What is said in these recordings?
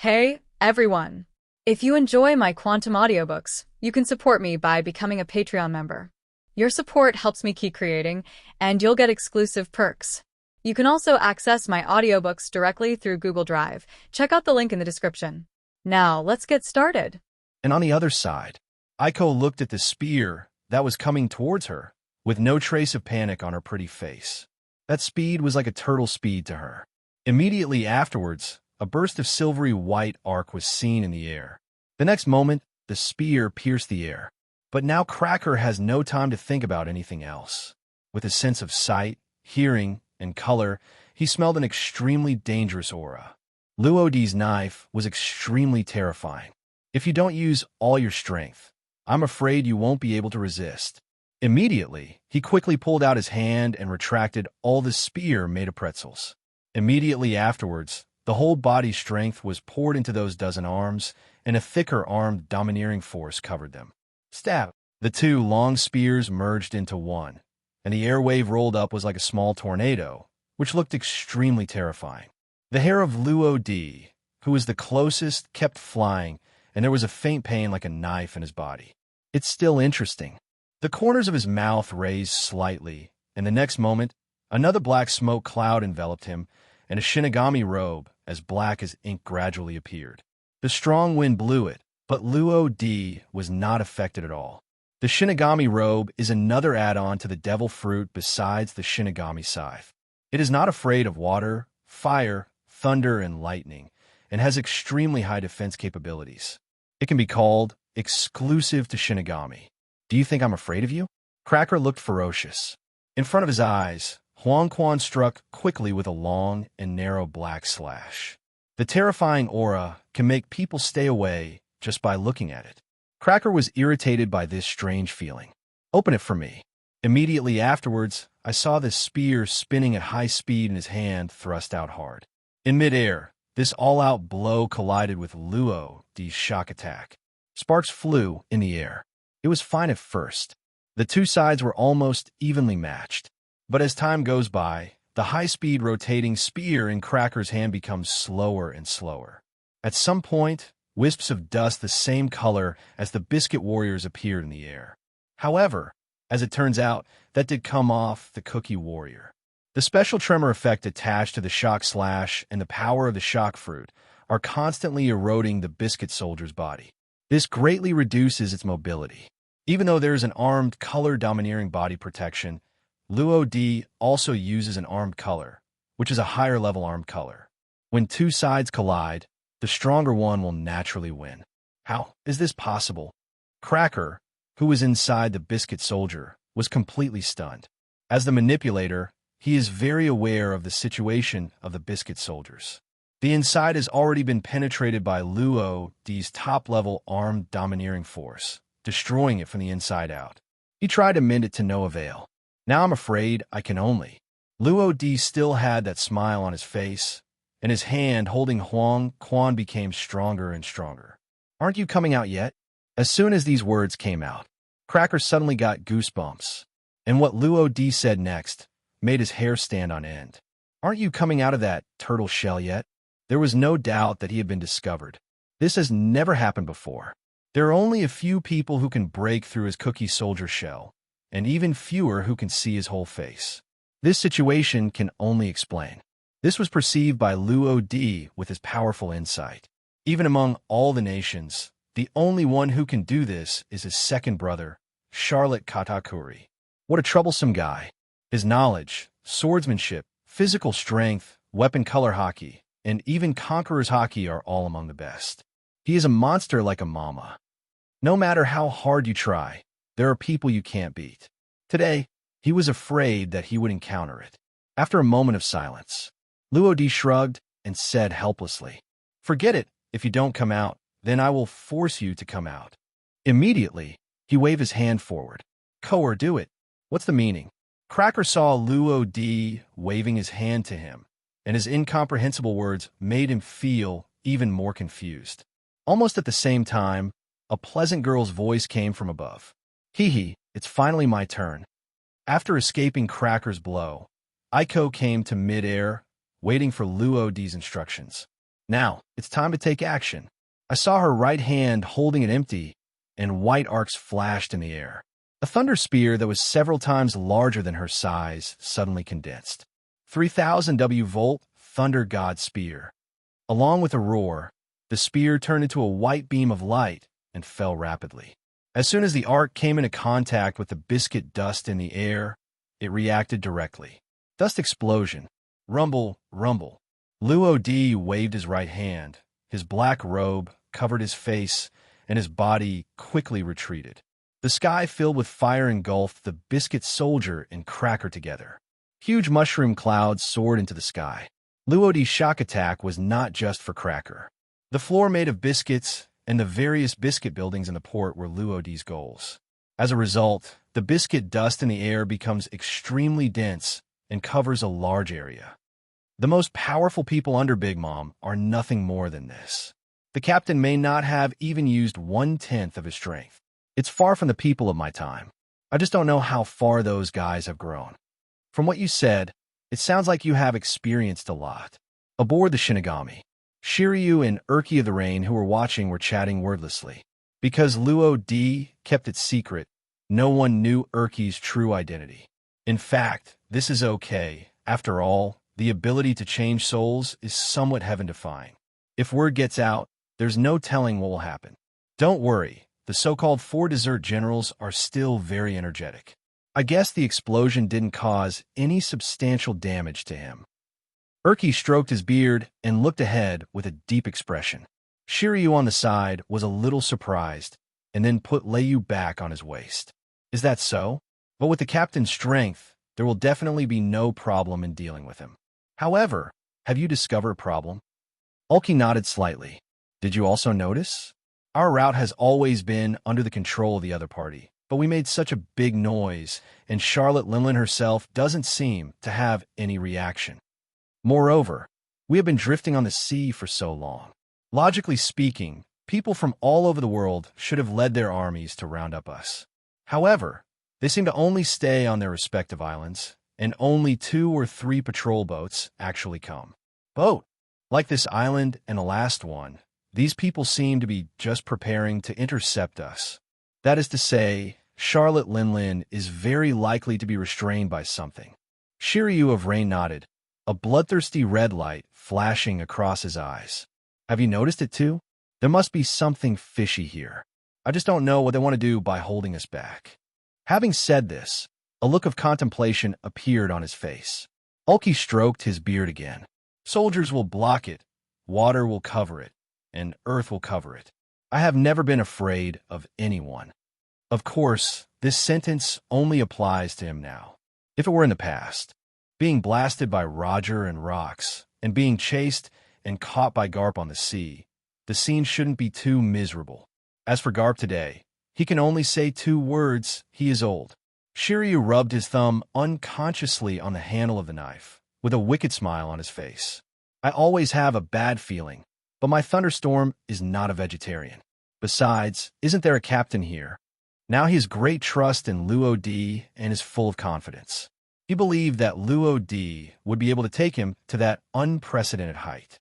Hey, everyone! If you enjoy my quantum audiobooks, you can support me by becoming a Patreon member. Your support helps me keep creating, and you'll get exclusive perks. You can also access my audiobooks directly through Google Drive. Check out the link in the description. Now, let's get started. And on the other side, Aiko looked at the spear that was coming towards her, with no trace of panic on her pretty face. That speed was like a turtle speed to her. Immediately afterwards, a burst of silvery white arc was seen in the air. The next moment, the spear pierced the air. But now Cracker has no time to think about anything else. With his sense of sight, hearing, and color, he smelled an extremely dangerous aura. Luodi's knife was extremely terrifying. If you don't use all your strength, I'm afraid you won't be able to resist. Immediately, he quickly pulled out his hand and retracted all the spear made of pretzels. Immediately afterwards, the whole body's strength was poured into those dozen arms, and a thicker armed domineering force covered them. Stab! The two long spears merged into one, and the air wave rolled up was like a small tornado, which looked extremely terrifying. The hair of Luodi, who was the closest, kept flying, and there was a faint pain like a knife in his body. It's still interesting. The corners of his mouth raised slightly, and the next moment, another black smoke cloud enveloped him, and a Shinigami robe, as black as ink, gradually appeared. The strong wind blew it, but Luodi was not affected at all. The Shinigami robe is another add-on to the devil fruit besides the Shinigami scythe. It is not afraid of water, fire, thunder, and lightning, and has extremely high defense capabilities. It can be called exclusive to Shinigami. Do you think I'm afraid of you? Cracker looked ferocious. In front of his eyes, Huang Quan struck quickly with a long and narrow black slash. The terrifying aura can make people stay away just by looking at it. Cracker was irritated by this strange feeling. Open it for me. Immediately afterwards, I saw the spear spinning at high speed in his hand thrust out hard. In midair, this all-out blow collided with Luodi's shock attack. Sparks flew in the air. It was fine at first. The two sides were almost evenly matched. But as time goes by, the high-speed rotating spear in Cracker's hand becomes slower and slower. At some point, wisps of dust the same color as the Biscuit Warriors appeared in the air. However, as it turns out, that did come off the Cookie Warrior. The special tremor effect attached to the shock slash and the power of the shock fruit are constantly eroding the Biscuit Soldier's body. This greatly reduces its mobility. Even though there is an armed color domineering body protection, Luodi also uses an armed color, which is a higher level armed color. When two sides collide, the stronger one will naturally win. How is this possible? Cracker, who was inside the Biscuit Soldier, was completely stunned. As the manipulator, he is very aware of the situation of the Biscuit Soldiers. The inside has already been penetrated by Luodi's top-level armed domineering force, destroying it from the inside out. He tried to mend it to no avail. Now I'm afraid I can only. Luodi still had that smile on his face, and his hand holding Huang Quan became stronger and stronger. Aren't you coming out yet? As soon as these words came out, Cracker suddenly got goosebumps, and what Luodi said next made his hair stand on end. Aren't you coming out of that turtle shell yet? There was no doubt that he had been discovered. This has never happened before. There are only a few people who can break through his Cookie Soldier shell, and even fewer who can see his whole face. This situation can only explain. This was perceived by Luodi with his powerful insight. Even among all the nations, the only one who can do this is his second brother, Charlotte Katakuri. What a troublesome guy. His knowledge, swordsmanship, physical strength, weapon color hockey, and even Conqueror's hockey are all among the best. He is a monster like a mama. No matter how hard you try, there are people you can't beat. Today, he was afraid that he would encounter it. After a moment of silence, Luodi shrugged and said helplessly, "Forget it. If you don't come out, then I will force you to come out." Immediately, he waved his hand forward. "Coer, do it." What's the meaning? Cracker saw Luodi waving his hand to him, and his incomprehensible words made him feel even more confused. Almost at the same time, a pleasant girl's voice came from above. "Hee hee, it's finally my turn." After escaping Cracker's blow, Aiko came to mid-air, waiting for Luodi's instructions. Now, it's time to take action. I saw her right hand holding it empty, and white arcs flashed in the air. A thunder spear that was several times larger than her size suddenly condensed. 3000 W-volt Thunder God Spear. Along with a roar, the spear turned into a white beam of light and fell rapidly. As soon as the arc came into contact with the biscuit dust in the air, it reacted directly. Dust explosion. Rumble, rumble. Luo Di waved his right hand. His black robe covered his face, and his body quickly retreated. The sky filled with fire engulfed the biscuit soldier and Cracker together. Huge mushroom clouds soared into the sky. Luo Di's shock attack was not just for Cracker. The floor made of biscuits and the various biscuit buildings in the port were Luo Di's goals. As a result, the biscuit dust in the air becomes extremely dense and covers a large area. The most powerful people under Big Mom are nothing more than this. The captain may not have even used 1/10 of his strength. It's far from the people of my time. I just don't know how far those guys have grown. From what you said, it sounds like you have experienced a lot. Aboard the Shinigami, Shiryu and Urki of the Rain who were watching were chatting wordlessly. Because Luo Di kept it secret, no one knew Urki's true identity. In fact, this is okay. After all, the ability to change souls is somewhat heaven-defying. If word gets out, there's no telling what will happen. Don't worry, the so-called 4 dessert generals are still very energetic. I guess the explosion didn't cause any substantial damage to him. Urki stroked his beard and looked ahead with a deep expression. Shiryu on the side was a little surprised and then put Leiyu back on his waist. Is that so? But with the captain's strength, there will definitely be no problem in dealing with him. However, have you discovered a problem? Ulki nodded slightly. Did you also notice? Our route has always been under the control of the other party, but we made such a big noise, and Charlotte Linlin herself doesn't seem to have any reaction. Moreover, we have been drifting on the sea for so long. Logically speaking, people from all over the world should have led their armies to round up us. However, they seem to only stay on their respective islands, and only 2 or 3 patrol boats actually come. Boat? Like this island and the last one, these people seem to be just preparing to intercept us. That is to say, Charlotte Linlin is very likely to be restrained by something. Shiryu of Rain nodded, a bloodthirsty red light flashing across his eyes. Have you noticed it too? There must be something fishy here. I just don't know what they want to do by holding us back. Having said this, a look of contemplation appeared on his face. Ulki stroked his beard again. Soldiers will block it, water will cover it, and earth will cover it. I have never been afraid of anyone. Of course, this sentence only applies to him now. If it were in the past, being blasted by Roger and rocks, and being chased and caught by Garp on the sea, the scene shouldn't be too miserable. As for Garp today, he can only say 2 words, he is old. Shiryu rubbed his thumb unconsciously on the handle of the knife, with a wicked smile on his face. I always have a bad feeling, but my thunderstorm is not a vegetarian. Besides, isn't there a captain here? Now he has great trust in Luo Di and is full of confidence. He believed that Luo Di would be able to take him to that unprecedented height.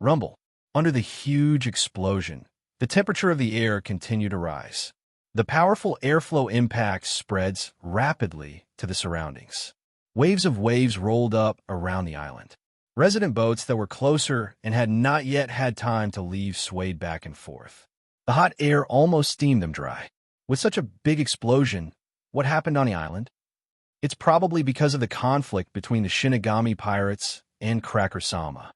Rumble. Under the huge explosion, the temperature of the air continued to rise. The powerful airflow impact spreads rapidly to the surroundings. Waves of waves rolled up around the island. Resident boats that were closer and had not yet had time to leave swayed back and forth. The hot air almost steamed them dry. With such a big explosion, what happened on the island? It's probably because of the conflict between the Shinigami pirates and Cracker Sama.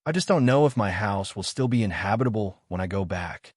I just don't know if my house will still be inhabitable when I go back.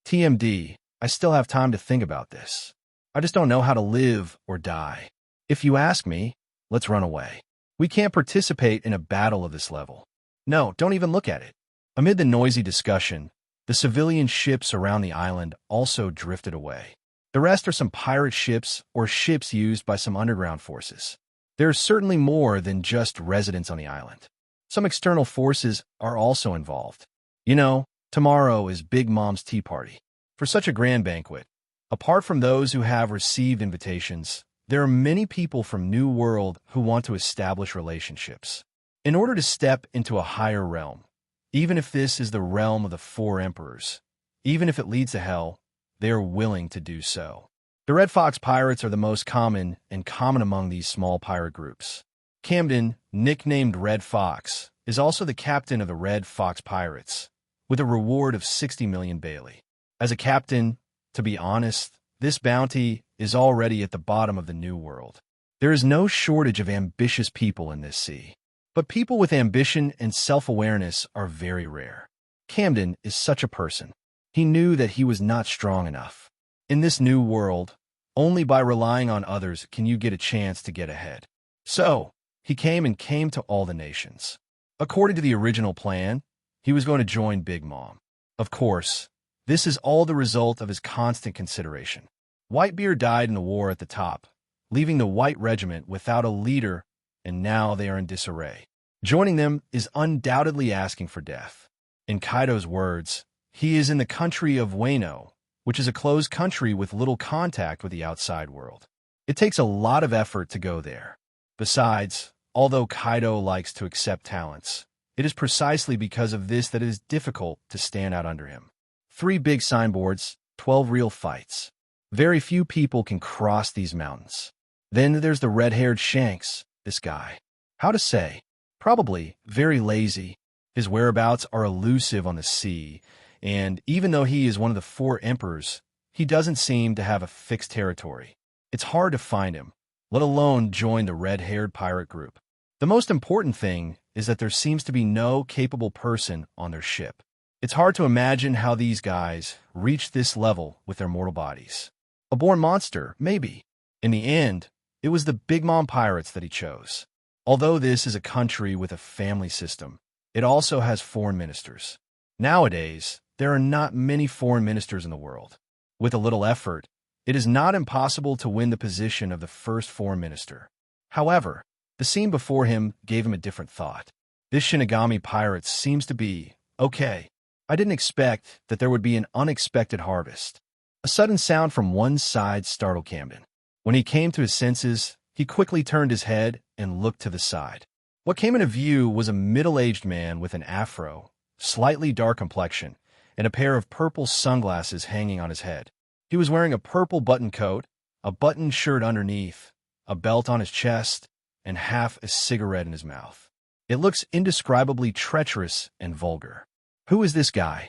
TMD, I still have time to think about this. I just don't know how to live or die. If you ask me, let's run away. We can't participate in a battle of this level. No, don't even look at it. Amid the noisy discussion, the civilian ships around the island also drifted away. The rest are some pirate ships or ships used by some underground forces. There are certainly more than just residents on the island. Some external forces are also involved. You know, tomorrow is Big Mom's tea party. For such a grand banquet, apart from those who have received invitations, there are many people from New World who want to establish relationships. In order to step into a higher realm, Even if this is the realm of the four emperors, even if it leads to hell, they are willing to do so. The Red Fox pirates are the most common among these small pirate groups. Camden, nicknamed Red Fox, is also the captain of the Red Fox Pirates, with a reward of 60 million Bailey. As a captain, to be honest, this bounty is already at the bottom of the New World. There is no shortage of ambitious people in this sea. But people with ambition and self-awareness are very rare. Camden is such a person. He knew that he was not strong enough. In this new world, only by relying on others can you get a chance to get ahead. So, he came to all the nations. According to the original plan, he was going to join Big Mom. Of course, this is all the result of his constant consideration. Whitebeard died in the war at the top, leaving the White Regiment without a leader, and now they are in disarray. Joining them is undoubtedly asking for death. In Kaido's words, he is in the country of Wano, which is a closed country with little contact with the outside world. It takes a lot of effort to go there. Besides, although Kaido likes to accept talents, it is precisely because of this that it is difficult to stand out under him. 3 big signboards, 12 real fights. Very few people can cross these mountains. Then there's the red-haired Shanks, this guy. How to say? Probably very lazy. His whereabouts are elusive on the sea, and even though he is one of the 4 emperors, he doesn't seem to have a fixed territory. It's hard to find him, let alone join the red-haired pirate group. The most important thing is that there seems to be no capable person on their ship. It's hard to imagine how these guys reached this level with their mortal bodies. A born monster, maybe. In the end, it was the Big Mom Pirates that he chose. Although this is a country with a family system, it also has foreign ministers. Nowadays, there are not many foreign ministers in the world. With a little effort, it is not impossible to win the position of the first foreign minister. However, the scene before him gave him a different thought. This Shinigami pirate seems to be, okay. I didn't expect that there would be an unexpected harvest. A sudden sound from one side startled Camden. When he came to his senses, he quickly turned his head and looked to the side. What came into view was a middle-aged man with an afro, slightly dark complexion, and a pair of purple sunglasses hanging on his head. He was wearing a purple button coat, a buttoned shirt underneath, a belt on his chest, and half a cigarette in his mouth. It looks indescribably treacherous and vulgar. Who is this guy?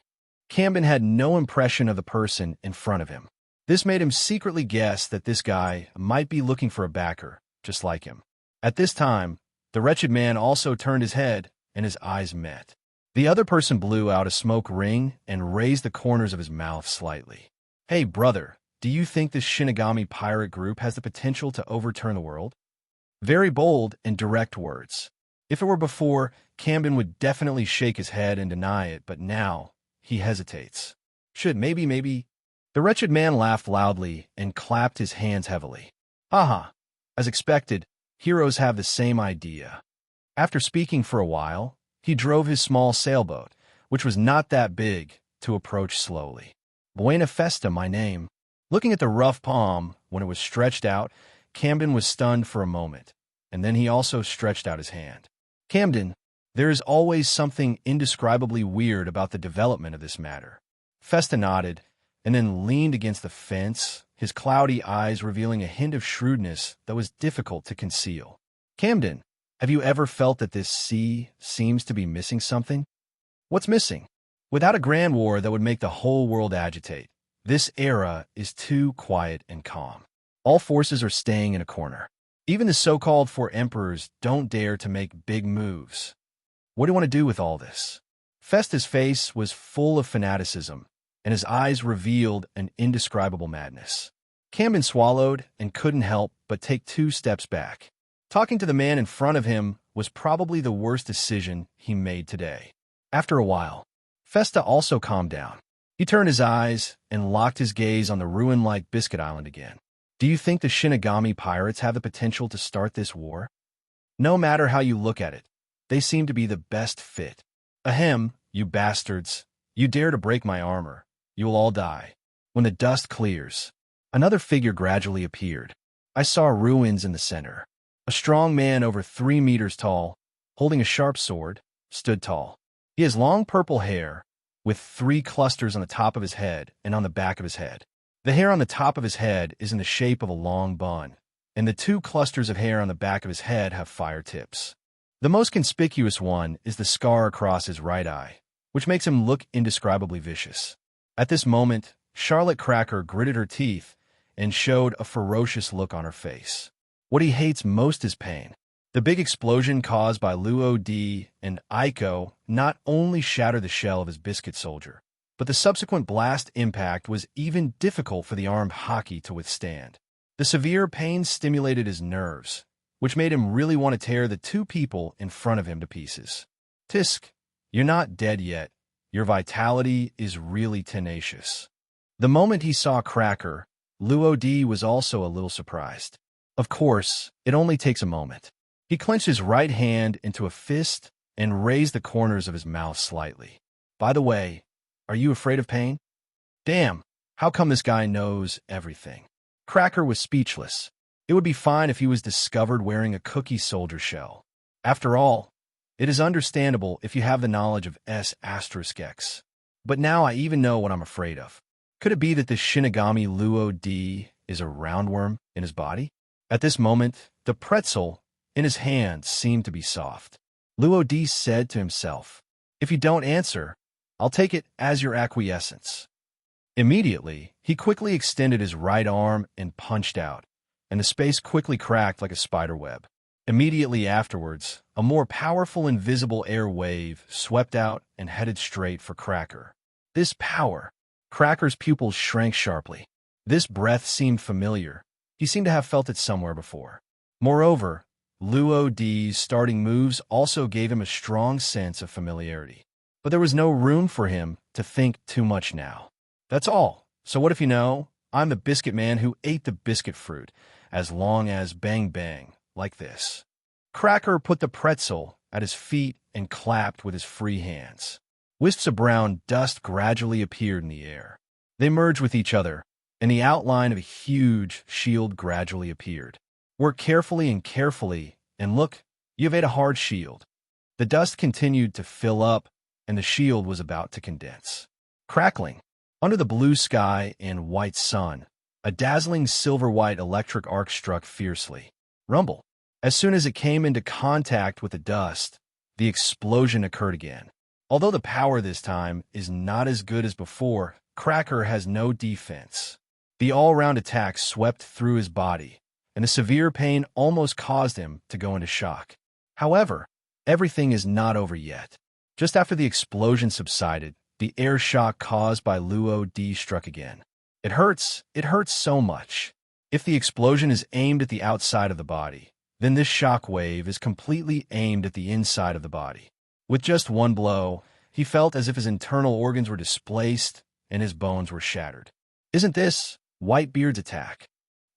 Camden had no impression of the person in front of him. This made him secretly guess that this guy might be looking for a backer, just like him. At this time, the wretched man also turned his head, and his eyes met. The other person blew out a smoke ring and raised the corners of his mouth slightly. Hey, brother, do you think this Shinigami pirate group has the potential to overturn the world? Very bold and direct words. If it were before, Camden would definitely shake his head and deny it, but now he hesitates. Maybe. The wretched man laughed loudly and clapped his hands heavily. Haha. As expected, heroes have the same idea. After speaking for a while, he drove his small sailboat, which was not that big, to approach slowly. Buena Festa, my name. Looking at the rough palm when it was stretched out, Camden was stunned for a moment, and then he also stretched out his hand. Camden, there is always something indescribably weird about the development of this matter. Festa nodded, and then leaned against the fence, his cloudy eyes revealing a hint of shrewdness that was difficult to conceal. Camden, have you ever felt that this sea seems to be missing something? What's missing? Without a grand war that would make the whole world agitate, this era is too quiet and calm. All forces are staying in a corner. Even the so-called 4 emperors don't dare to make big moves. What do you want to do with all this? Festa's face was full of fanaticism, and his eyes revealed an indescribable madness. Camden swallowed and couldn't help but take 2 steps back. Talking to the man in front of him was probably the worst decision he made today. After a while, Festa also calmed down. He turned his eyes and locked his gaze on the ruin-like Biscuit Island again. Do you think the Shinigami pirates have the potential to start this war? No matter how you look at it, they seem to be the best fit. Ahem, you bastards. You dare to break my armor. You will all die. When the dust clears, another figure gradually appeared. I saw ruins in the center. A strong man over 3 meters tall, holding a sharp sword, stood tall. He has long purple hair, with 3 clusters on the top of his head and on the back of his head. The hair on the top of his head is in the shape of a long bun, and the 2 clusters of hair on the back of his head have fire tips. The most conspicuous one is the scar across his right eye, which makes him look indescribably vicious. At this moment, Charlotte Cracker gritted her teeth and showed a ferocious look on her face. What he hates most is pain. The big explosion caused by Luo D and Aiko not only shattered the shell of his biscuit soldier, but the subsequent blast impact was even difficult for the armed hockey to withstand. The severe pain stimulated his nerves, which made him really want to tear the 2 people in front of him to pieces. Tisk, you're not dead yet. Your vitality is really tenacious. The moment he saw Cracker, Luo D was also a little surprised. Of course, it only takes a moment. He clenched his right hand into a fist and raised the corners of his mouth slightly. By the way, are you afraid of pain? Damn, how come this guy knows everything? Cracker was speechless. It would be fine if he was discovered wearing a cookie soldier shell. After all, it is understandable if you have the knowledge of S**X. But now I even know what I'm afraid of. Could it be that this Shinigami Luo D is a roundworm in his body? At this moment, the pretzel in his hand seemed to be soft. Luo D said to himself, "If you don't answer, I'll take it as your acquiescence." Immediately, he quickly extended his right arm and punched out, and the space quickly cracked like a spider web. Immediately afterwards, a more powerful invisible air wave swept out and headed straight for Cracker. This power! Cracker's pupils shrank sharply. This breath seemed familiar. He seemed to have felt it somewhere before. Moreover, Luo D's starting moves also gave him a strong sense of familiarity. But there was no room for him to think too much now. That's all. So what if you know, I'm the biscuit man who ate the biscuit fruit, as long as bang bang, like this. Cracker put the pretzel at his feet and clapped with his free hands. Wisps of brown dust gradually appeared in the air. They merged with each other, and the outline of a huge shield gradually appeared. Work carefully, and look, you've ate a hard shield. The dust continued to fill up, and the shield was about to condense. Crackling. Under the blue sky and white sun, a dazzling silver-white electric arc struck fiercely. Rumble. As soon as it came into contact with the dust, the explosion occurred again. Although the power this time is not as good as before, Cracker has no defense. The all-round attack swept through his body, and the severe pain almost caused him to go into shock. However, everything is not over yet. Just after the explosion subsided, the air shock caused by Luo D struck again. It hurts so much. If the explosion is aimed at the outside of the body, then this shock wave is completely aimed at the inside of the body. With just one blow, he felt as if his internal organs were displaced and his bones were shattered. Isn't this Whitebeard's attack?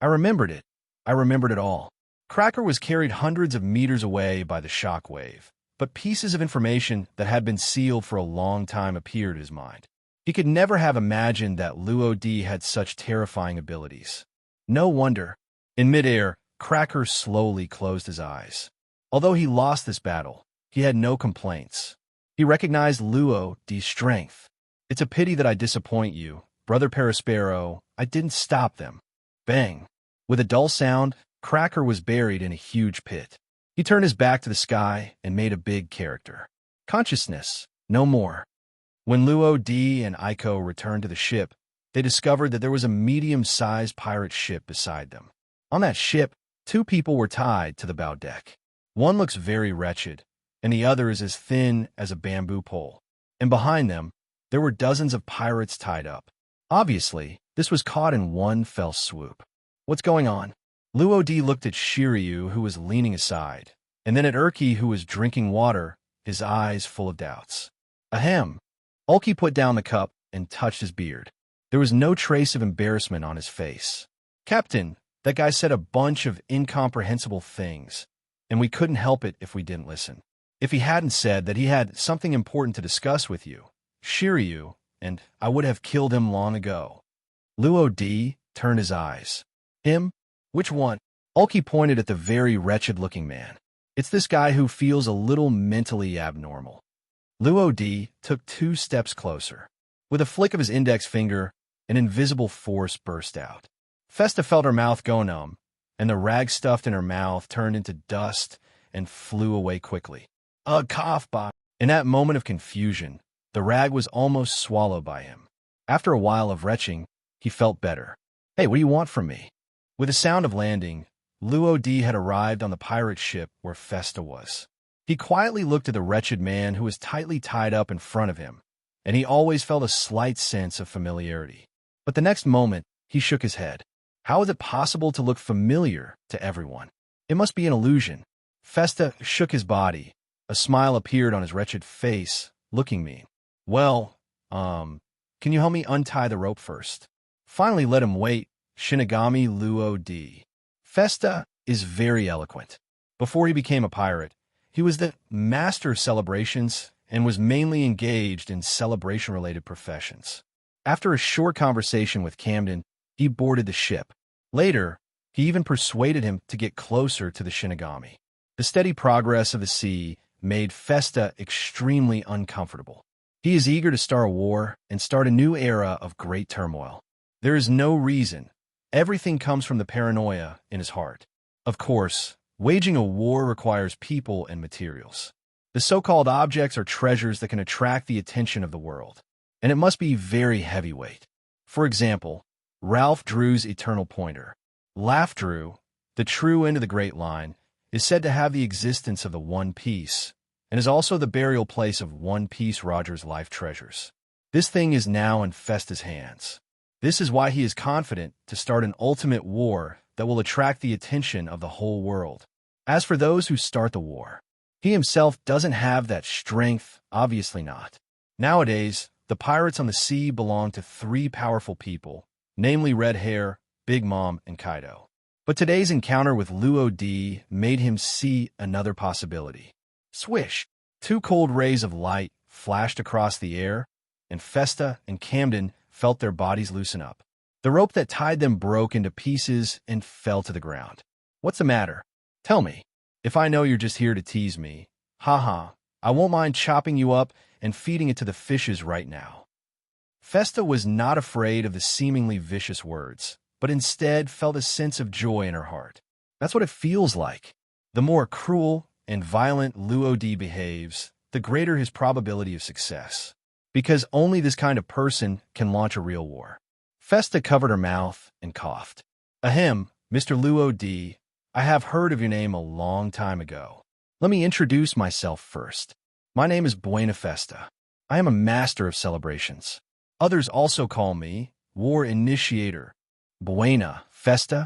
I remembered it. I remembered it all. Cracker was carried hundreds of meters away by the shock wave, but pieces of information that had been sealed for a long time appeared in his mind. He could never have imagined that Luo D had such terrifying abilities. No wonder. In midair, Cracker slowly closed his eyes. Although he lost this battle, he had no complaints. He recognized Luo D's strength. It's a pity that I disappoint you, Brother Perispero. I didn't stop them. Bang. With a dull sound, Cracker was buried in a huge pit. He turned his back to the sky and made a big character. Consciousness, no more. When Luo D and Aiko returned to the ship, they discovered that there was a medium-sized pirate ship beside them. On that ship, 2 people were tied to the bow deck. One looks very wretched, and the other is as thin as a bamboo pole. And behind them, there were dozens of pirates tied up. Obviously, this was caught in one fell swoop. What's going on? Luo D looked at Shiryu, who was leaning aside, and then at Urki, who was drinking water, his eyes full of doubts. Ahem. Ulki put down the cup and touched his beard. There was no trace of embarrassment on his face. Captain, that guy said a bunch of incomprehensible things, and we couldn't help it if we didn't listen. If he hadn't said that he had something important to discuss with you, Shiryu, and I would have killed him long ago. Luo D turned his eyes. Him? Which one? Ulki pointed at the very wretched-looking man. It's this guy who feels a little mentally abnormal. Luo Di took 2 steps closer. With a flick of his index finger, an invisible force burst out. Festa felt her mouth go numb, and the rag stuffed in her mouth turned into dust and flew away quickly. A cough bot. In that moment of confusion, the rag was almost swallowed by him. After a while of retching, he felt better. Hey, what do you want from me? With the sound of landing, Luo Di had arrived on the pirate ship where Festa was. He quietly looked at the wretched man who was tightly tied up in front of him, and he always felt a slight sense of familiarity. But the next moment, he shook his head. How is it possible to look familiar to everyone? It must be an illusion. Festa shook his body. A smile appeared on his wretched face, looking mean. Well, can you help me untie the rope first? Finally let him wait, Shinigami Luo Di. Festa is very eloquent. Before he became a pirate, he was the master of celebrations and was mainly engaged in celebration-related professions. After a short conversation with Camden, he boarded the ship. Later, he even persuaded him to get closer to the Shinigami. The steady progress of the sea made Festa extremely uncomfortable. He is eager to start a war and start a new era of great turmoil. There is no reason. Everything comes from the paranoia in his heart. Of course, waging a war requires people and materials. The so-called objects are treasures that can attract the attention of the world, and it must be very heavyweight. For example, Ralph Drew's eternal pointer. Laugh Drew, the true end of the Great Line, is said to have the existence of the One Piece, and is also the burial place of One Piece Roger's life treasures. This thing is now in Festa's hands. This is why he is confident to start an ultimate war that will attract the attention of the whole world. As for those who start the war, he himself doesn't have that strength, obviously not. Nowadays, the pirates on the sea belong to 3 powerful people, namely Red Hair, Big Mom, and Kaido. But today's encounter with Luo Di made him see another possibility. Swish! 2 cold rays of light flashed across the air, and Festa and Camden felt their bodies loosen up. The rope that tied them broke into pieces and fell to the ground. What's the matter? Tell me. If I know you're just here to tease me, haha, I won't mind chopping you up and feeding it to the fishes right now. Festa was not afraid of the seemingly vicious words, but instead felt a sense of joy in her heart. That's what it feels like. The more cruel and violent Luo Di behaves, the greater his probability of success. Because only this kind of person can launch a real war. Festa covered her mouth and coughed. Ahem, Mr. Luo Di, I have heard of your name a long time ago. Let me introduce myself first. My name is Buena Festa. I am a master of celebrations. Others also call me War Initiator. Buena Festa?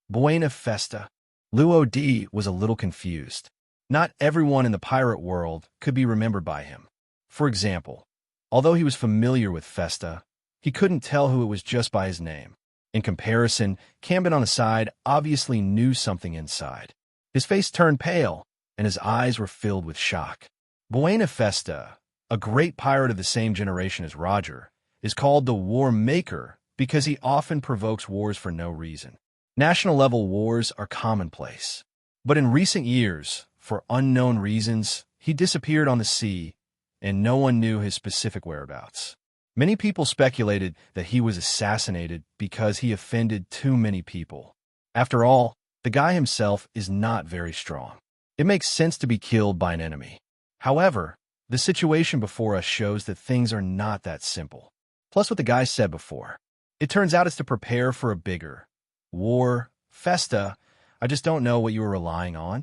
Buena Festa. Luo Di was a little confused. Not everyone in the pirate world could be remembered by him. For example, although he was familiar with Festa, he couldn't tell who it was just by his name. In comparison, Camden on the side obviously knew something inside. His face turned pale, and his eyes were filled with shock. Buena Festa, a great pirate of the same generation as Roger, is called the War Maker because he often provokes wars for no reason. National-level wars are commonplace. But in recent years, for unknown reasons, he disappeared on the sea, and no one knew his specific whereabouts. Many people speculated that he was assassinated because he offended too many people. After all, the guy himself is not very strong. It makes sense to be killed by an enemy. However, the situation before us shows that things are not that simple. Plus what the guy said before. It turns out it's to prepare for a bigger war. Festa, I just don't know what you were relying on.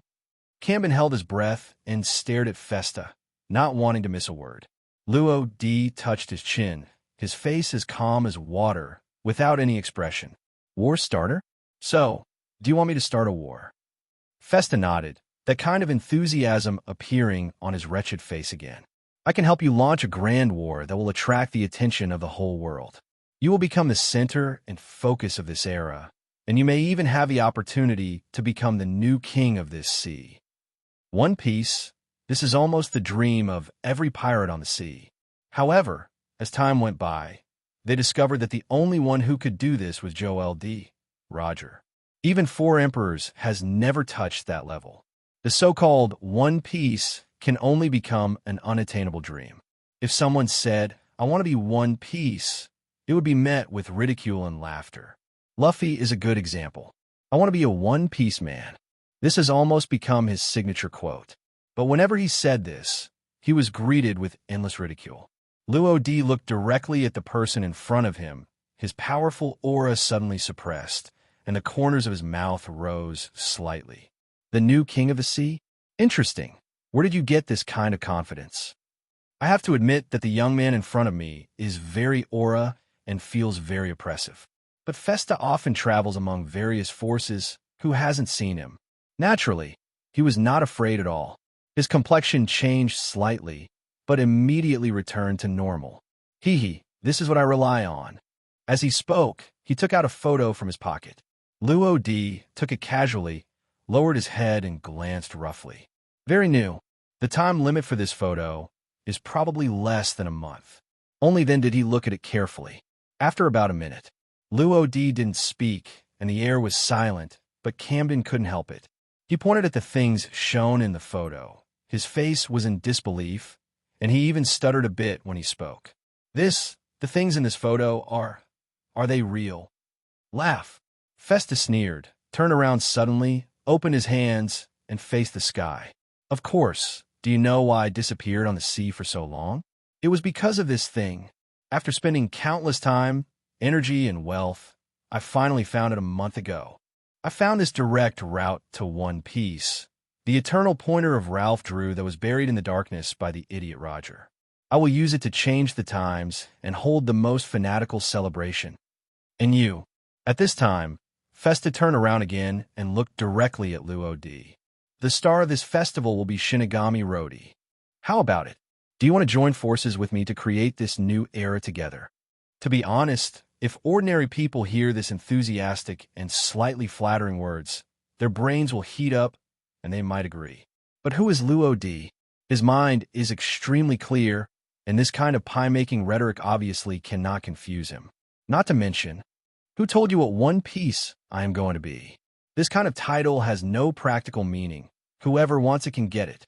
Camden held his breath and stared at Festa, not wanting to miss a word. Luo Di touched his chin, his face as calm as water, without any expression. War starter? So, do you want me to start a war? Festa nodded, that kind of enthusiasm appearing on his wretched face again. I can help you launch a grand war that will attract the attention of the whole world. You will become the center and focus of this era, and you may even have the opportunity to become the new king of this sea. One Piece. This is almost the dream of every pirate on the sea. However, as time went by, they discovered that the only one who could do this was Joel D. Roger. Even 4 emperors has never touched that level. The so-called One Piece can only become an unattainable dream. If someone said, "I want to be One Piece," it would be met with ridicule and laughter. Luffy is a good example. "I want to be a One Piece man." This has almost become his signature quote. But whenever he said this, he was greeted with endless ridicule. Luo D looked directly at the person in front of him, his powerful aura suddenly suppressed, and the corners of his mouth rose slightly. "The new king of the sea? Interesting. Where did you get this kind of confidence?" I have to admit that the young man in front of me is very aura and feels very oppressive. But Festa often travels among various forces. Who hasn't seen him? Naturally, he was not afraid at all. His complexion changed slightly, but immediately returned to normal. "Hee, this is what I rely on." As he spoke, he took out a photo from his pocket. Luo D took it casually, lowered his head, and glanced roughly. "Very new. The time limit for this photo is probably less than a month." Only then did he look at it carefully. After about a minute, Luo D didn't speak, and the air was silent, but Camden couldn't help it. He pointed at the things shown in the photo. His face was in disbelief, and he even stuttered a bit when he spoke. The things in this photo are they real?" "Laugh." Festus sneered, turned around suddenly, opened his hands, and faced the sky. "Of course. Do you know why I disappeared on the sea for so long? It was because of this thing. After spending countless time, energy, and wealth, I finally found it a month ago. I found this direct route to One Piece, the eternal pointer of Ralph Drew that was buried in the darkness by the idiot Roger. I will use it to change the times and hold the most fanatical celebration. And you." At this time, Festa turned around again and looked directly at Luo D. "The star of this festival will be Shinigami Rodi. How about it? Do you want to join forces with me to create this new era together?" To be honest, if ordinary people hear this enthusiastic and slightly flattering words, their brains will heat up and they might agree. But who is Luo D? His mind is extremely clear, and this kind of pie-making rhetoric obviously cannot confuse him. Not to mention, who told you what One Piece I am going to be? This kind of title has no practical meaning. Whoever wants it can get it.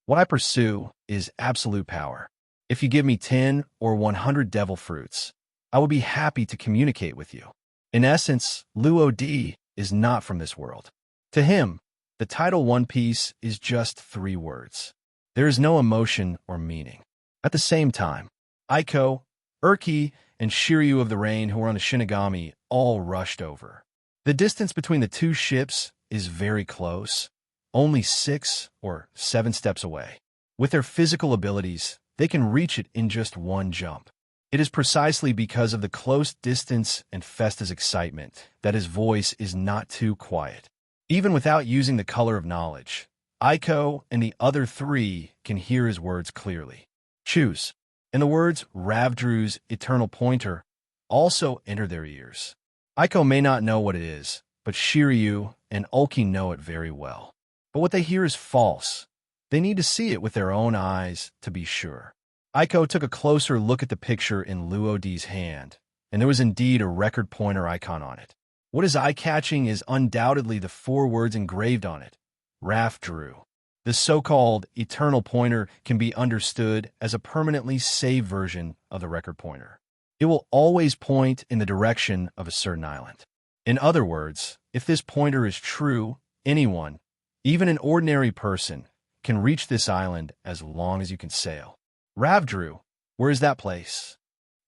What I pursue is absolute power. If you give me 10 or 100 devil fruits, I will be happy to communicate with you. In essence, Luo D is not from this world. To him, the title One Piece is just 3 words. There is no emotion or meaning. At the same time, Aiko, Urki, and Shiryu of the Rain who were on the Shinigami all rushed over. The distance between the 2 ships is very close, only 6 or 7 steps away. With their physical abilities, they can reach it in just 1 jump. It is precisely because of the close distance and Festa's excitement that his voice is not too quiet. Even without using the color of knowledge, Aiko and the other 3 can hear his words clearly. Choose. And the words Ravdru's eternal pointer also enter their ears. Aiko may not know what it is, but Shiryu and Ulki know it very well. But what they hear is false. They need to see it with their own eyes to be sure. Aiko took a closer look at the picture in Luo D's hand, and there was indeed a record pointer icon on it. What is eye-catching is undoubtedly the 4 words engraved on it, Ralph Drew. The so-called eternal pointer can be understood as a permanently saved version of the record pointer. It will always point in the direction of a certain island. In other words, if this pointer is true, anyone, even an ordinary person, can reach this island as long as you can sail. Ravdru, where is that place?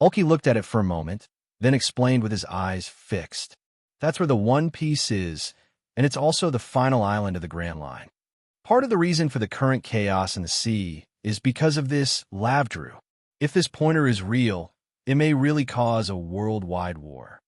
Ulki looked at it for a moment, then explained with his eyes fixed. That's where the One Piece is, and it's also the final island of the Grand Line. Part of the reason for the current chaos in the sea is because of this Lavdru. If this pointer is real, it may really cause a worldwide war.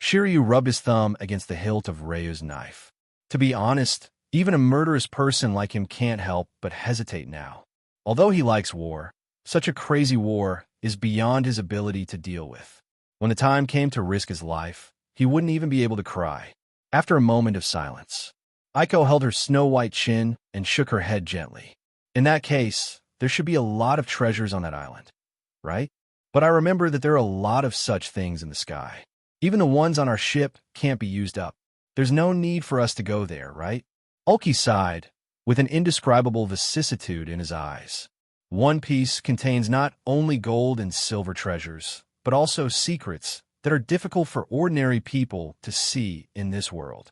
Shiryu rubbed his thumb against the hilt of Ryu's knife. To be honest, even a murderous person like him can't help but hesitate now. Although he likes war, such a crazy war is beyond his ability to deal with. When the time came to risk his life, he wouldn't even be able to cry. After a moment of silence, Aiko held her snow-white chin and shook her head gently. In that case, there should be a lot of treasures on that island, right? But I remember that there are a lot of such things in the sky. Even the ones on our ship can't be used up. There's no need for us to go there, right? Ulki sighed, with an indescribable vicissitude in his eyes. One piece contains not only gold and silver treasures, but also secrets that are difficult for ordinary people to see in this world.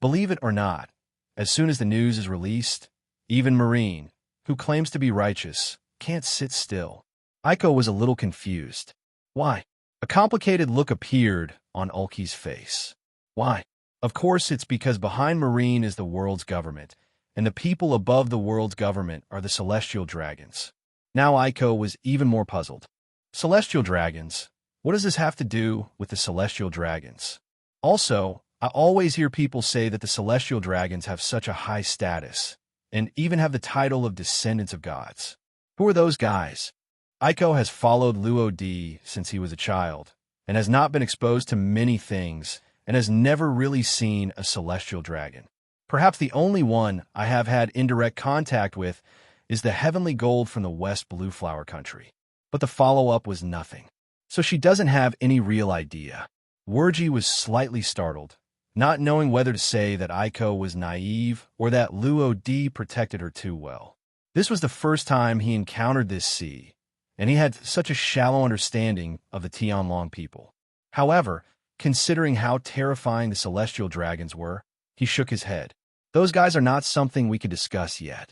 Believe it or not, as soon as the news is released, even Marine, who claims to be righteous, can't sit still. Aiko was a little confused. Why? A complicated look appeared on Ulki's face. Why? Of course, it's because behind Marine is the world's government, and the people above the world's government are the celestial dragons. Now Aiko was even more puzzled. Celestial dragons? What does this have to do with the celestial dragons? Also, I always hear people say that the celestial dragons have such a high status, and even have the title of descendants of gods. Who are those guys? Aiko has followed Luo Di since he was a child, and has not been exposed to many things, and has never really seen a celestial dragon. Perhaps the only one I have had indirect contact with is the heavenly gold from the West Blue Flower Country. But the follow-up was nothing. So she doesn't have any real idea. Werji was slightly startled, not knowing whether to say that Aiko was naive or that Luo Di protected her too well. This was the first time he encountered this sea, and he had such a shallow understanding of the Tianlong people. However, considering how terrifying the celestial dragons were, he shook his head. Those guys are not something we could discuss yet.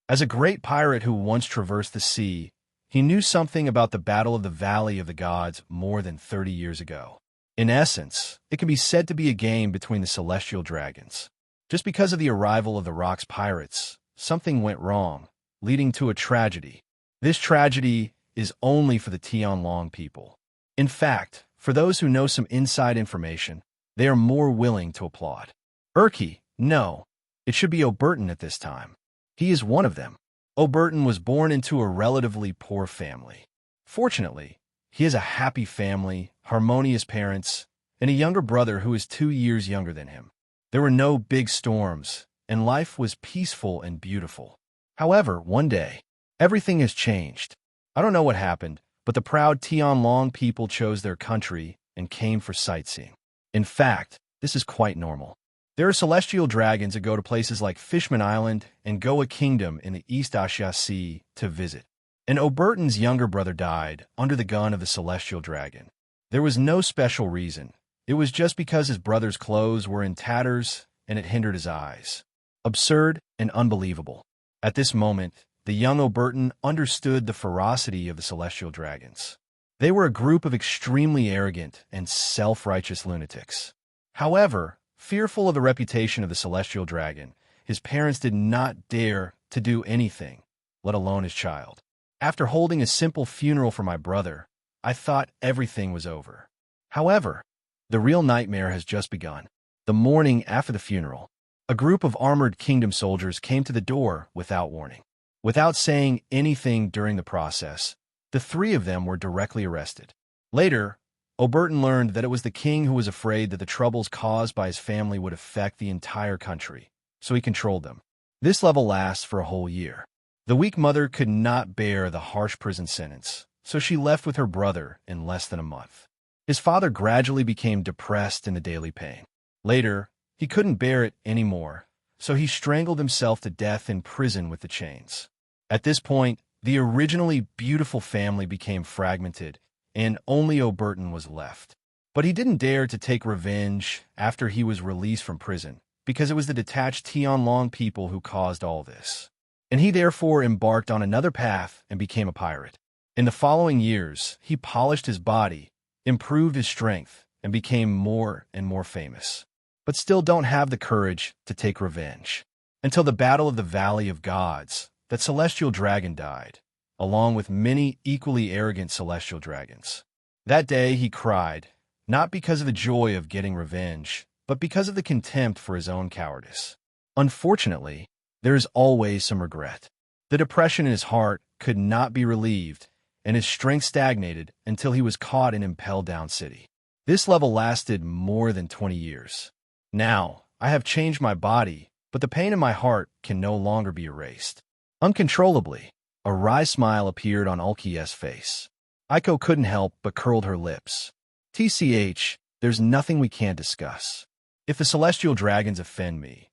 As a great pirate who once traversed the sea, he knew something about the Battle of the Valley of the Gods more than 30 years ago. In essence, it can be said to be a game between the celestial dragons. Just because of the arrival of the Rock's pirates, something went wrong, leading to a tragedy. This tragedy is only for the Tianlong people. In fact, for those who know some inside information, they are more willing to applaud. Urki, no, it should be Oberton at this time. He is one of them. Oberton was born into a relatively poor family. Fortunately, he has a happy family, harmonious parents, and a younger brother who is 2 years younger than him. There were no big storms, and life was peaceful and beautiful. However, one day, everything has changed. I don't know what happened, but the proud Tianlong people chose their country and came for sightseeing. In fact, this is quite normal. There are celestial dragons that go to places like Fishman Island and Goa Kingdom in the East Asia Sea to visit. And Oberton's younger brother died under the gun of the celestial dragon. There was no special reason. It was just because his brother's clothes were in tatters and it hindered his eyes. Absurd and unbelievable. At this moment, the young Oberton understood the ferocity of the celestial dragons. They were a group of extremely arrogant and self-righteous lunatics. However, fearful of the reputation of the celestial dragon, his parents did not dare to do anything, let alone his child. After holding a simple funeral for my brother, I thought everything was over. However, the real nightmare has just begun. The morning after the funeral, a group of armored kingdom soldiers came to the door without warning. Without saying anything during the process, the 3 of them were directly arrested. Later, Oberton learned that it was the king who was afraid that the troubles caused by his family would affect the entire country, so he controlled them. This level lasts for a whole year. The weak mother could not bear the harsh prison sentence, so she left with her brother in less than a month. His father gradually became depressed in the daily pain. Later, he couldn't bear it anymore, so he strangled himself to death in prison with the chains. At this point, the originally beautiful family became fragmented, and only Oberton was left. But he didn't dare to take revenge after he was released from prison, because it was the detached Tianlong people who caused all this. And he therefore embarked on another path and became a pirate. In the following years, he polished his body, improved his strength, and became more and more famous. But still don't have the courage to take revenge. Until the Battle of the Valley of Gods, that celestial dragon died, along with many equally arrogant celestial dragons. That day he cried, not because of the joy of getting revenge, but because of the contempt for his own cowardice. Unfortunately, there is always some regret. The depression in his heart could not be relieved, and his strength stagnated until he was caught in Impel Down City. This level lasted more than 20 years. Now, I have changed my body, but the pain in my heart can no longer be erased. Uncontrollably, a wry smile appeared on Ulki's face. Aiko couldn't help but curled her lips. TCH, there's nothing we can't discuss. If the celestial dragons offend me,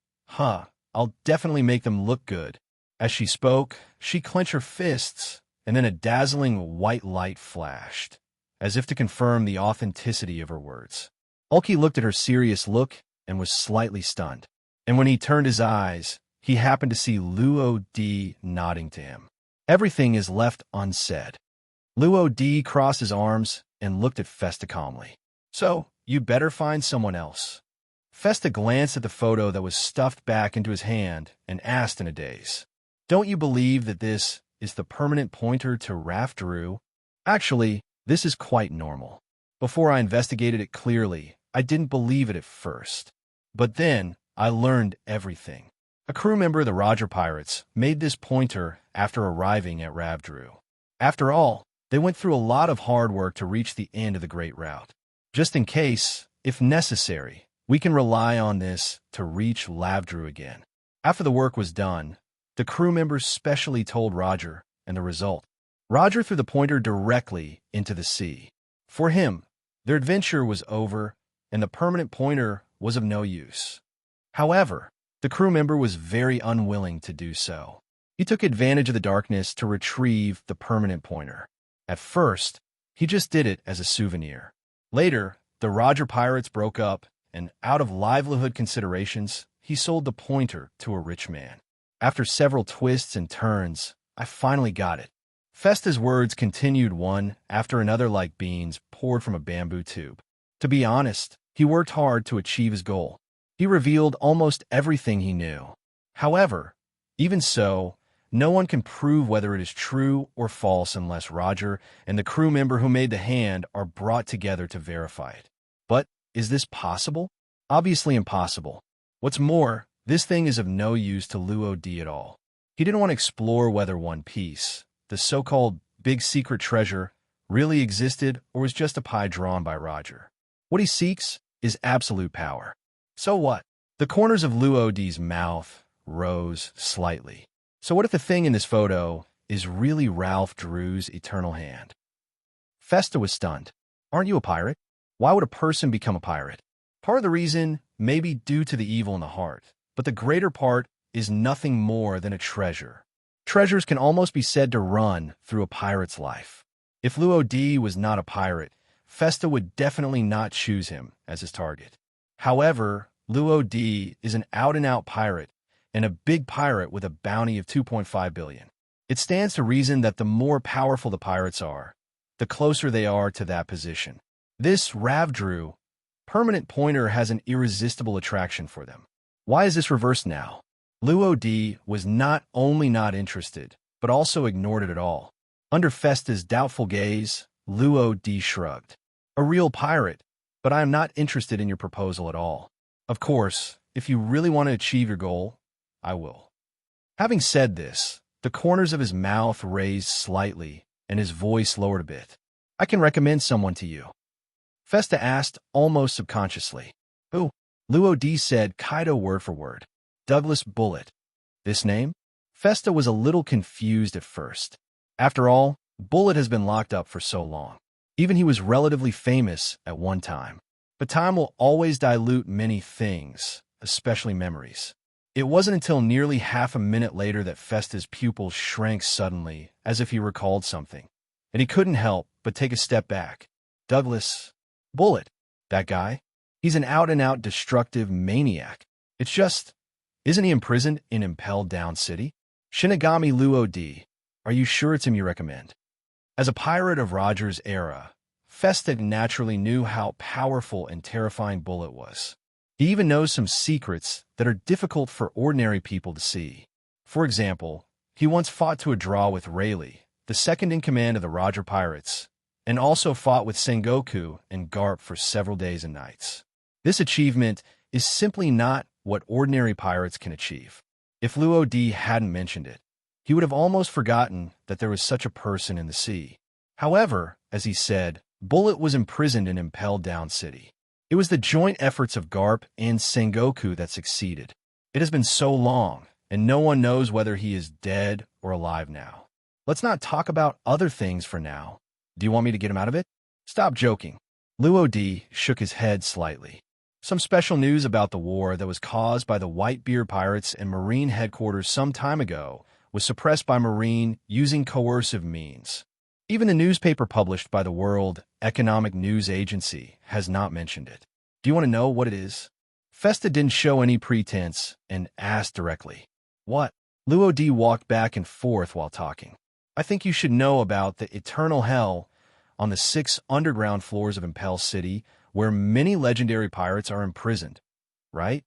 I'll definitely make them look good." As she spoke, she clenched her fists, and then a dazzling white light flashed, as if to confirm the authenticity of her words. Ulki looked at her serious look and was slightly stunned. And when he turned his eyes, he happened to see Luo Di nodding to him. Everything is left unsaid. Luo Di crossed his arms and looked at Festa calmly. "So, you'd better find someone else." Festa glanced at the photo that was stuffed back into his hand and asked in a daze, "Don't you believe that this is the permanent pointer to Raf Drew? Actually, this is quite normal. Before I investigated it clearly, I didn't believe it at first. But then, I learned everything. A crew member of the Roger Pirates made this pointer after arriving at Rav Drew. After all, they went through a lot of hard work to reach the end of the Great Route. Just in case, if necessary, we can rely on this to reach Lavdrew again." After the work was done, the crew members specially told Roger, and the result. Roger threw the pointer directly into the sea. For him, their adventure was over, and the permanent pointer was of no use. However, the crew member was very unwilling to do so. He took advantage of the darkness to retrieve the permanent pointer. At first, he just did it as a souvenir. Later, the Roger Pirates broke up, and out of livelihood considerations, he sold the pointer to a rich man. After several twists and turns, I finally got it. Festa's words continued one after another like beans poured from a bamboo tube. To be honest, he worked hard to achieve his goal. He revealed almost everything he knew. However, even so, no one can prove whether it is true or false unless Roger and the crew member who made the hand are brought together to verify it. But is this possible? Obviously impossible. What's more, this thing is of no use to Luo Di at all. He didn't want to explore whether One Piece, the so-called big secret treasure, really existed or was just a pie drawn by Roger. What he seeks is absolute power. So what? The corners of Luo Di's mouth rose slightly. So what if the thing in this photo is really Ralph Drew's eternal hand? Festa was stunned. Aren't you a pirate? Why would a person become a pirate? Part of the reason may be due to the evil in the heart, but the greater part is nothing more than a treasure. Treasures can almost be said to run through a pirate's life. If Luo Di was not a pirate, Festa would definitely not choose him as his target. However, Luo Di is an out-and-out pirate, and a big pirate with a bounty of 2.5 billion. It stands to reason that the more powerful the pirates are, the closer they are to that position. This Ravdrew permanent pointer has an irresistible attraction for them. Why is this reversed now? Luo Di was not only not interested, but also ignored it at all. Under Festa's doubtful gaze, Luo Di shrugged. "A real pirate, but I am not interested in your proposal at all. Of course, if you really want to achieve your goal, I will." Having said this, the corners of his mouth raised slightly, and his voice lowered a bit. "I can recommend someone to you." Festa asked almost subconsciously. "Who?" Luo Di said Kaido word for word. "Douglas Bullet." This name? Festa was a little confused at first. After all, Bullet has been locked up for so long. Even he was relatively famous at one time. But time will always dilute many things, especially memories. It wasn't until nearly half a minute later that Festa's pupils shrank suddenly, as if he recalled something. And he couldn't help but take a step back. Douglas Bullet, that guy? He's an out-and-out destructive maniac. It's just, isn't he imprisoned in Impel Down City? Shinigami Luo Di, are you sure it's him you recommend? As a pirate of Roger's era, Festa naturally knew how powerful and terrifying Bullet was. He even knows some secrets that are difficult for ordinary people to see. For example, he once fought to a draw with Rayleigh, the second-in-command of the Roger Pirates, and also fought with Sengoku and Garp for several days and nights. This achievement is simply not what ordinary pirates can achieve. If Luo Di hadn't mentioned it, he would have almost forgotten that there was such a person in the sea. However, as he said, Bullet was imprisoned in Impel Down City. It was the joint efforts of Garp and Sengoku that succeeded. It has been so long, and no one knows whether he is dead or alive now. Let's not talk about other things for now. Do you want me to get him out of it? Stop joking. Luo Di shook his head slightly. Some special news about the war that was caused by the Whitebeard pirates and Marine headquarters some time ago was suppressed by Marine using coercive means. Even the newspaper published by the World Economic News Agency has not mentioned it. Do you want to know what it is? Festa didn't show any pretense and asked directly. What? Luo D walked back and forth while talking. I think you should know about the eternal hell on the 6 underground floors of Impel City, where many legendary pirates are imprisoned, right?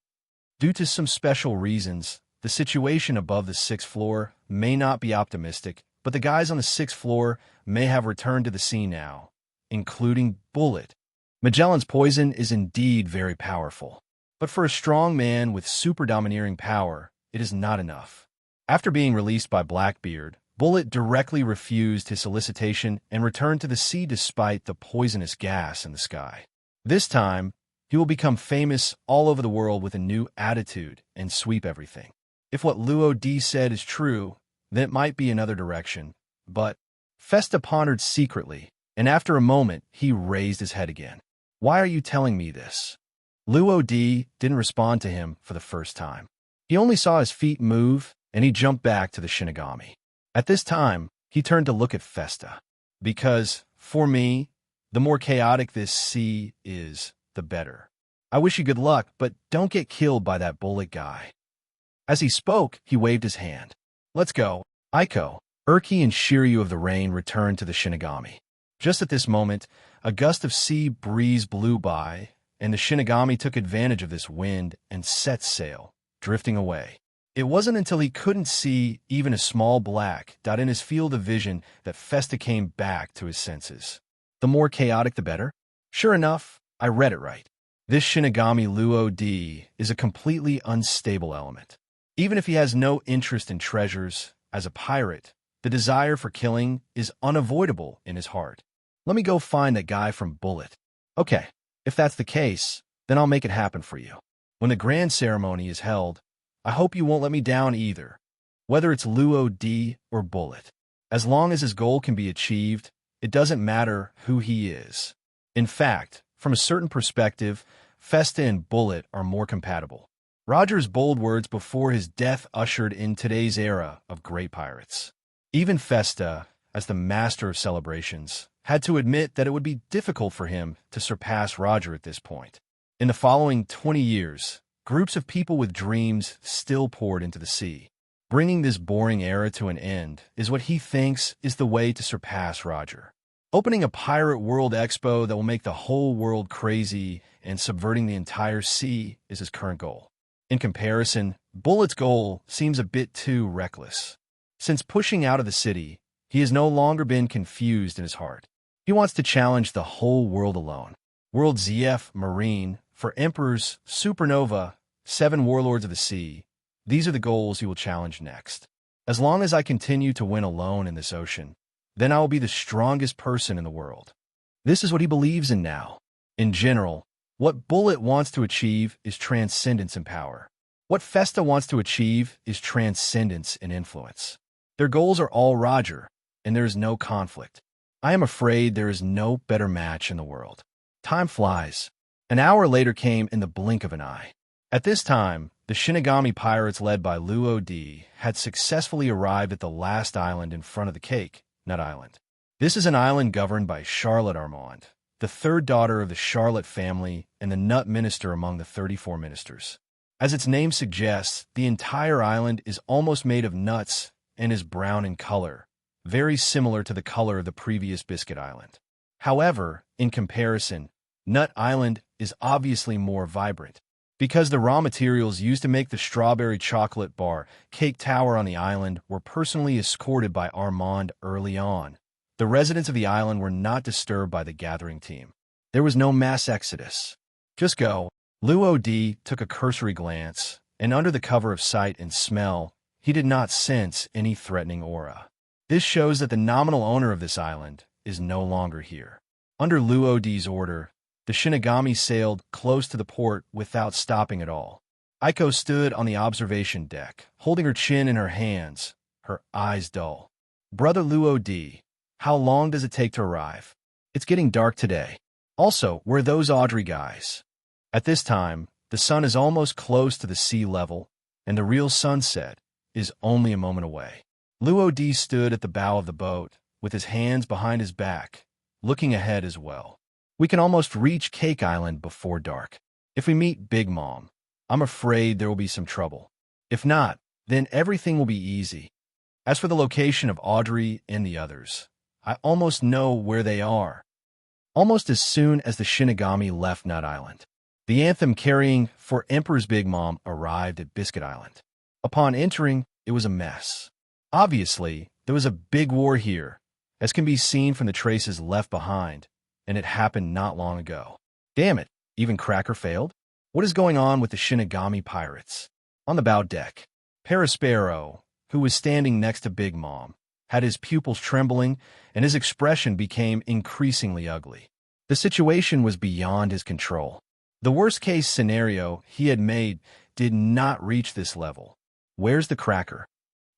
Due to some special reasons, the situation above the 6th floor may not be optimistic, but the guys on the 6th floor may have returned to the sea now, including Bullet. Magellan's poison is indeed very powerful, but for a strong man with super domineering power, it is not enough. After being released by Blackbeard, Bullet directly refused his solicitation and returned to the sea despite the poisonous gas in the sky. This time, he will become famous all over the world with a new attitude and sweep everything. If what Luo D said is true, then it might be another direction, but Festa pondered secretly, and after a moment, he raised his head again. Why are you telling me this? Luo D didn't respond to him for the first time. He only saw his feet move, and he jumped back to the Shinigami. At this time, he turned to look at Festa. Because, for me, the more chaotic this sea is, the better. I wish you good luck, but don't get killed by that Bullet guy. As he spoke, he waved his hand. Let's go. Aiko, Urki, and Shiryu of the Rain returned to the Shinigami. Just at this moment, a gust of sea breeze blew by, and the Shinigami took advantage of this wind and set sail, drifting away. It wasn't until he couldn't see even a small black dot in his field of vision that Festa came back to his senses. The more chaotic, the better? Sure enough, I read it right. This Shinigami Luo D is a completely unstable element. Even if he has no interest in treasures, as a pirate, the desire for killing is unavoidable in his heart. Let me go find that guy from Bullet. Okay, if that's the case, then I'll make it happen for you. When the grand ceremony is held, I hope you won't let me down either, whether it's Luo D or Bullet. As long as his goal can be achieved, it doesn't matter who he is. In fact, from a certain perspective, Festa and Bullet are more compatible. Roger's bold words before his death ushered in today's era of great pirates. Even Festa, as the master of celebrations, had to admit that it would be difficult for him to surpass Roger at this point. In the following 20 years, groups of people with dreams still poured into the sea. Bringing this boring era to an end is what he thinks is the way to surpass Roger. Opening a pirate world expo that will make the whole world crazy and subverting the entire sea is his current goal. In comparison, Bullet's goal seems a bit too reckless. Since pushing out of the city, he has no longer been confused in his heart. He wants to challenge the whole world alone. World ZF Marine, for Emperors, Supernova, 7 Warlords of the Sea. These are the goals he will challenge next. As long as I continue to win alone in this ocean, then I will be the strongest person in the world. This is what he believes in now. In general, what Bullet wants to achieve is transcendence and power. What Festa wants to achieve is transcendence and influence. Their goals are all Roger, and there is no conflict. I am afraid there is no better match in the world. Time flies. An hour later came in the blink of an eye. At this time, the Shinigami pirates led by Luo D had successfully arrived at the last island in front of the cake, Nut Island. This is an island governed by Charlotte Armand, the 3rd daughter of the Charlotte family and the Nut Minister among the 34 ministers. As its name suggests, the entire island is almost made of nuts and is brown in color, very similar to the color of the previous Biscuit Island. However, in comparison, Nut Island is obviously more vibrant. Because the raw materials used to make the strawberry chocolate bar cake tower on the island were personally escorted by Armand early on, the residents of the island were not disturbed by the gathering team. There was no mass exodus. Just go. Luo D took a cursory glance, and under the cover of sight and smell, he did not sense any threatening aura. This shows that the nominal owner of this island is no longer here. Under Luo D's order, the Shinigami sailed close to the port without stopping at all. Aiko stood on the observation deck, holding her chin in her hands, her eyes dull. Brother Luo D, how long does it take to arrive? It's getting dark today. Also, where are those Audrey guys? At this time, the sun is almost close to the sea level, and the real sunset is only a moment away. Luo Di stood at the bow of the boat, with his hands behind his back, looking ahead as well. We can almost reach Cake Island before dark. If we meet Big Mom, I'm afraid there will be some trouble. If not, then everything will be easy. As for the location of Audrey and the others, I almost know where they are. Almost as soon as the Shinigami left Nut Island, the anthem carrying for Emperor's Big Mom arrived at Biscuit Island. Upon entering, it was a mess. Obviously, there was a big war here, as can be seen from the traces left behind, and it happened not long ago. Damn it, even Cracker failed? What is going on with the Shinigami pirates? On the bow deck, Perispero, who was standing next to Big Mom, had his pupils trembling, and his expression became increasingly ugly. The situation was beyond his control. The worst-case scenario he had made did not reach this level. Where's the Cracker?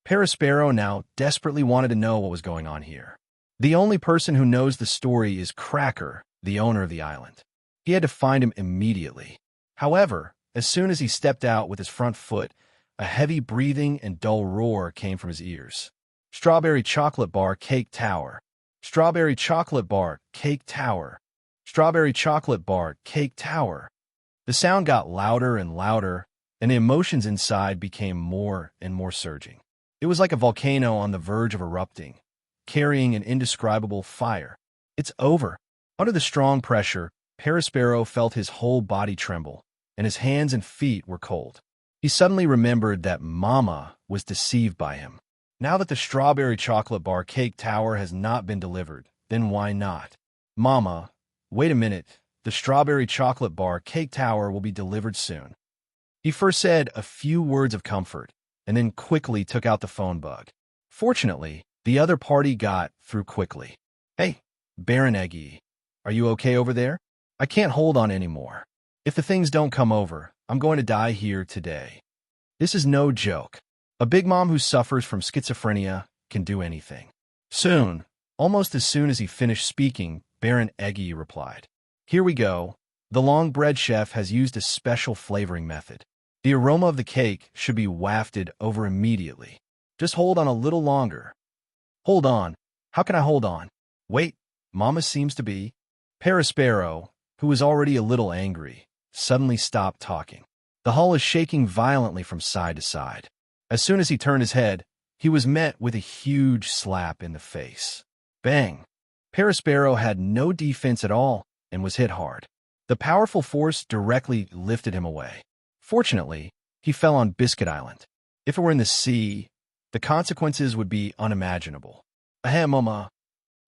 Perispero now desperately wanted to know what was going on here. The only person who knows the story is Cracker, the owner of the island. He had to find him immediately. However, as soon as he stepped out with his front foot, a heavy breathing and dull roar came from his ears. Strawberry chocolate bar cake tower. Strawberry chocolate bar cake tower. Strawberry chocolate bar cake tower. The sound got louder and louder, and the emotions inside became more and more surging. It was like a volcano on the verge of erupting, carrying an indescribable fire. It's over. Under the strong pressure, Perispero felt his whole body tremble, and his hands and feet were cold. He suddenly remembered that Mama was deceived by him. Now that the strawberry chocolate bar cake tower has not been delivered, then why not? Mama, wait a minute. The strawberry chocolate bar cake tower will be delivered soon. He first said a few words of comfort, and then quickly took out the phone bug. Fortunately, the other party got through quickly. Hey, Baron Eggy, are you okay over there? I can't hold on anymore. If the things don't come over, I'm going to die here today. This is no joke. A big mom who suffers from schizophrenia can do anything. Soon, almost as soon as he finished speaking, Baron Eggy replied, Here we go. The long bread chef has used a special flavoring method. The aroma of the cake should be wafted over immediately. Just hold on a little longer. Hold on. How can I hold on? Wait, Mama seems to be. Perispero, who was already a little angry, suddenly stopped talking. The hull is shaking violently from side to side. As soon as he turned his head, he was met with a huge slap in the face. Bang! Perispero had no defense at all and was hit hard. The powerful force directly lifted him away. Fortunately, he fell on Biscuit Island. If it were in the sea, the consequences would be unimaginable. Ahem, Mama.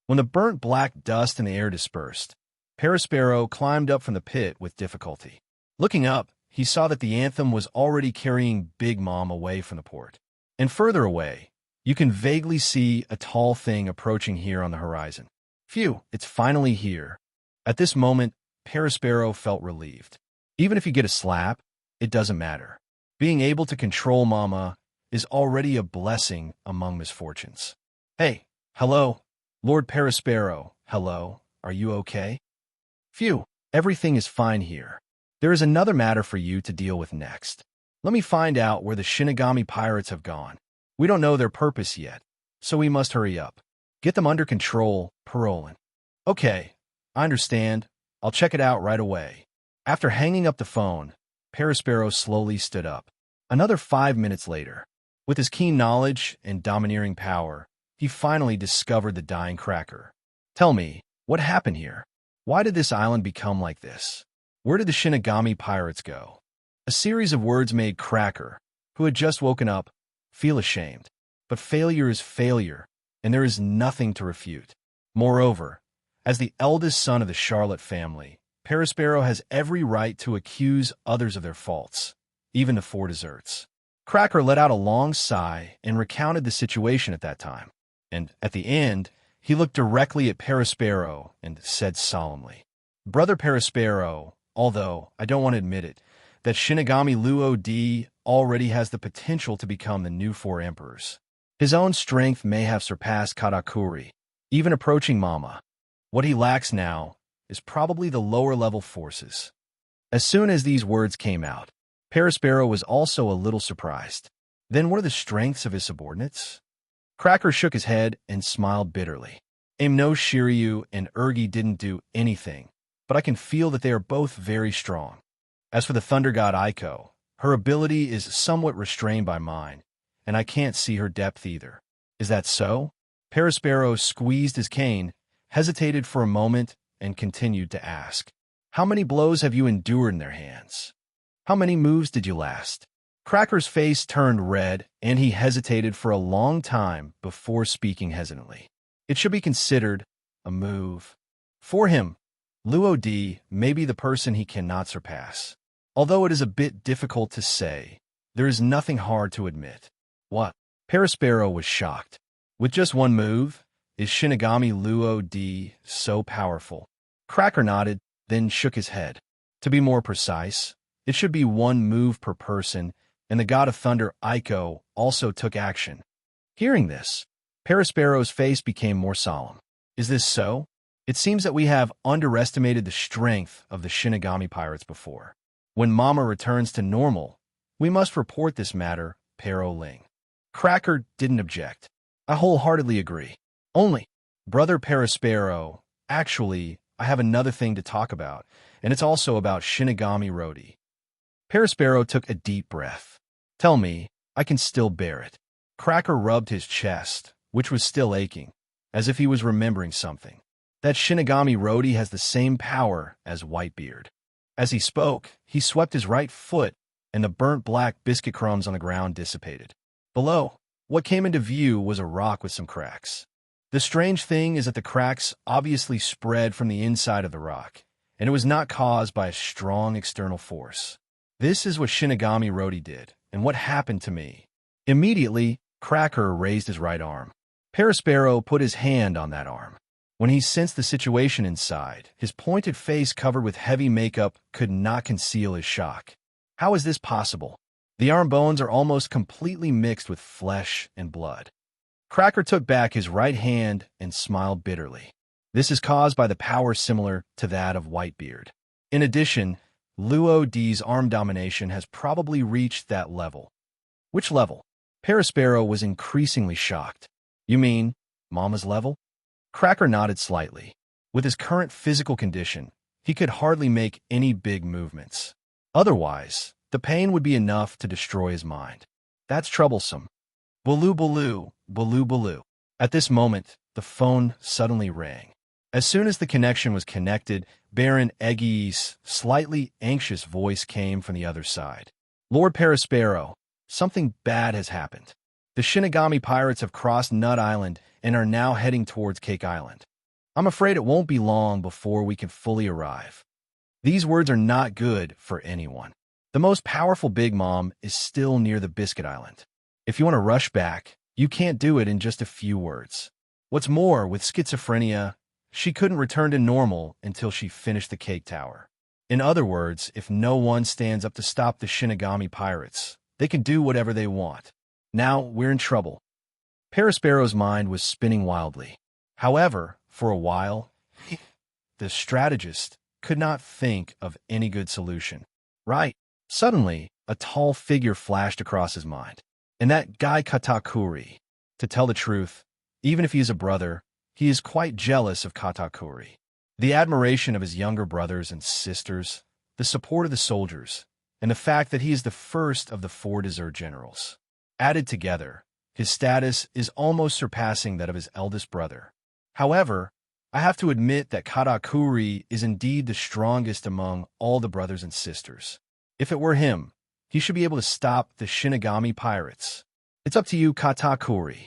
When the burnt black dust in the air dispersed, Perispero climbed up from the pit with difficulty. Looking up, he saw that the anthem was already carrying Big Mom away from the port. And further away, you can vaguely see a tall thing approaching here on the horizon. Phew, it's finally here. At this moment, Perispero felt relieved. Even if you get a slap, it doesn't matter. Being able to control Mama is already a blessing among misfortunes. Hey, hello, Lord Perispero, hello, are you okay? Phew, everything is fine here. There is another matter for you to deal with next. Let me find out where the Shinigami pirates have gone. We don't know their purpose yet, so we must hurry up. Get them under control, Parolin. Okay, I understand. I'll check it out right away. After hanging up the phone, Perispero slowly stood up. Another 5 minutes later, with his keen knowledge and domineering power, he finally discovered the dying Cracker. Tell me, what happened here? Why did this island become like this? Where did the Shinigami pirates go? A series of words made Cracker, who had just woken up, feel ashamed. But failure is failure, and there is nothing to refute. Moreover, as the eldest son of the Charlotte family, Perispero has every right to accuse others of their faults, even the 4 desserts. Cracker let out a long sigh and recounted the situation at that time. And at the end, he looked directly at Perispero and said solemnly, Brother Perispero, although I don't want to admit it, that Shinigami Luo Di already has the potential to become the new 4 emperors. His own strength may have surpassed Katakuri, even approaching Mama. What he lacks now is probably the lower-level forces. As soon as these words came out, Perospero was also a little surprised. Then what are the strengths of his subordinates? Cracker shook his head and smiled bitterly. Aim no Shiryu and Urgi didn't do anything, but I can feel that they are both very strong. As for the Thunder God Aiko, her ability is somewhat restrained by mine, and I can't see her depth either. Is that so? Perospero squeezed his cane, hesitated for a moment, and continued to ask, how many blows have you endured in their hands? How many moves did you last? Cracker's face turned red, and he hesitated for a long time before speaking hesitantly. It should be considered a move. For him, Luo Di may be the person he cannot surpass. Although it is a bit difficult to say, there is nothing hard to admit. What? Perospero was shocked. With just one move, is Shinigami Luo Di so powerful? Cracker nodded, then shook his head. To be more precise, it should be one move per person, and the God of Thunder, Aiko, also took action. Hearing this, Perospero's face became more solemn. Is this so? It seems that we have underestimated the strength of the Shinigami pirates before. When Mama returns to normal, we must report this matter, Pero Ling. Cracker didn't object. I wholeheartedly agree. Only, Brother Perospero, actually, I have another thing to talk about, and it's also about Shinigami Rodi. Perospero took a deep breath. Tell me, I can still bear it. Cracker rubbed his chest, which was still aching, as if he was remembering something. That Shinigami Rodi has the same power as Whitebeard. As he spoke, he swept his right foot, and the burnt black biscuit crumbs on the ground dissipated. Below, what came into view was a rock with some cracks. The strange thing is that the cracks obviously spread from the inside of the rock, and it was not caused by a strong external force. This is what Shinigami Rodi did, and what happened to me. Immediately, Cracker raised his right arm. Perospero put his hand on that arm. When he sensed the situation inside, his pointed face covered with heavy makeup could not conceal his shock. How is this possible? The arm bones are almost completely mixed with flesh and blood. Cracker took back his right hand and smiled bitterly. This is caused by the power similar to that of Whitebeard. In addition, Luo Di's arm domination has probably reached that level. Which level? Perospero was increasingly shocked. You mean, Mama's level? Cracker nodded slightly. With his current physical condition, he could hardly make any big movements. Otherwise, the pain would be enough to destroy his mind. That's troublesome. Baloo, baloo, baloo, baloo. At this moment, the phone suddenly rang. As soon as the connection was connected, Baron Eggy's slightly anxious voice came from the other side. Lord Perospero, something bad has happened. The Shinigami pirates have crossed Nut Island and are now heading towards Cake Island. I'm afraid it won't be long before we can fully arrive. These words are not good for anyone. The most powerful Big Mom is still near the Biscuit Island. If you want to rush back, you can't do it in just a few words. What's more, with schizophrenia, she couldn't return to normal until she finished the Cake Tower. In other words, if no one stands up to stop the Shinigami pirates, they can do whatever they want. Now we're in trouble. Perospero's mind was spinning wildly. However, for a while, the strategist could not think of any good solution. Right. Suddenly, a tall figure flashed across his mind. And that guy Katakuri. To tell the truth, even if he is a brother, he is quite jealous of Katakuri. The admiration of his younger brothers and sisters, the support of the soldiers, and the fact that he is the first of the 4 desert generals. Added together, his status is almost surpassing that of his eldest brother. However, I have to admit that Katakuri is indeed the strongest among all the brothers and sisters. If it were him, he should be able to stop the Shinigami pirates. It's up to you, Katakuri.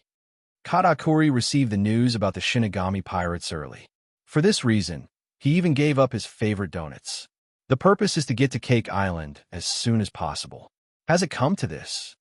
Katakuri received the news about the Shinigami pirates early. For this reason, he even gave up his favorite donuts. The purpose is to get to Cake Island as soon as possible. Has it come to this?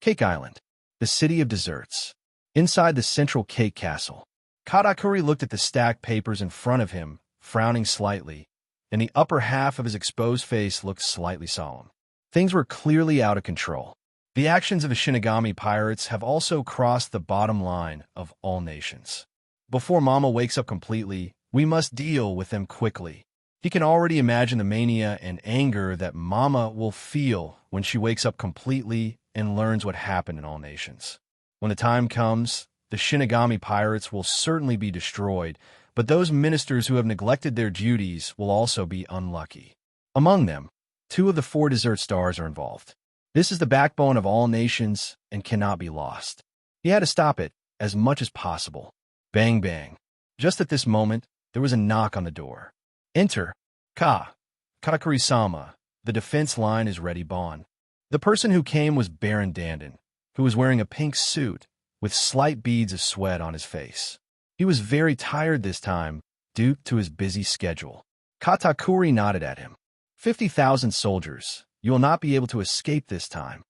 Cake Island, the city of desserts. Inside the central cake castle, Katakuri looked at the stacked papers in front of him, frowning slightly, and the upper half of his exposed face looked slightly solemn. Things were clearly out of control. The actions of the Shinigami pirates have also crossed the bottom line of all nations. Before Mama wakes up completely, we must deal with them quickly. He can already imagine the mania and anger that Mama will feel when she wakes up completely and learns what happened in all nations. When the time comes, the Shinigami pirates will certainly be destroyed, but those ministers who have neglected their duties will also be unlucky. Among them, 2 of the 4 desert stars are involved. This is the backbone of all nations and cannot be lost. He had to stop it as much as possible. Bang bang. Just at this moment, there was a knock on the door. Enter. Katakuri-sama. The defense line is ready, Bon. The person who came was Baron Dandin, who was wearing a pink suit with slight beads of sweat on his face. He was very tired this time due to his busy schedule. Katakuri nodded at him. 50,000 soldiers. You will not be able to escape this time.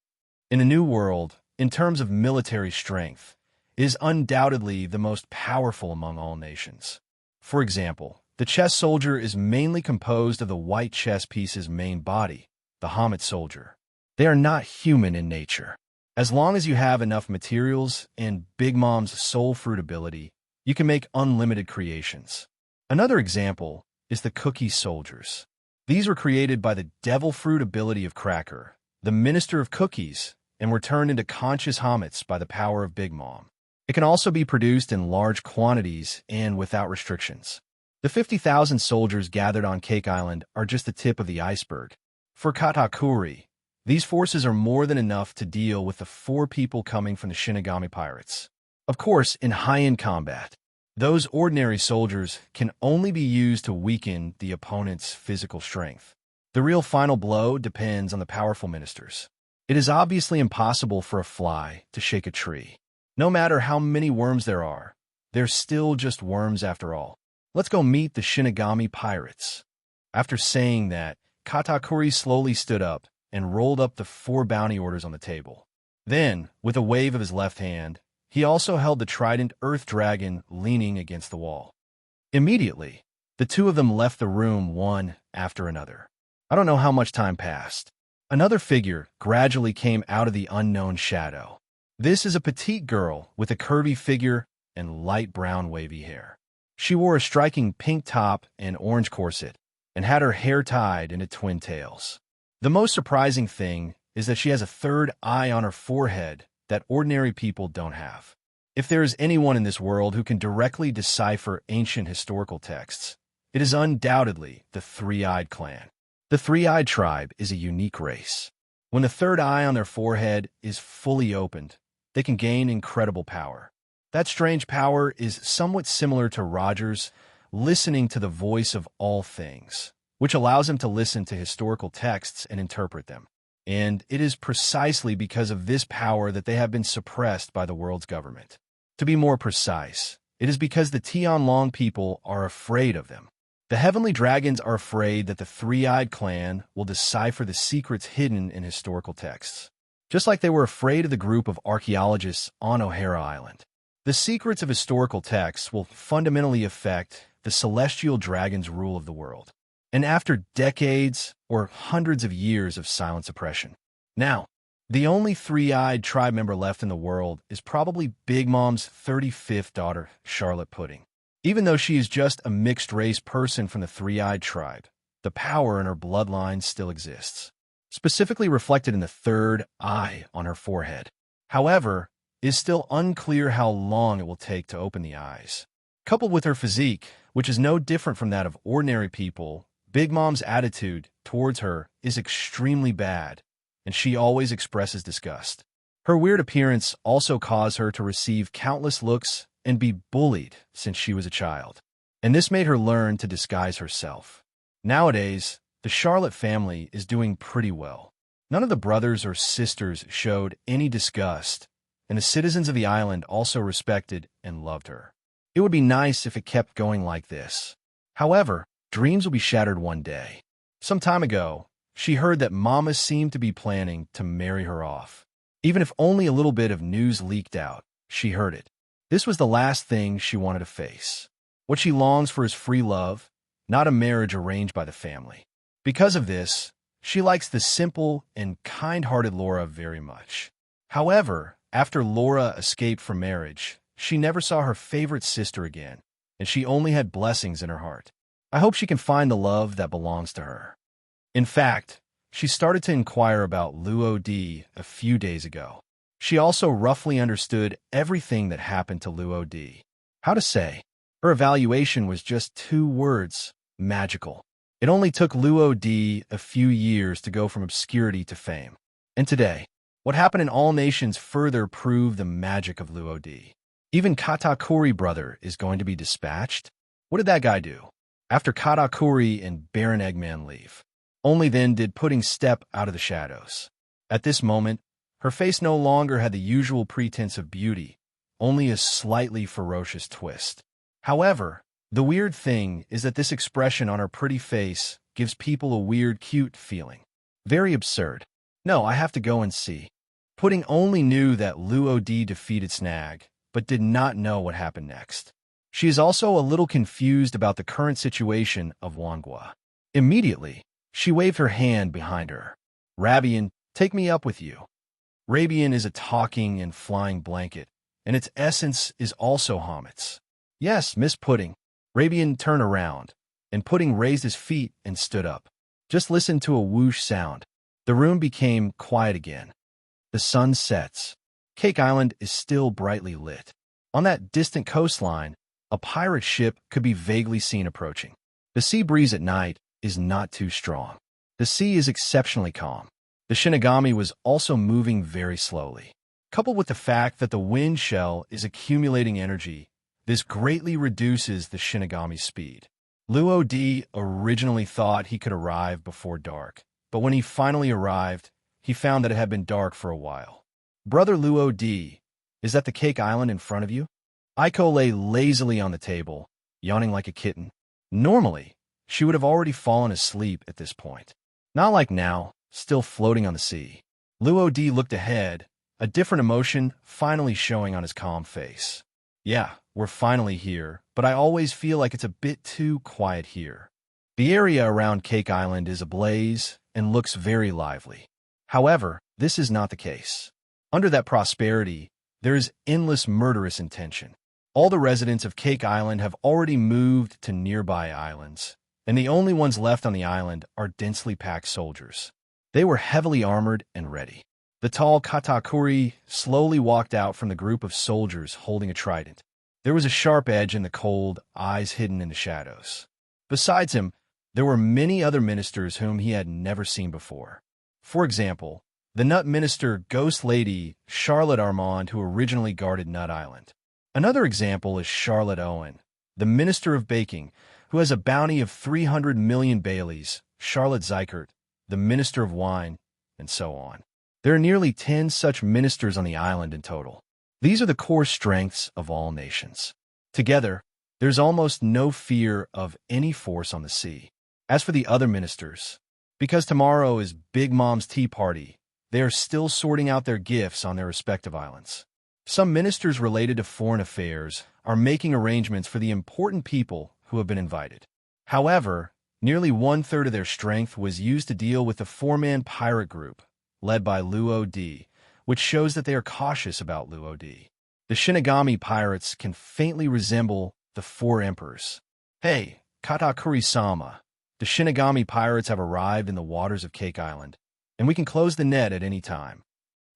In a new world, in terms of military strength, it is undoubtedly the most powerful among all nations. For example, the chess soldier is mainly composed of the white chess piece's main body, the Hamet soldier. They are not human in nature. As long as you have enough materials and Big Mom's soul fruit ability, you can make unlimited creations. Another example is the cookie soldiers. These were created by the devil fruit ability of Cracker, the minister of cookies, and were turned into conscious Hamets by the power of Big Mom. It can also be produced in large quantities and without restrictions. The 50,000 soldiers gathered on Cake Island are just the tip of the iceberg. For Katakuri, these forces are more than enough to deal with the 4 people coming from the Shinigami pirates. Of course, in high-end combat, those ordinary soldiers can only be used to weaken the opponent's physical strength. The real final blow depends on the powerful ministers. It is obviously impossible for a fly to shake a tree. No matter how many worms there are, they're still just worms after all. Let's go meet the Shinigami pirates. After saying that, Katakuri slowly stood up and rolled up the 4 bounty orders on the table. Then, with a wave of his left hand, he also held the trident Earth Dragon leaning against the wall. Immediately, the 2 of them left the room one after another. I don't know how much time passed. Another figure gradually came out of the unknown shadow. This is a petite girl with a curvy figure and light brown wavy hair. She wore a striking pink top and orange corset and had her hair tied into twin tails. The most surprising thing is that she has a 3rd eye on her forehead that ordinary people don't have. If there is anyone in this world who can directly decipher ancient historical texts, it is undoubtedly the Three-Eyed Clan. The Three-Eyed tribe is a unique race. When the 3rd eye on their forehead is fully opened, they can gain incredible power. That strange power is somewhat similar to Roger's listening to the voice of all things, which allows him to listen to historical texts and interpret them. And it is precisely because of this power that they have been suppressed by the world's government. To be more precise, it is because the Tianlong people are afraid of them. The heavenly dragons are afraid that the Three-Eyed Clan will decipher the secrets hidden in historical texts, just like they were afraid of the group of archaeologists on O'Hara Island. The secrets of historical texts will fundamentally affect the celestial dragon's rule of the world. And after decades or hundreds of years of silent suppression. Now, the only Three-Eyed tribe member left in the world is probably Big Mom's 35th daughter, Charlotte Pudding. Even though she is just a mixed-race person from the Three-Eyed tribe, the power in her bloodline still exists, specifically reflected in the 3rd eye on her forehead. However, it is still unclear how long it will take to open the eyes. Coupled with her physique, which is no different from that of ordinary people, Big Mom's attitude towards her is extremely bad, and she always expresses disgust. Her weird appearance also caused her to receive countless looks and be bullied since she was a child, and this made her learn to disguise herself. Nowadays, the Charlotte family is doing pretty well. None of the brothers or sisters showed any disgust, and the citizens of the island also respected and loved her. It would be nice if it kept going like this. However, dreams will be shattered one day. Some time ago, she heard that Mama seemed to be planning to marry her off. Even if only a little bit of news leaked out, she heard it. This was the last thing she wanted to face. What she longs for is free love, not a marriage arranged by the family. Because of this, she likes the simple and kind-hearted Laura very much. However, after Laura escaped from marriage, she never saw her favorite sister again, and she only had blessings in her heart. I hope she can find the love that belongs to her. In fact, she started to inquire about Luo Di a few days ago. She also roughly understood everything that happened to Luo Di. How to say? Her evaluation was just 2 words: magical. It only took Luo Di a few years to go from obscurity to fame. And today, what happened in all nations further proved the magic of Luo Di. Even Katakuri brother is going to be dispatched? What did that guy do? After Katakuri and Baron Eggman leave, only then did Pudding step out of the shadows. At this moment, her face no longer had the usual pretense of beauty, only a slightly ferocious twist. However, the weird thing is that this expression on her pretty face gives people a weird, cute feeling. Very absurd. No, I have to go and see. Pudding only knew that Luo Di defeated Snag, but did not know what happened next. She is also a little confused about the current situation of Wangua. Immediately, she waved her hand behind her. Rabian, take me up with you. Rabian is a talking and flying blanket, and its essence is also Hamet's. Yes, Miss Pudding. Rabian turned around, and Pudding raised his feet and stood up. Just listen to a whoosh sound. The room became quiet again. The sun sets. Cake Island is still brightly lit. On that distant coastline, a pirate ship could be vaguely seen approaching. The sea breeze at night is not too strong. The sea is exceptionally calm. The Shinigami was also moving very slowly. Coupled with the fact that the wind shell is accumulating energy, this greatly reduces the Shinigami's speed. Luo Di originally thought he could arrive before dark, but when he finally arrived, he found that it had been dark for a while. Brother Luo Di, is that the Cake Island in front of you? Aiko lay lazily on the table, yawning like a kitten. Normally, she would have already fallen asleep at this point. Not like now, still floating on the sea. Luo Di looked ahead, a different emotion finally showing on his calm face. Yeah, we're finally here, but I always feel like it's a bit too quiet here. The area around Cake Island is ablaze and looks very lively. However, this is not the case. Under that prosperity, there is endless murderous intention. All the residents of Cake Island have already moved to nearby islands, and the only ones left on the island are densely packed soldiers. They were heavily armored and ready. The tall Katakuri slowly walked out from the group of soldiers holding a trident. There was a sharp edge in the cold, eyes hidden in the shadows. Besides him, there were many other ministers whom he had never seen before. For example, the Nut Minister Ghost Lady Charlotte Armand, who originally guarded Nut Island. Another example is Charlotte Owen, the Minister of Baking, who has a bounty of 300 million Baileys, Charlotte Zeikert, the Minister of Wine, and so on. There are nearly 10 such ministers on the island in total. These are the core strengths of all nations. Together, there's almost no fear of any force on the sea. As for the other ministers, because tomorrow is Big Mom's tea party, they are still sorting out their gifts on their respective islands. Some ministers related to foreign affairs are making arrangements for the important people who have been invited. However, nearly 1/3 of their strength was used to deal with the 4-man pirate group, led by Luo Di, which shows that they are cautious about Luo Di. The Shinigami pirates can faintly resemble the 4 emperors. Hey, Katakuri-sama, the Shinigami pirates have arrived in the waters of Cake Island, and we can close the net at any time.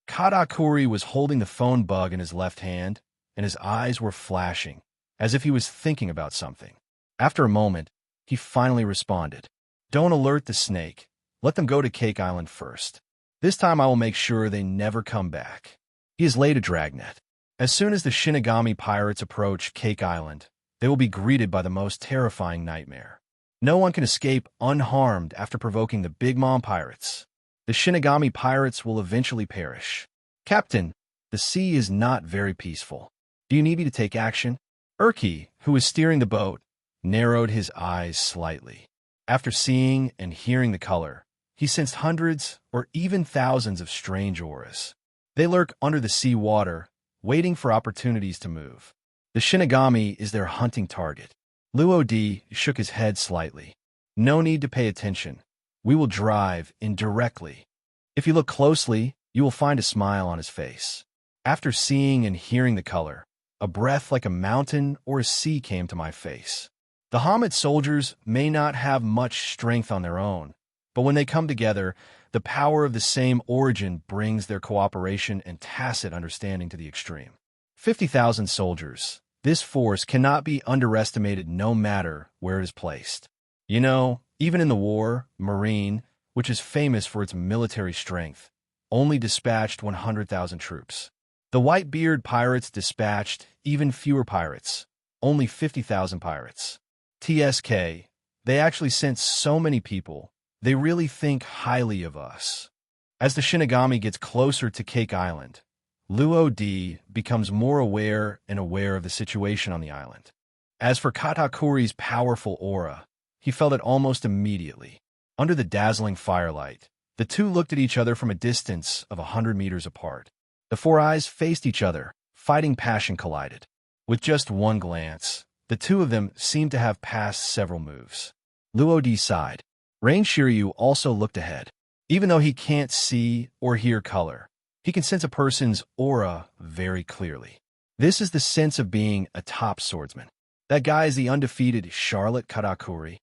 Katakuri was holding the phone bug in his left hand, and his eyes were flashing, as if he was thinking about something. After a moment, he finally responded. Don't alert the snake. Let them go to Cake Island first. This time I will make sure they never come back. He has laid a dragnet. As soon as the Shinigami pirates approach Cake Island, they will be greeted by the most terrifying nightmare. No one can escape unharmed after provoking the Big Mom pirates. The Shinigami pirates will eventually perish. Captain, the sea is not very peaceful. Do you need me to take action? Urki, who was steering the boat, narrowed his eyes slightly. After seeing and hearing the color, he sensed hundreds or even thousands of strange auras. They lurk under the sea water, waiting for opportunities to move. The Shinigami is their hunting target. Luo Di shook his head slightly. No need to pay attention. We will drive indirectly. If you look closely, you will find a smile on his face. After seeing and hearing the color, a breath like a mountain or a sea came to my face. The Hamid soldiers may not have much strength on their own, but when they come together, the power of the same origin brings their cooperation and tacit understanding to the extreme. 50,000 soldiers. This force cannot be underestimated no matter where it is placed. You know, even in the war, Marine, which is famous for its military strength, only dispatched 100,000 troops. The Whitebeard pirates dispatched even fewer pirates, only 50,000 pirates. TSK, they actually sent so many people, they really think highly of us. As the Shinigami gets closer to Cake Island, Luo D becomes more aware of the situation on the island. As for Katakuri's powerful aura, he felt it almost immediately. Under the dazzling firelight, the two looked at each other from a distance of 100 meters apart. The four eyes faced each other, fighting passion collided. With just one glance, the two of them seemed to have passed several moves. Luo D sighed. Rain Shiryu also looked ahead. Even though he can't see or hear color, he can sense a person's aura very clearly. This is the sense of being a top swordsman. That guy is the undefeated Charlotte Katakuri.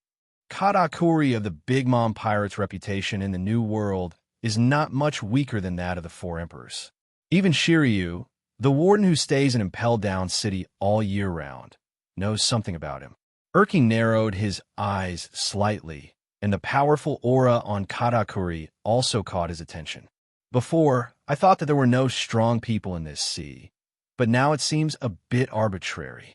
Katakuri of the Big Mom Pirates' reputation in the New World is not much weaker than that of the Four Emperors. Even Shiryu, the warden who stays in Impel Down City all year round, knows something about him. Erky narrowed his eyes slightly, and the powerful aura on Katakuri also caught his attention. Before, I thought that there were no strong people in this sea, but now it seems a bit arbitrary.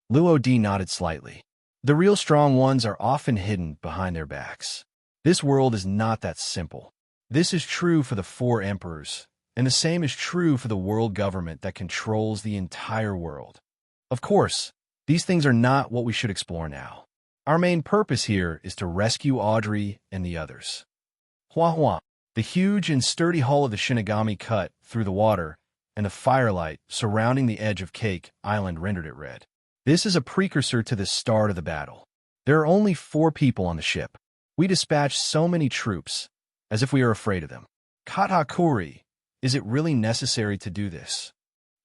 Luo D nodded slightly. The real strong ones are often hidden behind their backs. This world is not that simple. This is true for the Four Emperors, and the same is true for the world government that controls the entire world. Of course, these things are not what we should explore now. Our main purpose here is to rescue Audrey and the others. Hua Hua. The huge and sturdy hull of the Shinigami cut through the water, and the firelight surrounding the edge of Cake Island rendered it red. This is a precursor to the start of the battle. There are only 4 people on the ship. We dispatch so many troops, as if we are afraid of them. Katakuri, is it really necessary to do this?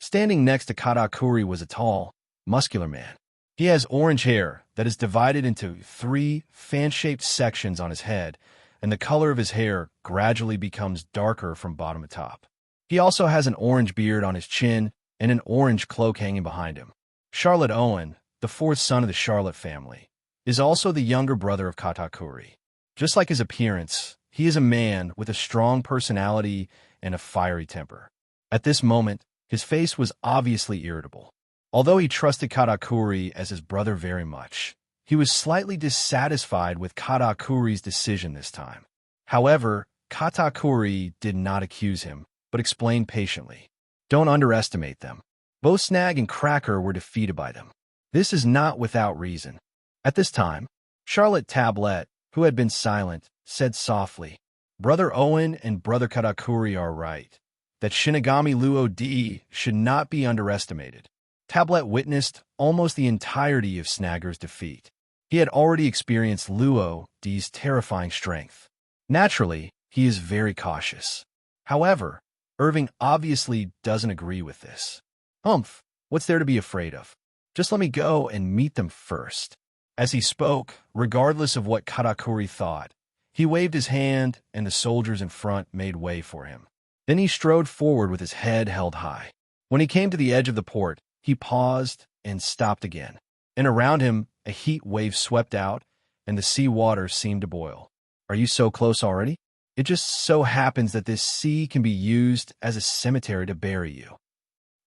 Standing next to Katakuri was a tall, muscular man. He has orange hair that is divided into 3 fan-shaped sections on his head, and the color of his hair gradually becomes darker from bottom to top. He also has an orange beard on his chin and an orange cloak hanging behind him. Charlotte Owen, the 4th son of the Charlotte family, is also the younger brother of Katakuri. Just like his appearance, he is a man with a strong personality and a fiery temper. At this moment, his face was obviously irritable. Although he trusted Katakuri as his brother very much, he was slightly dissatisfied with Katakuri's decision this time. However, Katakuri did not accuse him, but explained patiently. Don't underestimate them. Both Snag and Cracker were defeated by them. This is not without reason. At this time, Charlotte Tablet, who had been silent, said softly, Brother Owen and Brother Katakuri are right, that Shinigami Luo D should not be underestimated. Tablet witnessed almost the entirety of Snagger's defeat. He had already experienced Luo D's terrifying strength. Naturally, he is very cautious. However, Irving obviously doesn't agree with this. Humph, what's there to be afraid of? Just let me go and meet them first. As he spoke, regardless of what Katakuri thought, he waved his hand and the soldiers in front made way for him. Then he strode forward with his head held high. When he came to the edge of the port, he paused and stopped again. And around him, a heat wave swept out, and the sea water seemed to boil. Are you so close already? It just so happens that this sea can be used as a cemetery to bury you.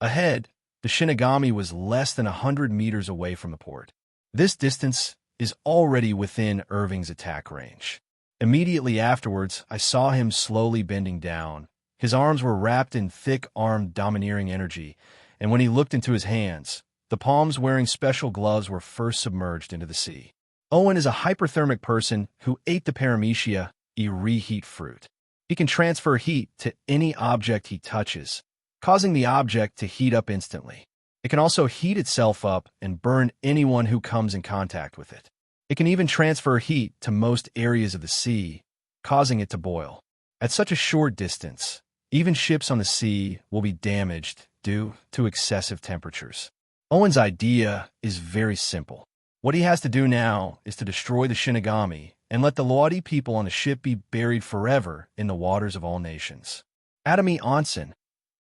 Ahead, the Shinigami was less than 100 meters away from the port. This distance is already within Irving's attack range. Immediately afterwards, I saw him slowly bending down. His arms were wrapped in thick-armed domineering energy, and when he looked into his hands, the palms wearing special gloves were first submerged into the sea. Owen is a hyperthermic person who ate the paramecia, a reheat fruit. He can transfer heat to any object he touches, causing the object to heat up instantly. It can also heat itself up and burn anyone who comes in contact with it. It can even transfer heat to most areas of the sea, causing it to boil. At such a short distance, even ships on the sea will be damaged due to excessive temperatures. Owen's idea is very simple. What he has to do now is to destroy the Shinigami and let the Luodi people on the ship be buried forever in the waters of all nations. Atomy Onsen.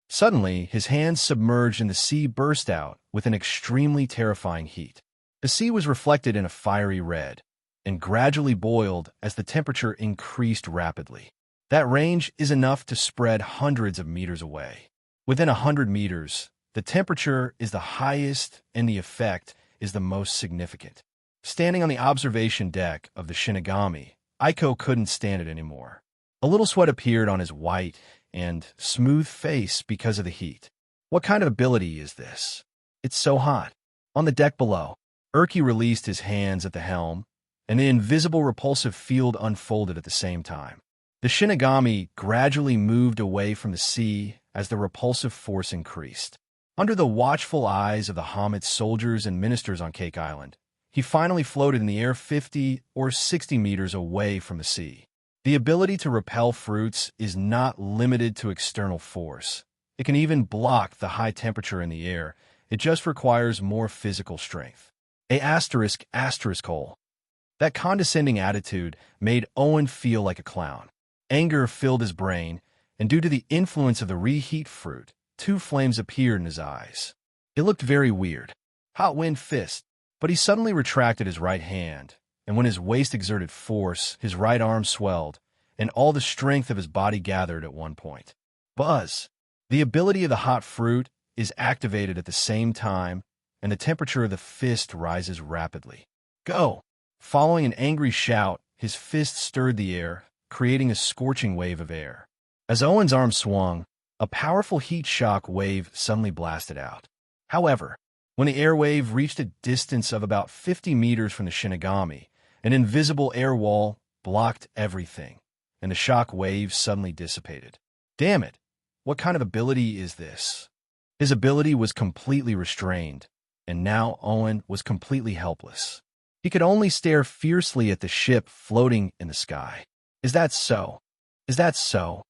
Suddenly, his hands submerged and the sea burst out with an extremely terrifying heat. The sea was reflected in a fiery red and gradually boiled as the temperature increased rapidly. That range is enough to spread hundreds of meters away. Within 100 meters, the temperature is the highest and the effect is the most significant. Standing on the observation deck of the Shinigami, Aiko couldn't stand it anymore. A little sweat appeared on his white and smooth face because of the heat. What kind of ability is this? It's so hot. On the deck below, Urki released his hands at the helm, and the invisible repulsive field unfolded at the same time. The Shinigami gradually moved away from the sea as the repulsive force increased. Under the watchful eyes of the Hamit's soldiers and ministers on Cake Island, he finally floated in the air 50 or 60 meters away from the sea. The ability to repel fruits is not limited to external force. It can even block the high temperature in the air. It just requires more physical strength. Hole. That condescending attitude made Owen feel like a clown. Anger filled his brain, and due to the influence of the reheat fruit, 2 flames appeared in his eyes. It looked very weird. Hot wind fist. But he suddenly retracted his right hand, and when his waist exerted force, his right arm swelled, and all the strength of his body gathered at one point. Buzz. The ability of the hot fruit is activated at the same time, and the temperature of the fist rises rapidly. Go! Following an angry shout, his fist stirred the air, creating a scorching wave of air. As Owen's arm swung, a powerful heat shock wave suddenly blasted out. However, when the air wave reached a distance of about 50 meters from the Shinigami, an invisible air wall blocked everything, and the shock wave suddenly dissipated. Damn it! What kind of ability is this? His ability was completely restrained, and now Owen was completely helpless. He could only stare fiercely at the ship floating in the sky. Is that so? Is that so?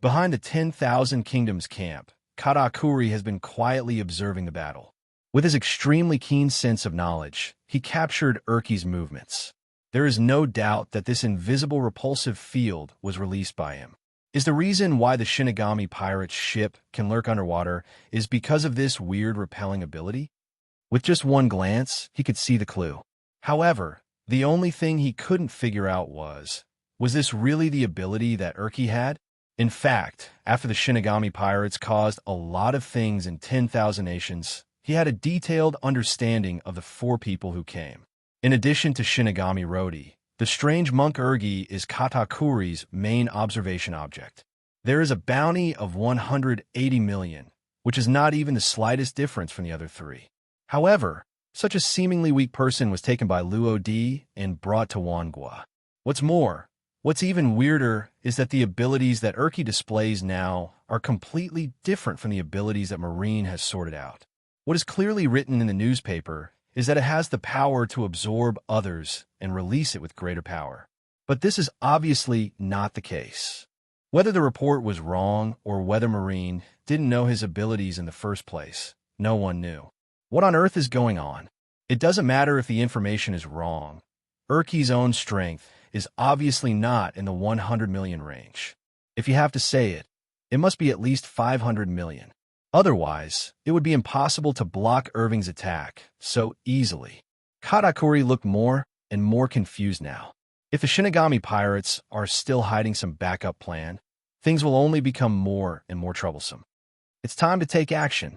Behind the 10,000 Kingdoms camp, Katakuri has been quietly observing the battle. With his extremely keen sense of knowledge, he captured Urki's movements. There is no doubt that this invisible repulsive field was released by him. Is the reason why the Shinigami pirate's ship can lurk underwater is because of this weird repelling ability? With just one glance, he could see the clue. However, the only thing he couldn't figure out was this really the ability that Urki had? In fact, after the Shinigami pirates caused a lot of things in 10,000 nations, he had a detailed understanding of the 4 people who came. In addition to Shinigami Rodi, the strange monk Urgi is Katakuri's main observation object. There is a bounty of 180 million, which is not even the slightest difference from the other 3. However, such a seemingly weak person was taken by Luo and brought to Wangua. What's more, what's even weirder is that the abilities that Urki displays now are completely different from the abilities that Marine has sorted out. What is clearly written in the newspaper is that it has the power to absorb others and release it with greater power. But this is obviously not the case. Whether the report was wrong or whether Marine didn't know his abilities in the first place, no one knew. What on earth is going on? It doesn't matter if the information is wrong. Urki's own strength is obviously not in the 100 million range. If you have to say it, it must be at least 500 million. Otherwise, it would be impossible to block Irving's attack so easily. Katakuri looked more and more confused now. If the Shinigami pirates are still hiding some backup plan, things will only become more and more troublesome. It's time to take action.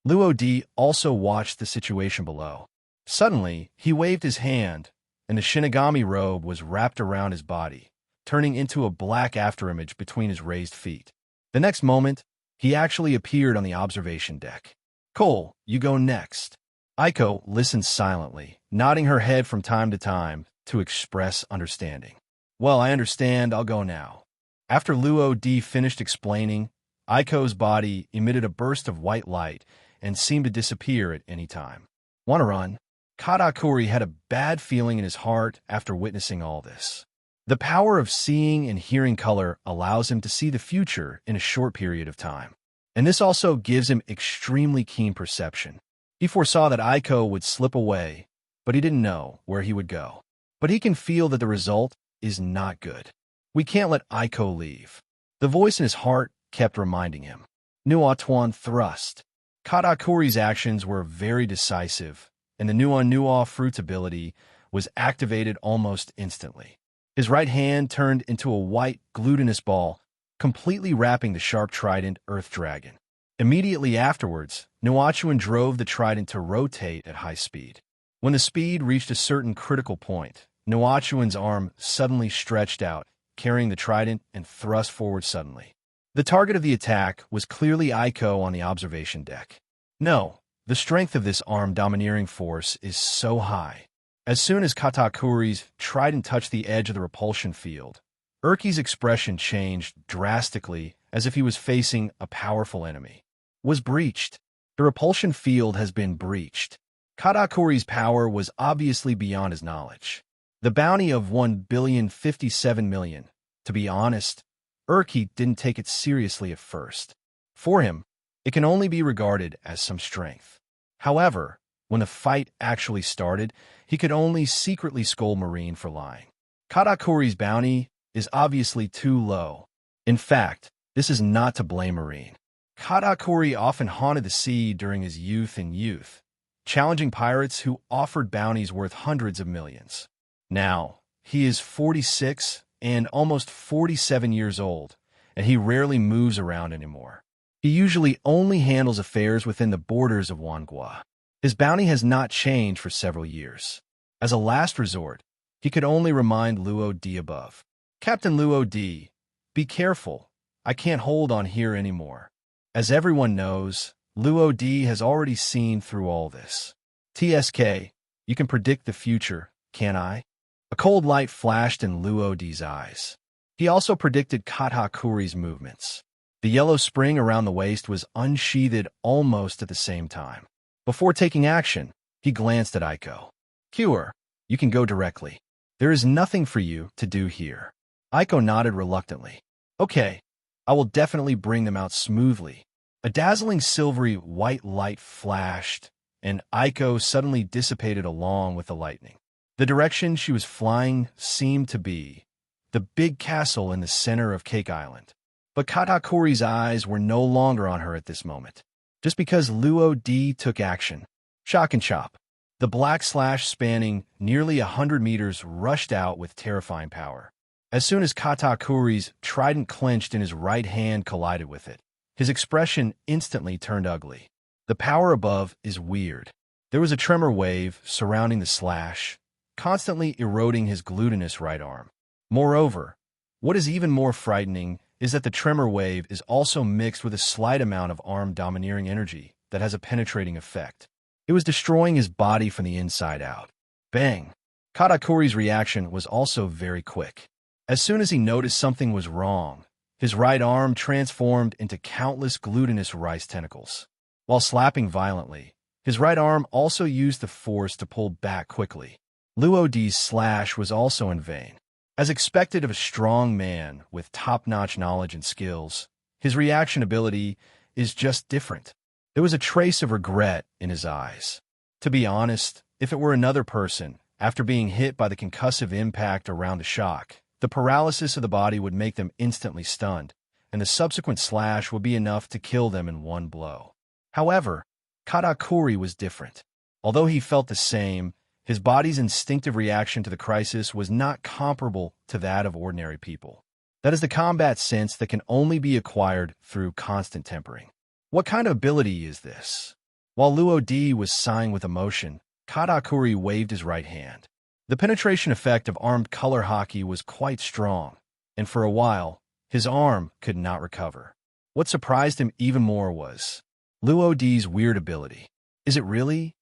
Luo also watched the situation below. Suddenly, he waved his hand, and the Shinigami robe was wrapped around his body, turning into a black afterimage between his raised feet. The next moment, he actually appeared on the observation deck. Cole, you go next. Aiko listened silently, nodding her head from time to time to express understanding. Well, I understand, I'll go now. After Luo finished explaining, Aiko's body emitted a burst of white light and seemed to disappear at any time. Want to run? Katakuri had a bad feeling in his heart after witnessing all this. The power of seeing and hearing color allows him to see the future in a short period of time. And this also gives him extremely keen perception. He foresaw that Aiko would slip away, but he didn't know where he would go. But he can feel that the result is not good. We can't let Aiko leave. The voice in his heart kept reminding him. Nuatuan thrust. Katakuri's actions were very decisive, and the Nua fruit's ability was activated almost instantly. His right hand turned into a white, glutinous ball, completely wrapping the sharp trident Earth Dragon. Immediately afterwards, Nuatuan drove the trident to rotate at high speed. When the speed reached a certain critical point, Nuatuan's arm suddenly stretched out, carrying the trident and thrust forward suddenly. The target of the attack was clearly Aiko on the observation deck. No, the strength of this arm-domineering force is so high. As soon as Katakuri's trident touched the edge of the repulsion field, Urki's expression changed drastically as if he was facing a powerful enemy. Was breached. The repulsion field has been breached. Katakuri's power was obviously beyond his knowledge. The bounty of 1,057,000,000. To be honest, Urki didn't take it seriously at first. For him, it can only be regarded as some strength. However, when the fight actually started, he could only secretly scold Marine for lying. Katakuri's bounty is obviously too low. In fact, this is not to blame Marine. Katakuri often haunted the sea during his youth, challenging pirates who offered bounties worth hundreds of millions. Now, he is 46 and almost 47 years old, and he rarely moves around anymore. He usually only handles affairs within the borders of Wangua. His bounty has not changed for several years. As a last resort, he could only remind Luo D above. Captain Luo D, be careful. I can't hold on here anymore. As everyone knows, Luo D has already seen through all this. TSK, you can predict the future, can't I? A cold light flashed in Luo D's eyes. He also predicted Katakuri's movements. The yellow spring around the waist was unsheathed almost at the same time. Before taking action, he glanced at Aiko. Cure, you can go directly. There is nothing for you to do here. Aiko nodded reluctantly. Okay, I will definitely bring them out smoothly. A dazzling silvery white light flashed, and Aiko suddenly dissipated along with the lightning. The direction she was flying seemed to be the big castle in the center of Cake Island. But Katakuri's eyes were no longer on her at this moment. Just because Luo D took action. Shock and chop. The black slash spanning nearly 100 meters rushed out with terrifying power. As soon as Katakuri's trident clenched in his right hand collided with it, his expression instantly turned ugly. The power above is weird. There was a tremor wave surrounding the slash, constantly eroding his glutinous right arm. Moreover, what is even more frightening is that the tremor wave is also mixed with a slight amount of arm-domineering energy that has a penetrating effect. It was destroying his body from the inside out. Bang! Katakuri's reaction was also very quick. As soon as he noticed something was wrong, his right arm transformed into countless glutinous rice tentacles. While slapping violently, his right arm also used the force to pull back quickly. Luo D's slash was also in vain. As expected of a strong man with top-notch knowledge and skills, his reaction ability is just different. There was a trace of regret in his eyes. To be honest, if it were another person, after being hit by the concussive impact around the shock, the paralysis of the body would make them instantly stunned, and the subsequent slash would be enough to kill them in one blow. However, Katakuri was different. Although he felt the same, his body's instinctive reaction to the crisis was not comparable to that of ordinary people. That is the combat sense that can only be acquired through constant tempering. What kind of ability is this? While Luo D was sighing with emotion, Katakuri waved his right hand. The penetration effect of armed color hockey was quite strong, and for a while, his arm could not recover. What surprised him even more was Luo D's weird ability. Is it really?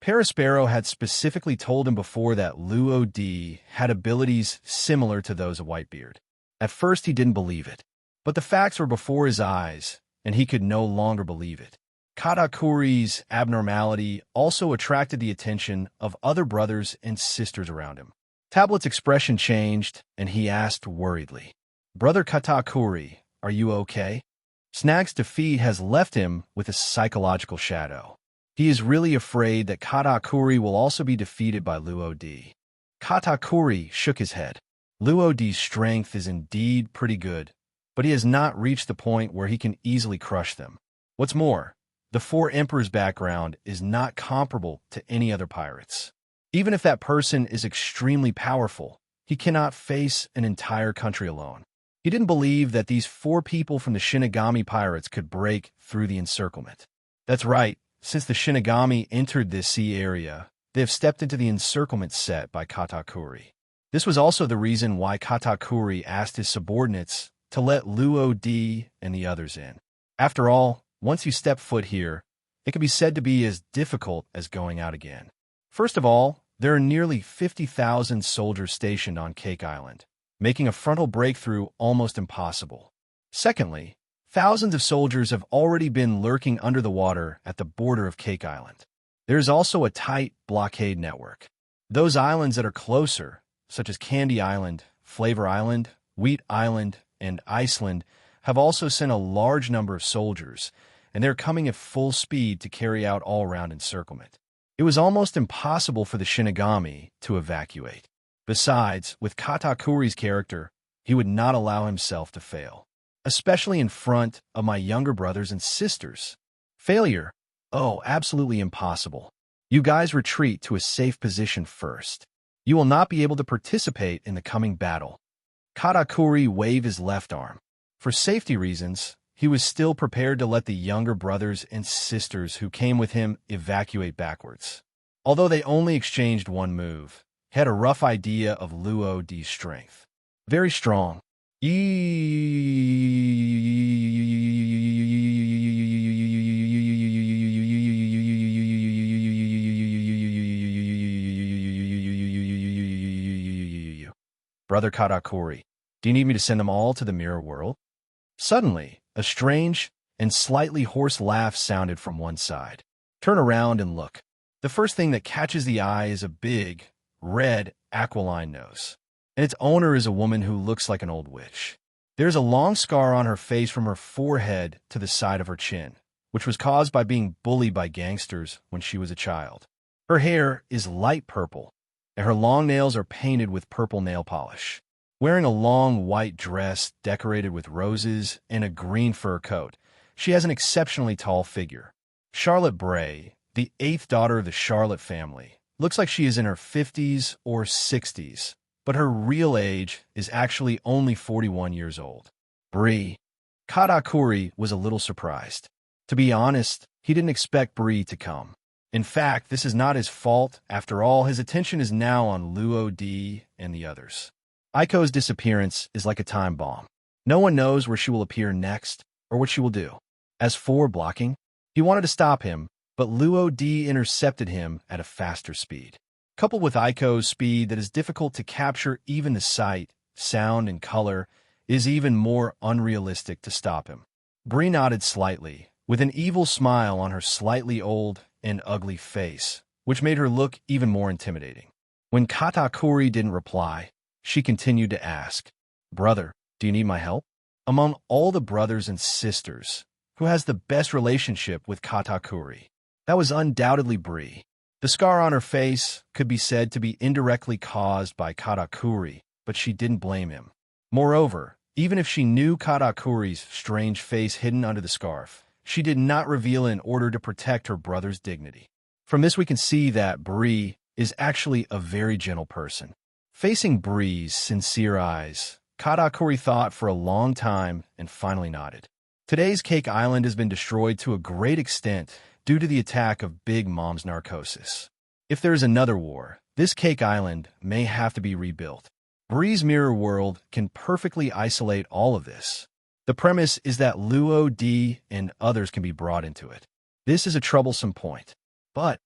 Perispero had specifically told him before that Luo D had abilities similar to those of Whitebeard. At first he didn't believe it, but the facts were before his eyes, and he could no longer believe it. Katakuri's abnormality also attracted the attention of other brothers and sisters around him. Tablet's expression changed, and he asked worriedly, "Brother Katakuri, are you okay?" Snag's defeat has left him with a psychological shadow. He is really afraid that Katakuri will also be defeated by Luo-di. Katakuri shook his head. Luo-di's strength is indeed pretty good, but he has not reached the point where he can easily crush them. What's more, the Four Emperors' background is not comparable to any other pirates. Even if that person is extremely powerful, he cannot face an entire country alone. He didn't believe that these 4 people from the Shinigami pirates could break through the encirclement. That's right, since the Shinigami entered this sea area, they have stepped into the encirclement set by Katakuri. This was also the reason why Katakuri asked his subordinates to let Luo-di and the others in. After all, once you step foot here, it can be said to be as difficult as going out again. First of all, there are nearly 50,000 soldiers stationed on Cake Island, making a frontal breakthrough almost impossible. Secondly, thousands of soldiers have already been lurking under the water at the border of Cake Island. There is also a tight blockade network. Those islands that are closer, such as Candy Island, Flavor Island, Wheat Island, and Iceland, have also sent a large number of soldiers, and they're coming at full speed to carry out all-round encirclement. It was almost impossible for the Shinigami to evacuate. Besides, with Katakuri's character, he would not allow himself to fail, especially in front of my younger brothers and sisters. Failure? Oh, absolutely impossible. You guys retreat to a safe position first. You will not be able to participate in the coming battle. Katakuri waved his left arm. For safety reasons, he was still prepared to let the younger brothers and sisters who came with him evacuate backwards. Although they only exchanged one move, he had a rough idea of Luo-di's strength. Very strong. Brother Katakuri, do you need me to send them all to the mirror world? Suddenly, a strange and slightly hoarse laugh sounded from one side. Turn around and look. The first thing that catches the eye is a big, red, aquiline nose, and its owner is a woman who looks like an old witch. There's a long scar on her face from her forehead to the side of her chin, which was caused by being bullied by gangsters when she was a child. Her hair is light purple, and her long nails are painted with purple nail polish. Wearing a long white dress decorated with roses and a green fur coat, she has an exceptionally tall figure. Charlotte Bray, the 8th daughter of the Charlotte family, looks like she is in her 50s or 60s, but her real age is actually only 41 years old. Bree. Katakuri was a little surprised. To be honest, he didn't expect Bree to come. In fact, this is not his fault. After all, his attention is now on Luo-di and the others. Aiko's disappearance is like a time bomb. No one knows where she will appear next or what she will do. As for blocking, he wanted to stop him, but Luo-di intercepted him at a faster speed. Coupled with Aiko's speed that is difficult to capture even the sight, sound, and color, is even more unrealistic to stop him. Bree nodded slightly, with an evil smile on her slightly old and ugly face, which made her look even more intimidating. When Katakuri didn't reply, she continued to ask, "Brother, do you need my help?" Among all the brothers and sisters, who has the best relationship with Katakuri? That was undoubtedly Bree. The scar on her face could be said to be indirectly caused by Katakuri, but she didn't blame him. Moreover, even if she knew Katakuri's strange face hidden under the scarf, she did not reveal it in order to protect her brother's dignity. From this we can see that Bree is actually a very gentle person. Facing Bree's sincere eyes, Katakuri thought for a long time and finally nodded. Today's Cake Island has been destroyed to a great extent due to the attack of Big Mom's narcosis. If there is another war, this Cake Island may have to be rebuilt. Bree's mirror world can perfectly isolate all of this. The premise is that Luo-di and others can be brought into it. This is a troublesome point. But,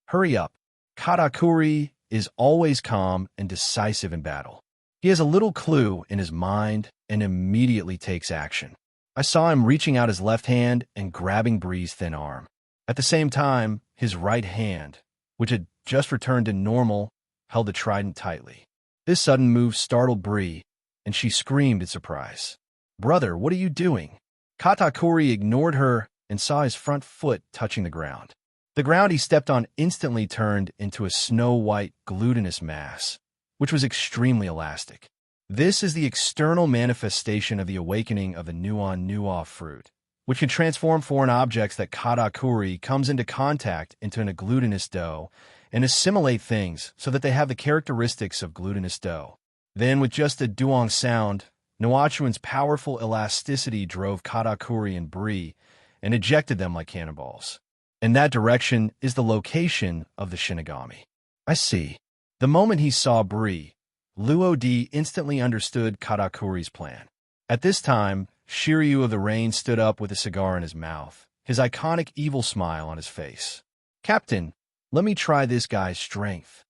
hurry up. Katakuri is always calm and decisive in battle. He has a little clue in his mind and immediately takes action. I saw him reaching out his left hand and grabbing Bree's thin arm. At the same time, his right hand, which had just returned to normal, held the trident tightly. This sudden move startled Bree, and she screamed in surprise. "Brother, what are you doing?" Katakuri ignored her and saw his front foot touching the ground. The ground he stepped on instantly turned into a snow-white, glutinous mass, which was extremely elastic. This is the external manifestation of the awakening of the Nuon fruit, which can transform foreign objects that katakuri comes into contact into a glutinous dough and assimilate things so that they have the characteristics of glutinous dough. Then, with just a duong sound, Nuachuan's powerful elasticity drove katakuri and brie and ejected them like cannonballs. In that direction is the location of the Shinigami. I see. The moment he saw brie, Luo-di instantly understood Katakuri's plan. At this time, Shiryu of the Rain stood up with a cigar in his mouth, his iconic evil smile on his face. Captain, let me try this guy's strength.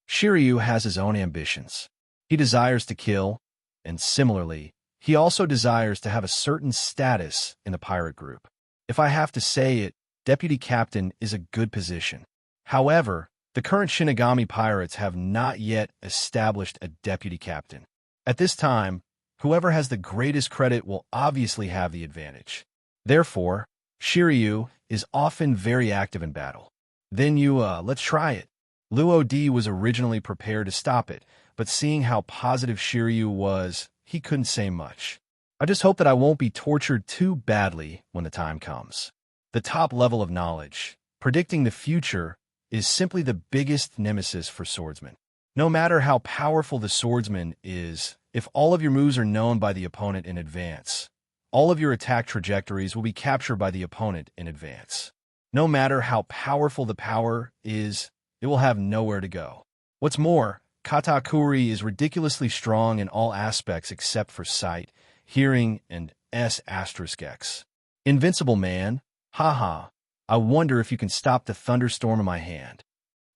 Shiryu has his own ambitions. He desires to kill, and similarly, he also desires to have a certain status in the pirate group. If I have to say it, Deputy Captain is a good position. However, the current Shinigami pirates have not yet established a deputy captain. At this time, whoever has the greatest credit will obviously have the advantage. Therefore, Shiryu is often very active in battle. Then let's try it. Luo-di was originally prepared to stop it, but seeing how positive Shiryu was, he couldn't say much. I just hope that I won't be tortured too badly when the time comes. The top level of knowledge, predicting the future, is simply the biggest nemesis for swordsmen. No matter how powerful the swordsman is, if all of your moves are known by the opponent in advance, all of your attack trajectories will be captured by the opponent in advance. No matter how powerful the power is, it will have nowhere to go. What's more, Katakuri is ridiculously strong in all aspects except for sight, hearing, and S**X. Invincible man, haha. I wonder if you can stop the thunderstorm in my hand.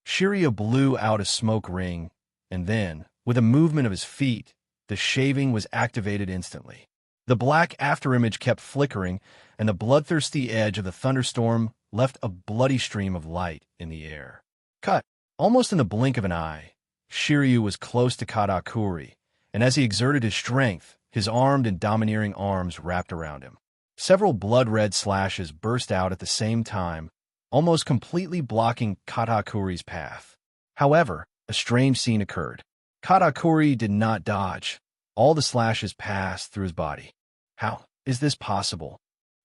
Shiryu blew out a smoke ring, and then, with a movement of his feet, the shaving was activated instantly. The black afterimage kept flickering, and the bloodthirsty edge of the thunderstorm left a bloody stream of light in the air. Cut! Almost in the blink of an eye, Shiryu was close to Katakuri, and as he exerted his strength, his armed and domineering arms wrapped around him. Several blood-red slashes burst out at the same time, almost completely blocking Katakuri's path. However, a strange scene occurred. Katakuri did not dodge. All the slashes passed through his body. How is this possible?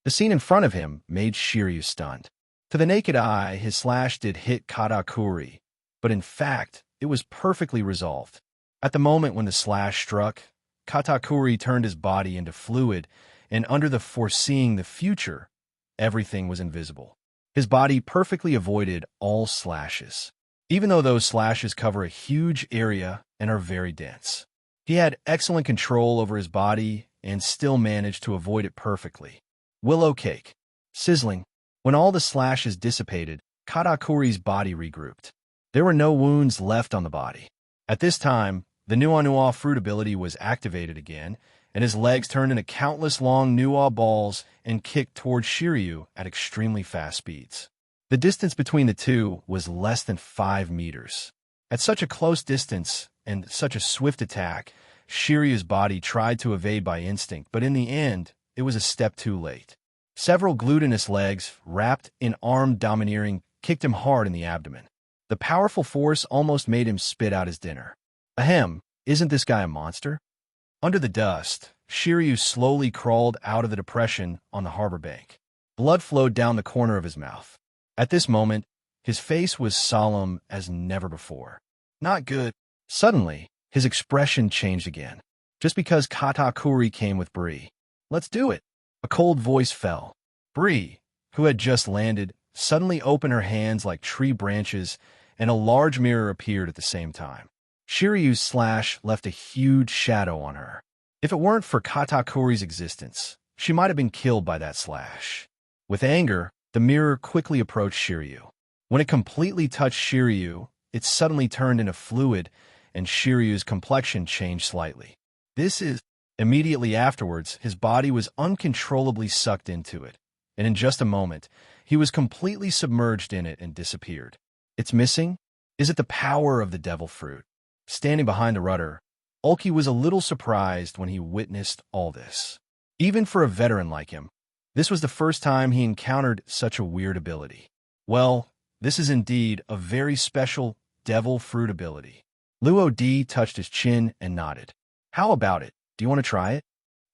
The scene in front of him made Shiryu stunned. To the naked eye, his slash did hit Katakuri, but in fact, it was perfectly resolved. At the moment when the slash struck, Katakuri turned his body into fluid, and under the foreseeing the future, everything was invisible. His body perfectly avoided all slashes, even though those slashes cover a huge area and are very dense. He had excellent control over his body and still managed to avoid it perfectly. Willow cake. Sizzling. When all the slashes dissipated, Katakuri's body regrouped. There were no wounds left on the body. At this time, the Nuwa fruit ability was activated again, and his legs turned into countless long Nuwa balls and kicked towards Shiryu at extremely fast speeds. The distance between the two was less than 5 meters. At such a close distance and such a swift attack, Shiryu's body tried to evade by instinct, but in the end, it was a step too late. Several glutinous legs, wrapped in armed domineering, kicked him hard in the abdomen. The powerful force almost made him spit out his dinner. Ahem, isn't this guy a monster? Under the dust, Shiryu slowly crawled out of the depression on the harbor bank. Blood flowed down the corner of his mouth. At this moment, his face was solemn as never before. Not good. Suddenly, his expression changed again. Just because Katakuri came with Brie. Let's do it. A cold voice fell. Brie, who had just landed, suddenly opened her hands like tree branches, and a large mirror appeared at the same time. Shiryu's slash left a huge shadow on her. If it weren't for Katakuri's existence, she might have been killed by that slash. With anger, the mirror quickly approached Shiryu. When it completely touched Shiryu, it suddenly turned into fluid, and Shiryu's complexion changed slightly. Immediately afterwards, his body was uncontrollably sucked into it, and in just a moment, he was completely submerged in it and disappeared. It's missing? Is it the power of the devil fruit? Standing behind the rudder, Ulki was a little surprised when he witnessed all this. Even for a veteran like him, this was the first time he encountered such a weird ability. Well, This is indeed a very special devil fruit ability. Luo D touched his chin and nodded. How about it? Do you want to try it?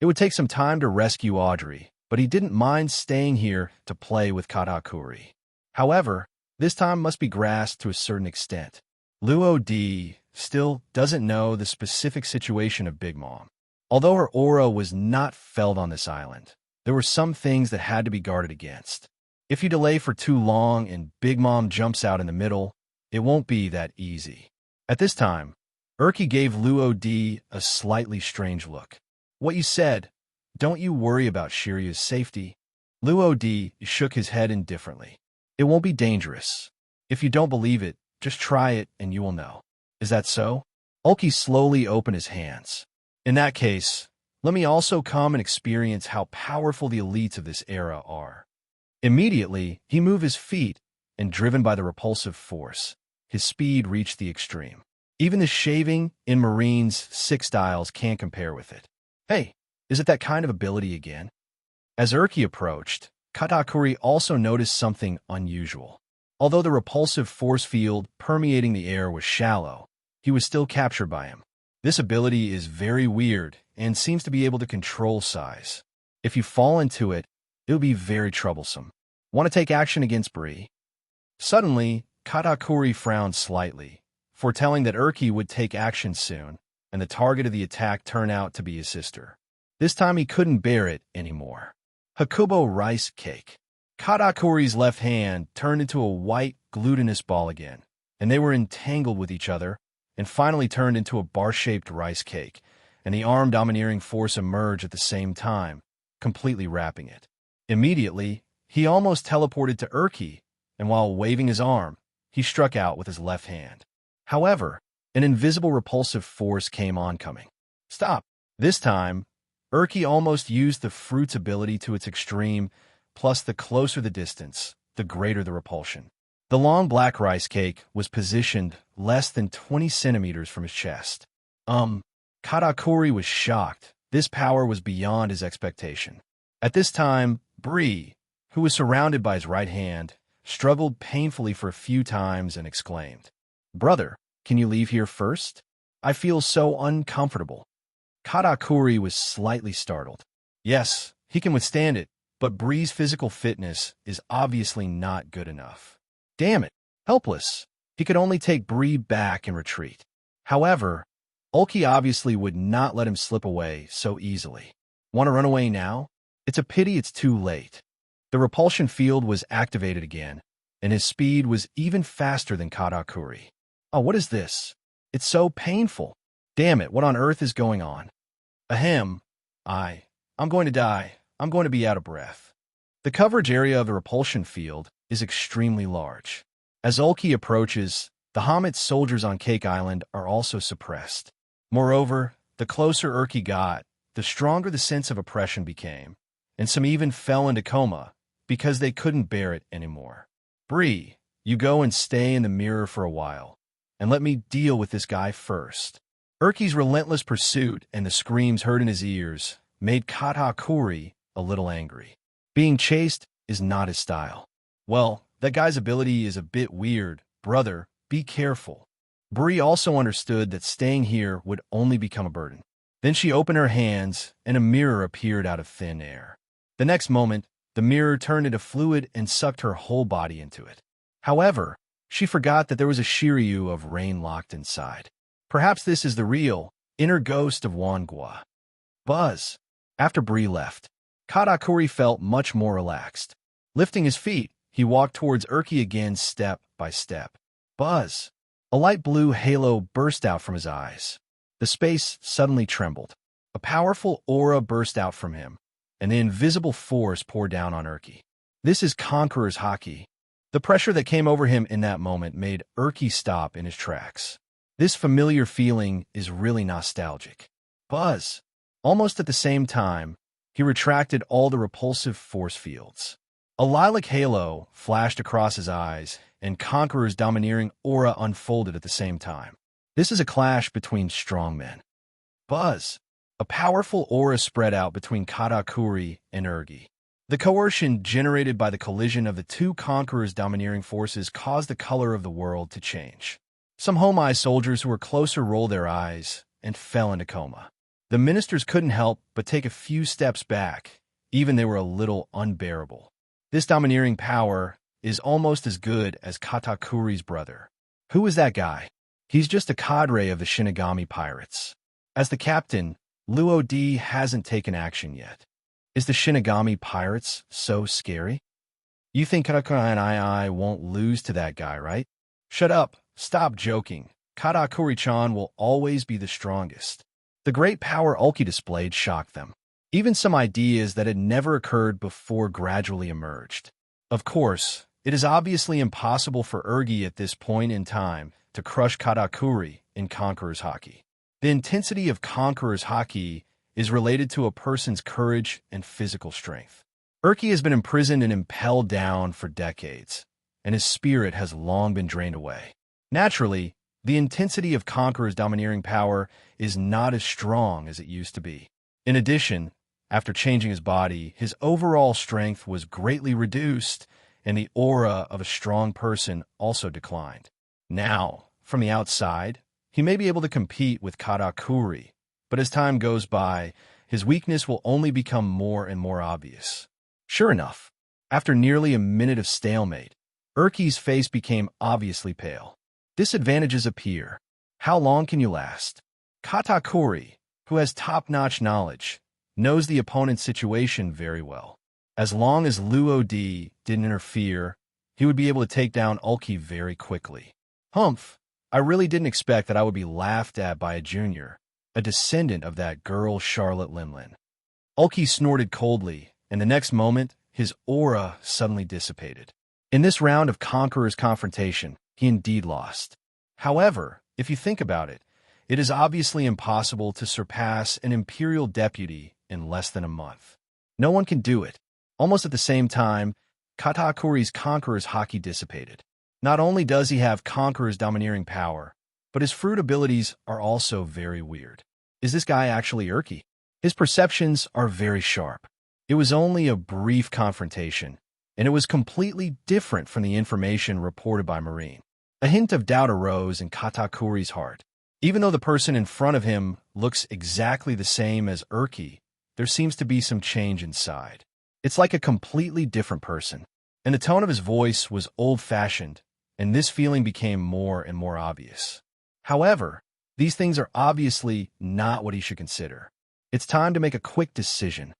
It would take some time to rescue Audrey, but he didn't mind staying here to play with Katakuri. However, this time must be grasped to a certain extent. Luo D still doesn't know the specific situation of Big Mom. Although her aura was not felt on this island, there were some things that had to be guarded against. If you delay for too long and Big Mom jumps out in the middle, it won't be that easy. At this time, Urki gave Luo D a slightly strange look. What you said, don't you worry about Shiryu's safety? Luo D shook his head indifferently. It won't be dangerous. If you don't believe it, just try it and you will know. Is that so? Ulki slowly opened his hands. In that case, let me also come and experience how powerful the elites of this era are. Immediately, he moved his feet, and driven by the repulsive force, his speed reached the extreme. Even the shaving in Marine's 6 styles can't compare with it. Hey, is it that kind of ability again? As Urki approached, Katakuri also noticed something unusual. Although the repulsive force field permeating the air was shallow, he was still captured by him. This ability is very weird and seems to be able to control size. If you fall into it, it will be very troublesome. Want to take action against Bree? Suddenly, Katakuri frowned slightly, foretelling that Urki would take action soon, and the target of the attack turned out to be his sister. This time he couldn't bear it anymore. Hakubo rice cake. Katakuri's left hand turned into a white, glutinous ball again, and they were entangled with each other, and finally turned into a bar-shaped rice cake, and the arm domineering force emerged at the same time, completely wrapping it. Immediately, he almost teleported to Urki, and while waving his arm, he struck out with his left hand. However, an invisible repulsive force came oncoming. Stop! This time, Urki almost used the fruit's ability to its extreme, plus the closer the distance, the greater the repulsion. The long black rice cake was positioned less than 20 centimeters from his chest. Katakuri was shocked. This power was beyond his expectation. At this time, Bree, who was surrounded by his right hand, struggled painfully for a few times and exclaimed, "Brother, can you leave here first? I feel so uncomfortable." Katakuri was slightly startled. Yes, he can withstand it, but Bree's physical fitness is obviously not good enough. Damn it, helpless. He could only take Bree back and retreat. However, Ulki obviously would not let him slip away so easily. Want to run away now? It's a pity it's too late. The repulsion field was activated again, and his speed was even faster than Katakuri. Oh, what is this? It's so painful. Damn it, what on earth is going on? Ahem. I'm going to die. I'm going to be out of breath. The coverage area of the repulsion field is extremely large. As Ulki approaches, the Hamit's soldiers on Cake Island are also suppressed. Moreover, the closer Urki got, the stronger the sense of oppression became, and some even fell into coma because they couldn't bear it anymore. Bree, you go and stay in the mirror for a while, and let me deal with this guy first. Urki's relentless pursuit and the screams heard in his ears made Katakuri a little angry. Being chased is not his style. Well, that guy's ability is a bit weird. Brother, be careful. Bree also understood that staying here would only become a burden. Then she opened her hands, and a mirror appeared out of thin air. The next moment, the mirror turned into fluid and sucked her whole body into it. However, she forgot that there was a Shiryu of rain locked inside. Perhaps this is the real, inner ghost of Wangua. Buzz. After Bree left, Katakuri felt much more relaxed. Lifting his feet, he walked towards Urki again step by step. Buzz. A light blue halo burst out from his eyes. The space suddenly trembled. A powerful aura burst out from him, and the invisible force poured down on Urki. This is Conqueror's Haki. The pressure that came over him in that moment made Urki stop in his tracks. This familiar feeling is really nostalgic. Buzz. Almost at the same time, he retracted all the repulsive force fields. A lilac halo flashed across his eyes, and Conqueror's domineering aura unfolded at the same time. This is a clash between strong men. Buzz. A powerful aura spread out between Katakuri and Urgi. The coercion generated by the collision of the two conquerors' domineering forces caused the color of the world to change. Some Homai soldiers who were closer rolled their eyes and fell into coma. The ministers couldn't help but take a few steps back, even they were a little unbearable. This domineering power is almost as good as Katakuri's brother. Who is that guy? He's just a cadre of the Shinigami pirates. As the captain, Luo D hasn't taken action yet. Is the Shinigami pirates so scary? You think Katakuri and I won't lose to that guy, right? Shut up. Stop joking. Katakuri-chan will always be the strongest. The great power Ulki displayed shocked them. Even some ideas that had never occurred before gradually emerged. Of course, it is obviously impossible for Urgi at this point in time to crush Katakuri in Conqueror's Haki. The intensity of Conqueror's Haki is related to a person's courage and physical strength. Urki has been imprisoned and impelled down for decades, and his spirit has long been drained away. Naturally, the intensity of Conqueror's domineering power is not as strong as it used to be. In addition, after changing his body, his overall strength was greatly reduced, and the aura of a strong person also declined. Now, from the outside, he may be able to compete with Katakuri, but as time goes by, his weakness will only become more and more obvious. Sure enough, after nearly a minute of stalemate, Urki's face became obviously pale. Disadvantages appear. How long can you last? Katakuri, who has top-notch knowledge, knows the opponent's situation very well. As long as Luo D didn't interfere, he would be able to take down Ulki very quickly. Humph, I really didn't expect that I would be laughed at by a junior, a descendant of that girl Charlotte Limlin. Ulki snorted coldly, and the next moment, his aura suddenly dissipated. In this round of Conqueror's confrontation, he indeed lost. However, if you think about it, it is obviously impossible to surpass an imperial deputy in less than a month. No one can do it. Almost at the same time, Katakuri's Conqueror's Haki dissipated. Not only does he have Conqueror's domineering power, but his fruit abilities are also very weird. Is this guy actually Urki? His perceptions are very sharp. It was only a brief confrontation, and it was completely different from the information reported by Marine. A hint of doubt arose in Katakuri's heart. Even though the person in front of him looks exactly the same as Urki, there seems to be some change inside. It's like a completely different person. And the tone of his voice was old-fashioned, and this feeling became more and more obvious. However, these things are obviously not what he should consider. It's time to make a quick decision.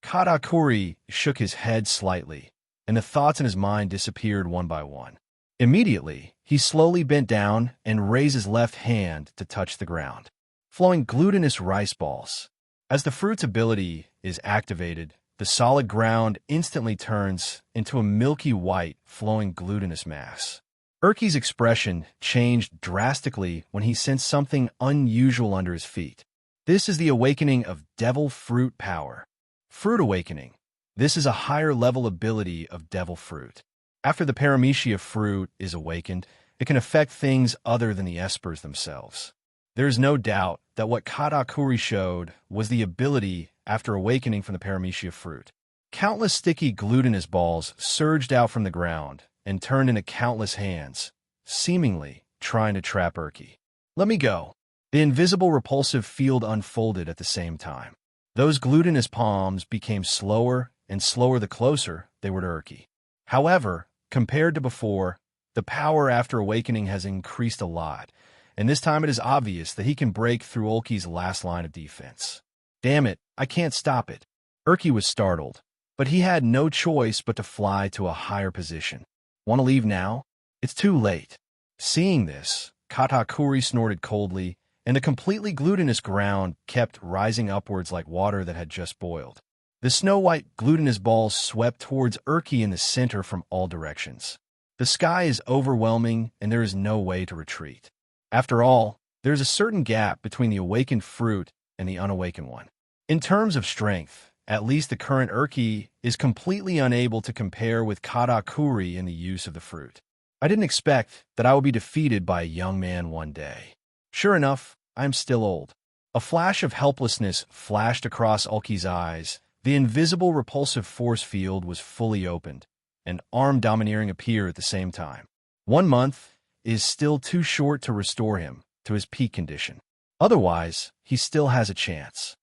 Katakuri shook his head slightly, and the thoughts in his mind disappeared one by one. Immediately, he slowly bent down and raised his left hand to touch the ground, flowing glutinous rice balls. As the fruit's ability is activated, the solid ground instantly turns into a milky white, flowing glutinous mass. Urki's expression changed drastically when he sensed something unusual under his feet. This is the awakening of Devil Fruit power. Fruit Awakening. This is a higher level ability of Devil Fruit. After the Paramecia fruit is awakened, it can affect things other than the espers themselves. There is no doubt that what Katakuri showed was the ability after awakening from the Paramecia fruit. Countless sticky glutinous balls surged out from the ground and turned into countless hands, seemingly trying to trap Urki. Let me go. The invisible repulsive field unfolded at the same time. Those glutinous palms became slower and slower the closer they were to Urki. However, compared to before, the power after awakening has increased a lot, and this time it is obvious that he can break through Ulki's last line of defense. Damn it, I can't stop it. Urki was startled, but he had no choice but to fly to a higher position. Want to leave now? It's too late. Seeing this, Katakuri snorted coldly, and the completely glutinous ground kept rising upwards like water that had just boiled. The snow-white glutinous balls swept towards Urki in the center from all directions. The sky is overwhelming, and there is no way to retreat. After all, there is a certain gap between the awakened fruit and the unawakened one. In terms of strength, at least the current Urki is completely unable to compare with Katakuri in the use of the fruit. I didn't expect that I would be defeated by a young man one day. Sure enough, I am still old. A flash of helplessness flashed across Ulki's eyes, The invisible repulsive force field was fully opened, and armed domineering appeared at the same time. 1 month is still too short to restore him to his peak condition. Otherwise, he still has a chance.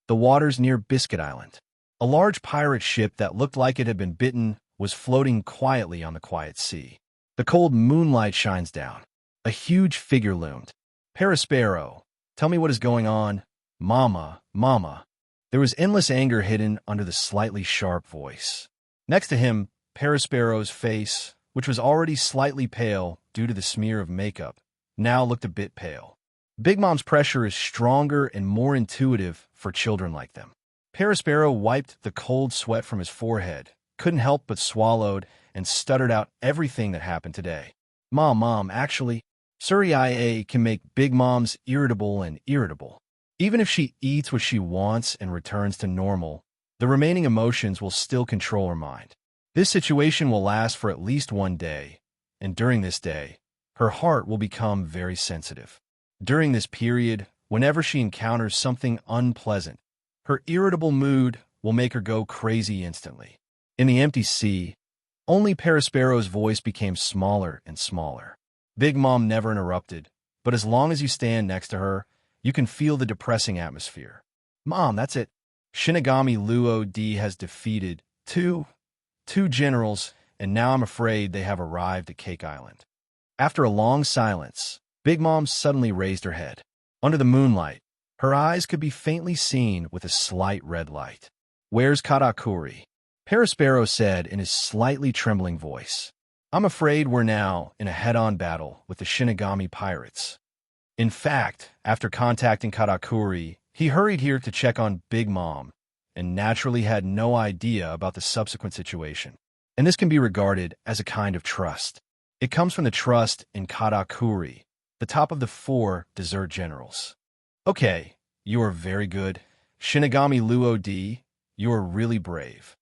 The waters near Biscuit Island. A large pirate ship that looked like it had been bitten was floating quietly on the quiet sea. The cold moonlight shines down. A huge figure loomed. Perispero, tell me what is going on. Mama, mama. There was endless anger hidden under the slightly sharp voice. Next to him, Perispero's face, which was already slightly pale due to the smear of makeup, now looked a bit pale. Big Mom's pressure is stronger and more intuitive for children like them. Perispero wiped the cold sweat from his forehead, couldn't help but swallowed, and stuttered out everything that happened today. Mom, actually, Surya can make Big Mom's irritable and irritable. Even if she eats what she wants and returns to normal, the remaining emotions will still control her mind. This situation will last for at least 1 day, and during this day, her heart will become very sensitive. During this period, whenever she encounters something unpleasant, her irritable mood will make her go crazy instantly. In the empty sea, only Perispero's voice became smaller and smaller. Big Mom never interrupted, but as long as you stand next to her, you can feel the depressing atmosphere. Mom, that's it. Shinigami Luo D has defeated two generals, and now I'm afraid they have arrived at Cake Island. After a long silence, Big Mom suddenly raised her head. Under the moonlight, her eyes could be faintly seen with a slight red light. Where's Katakuri? Perispero said in his slightly trembling voice. I'm afraid we're now in a head-on battle with the Shinigami pirates. In fact, after contacting Katakuri, he hurried here to check on Big Mom and naturally had no idea about the subsequent situation. And this can be regarded as a kind of trust. It comes from the trust in Katakuri, the top of the 4 dessert generals. Okay, you are very good. Shinigami Luo D, you are really brave.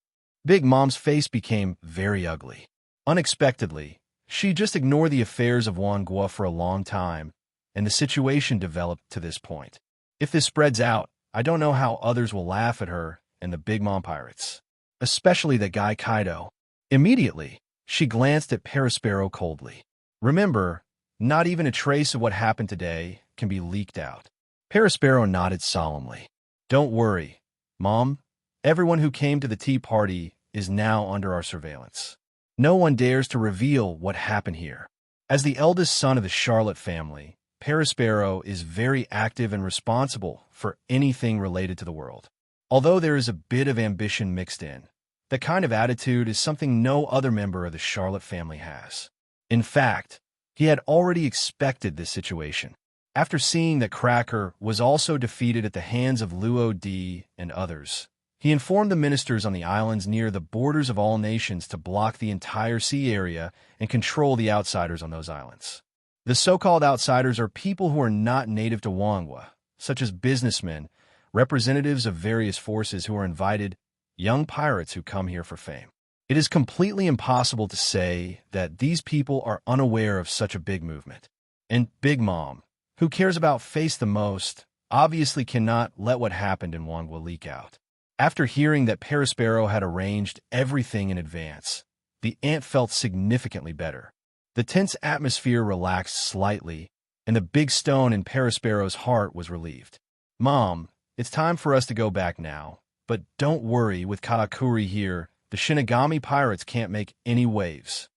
Big Mom's face became very ugly. Unexpectedly, she just ignored the affairs of Wangua for a long time, and the situation developed to this point. If this spreads out, I don't know how others will laugh at her and the Big Mom pirates, especially the guy Kaido. Immediately, she glanced at Perispero coldly. Remember, not even a trace of what happened today can be leaked out. Perispero nodded solemnly. Don't worry, Mom. Everyone who came to the tea party is now under our surveillance. No one dares to reveal what happened here. As the eldest son of the Charlotte family, Perispero is very active and responsible for anything related to the world. Although there is a bit of ambition mixed in, that kind of attitude is something no other member of the Charlotte family has. In fact, he had already expected this situation. After seeing that Cracker was also defeated at the hands of Luo D and others, he informed the ministers on the islands near the borders of all nations to block the entire sea area and control the outsiders on those islands. The so-called outsiders are people who are not native to Wangua, such as businessmen, representatives of various forces who are invited, young pirates who come here for fame. It is completely impossible to say that these people are unaware of such a big movement. And Big Mom, who cares about face the most, obviously cannot let what happened in Wangua leak out. After hearing that Perispero had arranged everything in advance, the aunt felt significantly better. The tense atmosphere relaxed slightly, and the big stone in Perispero's heart was relieved. Mom, it's time for us to go back now, but don't worry, with Katakuri here, the Shinigami pirates can't make any waves.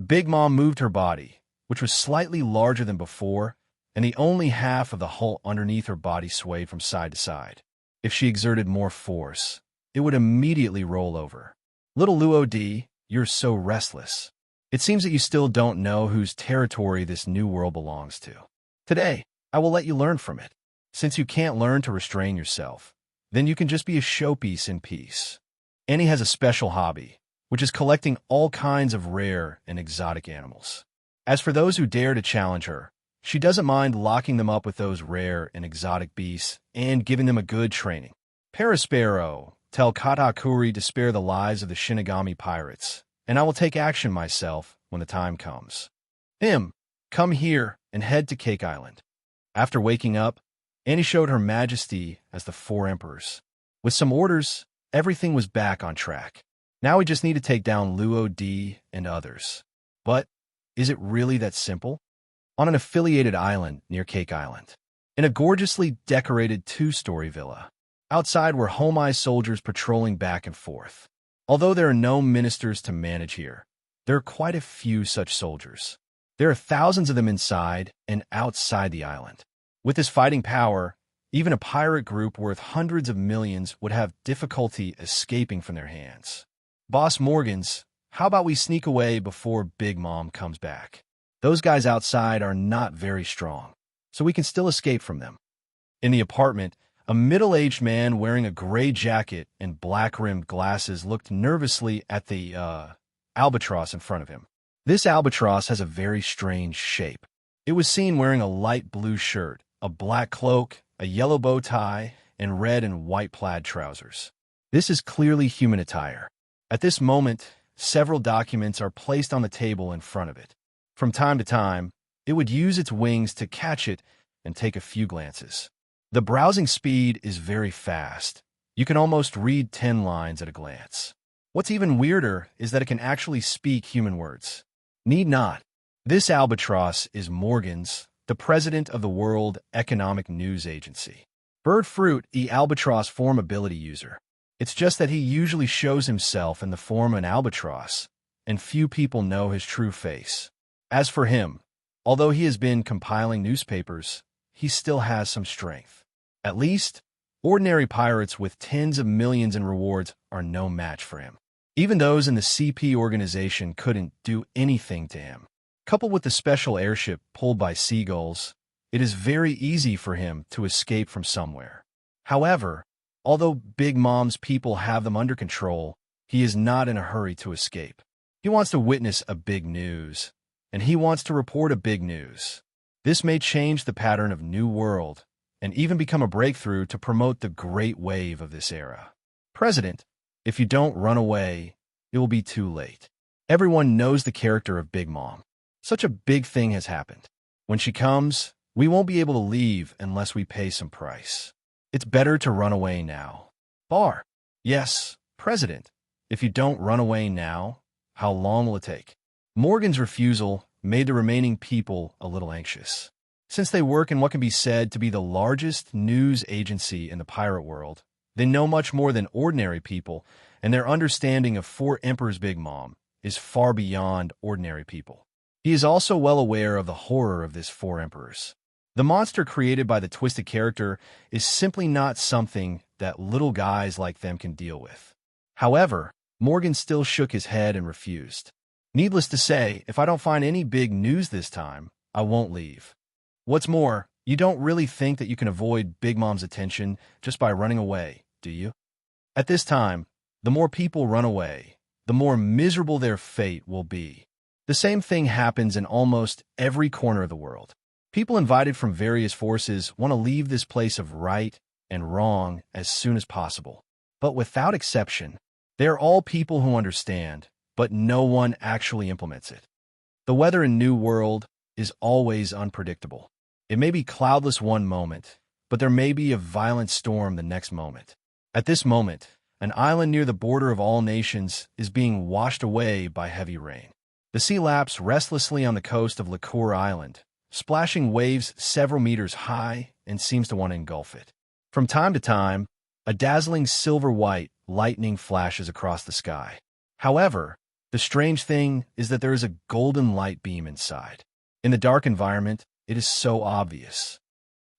Big Mom moved her body, which was slightly larger than before, and the only half of the hull underneath her body swayed from side to side. If she exerted more force, it would immediately roll over. Little Luo D, you're so restless. It seems that you still don't know whose territory this new world belongs to. Today, I will let you learn from it. Since you can't learn to restrain yourself, then you can just be a showpiece in peace. Annie has a special hobby, which is collecting all kinds of rare and exotic animals. As for those who dare to challenge her, she doesn't mind locking them up with those rare and exotic beasts and giving them a good training. Perispero, tell Katakuri to spare the lives of the Shinigami pirates, and I will take action myself when the time comes. Come here and head to Cake Island. After waking up, Annie showed her majesty as the 4 emperors. With some orders, Everything was back on track. Now we just need to take down Luo D and others. But is it really that simple? On an affiliated island near Cake Island, in a gorgeously decorated two-story villa, outside were Homai soldiers patrolling back and forth. Although there are no ministers to manage here, there are quite a few such soldiers. There are thousands of them inside and outside the island. With this fighting power, even a pirate group worth hundreds of millions would have difficulty escaping from their hands. Boss Morgans, how about we sneak away before Big Mom comes back? Those guys outside are not very strong, so we can still escape from them. In the apartment, a middle-aged man wearing a gray jacket and black-rimmed glasses looked nervously at the, albatross in front of him. This albatross has a very strange shape. It was seen wearing a light blue shirt, a black cloak, a yellow bow tie, and red and white plaid trousers. This is clearly human attire. At this moment, several documents are placed on the table in front of it. From time to time, it would use its wings to catch it and take a few glances. The browsing speed is very fast. You can almost read 10 lines at a glance. What's even weirder is that it can actually speak human words. Need not. This albatross is Morgans, the president of the World Economic News Agency. Bird Fruit, the albatross form ability user. It's just that he usually shows himself in the form of an albatross, and few people know his true face. As for him, although he has been compiling newspapers, he still has some strength. At least, ordinary pirates with tens of millions in rewards are no match for him. Even those in the CP organization couldn't do anything to him. Coupled with the special airship pulled by seagulls, it is very easy for him to escape from somewhere. However, although Big Mom's people have them under control, he is not in a hurry to escape. He wants to witness a big news, and he wants to report a big news. This may change the pattern of New World, and even become a breakthrough to promote the great wave of this era. President, if you don't run away, it will be too late. Everyone knows the character of Big Mom. Such a big thing has happened. When she comes, we won't be able to leave unless we pay some price. It's better to run away now. Bar. Yes, President. If you don't run away now, how long will it take? Morgan's refusal made the remaining people a little anxious. Since they work in what can be said to be the largest news agency in the pirate world, they know much more than ordinary people, and their understanding of Four Emperors Big Mom is far beyond ordinary people. He is also well aware of the horror of this Four Emperors. The monster created by the twisted character is simply not something that little guys like them can deal with. However, Morgan still shook his head and refused. Needless to say, if I don't find any big news this time, I won't leave. What's more, you don't really think that you can avoid Big Mom's attention just by running away, do you? At this time, the more people run away, the more miserable their fate will be. The same thing happens in almost every corner of the world. People invited from various forces want to leave this place of right and wrong as soon as possible. But without exception, they are all people who understand, but no one actually implements it. The weather in New World is always unpredictable. It may be cloudless one moment, but there may be a violent storm the next moment. At this moment, an island near the border of all nations is being washed away by heavy rain. The sea laps restlessly on the coast of Liqueur Island, splashing waves several meters high and seems to want to engulf it. From time to time, a dazzling silver-white lightning flashes across the sky. However, the strange thing is that there is a golden light beam inside. In the dark environment, it is so obvious.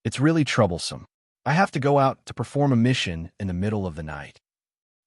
It's really troublesome. I have to go out to perform a mission in the middle of the night.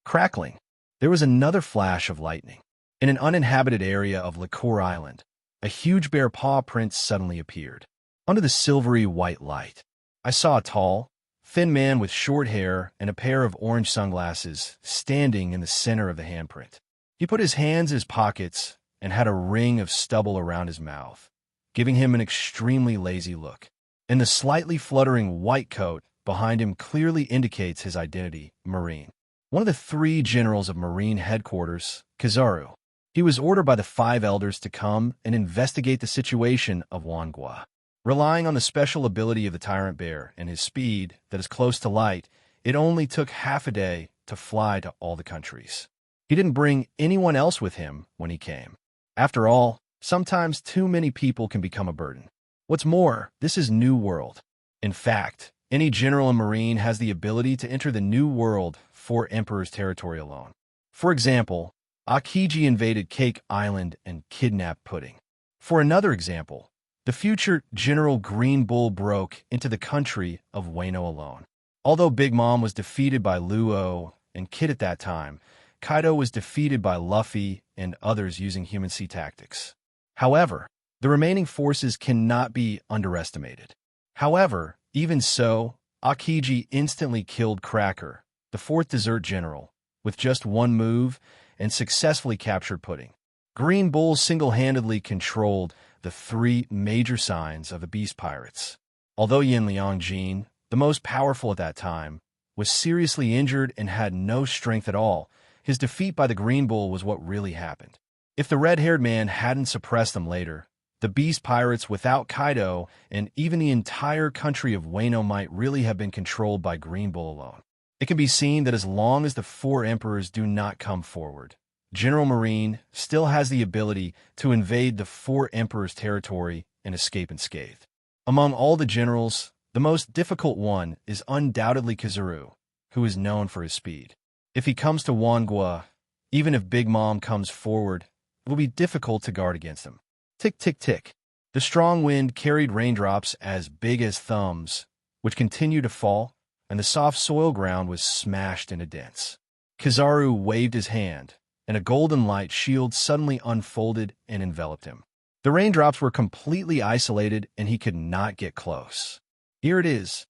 Crackling. There was another flash of lightning. In an uninhabited area of Liqueur Island, a huge bear paw print suddenly appeared. Under the silvery white light, I saw a tall, thin man with short hair and a pair of orange sunglasses standing in the center of the handprint. He put his hands in his pockets and had a ring of stubble around his mouth, giving him an extremely lazy look. And the slightly fluttering white coat behind him clearly indicates his identity, Marine. One of the 3 generals of Marine headquarters, Kizaru. He was ordered by the 5 elders to come and investigate the situation of Wangua. Relying on the special ability of the Tyrant Bear and his speed that is close to light, it only took half a day to fly to all the countries. He didn't bring anyone else with him when he came. After all, sometimes too many people can become a burden. What's more, this is New World. In fact, any general and marine has the ability to enter the New World for Emperor's territory alone. For example, Akiji invaded Cake Island and kidnapped Pudding. For another example, the future General Green Bull broke into the country of Wano alone. Although Big Mom was defeated by Luo and Kid at that time, Kaido was defeated by Luffy and others using human sea tactics. However, the remaining forces cannot be underestimated. However, even so, Akiji instantly killed Cracker, the fourth dessert general, with just one move and successfully captured Pudding. Green Bull single-handedly controlled the three major signs of the Beast Pirates. Although Yin Liangjin, the most powerful at that time, was seriously injured and had no strength at all, his defeat by the Green Bull was what really happened. If the red-haired man hadn't suppressed them later, the Beast Pirates without Kaido and even the entire country of Wano might really have been controlled by Green Bull alone. It can be seen that as long as the four emperors do not come forward, General Marine still has the ability to invade the four emperors' territory and escape unscathed. Among all the generals, the most difficult one is undoubtedly Kizaru, who is known for his speed. If he comes to Wangua, even if Big Mom comes forward, it will be difficult to guard against him. Tick, tick, tick. The strong wind carried raindrops as big as thumbs, which continued to fall, and the soft soil ground was smashed into dents. Kizaru waved his hand, and a golden light shield suddenly unfolded and enveloped him. The raindrops were completely isolated, and he could not get close. Here it is.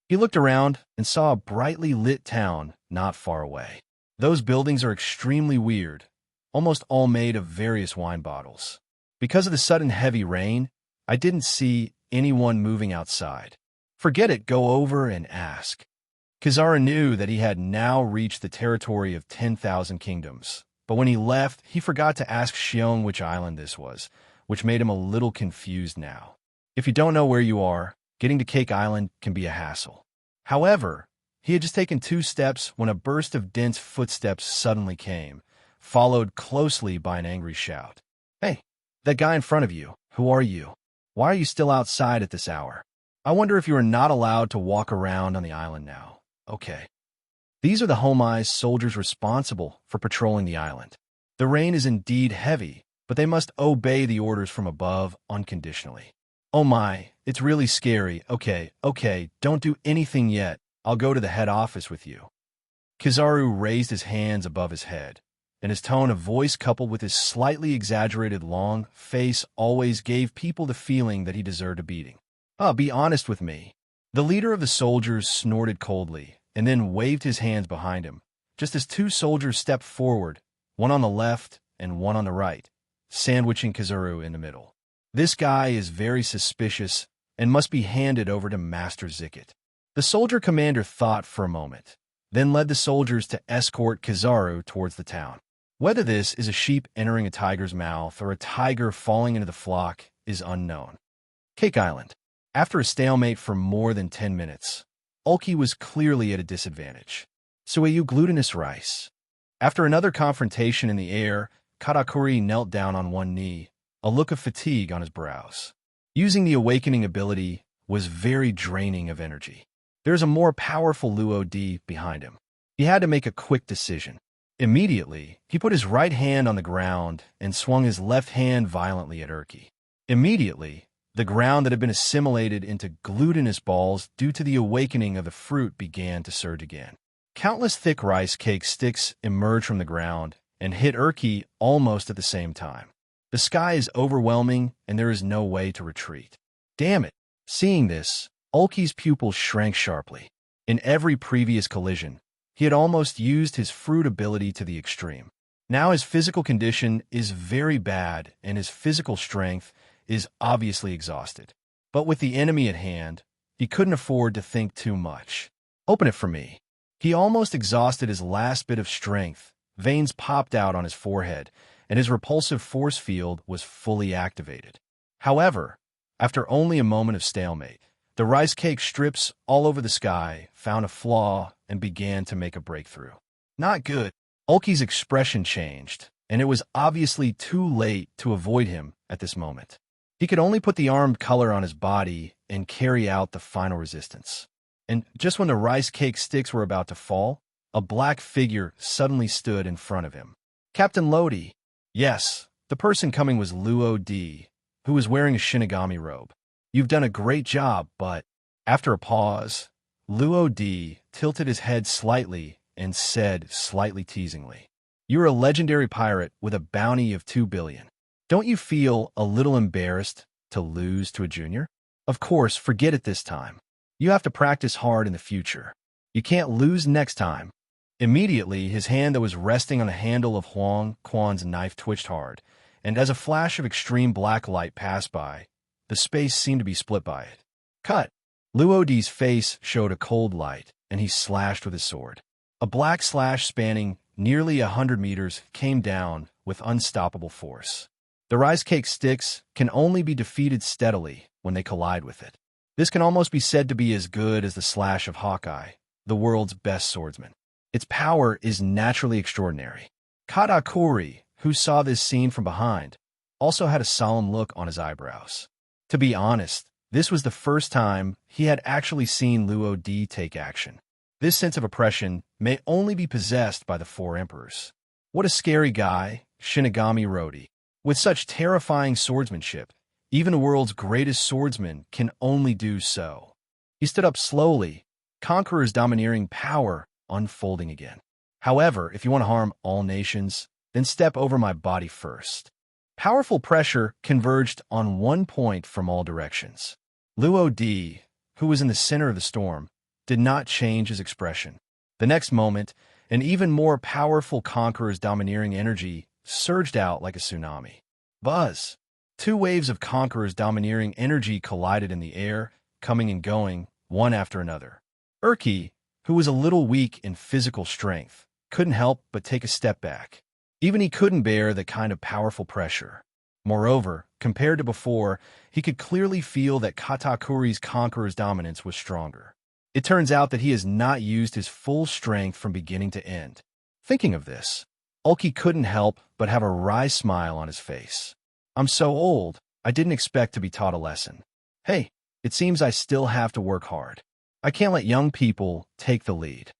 He looked around and saw a brightly lit town not far away. Those buildings are extremely weird, almost all made of various wine bottles. Because of the sudden heavy rain, I didn't see anyone moving outside. Forget it, go over and ask. Kizaru knew that he had now reached the territory of 10,000 kingdoms, but when he left, he forgot to ask Xiong which island this was, which made him a little confused now. If you don't know where you are, getting to Cake Island can be a hassle. However, he had just taken 2 steps when a burst of dense footsteps suddenly came, followed closely by an angry shout. Hey, that guy in front of you, who are you? Why are you still outside at this hour? I wonder if you are not allowed to walk around on the island now. Okay. These are the Homais soldiers responsible for patrolling the island. The rain is indeed heavy, but they must obey the orders from above unconditionally. Oh my, it's really scary. Okay, don't do anything yet. I'll go to the head office with you. Kizaru raised his hands above his head, and his tone of voice coupled with his slightly exaggerated long face always gave people the feeling that he deserved a beating. Be honest with me. The leader of the soldiers snorted coldly, and then waved his hands behind him, just as 2 soldiers stepped forward, one on the left and one on the right, sandwiching Kizaru in the middle. This guy is very suspicious and must be handed over to Master Zicket. The soldier commander thought for a moment, then led the soldiers to escort Kizaru towards the town. Whether this is a sheep entering a tiger's mouth or a tiger falling into the flock is unknown. Cake Island. After a stalemate for more than 10 minutes, Ulki was clearly at a disadvantage. Sueyu glutinous rice. After another confrontation in the air, Katakuri knelt down on one knee, a look of fatigue on his brows. Using the awakening ability was very draining of energy. There's a more powerful Luo D behind him. He had to make a quick decision. Immediately, he put his right hand on the ground and swung his left hand violently at Urki. Immediately, the ground that had been assimilated into glutinous balls due to the awakening of the fruit began to surge again. Countless thick rice cake sticks emerged from the ground and hit Urki almost at the same time. The sky is overwhelming and there is no way to retreat. Damn it! Seeing this, Ulki's pupils shrank sharply. In every previous collision, he had almost used his fruit ability to the extreme. Now his physical condition is very bad and his physical strength is obviously exhausted. But with the enemy at hand, he couldn't afford to think too much. Open it for me. He almost exhausted his last bit of strength. Veins popped out on his forehead, and his repulsive force field was fully activated. However, after only a moment of stalemate, the rice cake strips all over the sky found a flaw and began to make a breakthrough. Not good. Ulki's expression changed, and it was obviously too late to avoid him at this moment. He could only put the armed color on his body and carry out the final resistance. And just when the rice cake sticks were about to fall, a black figure suddenly stood in front of him. Captain Lodi. Yes, the person coming was Luo D, who was wearing a Shinigami robe. You've done a great job, but... After a pause, Luo D tilted his head slightly and said slightly teasingly, "You're a legendary pirate with a bounty of 2 billion. Don't you feel a little embarrassed to lose to a junior? Of course, forget it this time. You have to practice hard in the future. You can't lose next time." Immediately, his hand that was resting on the handle of Huang Quan's knife twitched hard, and as a flash of extreme black light passed by, the space seemed to be split by it. Cut! Luo Di's face showed a cold light, and he slashed with his sword. A black slash spanning nearly 100 meters came down with unstoppable force. The rice cake sticks can only be defeated steadily when they collide with it. This can almost be said to be as good as the slash of Hawkeye, the world's best swordsman. Its power is naturally extraordinary. Katakuri, who saw this scene from behind, also had a solemn look on his eyebrows. To be honest, this was the first time he had actually seen Luo D take action. This sense of oppression may only be possessed by the four emperors. What a scary guy, Shinigami Rodi. With such terrifying swordsmanship, even the world's greatest swordsman can only do so. He stood up slowly, Conqueror's domineering power unfolding again. However, if you want to harm all nations, then step over my body first. Powerful pressure converged on one point from all directions. Luo D, who was in the center of the storm, did not change his expression. The next moment, an even more powerful Conqueror's domineering energy surged out like a tsunami. Buzz! Two waves of Conqueror's domineering energy collided in the air, coming and going, one after another. Urki, who was a little weak in physical strength, couldn't help but take a step back. Even he couldn't bear the kind of powerful pressure. Moreover, compared to before, he could clearly feel that Katakuri's Conqueror's dominance was stronger. It turns out that he has not used his full strength from beginning to end. Thinking of this, Ulki couldn't help but have a wry smile on his face. I'm so old, I didn't expect to be taught a lesson. Hey, it seems I still have to work hard. I can't let young people take the lead.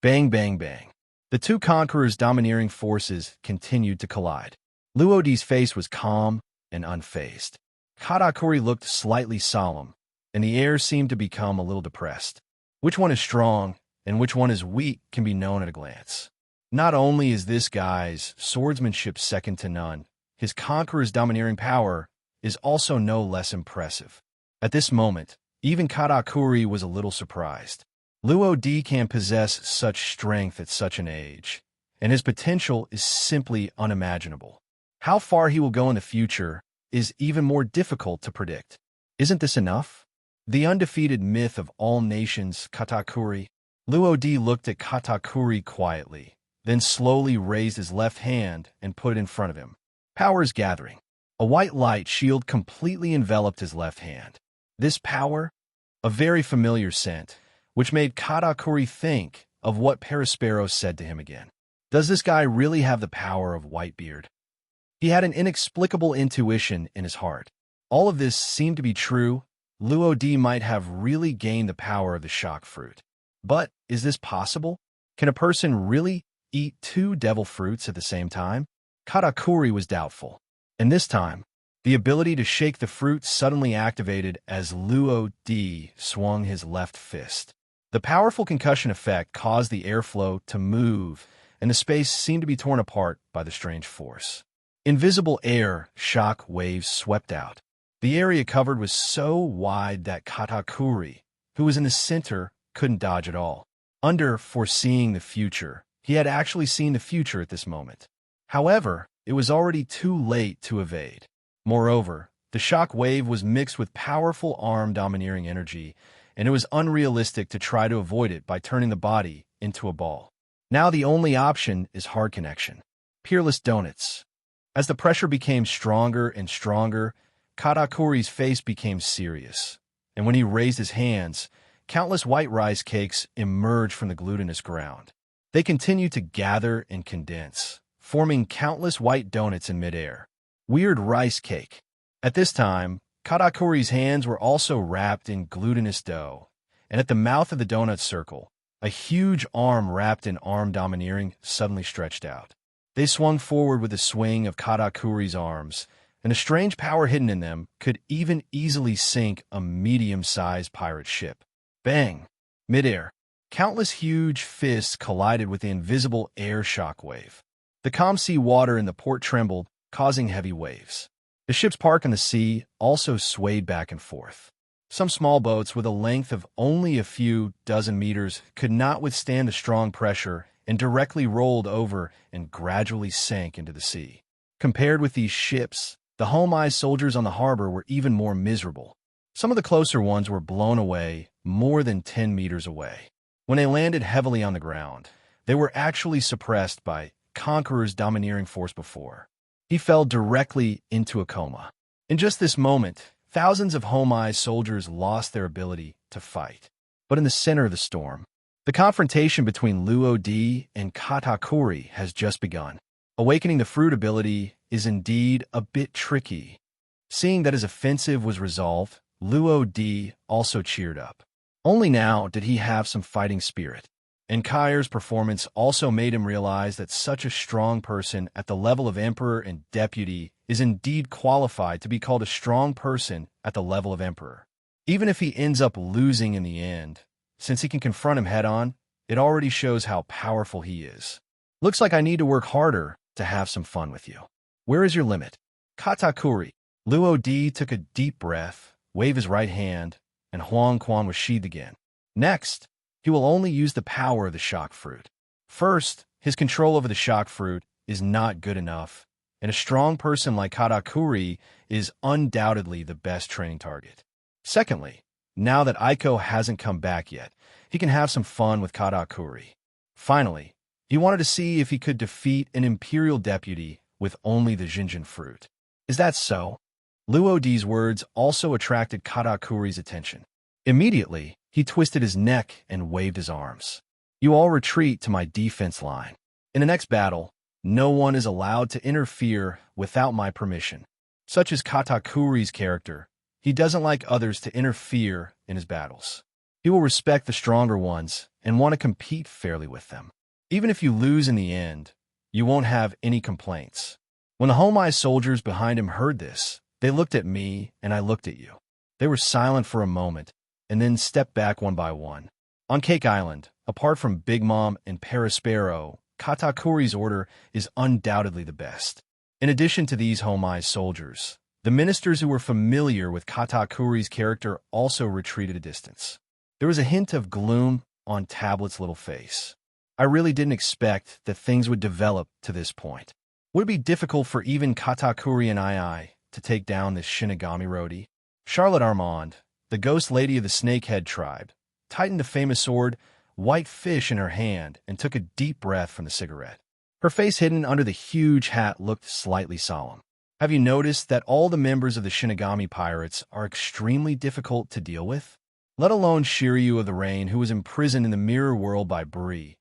Bang, bang, bang. The two Conquerors' domineering forces continued to collide. Luo Di's face was calm and unfazed. Katakuri looked slightly solemn, and the air seemed to become a little depressed. Which one is strong and which one is weak can be known at a glance. Not only is this guy's swordsmanship second to none, his Conqueror's domineering power is also no less impressive. At this moment, even Katakuri was a little surprised. Luo D can possess such strength at such an age, and his potential is simply unimaginable. How far he will go in the future is even more difficult to predict. Isn't this enough? The undefeated myth of all nations, Katakuri. Luo D looked at Katakuri quietly, then slowly raised his left hand and put it in front of him. Powers gathering. A white light shield completely enveloped his left hand. This power? A very familiar scent, which made Katakuri think of what Perispero said to him again. Does this guy really have the power of Whitebeard? He had an inexplicable intuition in his heart. All of this seemed to be true. Luo D might have really gained the power of the shock fruit. But is this possible? Can a person really eat two devil fruits at the same time? Katakuri was doubtful. And this time, the ability to shake the fruit suddenly activated as Luo D swung his left fist. The powerful concussion effect caused the airflow to move, and the space seemed to be torn apart by the strange force. Invisible air shock waves swept out. The area covered was so wide that Katakuri, who was in the center, couldn't dodge at all. Under foreseeing the future, he had actually seen the future at this moment. However, it was already too late to evade. Moreover, the shock wave was mixed with powerful arm domineering energy, and it was unrealistic to try to avoid it by turning the body into a ball. Now the only option is hard connection. Peerless donuts. As the pressure became stronger and stronger, Katakuri's face became serious, and when he raised his hands, countless white rice cakes emerged from the glutinous ground. They continue to gather and condense, forming countless white donuts in midair. Weird rice cake. At this time, Katakuri's hands were also wrapped in glutinous dough, and at the mouth of the donut circle, a huge arm wrapped in arm domineering suddenly stretched out. They swung forward with the swing of Katakuri's arms, and a strange power hidden in them could even easily sink a medium-sized pirate ship. Bang! Midair. Countless huge fists collided with the invisible air shockwave. The calm sea water in the port trembled, causing heavy waves. The ship's park in the sea also swayed back and forth. Some small boats with a length of only a few dozen meters could not withstand the strong pressure and directly rolled over and gradually sank into the sea. Compared with these ships, the Homai soldiers on the harbor were even more miserable. Some of the closer ones were blown away more than 10 meters away. When they landed heavily on the ground, they were actually suppressed by Conqueror's domineering force before. He fell directly into a coma. In just this moment, thousands of Homai soldiers lost their ability to fight. But in the center of the storm, the confrontation between Luo-di and Katakuri has just begun. Awakening the fruit ability is indeed a bit tricky. Seeing that his offensive was resolved, Luo-di also cheered up. Only now did he have some fighting spirit. And Kair's performance also made him realize that such a strong person at the level of Emperor and Deputy is indeed qualified to be called a strong person at the level of Emperor. Even if he ends up losing in the end, since he can confront him head-on, it already shows how powerful he is. Looks like I need to work harder to have some fun with you. Where is your limit? Katakuri. Luo-di took a deep breath, waved his right hand, and Huang Quan was sheathed again. Next, he will only use the power of the shock fruit. First, his control over the shock fruit is not good enough, and a strong person like Katakuri is undoubtedly the best training target. Secondly, now that Aiko hasn't come back yet, he can have some fun with Katakuri. Finally, he wanted to see if he could defeat an imperial deputy with only the Jinjin fruit. Is that so? Luo-di's words also attracted Katakuri's attention. Immediately, he twisted his neck and waved his arms. You all retreat to my defense line. In the next battle, no one is allowed to interfere without my permission. Such is Katakuri's character. He doesn't like others to interfere in his battles. He will respect the stronger ones and want to compete fairly with them. Even if you lose in the end, you won't have any complaints. When the Homai soldiers behind him heard this, they looked at me and I looked at you. They were silent for a moment and then stepped back one by one. On Cake Island, apart from Big Mom and Perispero, Katakuri's order is undoubtedly the best. In addition to these Homai soldiers, the ministers who were familiar with Katakuri's character also retreated a distance. There was a hint of gloom on Tablet's little face. I really didn't expect that things would develop to this point. Would it be difficult for even Katakuri and Ai to take down this Shinigami roadie? Charlotte Armand, the ghost lady of the Snakehead tribe, tightened the famous sword, White Fish, in her hand and took a deep breath from the cigarette. Her face hidden under the huge hat looked slightly solemn. Have you noticed that all the members of the Shinigami pirates are extremely difficult to deal with? Let alone Shiryu of the Rain, who was imprisoned in the mirror world by Bri.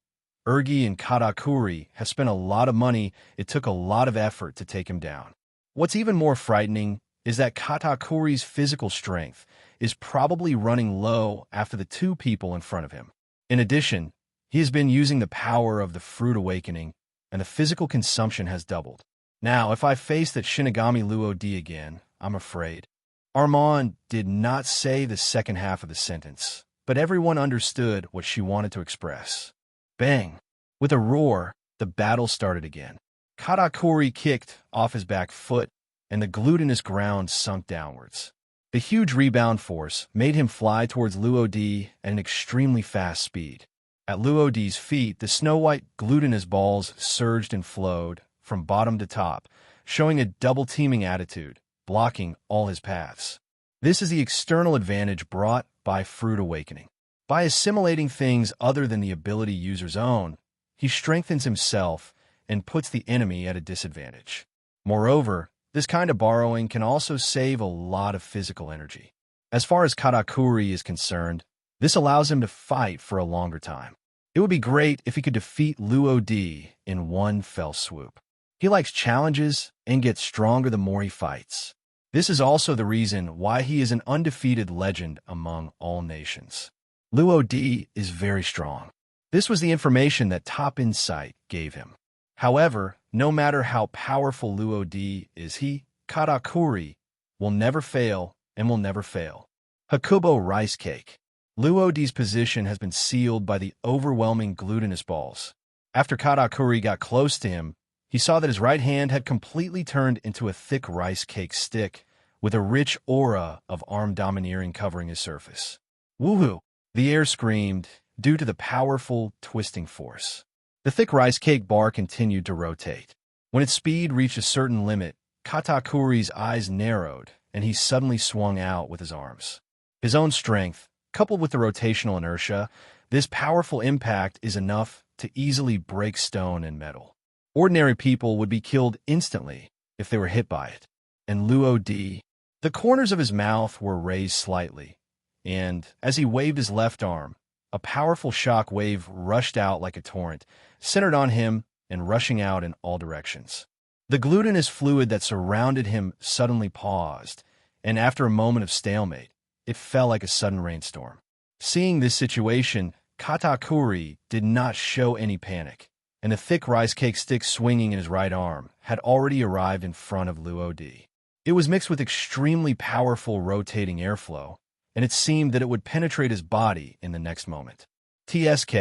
Urgi and Katakuri have spent a lot of money. It took a lot of effort to take him down. What's even more frightening is that Katakuri's physical strength is probably running low after the two people in front of him. In addition, he has been using the power of the Fruit Awakening, and the physical consumption has doubled. Now, if I face that Shinigami Luo-di again, I'm afraid. Armand did not say the second half of the sentence, but everyone understood what she wanted to express. Bang! With a roar, the battle started again. Katakuri kicked off his back foot, and the glutinous ground sunk downwards. The huge rebound force made him fly towards Luo-di at an extremely fast speed. At Luo-di's feet, the snow-white glutinous balls surged and flowed from bottom to top, showing a double-teaming attitude, blocking all his paths. This is the external advantage brought by Fruit Awakening. By assimilating things other than the ability users own, he strengthens himself and puts the enemy at a disadvantage. Moreover, this kind of borrowing can also save a lot of physical energy. As far as Katakuri is concerned, this allows him to fight for a longer time. It would be great if he could defeat Luo Di in one fell swoop. He likes challenges and gets stronger the more he fights. This is also the reason why he is an undefeated legend among all nations. Luo Di is very strong. This was the information that Top Insight gave him. However, no matter how powerful Luo Di is, he, Katakuri, will never fail and will never fail. Hakubo rice cake. Luo Di's position has been sealed by the overwhelming glutinous balls. After Katakuri got close to him, he saw that his right hand had completely turned into a thick rice cake stick with a rich aura of arm domineering covering his surface. Woohoo! The air screamed due to the powerful twisting force. The thick rice cake bar continued to rotate. When its speed reached a certain limit, Katakuri's eyes narrowed and he suddenly swung out with his arms. His own strength, coupled with the rotational inertia, this powerful impact is enough to easily break stone and metal. Ordinary people would be killed instantly if they were hit by it. And Luo Di, the corners of his mouth were raised slightly, and as he waved his left arm, a powerful shock wave rushed out like a torrent, centered on him and rushing out in all directions. The glutinous fluid that surrounded him suddenly paused, and after a moment of stalemate, it fell like a sudden rainstorm. Seeing this situation, Katakuri did not show any panic, and the thick rice cake stick swinging in his right arm had already arrived in front of Luo Di. It was mixed with extremely powerful rotating airflow, and it seemed that it would penetrate his body in the next moment. TSK,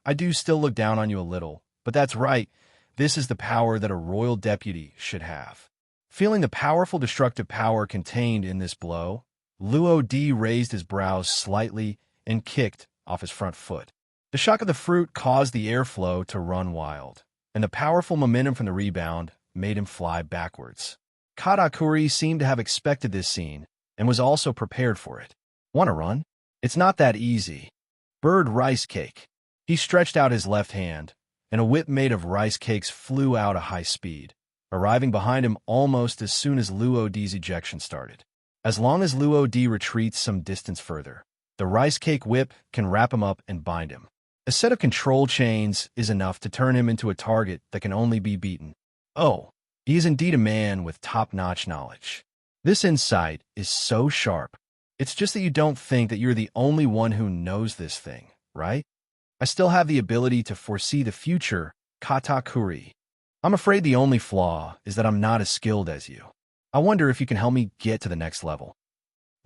I do still look down on you a little, but that's right, this is the power that a royal deputy should have. Feeling the powerful destructive power contained in this blow, Luo Di raised his brows slightly and kicked off his front foot. The shock of the fruit caused the airflow to run wild, and the powerful momentum from the rebound made him fly backwards. Katakuri seemed to have expected this scene and was also prepared for it. Want to run? It's not that easy. Bird rice cake. He stretched out his left hand, and a whip made of rice cakes flew out at high speed, arriving behind him almost as soon as Luo Di's ejection started. As long as Luo Di retreats some distance further, the rice cake whip can wrap him up and bind him. A set of control chains is enough to turn him into a target that can only be beaten. Oh, he is indeed a man with top-notch knowledge. This insight is so sharp. It's just that you don't think that you're the only one who knows this thing, right? I still have the ability to foresee the future, Katakuri. I'm afraid the only flaw is that I'm not as skilled as you. I wonder if you can help me get to the next level.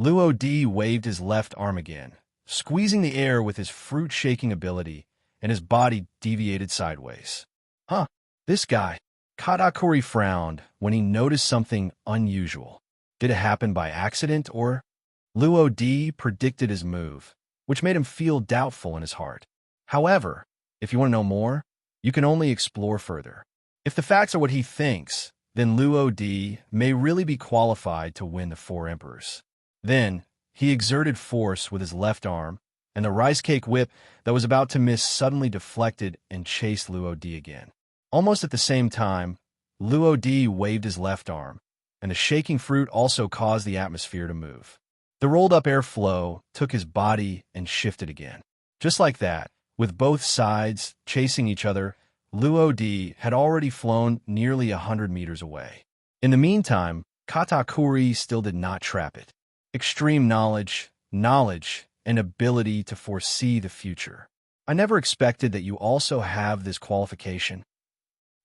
Luo Di waved his left arm again, squeezing the air with his fruit-shaking ability, and his body deviated sideways. Huh, this guy. Katakuri frowned when he noticed something unusual. Did it happen by accident, or? Luo Di predicted his move, which made him feel doubtful in his heart. However, if you want to know more, you can only explore further. If the facts are what he thinks, then Luo Di may really be qualified to win the Four Emperors. Then, he exerted force with his left arm, and the rice cake whip that was about to miss suddenly deflected and chased Luo Di again. Almost at the same time, Luo Di waved his left arm, and the shaking fruit also caused the atmosphere to move. The rolled-up airflow took his body and shifted again. Just like that, with both sides chasing each other, Luo Di had already flown nearly 100 meters away. In the meantime, Katakuri still did not trap it. Extreme knowledge, and ability to foresee the future. I never expected that you also have this qualification.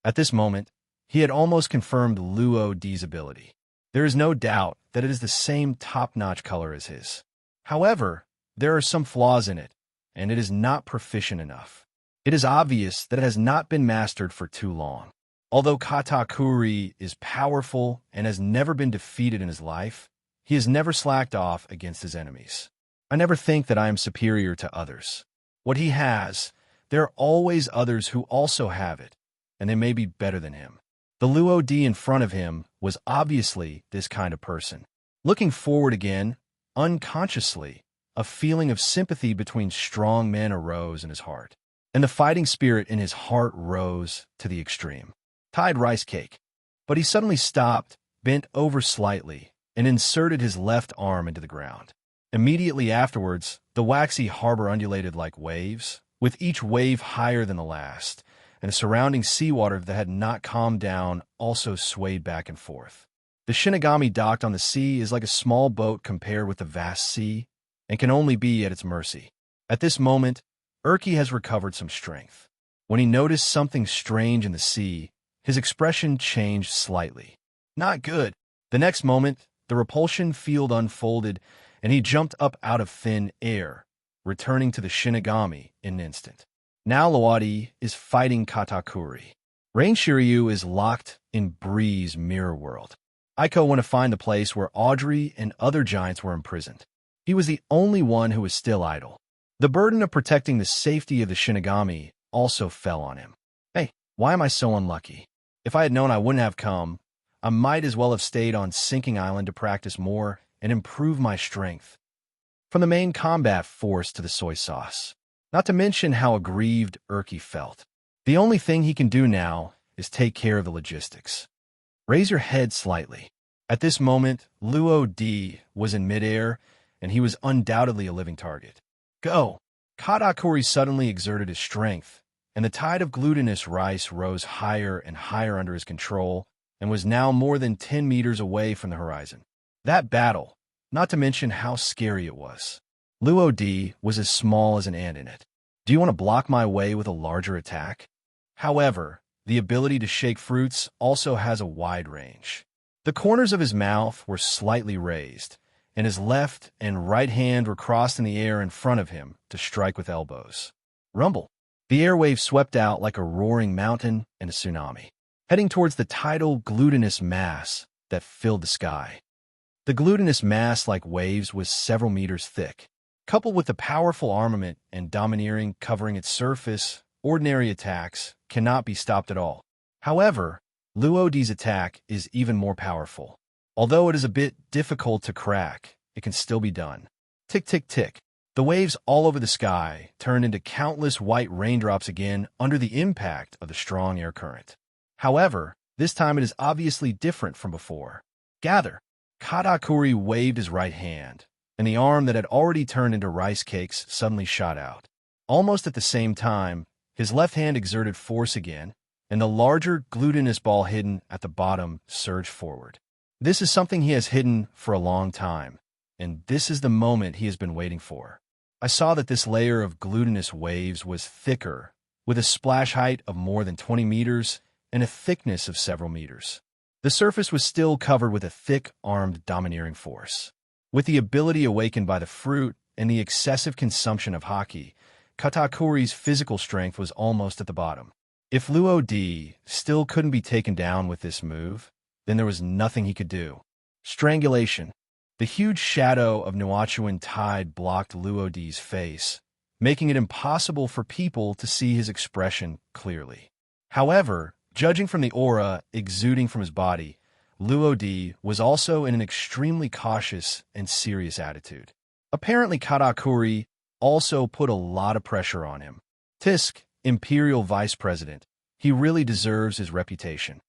At this moment, he had almost confirmed Luo Di's ability. There is no doubt that it is the same top-notch color as his. However, there are some flaws in it, and it is not proficient enough. It is obvious that it has not been mastered for too long. Although Katakuri is powerful and has never been defeated in his life, he has never slacked off against his enemies. I never think that I am superior to others. What he has, there are always others who also have it, and they may be better than him. The Luo Di in front of him was obviously this kind of person. Looking forward again, unconsciously, a feeling of sympathy between strong men arose in his heart, and the fighting spirit in his heart rose to the extreme. Tied rice cake. But he suddenly stopped, bent over slightly, and inserted his left arm into the ground. Immediately afterwards, the waxy harbor undulated like waves, with each wave higher than the last, and the surrounding seawater that had not calmed down also swayed back and forth. The Shinigami docked on the sea is like a small boat compared with the vast sea, and can only be at its mercy. At this moment, Urki has recovered some strength. When he noticed something strange in the sea, his expression changed slightly. Not good. The next moment, the repulsion field unfolded, and he jumped up out of thin air, returning to the Shinigami in an instant. Now Luodi is fighting Katakuri. Rain Shiryu is locked in Bree's mirror world. Aiko went to find the place where Audrey and other giants were imprisoned. He was the only one who was still idle. The burden of protecting the safety of the Shinigami also fell on him. Hey, why am I so unlucky? If I had known I wouldn't have come, I might as well have stayed on Sinking Island to practice more and improve my strength. From the main combat force to the soy sauce. Not to mention how aggrieved Urki felt. The only thing he can do now is take care of the logistics. Raise your head slightly. At this moment, Luo-D was in midair, and he was undoubtedly a living target. Go! Katakuri suddenly exerted his strength, and the tide of glutinous rice rose higher and higher under his control and was now more than 10 meters away from the horizon. That battle, not to mention how scary it was. Luo-D was as small as an ant in it. Do you want to block my way with a larger attack? However, the ability to shake fruits also has a wide range. The corners of his mouth were slightly raised, and his left and right hand were crossed in the air in front of him to strike with elbows. Rumble. The airwave swept out like a roaring mountain and a tsunami, heading towards the tidal glutinous mass that filled the sky. The glutinous mass, like waves, was several meters thick. Coupled with the powerful armament and domineering covering its surface, ordinary attacks cannot be stopped at all. However, Luo-D's attack is even more powerful. Although it is a bit difficult to crack, it can still be done. Tick, tick, tick. The waves all over the sky turned into countless white raindrops again under the impact of the strong air current. However, this time it is obviously different from before. Gather. Katakuri waved his right hand, and the arm that had already turned into rice cakes suddenly shot out. Almost at the same time, his left hand exerted force again, and the larger glutinous ball hidden at the bottom surged forward. This is something he has hidden for a long time, and this is the moment he has been waiting for. I saw that this layer of glutinous waves was thicker, with a splash height of more than 20 meters and a thickness of several meters. The surface was still covered with a thick, armed, domineering force. With the ability awakened by the fruit and the excessive consumption of haki, Katakuri's physical strength was almost at the bottom. If Luo-D still couldn't be taken down with this move, then there was nothing he could do. Strangulation. The huge shadow of Nuachuan tide blocked Luo-D's face, making it impossible for people to see his expression clearly. However, judging from the aura exuding from his body, Luo-D was also in an extremely cautious and serious attitude. Apparently, Katakuri also put a lot of pressure on him. Tisk, Imperial Vice President, he really deserves his reputation.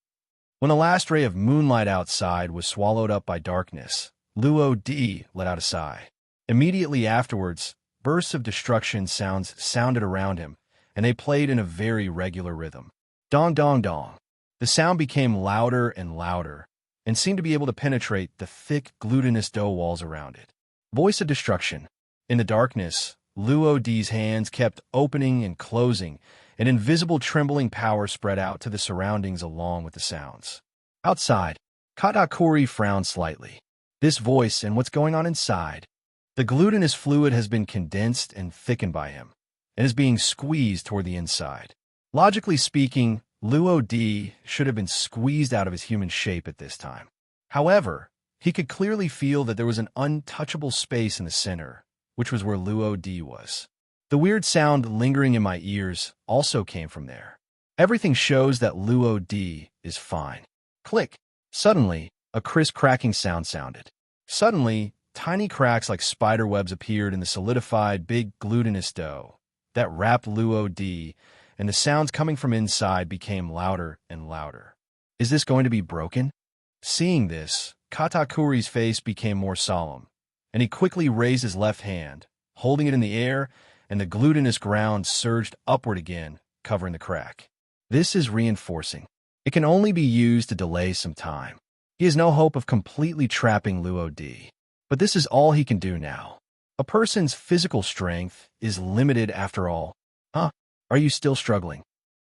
When the last ray of moonlight outside was swallowed up by darkness, Luo-D let out a sigh. Immediately afterwards, bursts of destruction sounds sounded around him, and they played in a very regular rhythm. Dong, dong, dong. The sound became louder and louder, and seemed to be able to penetrate the thick, glutinous dough walls around it. Voice of destruction. In the darkness, Luo-D's hands kept opening and closing, and invisible trembling power spread out to the surroundings along with the sounds. Outside, Katakuri frowned slightly. This voice and what's going on inside. The glutinous fluid has been condensed and thickened by him, and is being squeezed toward the inside. Logically speaking, Luo-D should have been squeezed out of his human shape at this time. However, he could clearly feel that there was an untouchable space in the center, which was where Luo-D was. The weird sound lingering in my ears also came from there. Everything shows that Luo-D is fine. Click. Suddenly, a crisp cracking sound sounded. Suddenly, tiny cracks like spider webs appeared in the solidified big glutinous dough that wrapped Luo-D, and the sounds coming from inside became louder and louder. Is this going to be broken? Seeing this, Katakuri's face became more solemn, and he quickly raised his left hand, holding it in the air, and the glutinous ground surged upward again, covering the crack. This is reinforcing. It can only be used to delay some time. He has no hope of completely trapping Luo Di. But this is all he can do now. A person's physical strength is limited after all. Huh? Are you still struggling?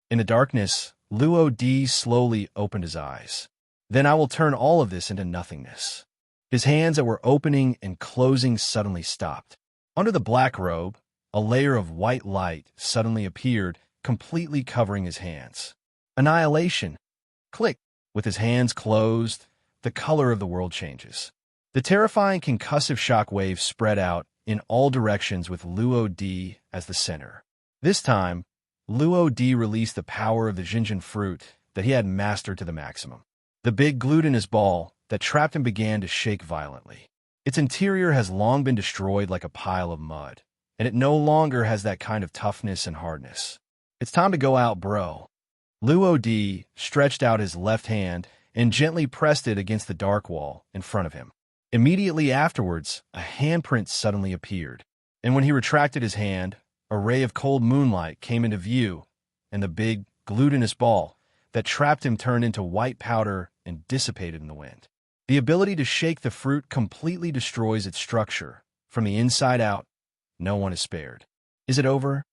In the darkness, Luo Di slowly opened his eyes. Then I will turn all of this into nothingness. His hands that were opening and closing suddenly stopped. Under the black robe, a layer of white light suddenly appeared, completely covering his hands. Annihilation. Click. With his hands closed, the color of the world changes. The terrifying concussive shock wave spread out in all directions with Luo Di as the center. This time, Luo Di released the power of the Jinjin fruit that he had mastered to the maximum. The big glutinous ball that trapped him began to shake violently. Its interior has long been destroyed like a pile of mud, and it no longer has that kind of toughness and hardness. It's time to go out, bro. Luo Di stretched out his left hand and gently pressed it against the dark wall in front of him. Immediately afterwards, a handprint suddenly appeared, and when he retracted his hand, a ray of cold moonlight came into view, and the big, glutinous ball that trapped him turned into white powder and dissipated in the wind. The ability to shake the fruit completely destroys its structure. From the inside out, no one is spared. Is it over?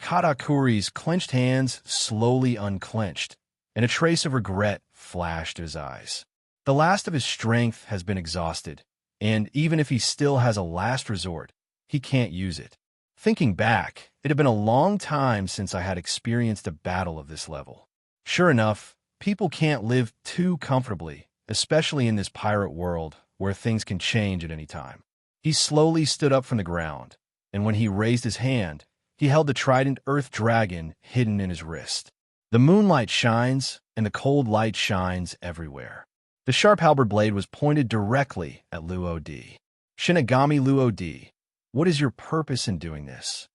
Katakuri's clenched hands slowly unclenched, and a trace of regret flashed in his eyes. The last of his strength has been exhausted, and even if he still has a last resort, he can't use it. Thinking back, it had been a long time since I had experienced a battle of this level. Sure enough, people can't live too comfortably, especially in this pirate world where things can change at any time. He slowly stood up from the ground, and when he raised his hand, he held the trident earth dragon hidden in his wrist. The moonlight shines, and the cold light shines everywhere. The sharp halberd blade was pointed directly at Luo Di. Shinigami Luo Di, what is your purpose in doing this?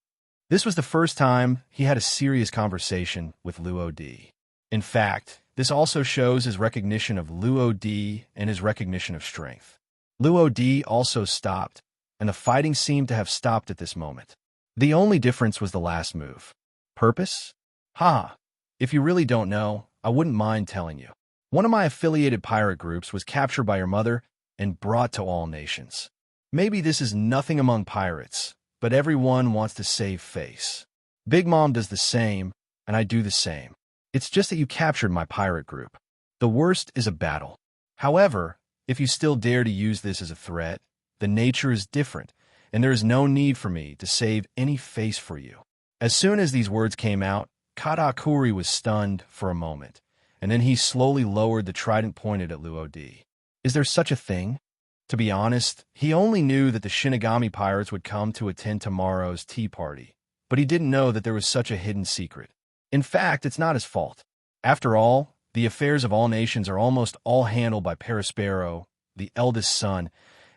This was the first time he had a serious conversation with Luo Di. In fact, this also shows his recognition of Luo Di and his recognition of strength. Luo Di also stopped, and the fighting seemed to have stopped at this moment. The only difference was the last move. Purpose? Ha! If you really don't know, I wouldn't mind telling you. One of my affiliated pirate groups was captured by your mother and brought to all nations. Maybe this is nothing among pirates, but everyone wants to save face. Big Mom does the same, and I do the same. It's just that you captured my pirate group. The worst is a battle. However, if you still dare to use this as a threat, the nature is different, and there is no need for me to save any face for you. As soon as these words came out, Katakuri was stunned for a moment, and then he slowly lowered the trident pointed at Luo Di. Is there such a thing? To be honest, he only knew that the Shinigami pirates would come to attend tomorrow's tea party, but he didn't know that there was such a hidden secret. In fact, it's not his fault. After all, the affairs of all nations are almost all handled by Perispero, the eldest son,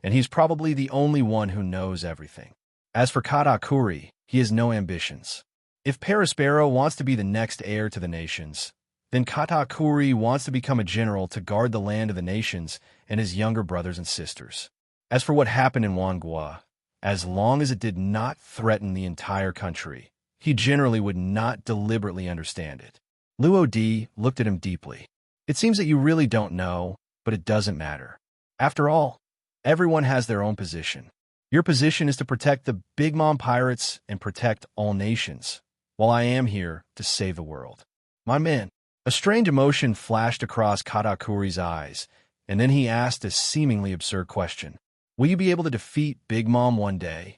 and he's probably the only one who knows everything. As for Katakuri, he has no ambitions. If Perispero wants to be the next heir to the nations, then Katakuri wants to become a general to guard the land of the nations and his younger brothers and sisters. As for what happened in Wangua, as long as it did not threaten the entire country, he generally would not deliberately understand it. Luo Di looked at him deeply. It seems that you really don't know, but it doesn't matter. After all, everyone has their own position. Your position is to protect the Big Mom pirates and protect all nations, while I am here to save the world. My man. A strange emotion flashed across Katakuri's eyes, and then he asked a seemingly absurd question. Will you be able to defeat Big Mom one day?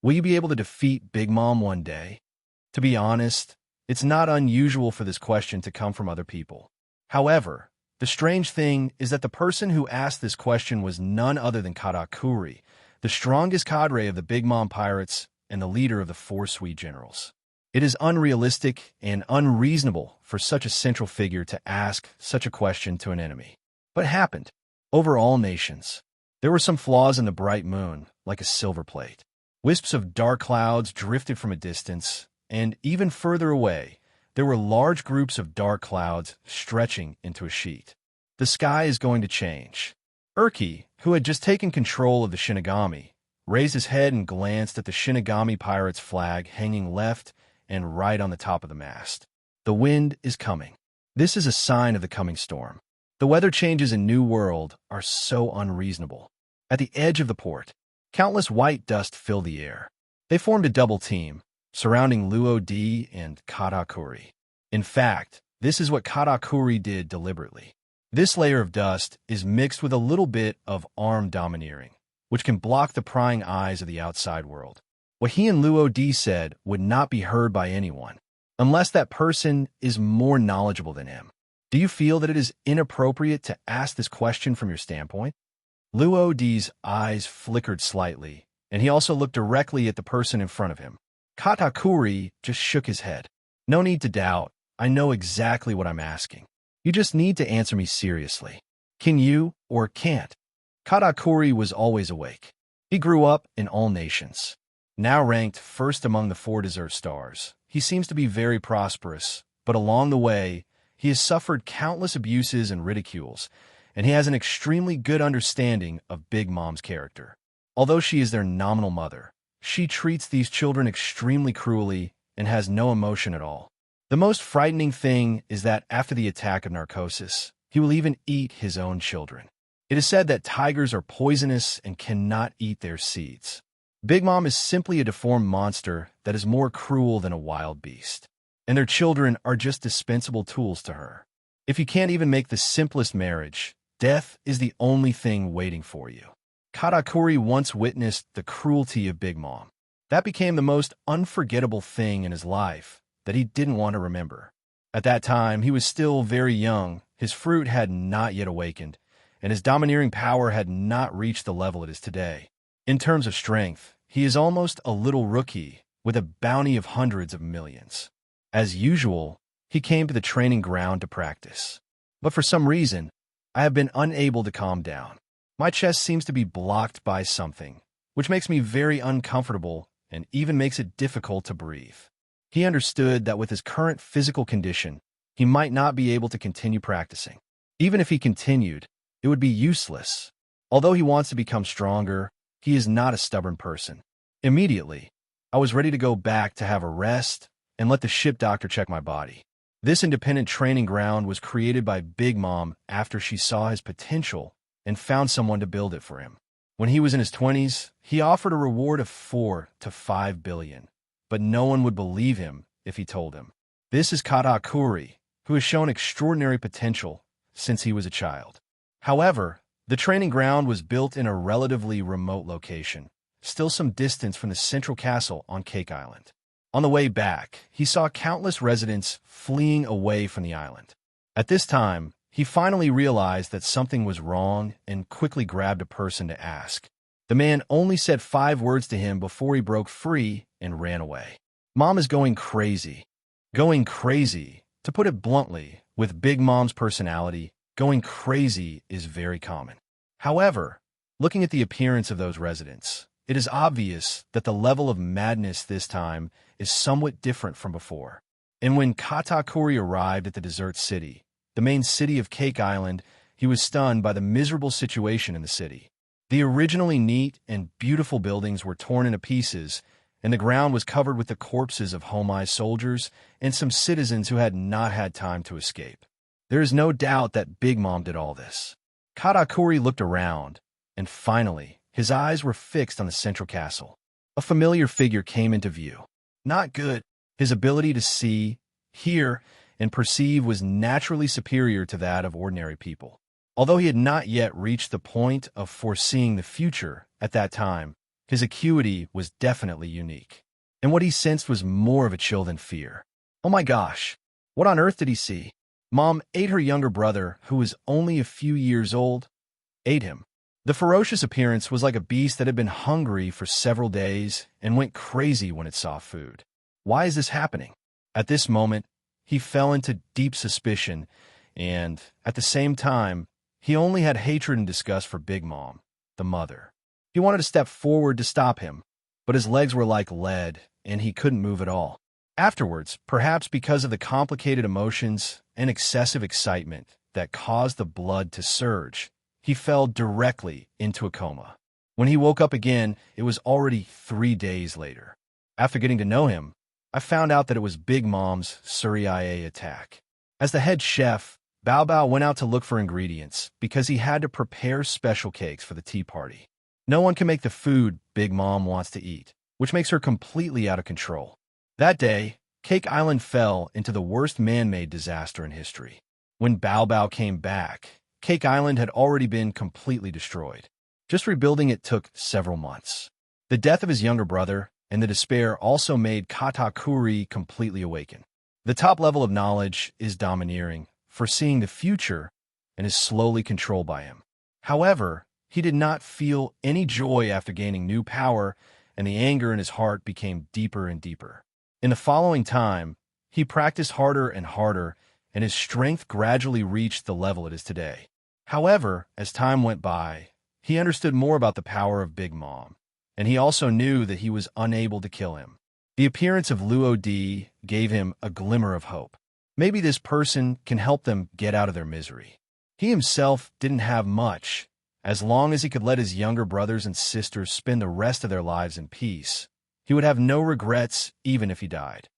Will you be able to defeat Big Mom one day? To be honest, it's not unusual for this question to come from other people. However, the strange thing is that the person who asked this question was none other than Katakuri, the strongest cadre of the Big Mom pirates and the leader of the 4 Sweet Generals. It is unrealistic and unreasonable for such a central figure to ask such a question to an enemy. But it happened. Over all nations. There were some flaws in the bright moon, like a silver plate. Wisps of dark clouds drifted from a distance, and even further away, there were large groups of dark clouds stretching into a sheet. The sky is going to change. Urki, who had just taken control of the Shinigami, raised his head and glanced at the Shinigami pirate's flag hanging left and right on the top of the mast. The wind is coming. This is a sign of the coming storm. The weather changes in New World are so unreasonable. At the edge of the port, countless white dust fill the air. They formed a double team, surrounding Luo Di and Katakuri. In fact, this is what Katakuri did deliberately. This layer of dust is mixed with a little bit of armed domineering, which can block the prying eyes of the outside world. What he and Luo Di said would not be heard by anyone, unless that person is more knowledgeable than him. Do you feel that it is inappropriate to ask this question from your standpoint? Luo Di's eyes flickered slightly, and he also looked directly at the person in front of him. Katakuri just shook his head. No need to doubt. I know exactly what I'm asking. You just need to answer me seriously. Can you or can't? Katakuri was always awake. He grew up in all nations. Now ranked first among the 4 Desert Stars, he seems to be very prosperous, but along the way, he has suffered countless abuses and ridicules, and he has an extremely good understanding of Big Mom's character. Although she is their nominal mother, she treats these children extremely cruelly and has no emotion at all. The most frightening thing is that after the attack of narcosis, he will even eat his own children. It is said that tigers are poisonous and cannot eat their seeds. Big Mom is simply a deformed monster that is more cruel than a wild beast, and their children are just dispensable tools to her. If you can't even make the simplest marriage, death is the only thing waiting for you. Katakuri once witnessed the cruelty of Big Mom. That became the most unforgettable thing in his life that he didn't want to remember. At that time, he was still very young, his fruit had not yet awakened, and his domineering power had not reached the level it is today. In terms of strength, he is almost a little rookie with a bounty of hundreds of millions. As usual, he came to the training ground to practice. But for some reason, I have been unable to calm down. My chest seems to be blocked by something, which makes me very uncomfortable and even makes it difficult to breathe. He understood that with his current physical condition, he might not be able to continue practicing. Even if he continued, it would be useless. Although he wants to become stronger, he is not a stubborn person. Immediately, I was ready to go back to have a rest and let the ship doctor check my body. This independent training ground was created by Big Mom after she saw his potential and found someone to build it for him. When he was in his 20s, he offered a reward of 4 to 5 billion, but no one would believe him if he told him. This is Katakuri, who has shown extraordinary potential since he was a child. However, the training ground was built in a relatively remote location, still some distance from the central castle on Cake Island. On the way back, he saw countless residents fleeing away from the island. At this time, he finally realized that something was wrong and quickly grabbed a person to ask. The man only said 5 words to him before he broke free and ran away. Mom is going crazy. Going crazy, to put it bluntly, with Big Mom's personality, going crazy is very common. However, looking at the appearance of those residents, it is obvious that the level of madness this time is somewhat different from before. And when Katakuri arrived at the desert city, the main city of Cake Island, he was stunned by the miserable situation in the city. The originally neat and beautiful buildings were torn into pieces, and the ground was covered with the corpses of Homai's soldiers and some citizens who had not had time to escape. There is no doubt that Big Mom did all this. Katakuri looked around, and finally, his eyes were fixed on the central castle. A familiar figure came into view. Not good. His ability to see, hear, and perceive was naturally superior to that of ordinary people. Although he had not yet reached the point of foreseeing the future at that time, his acuity was definitely unique. And what he sensed was more of a chill than fear. Oh my gosh, what on earth did he see? Mom ate her younger brother, who was only a few years old, ate him. The ferocious appearance was like a beast that had been hungry for several days and went crazy when it saw food. Why is this happening? At this moment, he fell into deep suspicion, and, at the same time, he only had hatred and disgust for Big Mom, the mother. He wanted to step forward to stop him, but his legs were like lead, and he couldn't move at all. Afterwards, perhaps because of the complicated emotions and excessive excitement that caused the blood to surge, he fell directly into a coma. When he woke up again, it was already 3 days later. After getting to know him, I found out that it was Big Mom's Surya attack. As the head chef, Bao Bao went out to look for ingredients because he had to prepare special cakes for the tea party. No one can make the food Big Mom wants to eat, which makes her completely out of control. That day, Cake Island fell into the worst man-made disaster in history. When Bao Bao came back, Cake Island had already been completely destroyed. Just rebuilding it took several months. The death of his younger brother and the despair also made Katakuri completely awaken. The top level of knowledge is domineering, foreseeing the future, and is slowly controlled by him. However, he did not feel any joy after gaining new power, and the anger in his heart became deeper and deeper. In the following time, he practiced harder and harder, and his strength gradually reached the level it is today. However, as time went by, he understood more about the power of Big Mom, and he also knew that he was unable to kill him. The appearance of Luo Di gave him a glimmer of hope. Maybe this person can help them get out of their misery. He himself didn't have much. As long as he could let his younger brothers and sisters spend the rest of their lives in peace, he would have no regrets even if he died.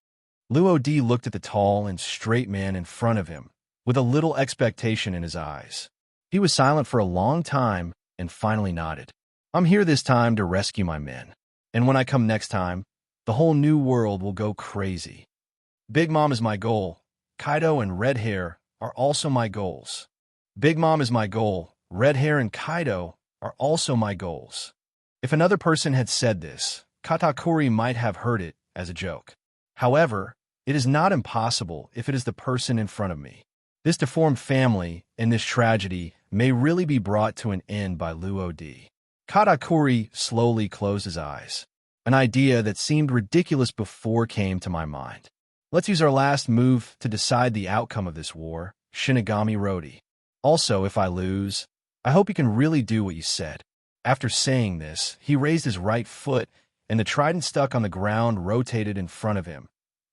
Luo Di looked at the tall and straight man in front of him, with a little expectation in his eyes. He was silent for a long time and finally nodded. I'm here this time to rescue my men. And when I come next time, the whole new world will go crazy. Big Mom is my goal. Kaido and Red Hair are also my goals. Big Mom is my goal. Red Hair and Kaido are also my goals. If another person had said this, Katakuri might have heard it as a joke. However, it is not impossible if it is the person in front of me. This deformed family and this tragedy may really be brought to an end by Luo Di. Katakuri slowly closed his eyes. An idea that seemed ridiculous before came to my mind. Let's use our last move to decide the outcome of this war, Shinigami Rodi. Also, if I lose, I hope you can really do what you said. After saying this, he raised his right foot, and the trident stuck on the ground rotated in front of him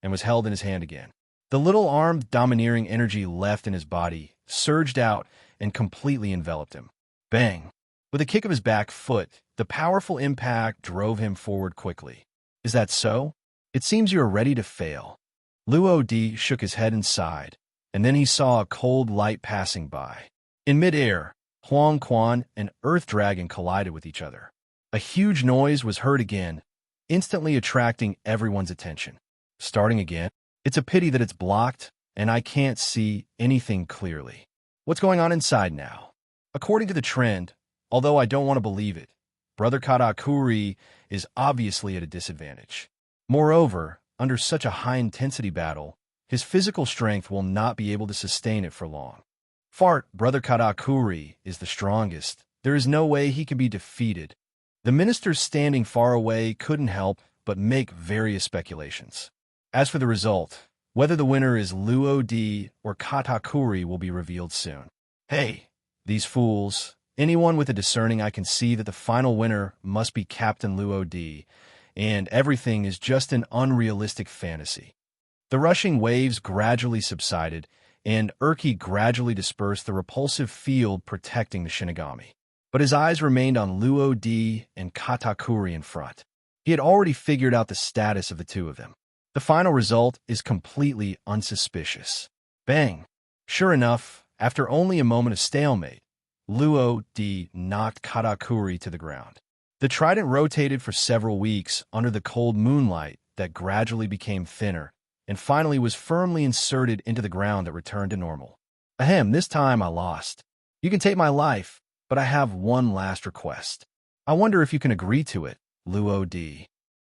and was held in his hand again. The little armed domineering energy left in his body surged out and completely enveloped him. Bang! With a kick of his back foot, the powerful impact drove him forward quickly. Is that so? It seems you are ready to fail. Luo Di shook his head and sighed, and then he saw a cold light passing by. In midair, Huang Quan and Earth Dragon collided with each other. A huge noise was heard again, instantly attracting everyone's attention. Starting again? It's a pity that it's blocked, and I can't see anything clearly. What's going on inside now? According to the trend, although I don't want to believe it, Brother Katakuri is obviously at a disadvantage. Moreover, under such a high-intensity battle, his physical strength will not be able to sustain it for long. Fart, Brother Katakuri is the strongest. There is no way he can be defeated. The ministers standing far away couldn't help but make various speculations. As for the result, whether the winner is Luo Di or Katakuri will be revealed soon. Hey, these fools. Anyone with a discerning eye can see that the final winner must be Captain Luo Di, and everything is just an unrealistic fantasy. The rushing waves gradually subsided, and Urki gradually dispersed the repulsive field protecting the Shinigami. But his eyes remained on Luo Di and Katakuri in front. He had already figured out the status of the two of them. The final result is completely unsuspicious. Bang! Sure enough, after only a moment of stalemate, Luo Di knocked Katakuri to the ground. The trident rotated for several weeks under the cold moonlight that gradually became thinner, and finally was firmly inserted into the ground that returned to normal. Ahem, this time I lost. You can take my life, but I have one last request. I wonder if you can agree to it, Luo Di.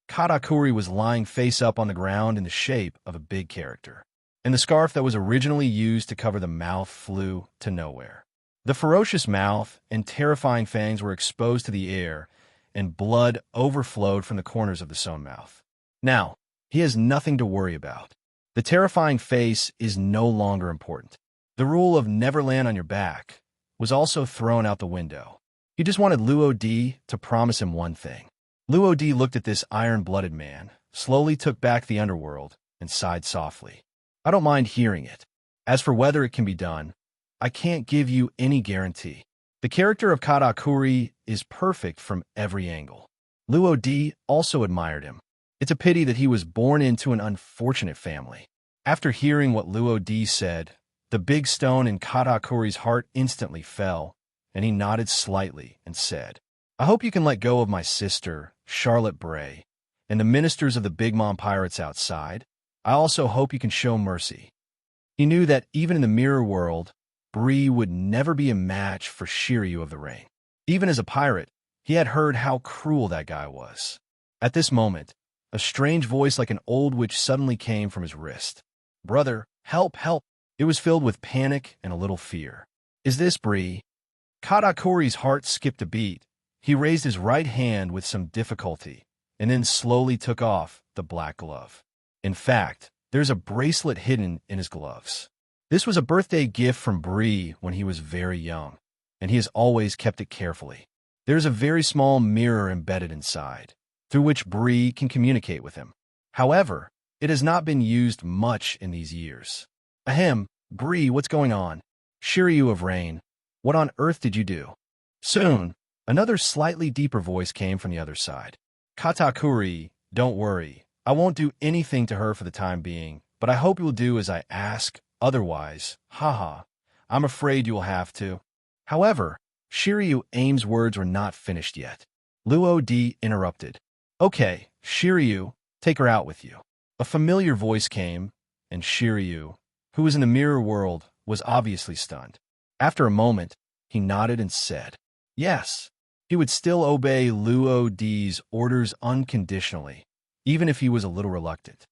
Katakuri was lying face up on the ground in the shape of a big character, and the scarf that was originally used to cover the mouth flew to nowhere. The ferocious mouth and terrifying fangs were exposed to the air, and blood overflowed from the corners of the sewn mouth. Now, he has nothing to worry about. The terrifying face is no longer important. The rule of never land on your back was also thrown out the window. He just wanted Luo Di to promise him one thing. Luo Di looked at this iron-blooded man, slowly took back the underworld, and sighed softly. I don't mind hearing it. As for whether it can be done, I can't give you any guarantee. The character of Katakuri is perfect from every angle. Luo Di also admired him. It's a pity that he was born into an unfortunate family. After hearing what Luo Di said, the big stone in Katakuri's heart instantly fell, and he nodded slightly and said, I hope you can let go of my sister, Charlotte Bray, and the ministers of the Big Mom Pirates outside. I also hope you can show mercy. He knew that even in the mirror world, Bree would never be a match for Shiryu of the Rain. Even as a pirate, he had heard how cruel that guy was. At this moment, a strange voice like an old witch suddenly came from his wrist. Brother, help, help! It was filled with panic and a little fear. Is this Bree? Katakuri's heart skipped a beat. He raised his right hand with some difficulty, and then slowly took off the black glove. In fact, there's a bracelet hidden in his gloves. This was a birthday gift from Bree when he was very young, and he has always kept it carefully. There's a very small mirror embedded inside, through which Bree can communicate with him. However, it has not been used much in these years. Ahem, Bree, what's going on? Shiryu of Rain, what on earth did you do? Soon, another slightly deeper voice came from the other side. Katakuri, don't worry. I won't do anything to her for the time being, but I hope you will do as I ask. Otherwise, haha, I'm afraid you will have to. However, Shiryu Aim's words were not finished yet. Luo Di interrupted. Okay, Shiryu, take her out with you. A familiar voice came, and Shiryu, who was in the mirror world, was obviously stunned. After a moment, he nodded and said, yes. He would still obey Luo Di's orders unconditionally, even if he was a little reluctant.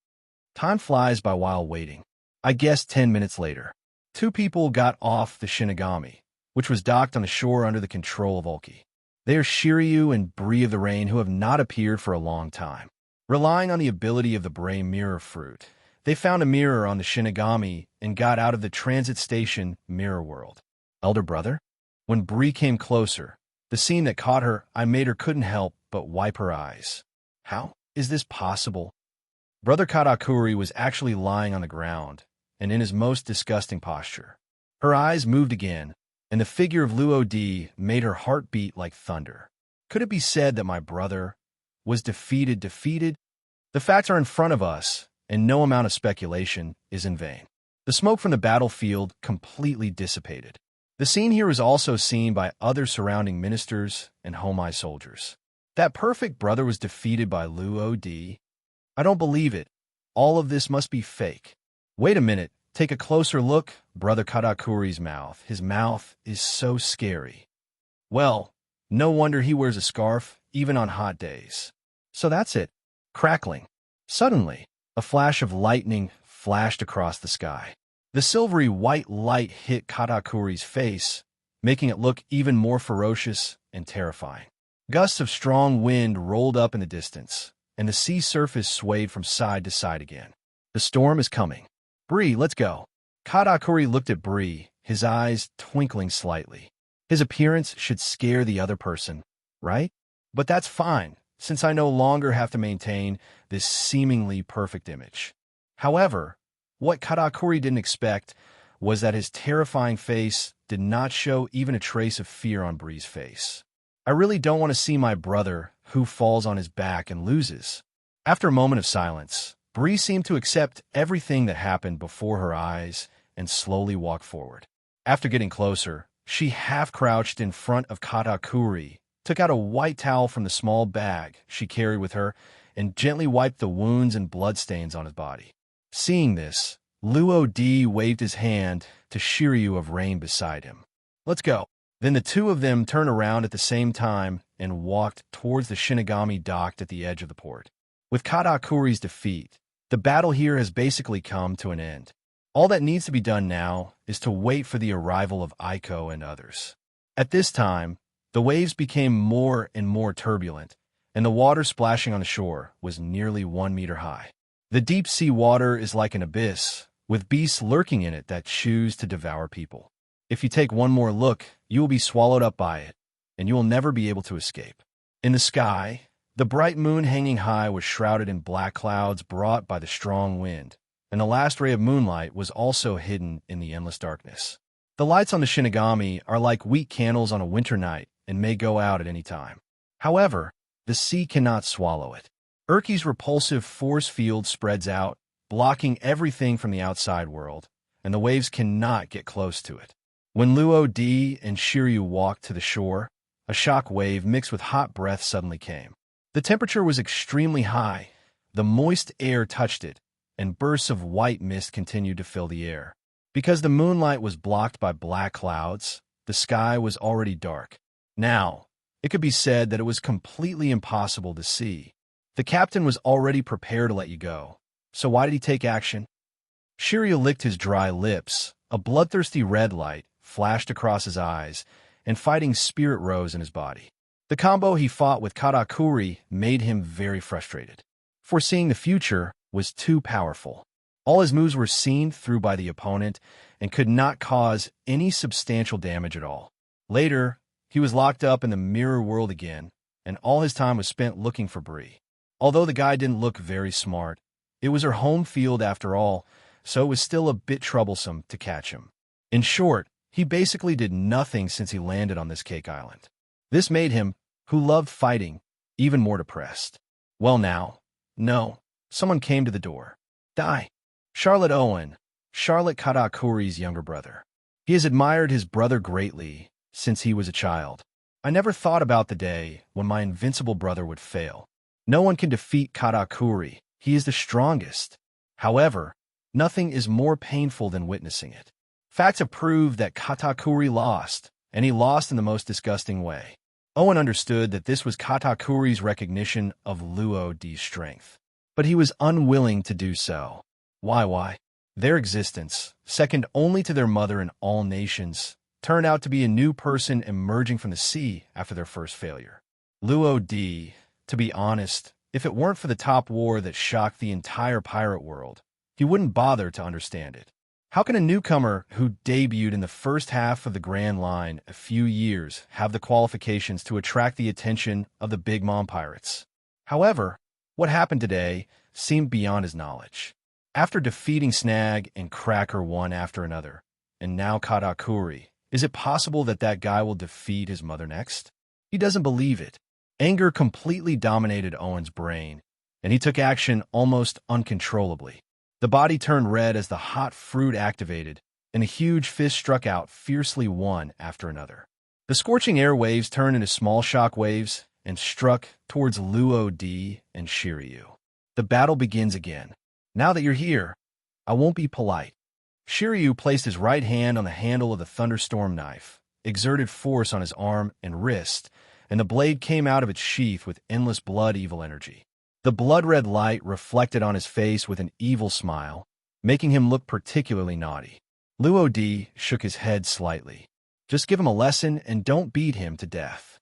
Time flies by while waiting. I guess 10 minutes later, two people got off the Shinigami, which was docked on the shore under the control of Ulki. They are Shiryu and Bree of the Rain, who have not appeared for a long time. Relying on the ability of the Bray Mirror Fruit, they found a mirror on the Shinigami and got out of the transit station Mirror World. Elder brother? When Bree came closer, the scene that caught her, I made her couldn't help but wipe her eyes. How is this possible? Brother Katakuri was actually lying on the ground, and in his most disgusting posture. Her eyes moved again, and the figure of Luo Di made her heart beat like thunder. Could it be said that my brother was defeated? The facts are in front of us, and no amount of speculation is in vain. The smoke from the battlefield completely dissipated. The scene here is also seen by other surrounding ministers and Homai soldiers. That perfect brother was defeated by Luo Di. I don't believe it. All of this must be fake. Wait a minute. Take a closer look. Brother Katakuri's mouth. His mouth is so scary. Well, no wonder he wears a scarf, even on hot days. So that's it. Crackling. Suddenly, a flash of lightning flashed across the sky. The silvery white light hit Katakuri's face, making it look even more ferocious and terrifying. Gusts of strong wind rolled up in the distance, and the sea surface swayed from side to side again. The storm is coming. Bree, let's go. Katakuri looked at Bree, his eyes twinkling slightly. His appearance should scare the other person, right? But that's fine, since I no longer have to maintain this seemingly perfect image. However, what Katakuri didn't expect was that his terrifying face did not show even a trace of fear on Bree's face. I really don't want to see my brother who falls on his back and loses. After a moment of silence, Bree seemed to accept everything that happened before her eyes and slowly walked forward. After getting closer, she half-crouched in front of Katakuri, took out a white towel from the small bag she carried with her, and gently wiped the wounds and bloodstains on his body. Seeing this, Luo Di waved his hand to Shiryu of Rain beside him. Let's go. Then the two of them turned around at the same time and walked towards the Shinigami docked at the edge of the port. With Katakuri's defeat, the battle here has basically come to an end. All that needs to be done now is to wait for the arrival of Aiko and others. At this time, the waves became more and more turbulent, and the water splashing on the shore was nearly 1 meter high. The deep sea water is like an abyss, with beasts lurking in it that choose to devour people. If you take one more look, you will be swallowed up by it, and you will never be able to escape. In the sky, the bright moon hanging high was shrouded in black clouds brought by the strong wind, and the last ray of moonlight was also hidden in the endless darkness. The lights on the Shinigami are like weak candles on a winter night, and may go out at any time. However, the sea cannot swallow it. Urki's repulsive force field spreads out, blocking everything from the outside world, and the waves cannot get close to it. When Luo Di and Shiryu walked to the shore, a shock wave mixed with hot breath suddenly came. The temperature was extremely high. The moist air touched it, and bursts of white mist continued to fill the air. Because the moonlight was blocked by black clouds, the sky was already dark. Now, it could be said that it was completely impossible to see. The captain was already prepared to let you go. So why did he take action? Shiryu licked his dry lips. A bloodthirsty red light flashed across his eyes, and fighting spirit rose in his body. The combo he fought with Katakuri made him very frustrated. Foreseeing the future was too powerful. All his moves were seen through by the opponent and could not cause any substantial damage at all. Later, he was locked up in the mirror world again, and all his time was spent looking for Bree. Although the guy didn't look very smart, it was her home field after all, so it was still a bit troublesome to catch him. In short, he basically did nothing since he landed on this cake island. This made him, who loved fighting, even more depressed. Well now, no, someone came to the door. Die. Charlotte Owen, Charlotte Katakuri's younger brother. He has admired his brother greatly since he was a child. I never thought about the day when my invincible brother would fail. No one can defeat Katakuri. He is the strongest. However, nothing is more painful than witnessing it. Facts have proved that Katakuri lost, and he lost in the most disgusting way. Owen understood that this was Katakuri's recognition of Luo Di's strength. But he was unwilling to do so. Why? Their existence, second only to their mother in all nations, turned out to be a new person emerging from the sea after their first failure. Luo Di, to be honest, if it weren't for the top war that shocked the entire pirate world, he wouldn't bother to understand it. How can a newcomer who debuted in the first half of the Grand Line a few years have the qualifications to attract the attention of the Big Mom pirates? However, what happened today seemed beyond his knowledge. After defeating Snag and Cracker one after another, and now Katakuri, is it possible that that guy will defeat his mother next? He doesn't believe it. Anger completely dominated Owen's brain, and he took action almost uncontrollably. The body turned red as the hot fruit activated, and a huge fist struck out fiercely one after another. The scorching air waves turned into small shock waves and struck towards Luo Di and Shiryu. The battle begins again. Now that you're here, I won't be polite. Shiryu placed his right hand on the handle of the thunderstorm knife, exerted force on his arm and wrist, and the blade came out of its sheath with endless blood-evil energy. The blood-red light reflected on his face with an evil smile, making him look particularly naughty. Luo Di shook his head slightly. Just give him a lesson and don't beat him to death.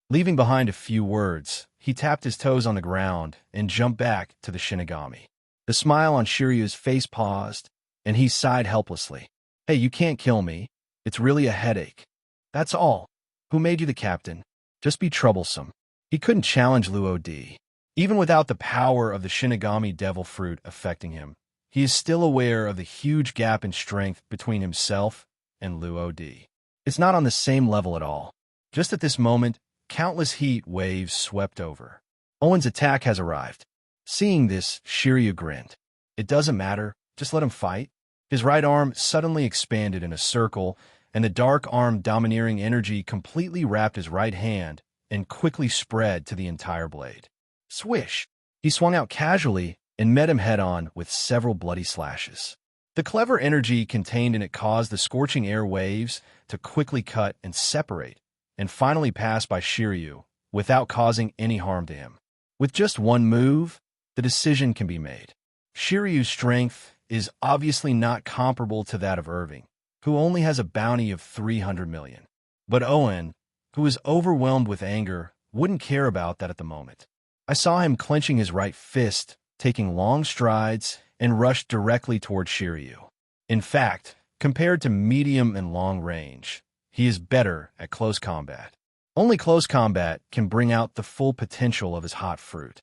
Leaving behind a few words, he tapped his toes on the ground and jumped back to the Shinigami. The smile on Shiryu's face paused, and he sighed helplessly. Hey, you can't kill me. It's really a headache. That's all. Who made you the captain? Just be troublesome. He couldn't challenge Luo Di. Even without the power of the Shinigami Devil Fruit affecting him, he is still aware of the huge gap in strength between himself and Luo Di. It's not on the same level at all. Just at this moment, countless heat waves swept over. Owen's attack has arrived. Seeing this, Shiryu grinned. It doesn't matter, just let him fight. His right arm suddenly expanded in a circle, and the dark arm domineering energy completely wrapped his right hand and quickly spread to the entire blade. Swish! He swung out casually and met him head-on with several bloody slashes. The clever energy contained in it caused the scorching air waves to quickly cut and separate, and finally pass by Shiryu without causing any harm to him. With just one move, the decision can be made. Shiryu's strength is obviously not comparable to that of Irving, who only has a bounty of 300 million. But Owen, who is overwhelmed with anger, wouldn't care about that at the moment. I saw him clenching his right fist, taking long strides, and rushed directly toward Shiryu. In fact, compared to medium and long range, he is better at close combat. Only close combat can bring out the full potential of his hot fruit.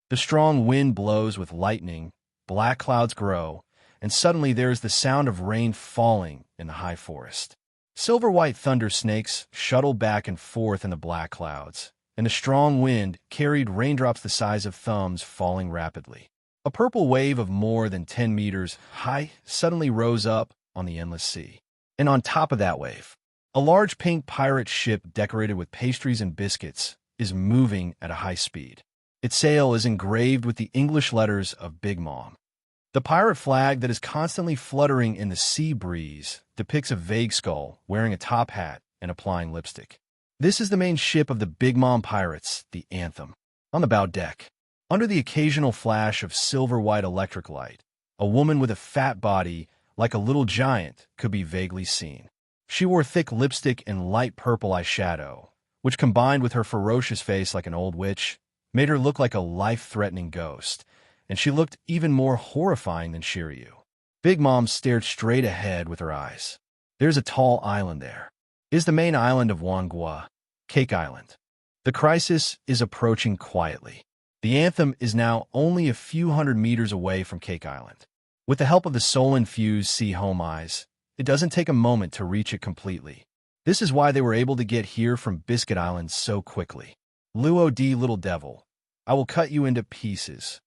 The strong wind blows with lightning, black clouds grow, and suddenly there is the sound of rain falling in the high forest. Silver-white thunder snakes shuttled back and forth in the black clouds, and a strong wind carried raindrops the size of thumbs falling rapidly. A purple wave of more than 10 meters high suddenly rose up on the endless sea. And on top of that wave, a large pink pirate ship decorated with pastries and biscuits is moving at a high speed. Its sail is engraved with the English letters of Big Mom. The pirate flag that is constantly fluttering in the sea breeze depicts a vague skull wearing a top hat and applying lipstick. This is the main ship of the Big Mom Pirates, the Anthem. On the bow deck, under the occasional flash of silver-white electric light, a woman with a fat body like a little giant could be vaguely seen. She wore thick lipstick and light purple eyeshadow, which combined with her ferocious face like an old witch, made her look like a life-threatening ghost, and she looked even more horrifying than Shiryu. Big Mom stared straight ahead with her eyes. There's a tall island there. It is the main island of Wangua, Cake Island. The crisis is approaching quietly. The Anthem is now only a few hundred meters away from Cake Island. With the help of the soul-infused sea home eyes, it doesn't take a moment to reach it completely. This is why they were able to get here from Biscuit Island so quickly. Luo D, little devil, I will cut you into pieces.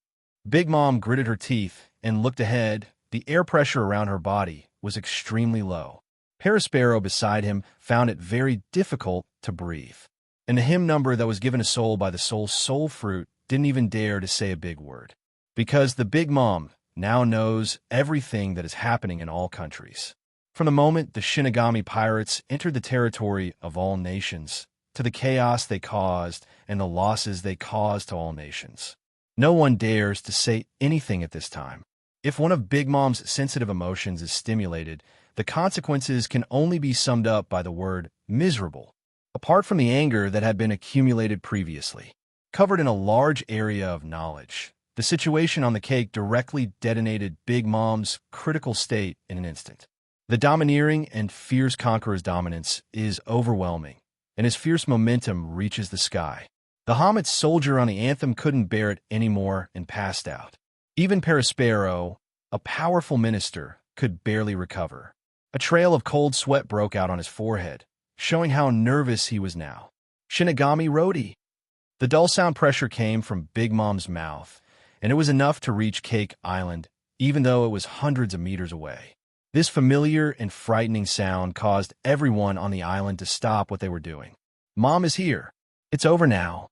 Big Mom gritted her teeth and looked ahead. The air pressure around her body was extremely low. Parasparrow beside him found it very difficult to breathe. And the hymn number that was given a soul by the soul fruit didn't even dare to say a big word. Because the Big Mom now knows everything that is happening in all countries. From the moment the Shinigami pirates entered the territory of all nations, to the chaos they caused and the losses they caused to all nations. No one dares to say anything at this time. If one of Big Mom's sensitive emotions is stimulated, the consequences can only be summed up by the word miserable, apart from the anger that had been accumulated previously. Covered in a large area of knowledge, the situation on the cake directly detonated Big Mom's critical state in an instant. The domineering and fierce conqueror's dominance is overwhelming, and his fierce momentum reaches the sky. The Hamet's soldier on the Anthem couldn't bear it anymore and passed out. Even Parasparrow, a powerful minister, could barely recover. A trail of cold sweat broke out on his forehead, showing how nervous he was now. Shinigami Rodi. The dull sound pressure came from Big Mom's mouth, and it was enough to reach Cake Island, even though it was hundreds of meters away. This familiar and frightening sound caused everyone on the island to stop what they were doing. Mom is here. It's over now.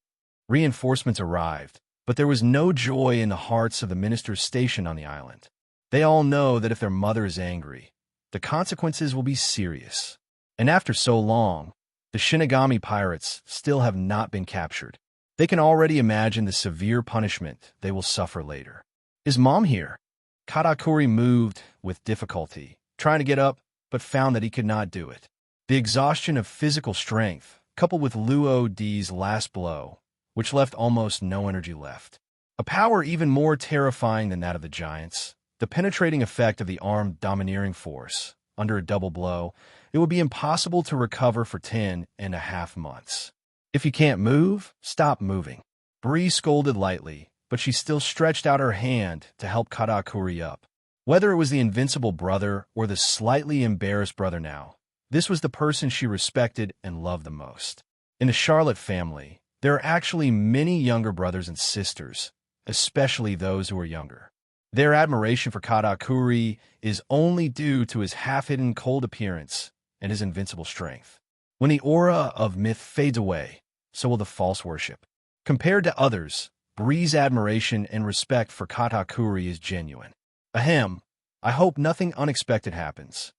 Reinforcements arrived, but there was no joy in the hearts of the ministers stationed on the island. They all know that if their mother is angry, the consequences will be serious. And after so long, the Shinigami pirates still have not been captured. They can already imagine the severe punishment they will suffer later. Is Mom here? Katakuri moved with difficulty, trying to get up, but found that he could not do it. The exhaustion of physical strength, coupled with Luo D's last blow, which left almost no energy left. A power even more terrifying than that of the giants, the penetrating effect of the armed domineering force. Under a double blow, it would be impossible to recover for 10.5 months. If you can't move, stop moving. Bree scolded lightly, but she still stretched out her hand to help Katakuri up. Whether it was the invincible brother or the slightly embarrassed brother now, this was the person she respected and loved the most. In the Charlotte family, there are actually many younger brothers and sisters, especially those who are younger. Their admiration for Katakuri is only due to his half-hidden cold appearance and his invincible strength. When the aura of myth fades away, so will the false worship. Compared to others, Bree's admiration and respect for Katakuri is genuine. Ahem, I hope nothing unexpected happens.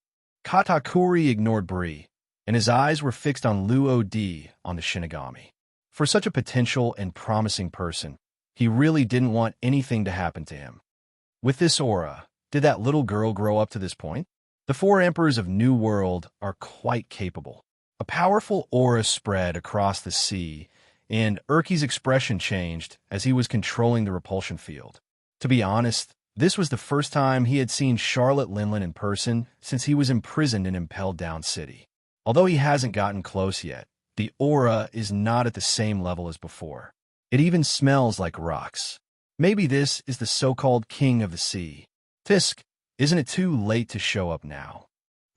Katakuri ignored Bree, and his eyes were fixed on Luo D on the Shinigami. For such a potential and promising person, he really didn't want anything to happen to him. With this aura, did that little girl grow up to this point? The 4 emperors of New World are quite capable. A powerful aura spread across the sea, and Urki's expression changed as he was controlling the repulsion field. To be honest, this was the first time he had seen Charlotte Linlin in person since he was imprisoned in Impelled Down City. Although he hasn't gotten close yet, the aura is not at the same level as before. It even smells like rocks. Maybe this is the so-called King of the Sea. Tisk, isn't it too late to show up now?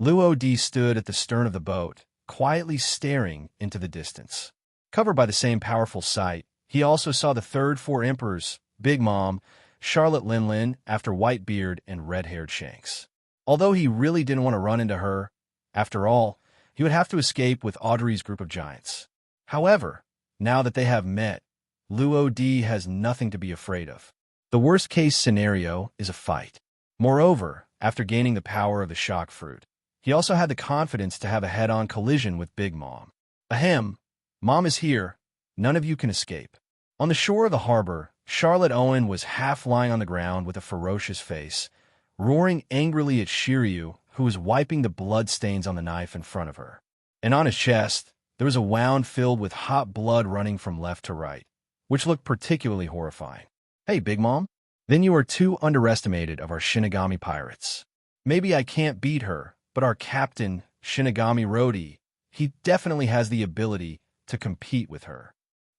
Luo stood at the stern of the boat, quietly staring into the distance. Covered by the same powerful sight, he also saw the third four emperors, Big Mom, Charlotte Linlin, after Whitebeard, and red-haired Shanks. Although he really didn't want to run into her, after all, he would have to escape with Audrey's group of giants. However, now that they have met, Luo has nothing to be afraid of. The worst-case scenario is a fight. Moreover, after gaining the power of the shock fruit, he also had the confidence to have a head-on collision with Big Mom. Ahem, Mom is here. None of you can escape. On the shore of the harbor, Charlotte Owen was half lying on the ground with a ferocious face, roaring angrily at Shiryu, who was wiping the blood stains on the knife in front of her. And on his chest, there was a wound filled with hot blood running from left to right, which looked particularly horrifying. Hey, Big Mom? Then you are too underestimated of our Shinigami pirates. Maybe I can't beat her, but our captain, Shinigami Rodi, he definitely has the ability to compete with her.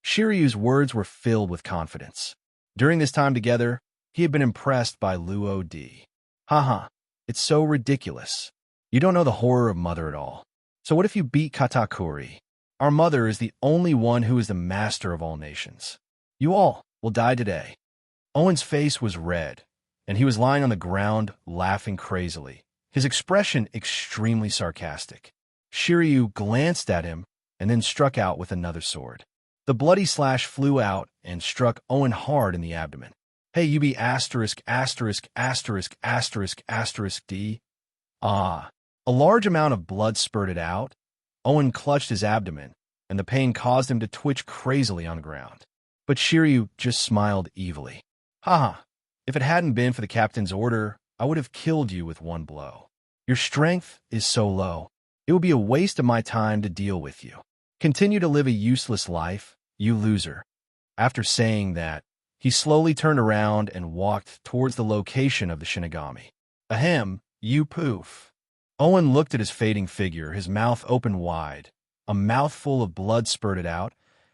Shiryu's words were filled with confidence. During this time together, he had been impressed by Luo. Haha, it's so ridiculous. You don't know the horror of mother at all. So what if you beat Katakuri? Our mother is the only one who is the master of all nations. You all will die today. Owen's face was red, and he was lying on the ground, laughing crazily, his expression extremely sarcastic. Shiryu glanced at him and then struck out with another sword. The bloody slash flew out and struck Owen hard in the abdomen. Hey, you be asterisk, asterisk, asterisk, asterisk, asterisk D. Ah. A large amount of blood spurted out. Owen clutched his abdomen, and the pain caused him to twitch crazily on the ground. But Shiryu just smiled evilly. Haha, if it hadn't been for the captain's order, I would have killed you with one blow. Your strength is so low, it would be a waste of my time to deal with you. Continue to live a useless life, you loser. After saying that, he slowly turned around and walked towards the location of the Shinigami. Ahem, you poof. Owen looked at his fading figure, his mouth open wide. A mouthful of blood spurted out,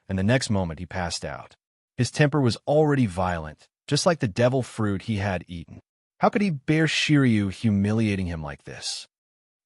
and the next moment he passed out. His temper was already violent, just like the devil fruit he had eaten. How could he bear Shiryu humiliating him like this?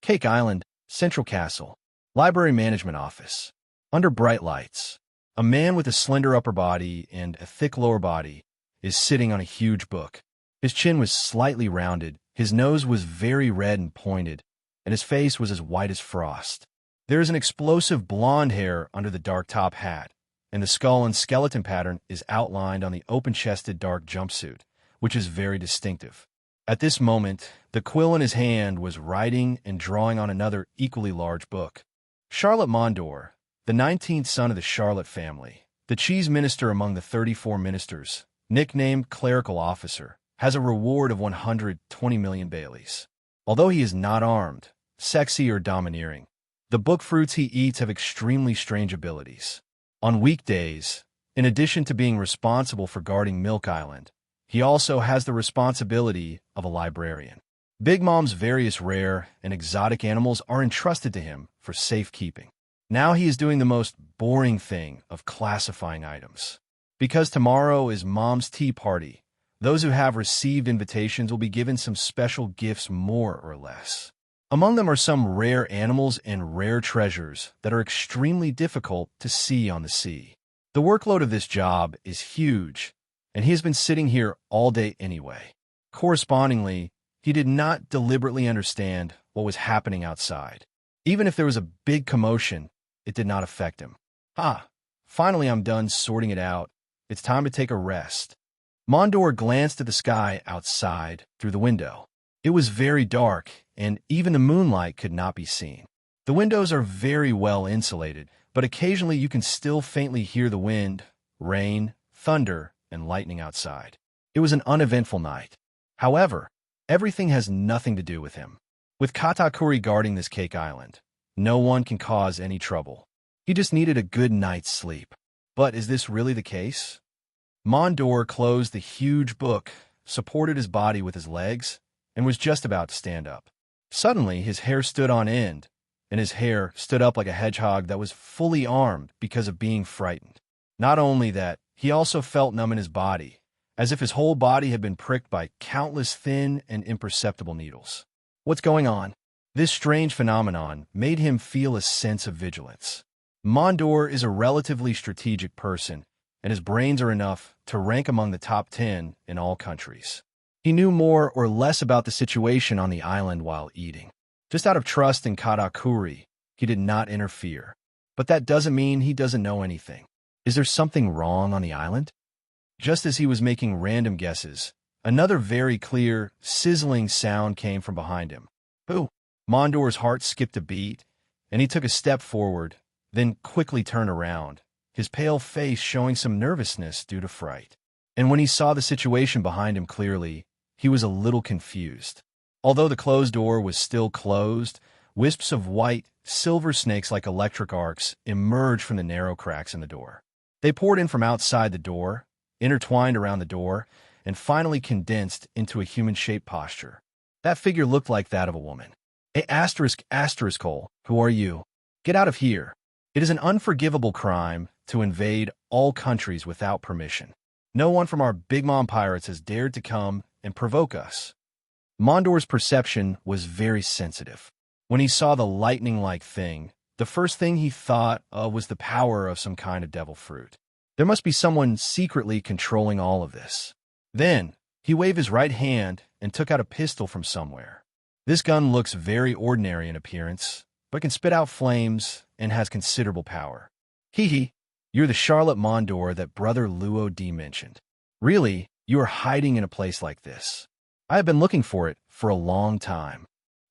Cake Island, Central Castle, Library Management Office. Under bright lights, a man with a slender upper body and a thick lower body is sitting on a huge book. His chin was slightly rounded, his nose was very red and pointed, and his face was as white as frost. There is an explosive blonde hair under the dark top hat, and the skull and skeleton pattern is outlined on the open-chested dark jumpsuit, which is very distinctive. At this moment, the quill in his hand was writing and drawing on another equally large book. Charlotte Mondor, the 19th son of the Charlotte family, the cheese minister among the 34 ministers, nicknamed clerical officer, has a reward of 120 million Baileys. Although he is not armed, sexy, or domineering, the book fruits he eats have extremely strange abilities. On weekdays, in addition to being responsible for guarding Milk Island, he also has the responsibility of a librarian. Big Mom's various rare and exotic animals are entrusted to him for safekeeping. Now he is doing the most boring thing of classifying items. Because tomorrow is Mom's tea party, those who have received invitations will be given some special gifts, more or less. Among them are some rare animals and rare treasures that are extremely difficult to see on the sea. The workload of this job is huge, and he has been sitting here all day anyway. Correspondingly, he did not deliberately understand what was happening outside. Even if there was a big commotion, it did not affect him. Finally I'm done sorting it out. It's time to take a rest. Mondor glanced at the sky outside through the window. It was very dark, and even the moonlight could not be seen. The windows are very well insulated, but occasionally you can still faintly hear the wind, rain, thunder, and lightning outside. It was an uneventful night. However, everything has nothing to do with him. With Katakuri guarding this cake island, no one can cause any trouble. He just needed a good night's sleep. But is this really the case? Mondor closed the huge book, supported his body with his legs, and was just about to stand up. Suddenly, his hair stood on end, and his hair stood up like a hedgehog that was fully armed because of being frightened. Not only that, he also felt numb in his body, as if his whole body had been pricked by countless thin and imperceptible needles. What's going on? This strange phenomenon made him feel a sense of vigilance. Mondor is a relatively strategic person, and his brains are enough to rank among the top 10 in all countries. He knew more or less about the situation on the island while eating. Just out of trust in Katakuri, he did not interfere. But that doesn't mean he doesn't know anything. Is there something wrong on the island? Just as he was making random guesses, another very clear, sizzling sound came from behind him. Boo! Mondor's heart skipped a beat, and he took a step forward, then quickly turned around, his pale face showing some nervousness due to fright. And when he saw the situation behind him clearly, he was a little confused. Although the closed door was still closed, wisps of white, silver snakes like electric arcs emerged from the narrow cracks in the door. They poured in from outside the door, intertwined around the door, and finally condensed into a human-shaped posture. That figure looked like that of a woman. Hole, who are you? Get out of here. It is an unforgivable crime to invade all countries without permission. No one from our Big Mom pirates has dared to come and provoke us. Mondor's perception was very sensitive. When he saw the lightning-like thing, the first thing he thought of was the power of some kind of devil fruit. There must be someone secretly controlling all of this. Then, he waved his right hand and took out a pistol from somewhere. This gun looks very ordinary in appearance, but can spit out flames and has considerable power. Hee, you're the Charlotte Mondor that Brother Luo D mentioned. Really, you are hiding in a place like this. I have been looking for it for a long time.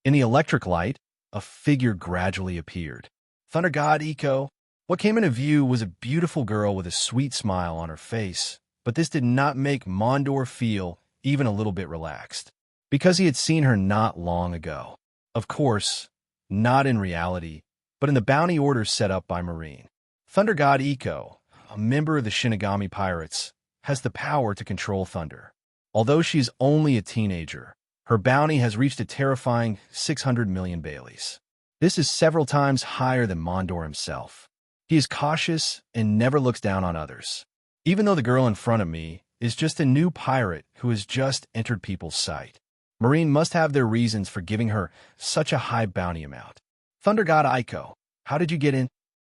In the electric light, a figure gradually appeared. Thunder God Iko. What came into view was a beautiful girl with a sweet smile on her face, but this did not make Mondor feel even a little bit relaxed, because he had seen her not long ago. Of course, not in reality, but in the bounty orders set up by Marine. Thunder God Iko, a member of the Shinigami Pirates, has the power to control thunder. Although she's only a teenager, her bounty has reached a terrifying 600 million Baileys. This is several times higher than Mondor himself. He is cautious and never looks down on others. Even though the girl in front of me is just a new pirate who has just entered people's sight, Marine must have their reasons for giving her such a high bounty amount. Thunder God Iko, how did you get in?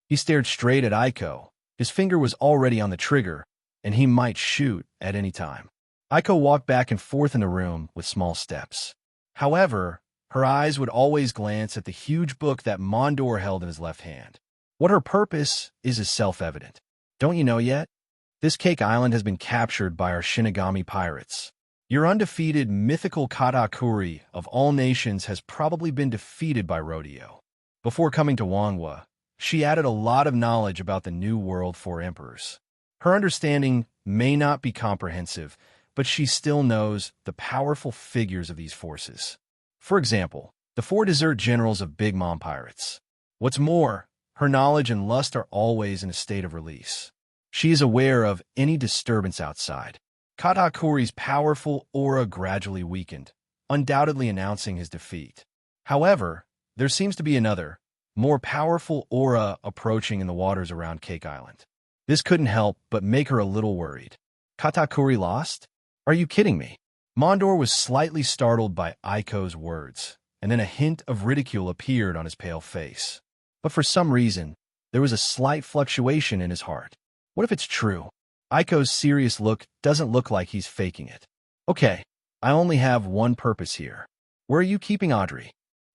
He stared straight at Iko. His finger was already on the trigger, and he might shoot at any time. Iko walked back and forth in the room with small steps. However, her eyes would always glance at the huge book that Mondor held in his left hand. What her purpose is self-evident. Don't you know yet? This Cake Island has been captured by our Shinigami pirates. Your undefeated mythical Katakuri of all nations has probably been defeated by Rodeo. Before coming to Wangwa, she added a lot of knowledge about the new world for emperors. Her understanding may not be comprehensive, but she still knows the powerful figures of these forces. For example, the 4 desert generals of Big Mom Pirates. What's more, her knowledge and lust are always in a state of release. She is aware of any disturbance outside. Katakuri's powerful aura gradually weakened, undoubtedly announcing his defeat. However, there seems to be another, more powerful aura approaching in the waters around Cake Island. This couldn't help but make her a little worried. Katakuri lost? Are you kidding me? Mondor was slightly startled by Aiko's words, and then a hint of ridicule appeared on his pale face. But for some reason, there was a slight fluctuation in his heart. What if it's true? Aiko's serious look doesn't look like he's faking it. Okay, I only have one purpose here. Where are you keeping Audrey?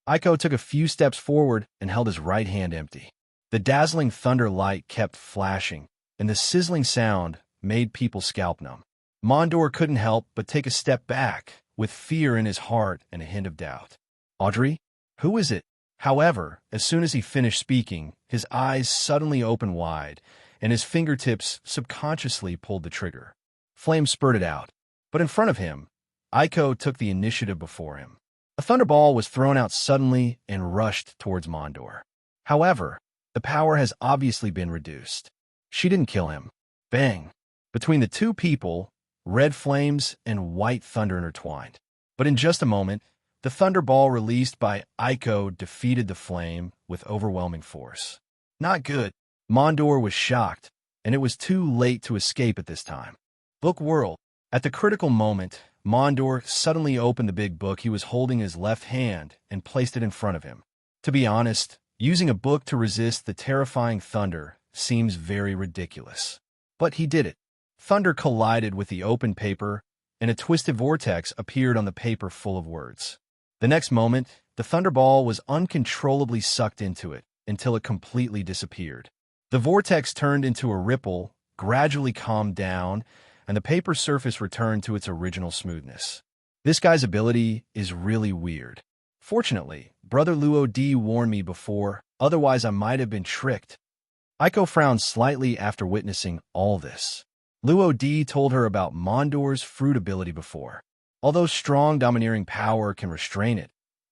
Aiko took a few steps forward and held his right hand empty. The dazzling thunder light kept flashing, and the sizzling sound made people's scalp numb. Mondor couldn't help but take a step back, with fear in his heart and a hint of doubt. Audrey? Who is it? However, as soon as he finished speaking, his eyes suddenly opened wide, and his fingertips subconsciously pulled the trigger. Flames spurted out, but in front of him, Aiko took the initiative before him. A thunderball was thrown out suddenly and rushed towards Mondor. However, the power has obviously been reduced. She didn't kill him. Bang! Between the two people, red flames and white thunder intertwined. But in just a moment, the thunderball released by Aiko defeated the flame with overwhelming force. Not good. Mondor was shocked, and it was too late to escape at this time. Book World. At the critical moment, Mondor suddenly opened the big book he was holding in his left hand and placed it in front of him. To be honest, using a book to resist the terrifying thunder seems very ridiculous. But he did it. Thunder collided with the open paper, and a twisted vortex appeared on the paper full of words. The next moment, the thunderball was uncontrollably sucked into it until it completely disappeared. The vortex turned into a ripple, gradually calmed down, and the paper surface returned to its original smoothness. This guy's ability is really weird. Fortunately, Brother Luo D warned me before, otherwise I might have been tricked. Aiko frowned slightly after witnessing all this. Luo D told her about Mondor's fruit ability before. Although strong domineering power can restrain it,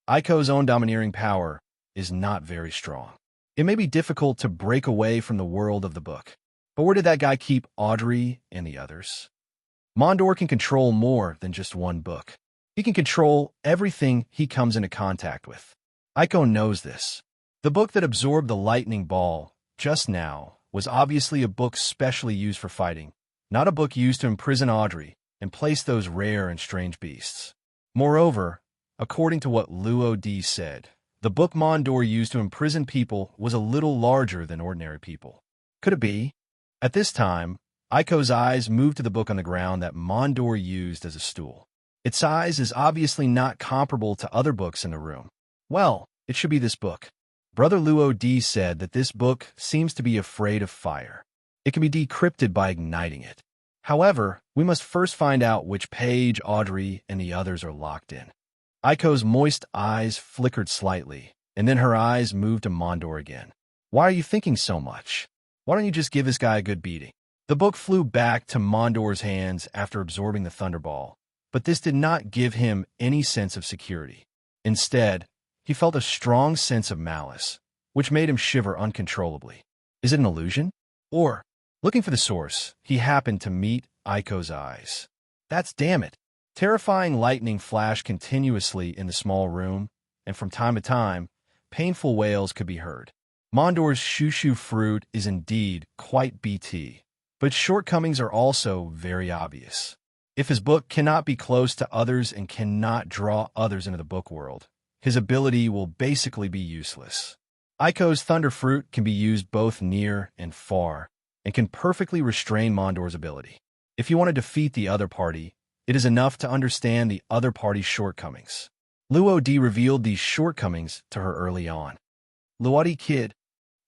Aiko's own domineering power is not very strong. It may be difficult to break away from the world of the book. But where did that guy keep Audrey and the others? Mondor can control more than just one book. He can control everything he comes into contact with. Aiko knows this. The book that absorbed the lightning ball just now was obviously a book specially used for fighting, not a book used to imprison Audrey and place those rare and strange beasts. Moreover, according to what Luo D said, the book Mondor used to imprison people was a little larger than ordinary people. Could it be? At this time, Aiko's eyes moved to the book on the ground that Mondor used as a stool. Its size is obviously not comparable to other books in the room. Well, it should be this book. Brother Luo D said that this book seems to be afraid of fire. It can be decrypted by igniting it. However, we must first find out which page Audrey and the others are locked in. Aiko's moist eyes flickered slightly, and then her eyes moved to Mondor again. Why are you thinking so much? Why don't you just give this guy a good beating? The book flew back to Mondor's hands after absorbing the thunderball, but this did not give him any sense of security. Instead, he felt a strong sense of malice, which made him shiver uncontrollably. Is it an illusion? Or, looking for the source, he happened to meet Aiko's eyes. That's damn it. Terrifying lightning flashed continuously in the small room, and from time to time, painful wails could be heard. Mondor's shushu fruit is indeed quite BT, but its shortcomings are also very obvious. If his book cannot be close to others and cannot draw others into the book world, his ability will basically be useless. Aiko's thunder fruit can be used both near and far, and can perfectly restrain Mondor's ability. If you want to defeat the other party, it is enough to understand the other party's shortcomings. Luo D revealed these shortcomings to her early on. Luwadi kid.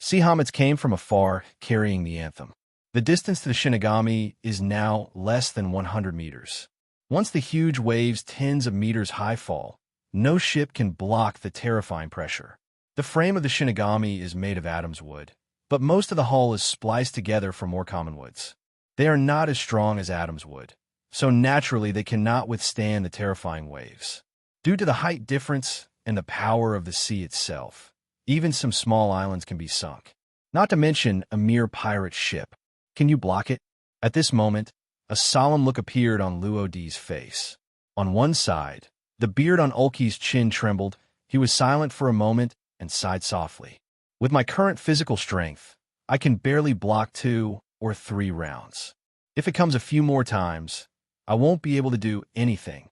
Sehamets came from afar, carrying the anthem. The distance to the Shinigami is now less than 100 meters. Once the huge waves tens of meters high fall, no ship can block the terrifying pressure. The frame of the Shinigami is made of Adam's wood, but most of the hull is spliced together from more common woods. They are not as strong as Adam's wood, so naturally they cannot withstand the terrifying waves. Due to the height difference and the power of the sea itself, even some small islands can be sunk. Not to mention a mere pirate ship. Can you block it? At this moment, a solemn look appeared on Luo D's face. On one side, the beard on Ulki's chin trembled. He was silent for a moment and sighed softly. With my current physical strength, I can barely block 2 or 3 rounds. If it comes a few more times, I won't be able to do anything.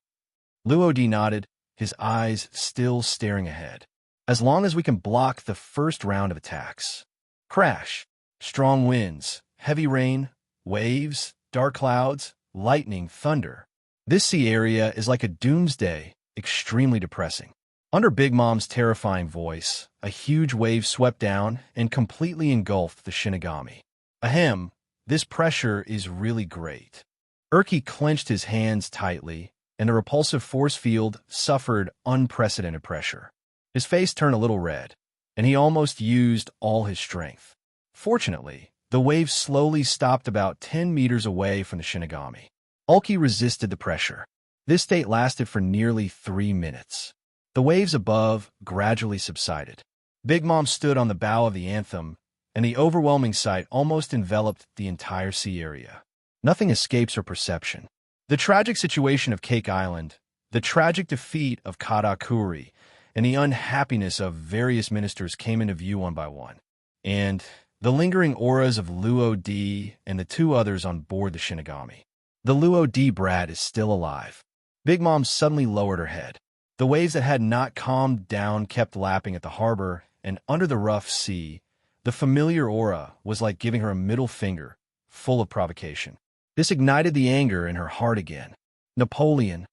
Luo D nodded, his eyes still staring ahead. As long as we can block the first round of attacks. Crash. Strong winds, heavy rain, waves, dark clouds, lightning, thunder. This sea area is like a doomsday, extremely depressing. Under Big Mom's terrifying voice, a huge wave swept down and completely engulfed the Shinigami. Ahem, this pressure is really great. Urki clenched his hands tightly, and the repulsive force field suffered unprecedented pressure. His face turned a little red, and he almost used all his strength. Fortunately, the wave slowly stopped about 10 meters away from the Shinigami. Ulki resisted the pressure. This state lasted for nearly 3 minutes. The waves above gradually subsided. Big Mom stood on the bow of the Anthem, and the overwhelming sight almost enveloped the entire sea area. Nothing escapes her perception. The tragic situation of Cake Island, the tragic defeat of Katakuri, and the unhappiness of various ministers came into view one by one. And the lingering auras of Luo D and the 2 others on board the Shinigami. The Luo D brat is still alive. Big Mom suddenly lowered her head. The waves that had not calmed down kept lapping at the harbor, and under the rough sea, the familiar aura was like giving her a middle finger, full of provocation. This ignited the anger in her heart again. Napoleon.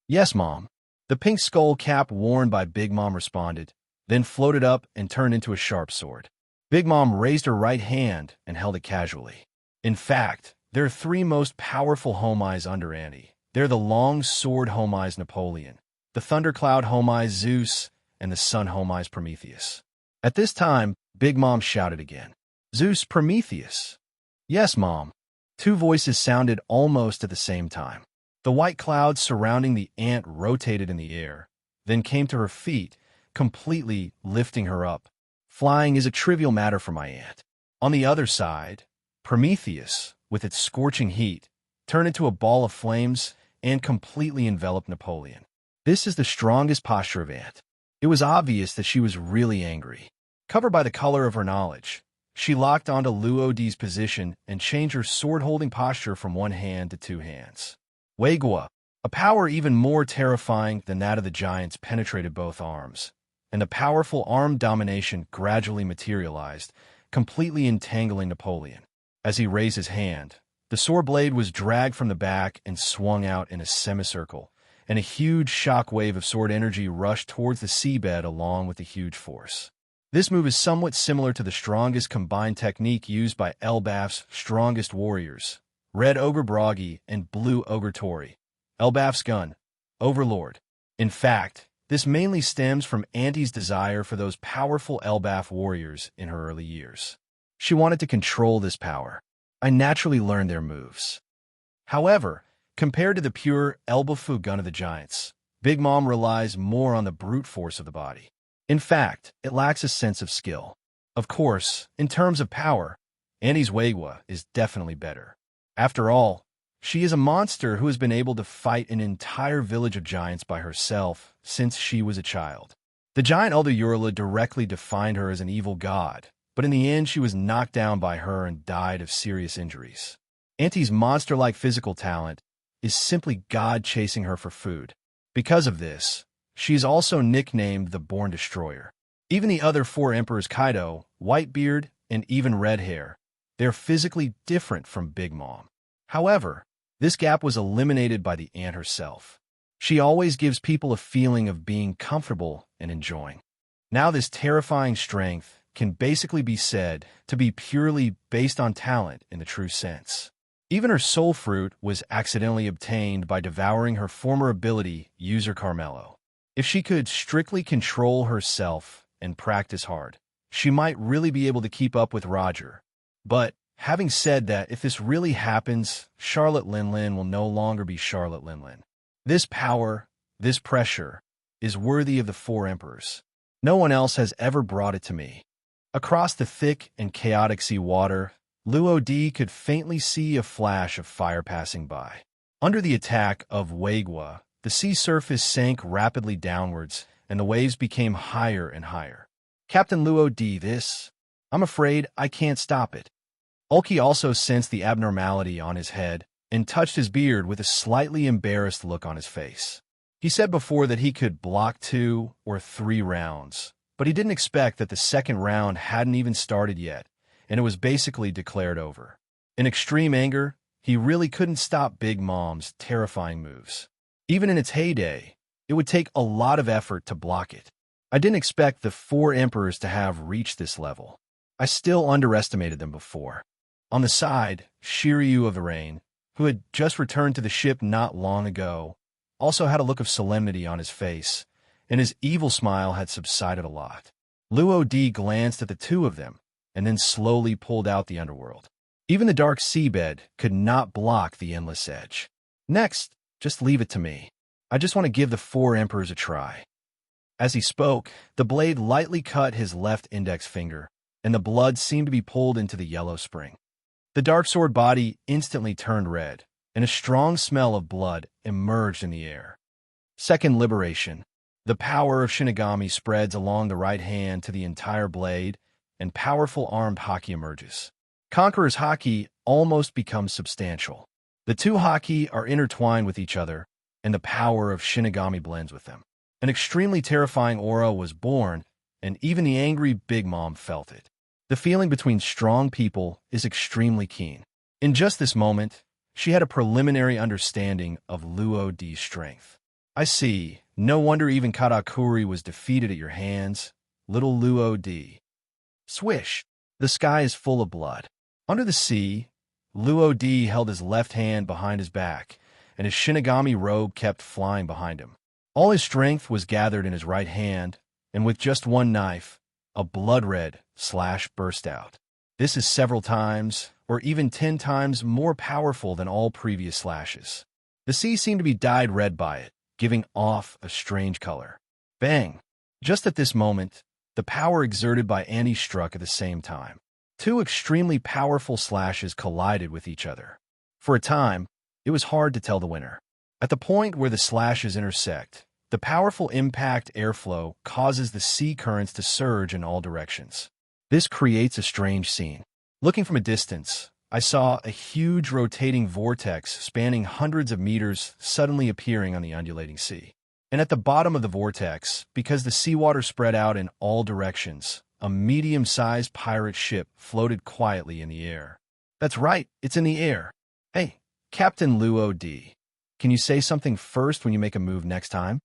Yes, Mom. The pink skull cap worn by Big Mom responded, then floated up and turned into a sharp sword. Big Mom raised her right hand and held it casually. In fact, there are three most powerful Homais under Auntie. They're the long sword Homais Napoleon, the thundercloud Homais Zeus, and the sun Homais Prometheus. At this time, Big Mom shouted again. Zeus Prometheus. Yes, Mom. Two voices sounded almost at the same time. The white clouds surrounding the ant rotated in the air, then came to her feet, completely lifting her up. Flying is a trivial matter for my aunt. On the other side, Prometheus, with its scorching heat, turned into a ball of flames and completely enveloped Napoleon. This is the strongest posture of Aunt. It was obvious that she was really angry. Covered by the color of her knowledge, she locked onto Luo Di's position and changed her sword-holding posture from one hand to two hands. Weigua, a power even more terrifying than that of the giants, penetrated both arms, and the powerful arm domination gradually materialized, completely entangling Napoleon. As he raised his hand, the sword blade was dragged from the back and swung out in a semicircle, and a huge shock wave of sword energy rushed towards the seabed along with the huge force. This move is somewhat similar to the strongest combined technique used by Elbaf's strongest warriors, Red Ogre Bragi and Blue Ogre Tori, Elbaf's gun, Overlord. In fact, this mainly stems from Auntie's desire for those powerful Elbaf warriors in her early years. She wanted to control this power. I naturally learned their moves. However, compared to the pure Elbafu gun of the giants, Big Mom relies more on the brute force of the body. In fact, it lacks a sense of skill. Of course, in terms of power, Auntie's Weigua is definitely better. After all, she is a monster who has been able to fight an entire village of giants by herself since she was a child. The giant Elder Urla directly defined her as an evil god, but in the end she was knocked down by her and died of serious injuries. Auntie's monster-like physical talent is simply God chasing her for food. Because of this, she is also nicknamed the Born Destroyer. Even the other four emperors, Kaido, Whitebeard, and even Red Hair, they are physically different from Big Mom. However, this gap was eliminated by the ant herself. She always gives people a feeling of being comfortable and enjoying. Now this terrifying strength can basically be said to be purely based on talent in the true sense. Even her soul fruit was accidentally obtained by devouring her former ability, User Carmelo. If she could strictly control herself and practice hard, she might really be able to keep up with Roger. But having said that, if this really happens, Charlotte Linlin will no longer be Charlotte Linlin. This power, this pressure, is worthy of the four emperors. No one else has ever brought it to me. Across the thick and chaotic sea water, Luo Di could faintly see a flash of fire passing by. Under the attack of Weigua, the sea surface sank rapidly downwards, and the waves became higher and higher. Captain Luo Di, I'm afraid I can't stop it. Ulki also sensed the abnormality on his head and touched his beard with a slightly embarrassed look on his face. He said before that he could block 2 or 3 rounds, but he didn't expect that the second round hadn't even started yet, and it was basically declared over. In extreme anger, he really couldn't stop Big Mom's terrifying moves. Even in its heyday, it would take a lot of effort to block it. I didn't expect the 4 emperors to have reached this level. I still underestimated them before. On the side, Shiryu of the Rain, who had just returned to the ship not long ago, also had a look of solemnity on his face, and his evil smile had subsided a lot. Luo Di glanced at the two of them, and then slowly pulled out the underworld. Even the dark seabed could not block the endless edge. Next, just leave it to me. I just want to give the 4 emperors a try. As he spoke, the blade lightly cut his left index finger, and the blood seemed to be pulled into the yellow spring. The dark sword body instantly turned red, and a strong smell of blood emerged in the air. Second liberation. The power of Shinigami spreads along the right hand to the entire blade, and powerful armed haki emerges. Conqueror's haki almost becomes substantial. The two haki are intertwined with each other, and the power of Shinigami blends with them. An extremely terrifying aura was born, and even the angry Big Mom felt it. The feeling between strong people is extremely keen. In just this moment, she had a preliminary understanding of Luo Di's strength. I see. No wonder even Katakuri was defeated at your hands, little Luo Di. Swish! The sky is full of blood. Under the sea, Luo Di held his left hand behind his back, and his Shinigami robe kept flying behind him. All his strength was gathered in his right hand, and with just one knife, a blood-red slash burst out. This is several times, or even 10 times more powerful than all previous slashes. The sea seemed to be dyed red by it, giving off a strange color. Bang! Just at this moment, the power exerted by Annie struck at the same time. Two extremely powerful slashes collided with each other. For a time, it was hard to tell the winner. At the point where the slashes intersect, the powerful impact airflow causes the sea currents to surge in all directions. This creates a strange scene. Looking from a distance, I saw a huge rotating vortex spanning hundreds of meters suddenly appearing on the undulating sea. And at the bottom of the vortex, because the seawater spread out in all directions, a medium-sized pirate ship floated quietly in the air. That's right, it's in the air. Hey, Captain Luo Di, can you say something first when you make a move next time?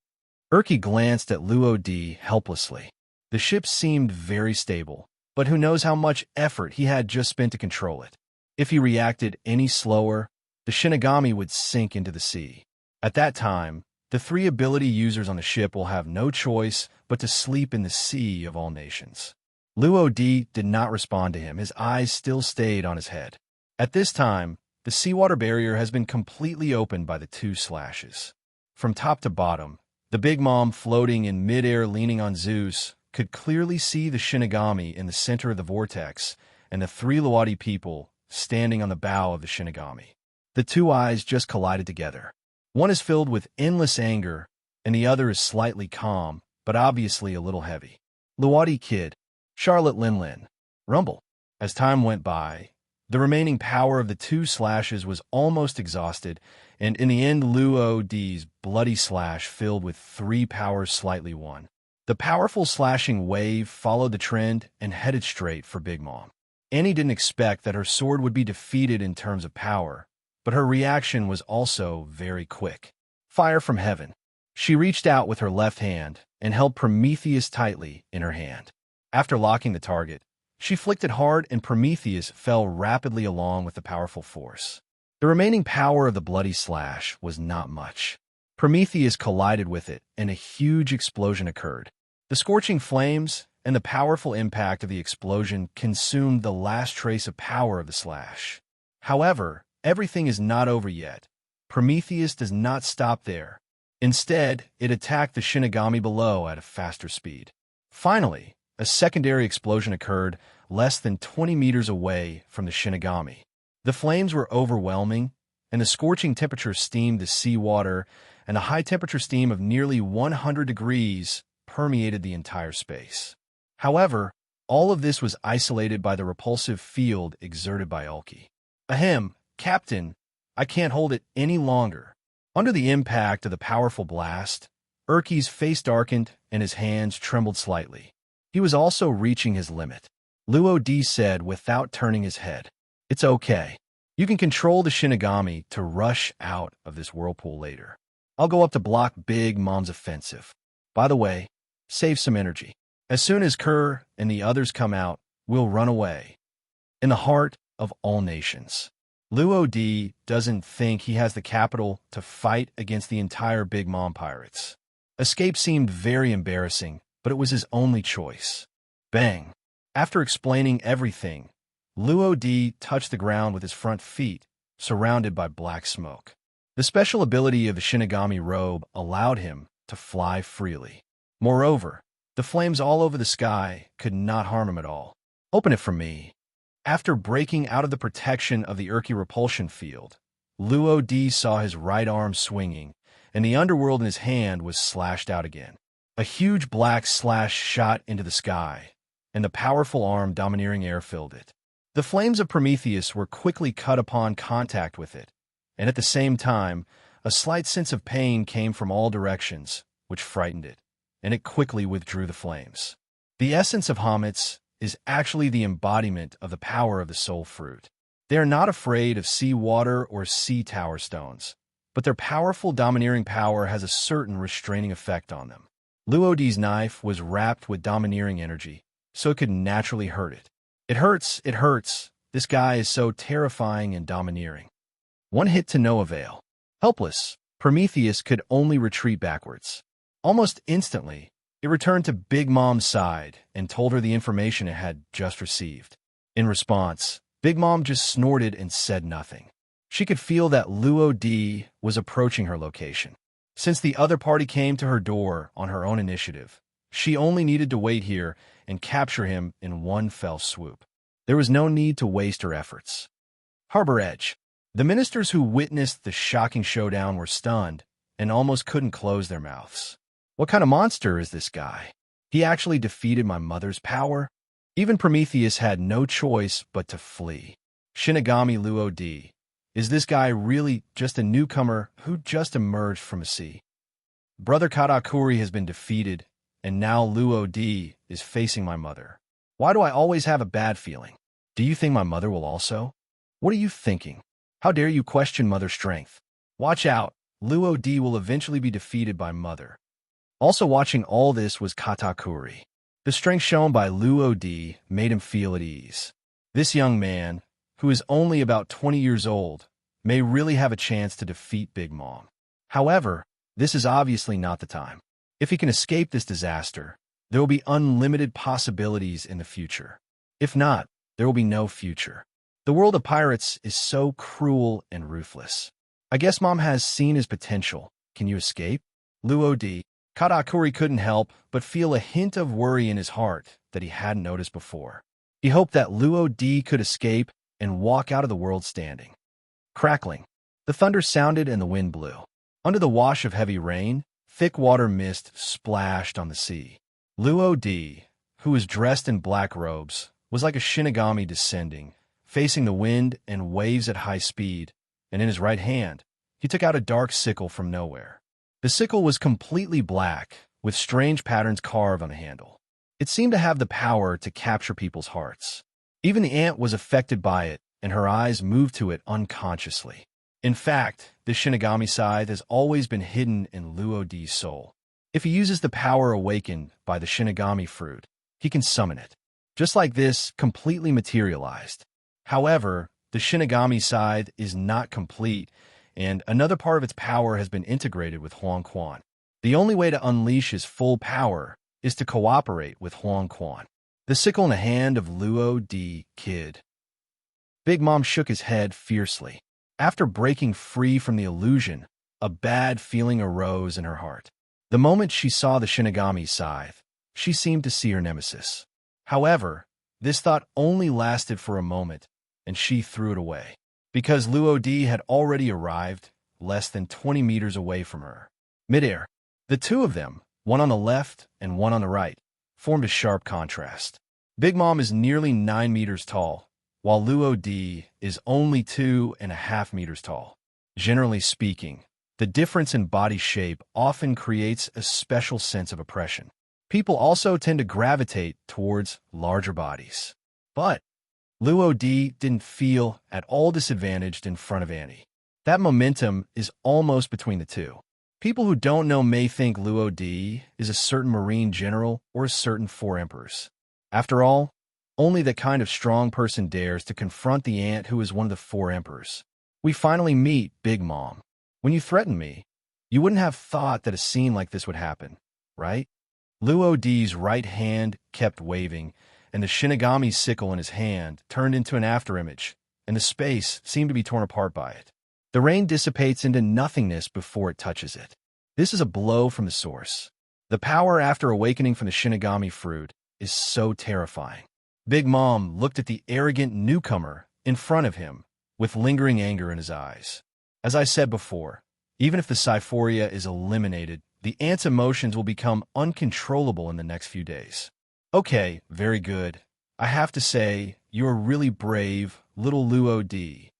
Urki glanced at Luo Di helplessly. The ship seemed very stable, but who knows how much effort he had just spent to control it. If he reacted any slower, the Shinigami would sink into the sea. At that time, the 3 ability users on the ship will have no choice but to sleep in the sea of all nations. Luo Di did not respond to him. His eyes still stayed on his head. At this time, the seawater barrier has been completely opened by the 2 slashes. From top to bottom, the Big Mom floating in midair leaning on Zeus could clearly see the Shinigami in the center of the vortex and the 3 Luwadi people standing on the bow of the Shinigami. The 2 eyes just collided together. One is filled with endless anger, and the other is slightly calm, but obviously a little heavy. Luwadi Kid, Charlotte Linlin, Rumble. As time went by, the remaining power of the 2 slashes was almost exhausted, and in the end Luo Di's bloody slash filled with 3 powers slightly won. The powerful slashing wave followed the trend and headed straight for Big Mom. Annie didn't expect that her sword would be defeated in terms of power, but her reaction was also very quick. Fire from heaven. She reached out with her left hand and held Prometheus tightly in her hand. After locking the target, she flicked it hard and Prometheus fell rapidly along with the powerful force. The remaining power of the bloody slash was not much. Prometheus collided with it and a huge explosion occurred. The scorching flames and the powerful impact of the explosion consumed the last trace of power of the slash. However, everything is not over yet. Prometheus does not stop there. Instead, it attacked the Shinigami below at a faster speed. Finally, a secondary explosion occurred less than 20 meters away from the Shinigami. The flames were overwhelming, and the scorching temperature steamed the seawater, and a high-temperature steam of nearly 100 degrees permeated the entire space. However, all of this was isolated by the repulsive field exerted by Ulki. Ahem, Captain, I can't hold it any longer. Under the impact of the powerful blast, Urki's face darkened and his hands trembled slightly. He was also reaching his limit. Luo Di said without turning his head, "It's okay. You can control the Shinigami to rush out of this whirlpool later. I'll go up to block Big Mom's offensive. By the way, save some energy. As soon as Kerr and the others come out, we'll run away." In the heart of all nations, Luo Di doesn't think he has the capital to fight against the entire Big Mom pirates. Escape seemed very embarrassing, but it was his only choice. Bang! After explaining everything, Luo Di touched the ground with his front feet, surrounded by black smoke. The special ability of the Shinigami robe allowed him to fly freely. Moreover, the flames all over the sky could not harm him at all. Open it for me. After breaking out of the protection of the Urki repulsion field, Luo Di saw his right arm swinging, and the underworld in his hand was slashed out again. A huge black slash shot into the sky, and the powerful arm domineering air filled it. The flames of Prometheus were quickly cut upon contact with it, and at the same time, A slight sense of pain came from all directions, which frightened it, and it quickly withdrew the flames. The essence of Hametz is actually the embodiment of the power of the soul fruit. They are not afraid of sea water or sea tower stones, but their powerful domineering power has a certain restraining effect on them. Luodi's knife was wrapped with domineering energy, so it could naturally hurt it. It hurts, it hurts. This guy is so terrifying and domineering. One hit to no avail. Helpless, Prometheus could only retreat backwards. Almost instantly, it returned to Big Mom's side and told her the information it had just received. In response, Big Mom just snorted and said nothing. She could feel that Luodi was approaching her location. Since the other party came to her door on her own initiative, she only needed to wait here and capture him in one fell swoop. There was no need to waste her efforts. Harbor Edge. The ministers who witnessed the shocking showdown were stunned and almost couldn't close their mouths. What kind of monster is this guy? He actually defeated my mother's power? Even Prometheus had no choice but to flee. Shinigami Luodi. Is this guy really just a newcomer who just emerged from a sea? Brother Katakuri has been defeated, and now Luodi is facing my mother. Why do I always have a bad feeling? Do you think my mother will also? What are you thinking? How dare you question Mother's strength? Watch out, Luodi will eventually be defeated by Mother. Also watching all this was Katakuri. The strength shown by Luodi made him feel at ease. This young man, who is only about 20 years old, may really have a chance to defeat Big Mom. However, this is obviously not the time. If he can escape this disaster, there will be unlimited possibilities in the future. If not, there will be no future. The world of pirates is so cruel and ruthless. I guess Mom has seen his potential. Can you escape? Luodi. Katakuri couldn't help but feel a hint of worry in his heart that he hadn't noticed before. He hoped that Luodi could escape and walk out of the world standing. Crackling. The thunder sounded and the wind blew. Under the wash of heavy rain, thick water mist splashed on the sea. Luodi, who was dressed in black robes, was like a Shinigami descending, facing the wind and waves at high speed, and in his right hand, he took out a dark sickle from nowhere. The sickle was completely black, with strange patterns carved on the handle. It seemed to have the power to capture people's hearts. Even the ant was affected by it, and her eyes moved to it unconsciously. In fact, the Shinigami scythe has always been hidden in Luodi's soul. If he uses the power awakened by the Shinigami fruit, he can summon it. Just like this, completely materialized. However, the Shinigami scythe is not complete, and another part of its power has been integrated with Huang Quan. The only way to unleash his full power is to cooperate with Huang Quan. The sickle in the hand of Luodi Kid. Big Mom shook his head fiercely. After breaking free from the illusion, a bad feeling arose in her heart. The moment she saw the Shinigami scythe, she seemed to see her nemesis. However, this thought only lasted for a moment, and she threw it away. Because Luodi had already arrived, less than 20 meters away from her. Midair, the two of them, one on the left and one on the right, formed a sharp contrast. Big Mom is nearly 9 meters tall, while Luodi is only 2.5 meters tall. Generally speaking, the difference in body shape often creates a special sense of oppression. People also tend to gravitate towards larger bodies. But Luodi didn't feel at all disadvantaged in front of Annie. That momentum is almost between the two. People who don't know may think Luodi is a certain marine general or a certain four emperors. After all, only that kind of strong person dares to confront the ant who is one of the four emperors. We finally meet Big Mom. When you threatened me, you wouldn't have thought that a scene like this would happen, right? Luodi's right hand kept waving, and the Shinigami sickle in his hand turned into an afterimage, and the space seemed to be torn apart by it. The rain dissipates into nothingness before it touches it. This is a blow from the source. The power after awakening from the Shinigami fruit is so terrifying. Big Mom looked at the arrogant newcomer in front of him with lingering anger in his eyes. As I said before, even if the Syphoria is eliminated, the ant's emotions will become uncontrollable in the next few days. Okay, very good. I have to say, you're really brave, little Luodi.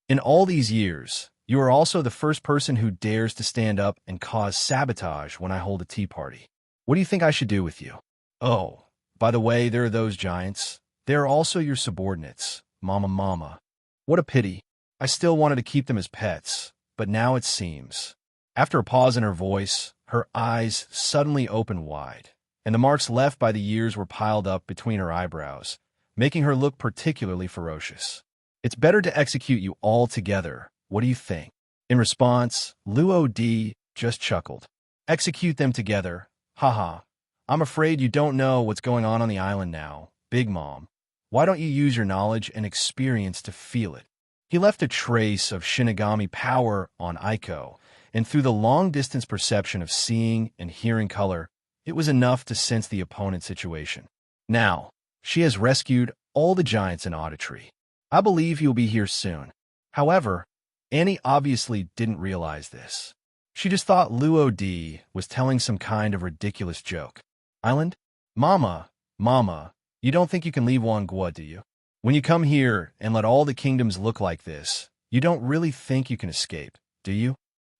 In all these years, You are also the first person who dares to stand up and cause sabotage when I hold a tea party. What do you think I should do with you? Oh, by the way, there are those giants. They are also your subordinates, Mama. What a pity. I still wanted to keep them as pets, but now it seems. After a pause in her voice, her eyes suddenly opened wide, and the marks left by the years were piled up between her eyebrows, making her look particularly ferocious. It's better to execute you all together. What do you think? In response, Luo D just chuckled. Execute them together. Haha. I'm afraid you don't know what's going on the island now, Big Mom. Why don't you use your knowledge and experience to feel it? He left a trace of Shinigami power on Aiko, and through the long-distance perception of seeing and hearing color, it was enough to sense the opponent's situation. Now, she has rescued all the giants in Auditory. I believe you'll be here soon. However, Annie obviously didn't realize this. She just thought Luo D was telling some kind of ridiculous joke. Island? Mama, you don't think you can leave Wangua, do you? When you come here and let all the kingdoms look like this, you don't really think you can escape, do you?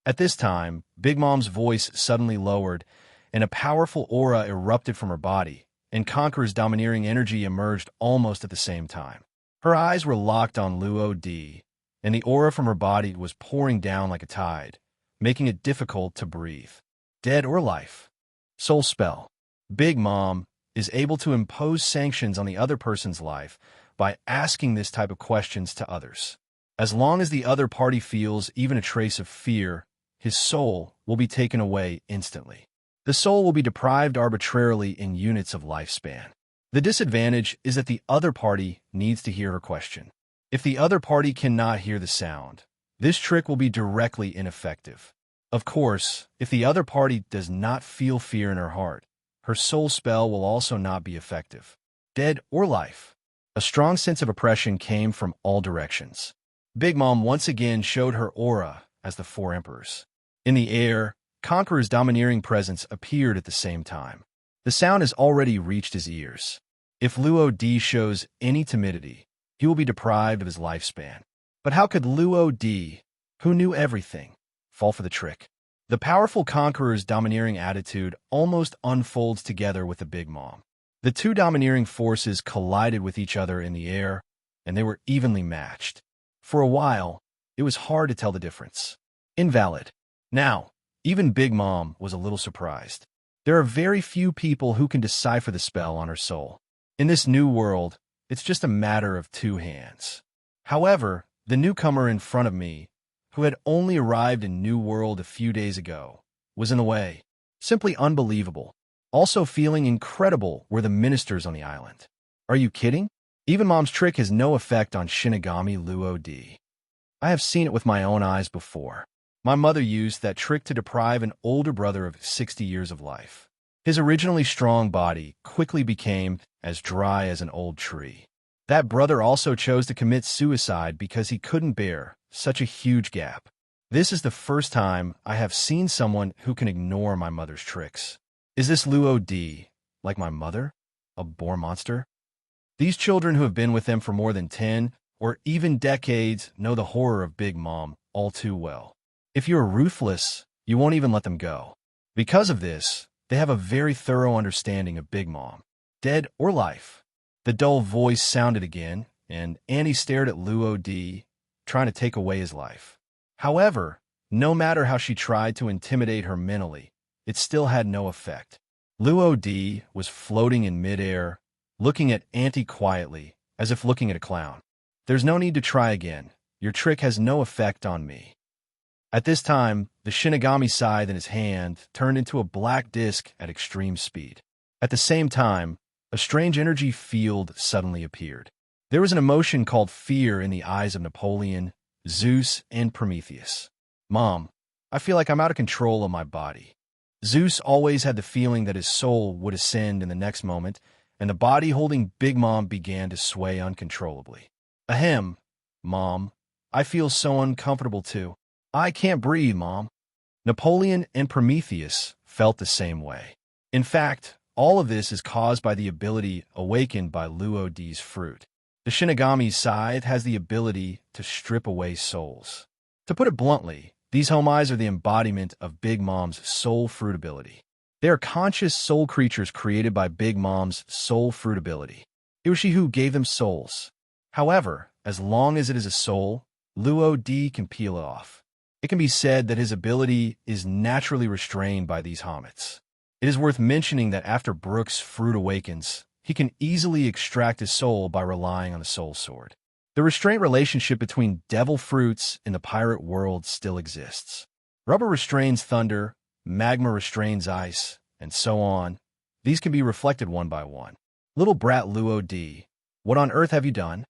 At this time, Big Mom's voice suddenly lowered, and a powerful aura erupted from her body, and Conqueror's domineering energy emerged almost at the same time. Her eyes were locked on Luo D, and the aura from her body was pouring down like a tide, making it difficult to breathe. Dead or life? Soul spell. Big Mom is able to impose sanctions on the other person's life by asking this type of questions to others. As long as the other party feels even a trace of fear, his soul will be taken away instantly. The soul will be deprived arbitrarily in units of lifespan. The disadvantage is that the other party needs to hear her question. If the other party cannot hear the sound, this trick will be directly ineffective. Of course, if the other party does not feel fear in her heart, her soul spell will also not be effective. Dead or life? A strong sense of oppression came from all directions. Big Mom once again showed her aura as the Four Emperors. In the air, Conqueror's domineering presence appeared at the same time. The sound has already reached his ears. If Luo D shows any timidity, he will be deprived of his lifespan. But how could Luo D, who knew everything, fall for the trick? The powerful Conqueror's domineering attitude almost unfolds together with the Big Mom. The two domineering forces collided with each other in the air, and they were evenly matched. For a while, it was hard to tell the difference. Invalid. Now, even Big Mom was a little surprised. There are very few people who can decipher the spell on her soul. In this new world, it's just a matter of two hands. However, the newcomer in front of me, who had only arrived in New World a few days ago, was in the way. Simply unbelievable. Also feeling incredible were the ministers on the island. Are you kidding? Even Mom's trick has no effect on Shinigami Luo D. I have seen it with my own eyes before. My mother used that trick to deprive an older brother of 60 years of life. His originally strong body quickly became as dry as an old tree. That brother also chose to commit suicide because he couldn't bear such a huge gap. This is the first time I have seen someone who can ignore my mother's tricks. Is this Luo D, like my mother, a boar monster? These children who have been with them for more than 10 or even decades know the horror of Big Mom all too well. If you are ruthless, you won't even let them go. Because of this, they have a very thorough understanding of Big Mom. Dead or life? The dull voice sounded again, and Annie stared at Luo D, trying to take away his life. However, no matter how she tried to intimidate her mentally, it still had no effect. Luo D was floating in midair, looking at Auntie quietly, as if looking at a clown. There's no need to try again. Your trick has no effect on me. At this time, the Shinigami scythe in his hand turned into a black disc at extreme speed. At the same time, a strange energy field suddenly appeared. There was an emotion called fear in the eyes of Napoleon, Zeus, and Prometheus. Mom, I feel like I'm out of control of my body. Zeus always had the feeling that his soul would ascend in the next moment, and the body holding Big Mom began to sway uncontrollably. Ahem, Mom, I feel so uncomfortable too. I can't breathe, Mom. Napoleon and Prometheus felt the same way. In fact, all of this is caused by the ability awakened by Luo D's fruit. The Shinigami's scythe has the ability to strip away souls. To put it bluntly, these homies are the embodiment of Big Mom's soul fruit ability. They are conscious soul creatures created by Big Mom's soul fruit ability. It was she who gave them souls. However, as long as it is a soul, Luo D can peel it off. It can be said that his ability is naturally restrained by these homets. It is worth mentioning that after Brook's fruit awakens, he can easily extract his soul by relying on the soul sword. The restraint relationship between devil fruits in the pirate world still exists. Rubber restrains thunder, magma restrains ice, and so on. These can be reflected one by one. Little brat Luo D, what on earth have you done?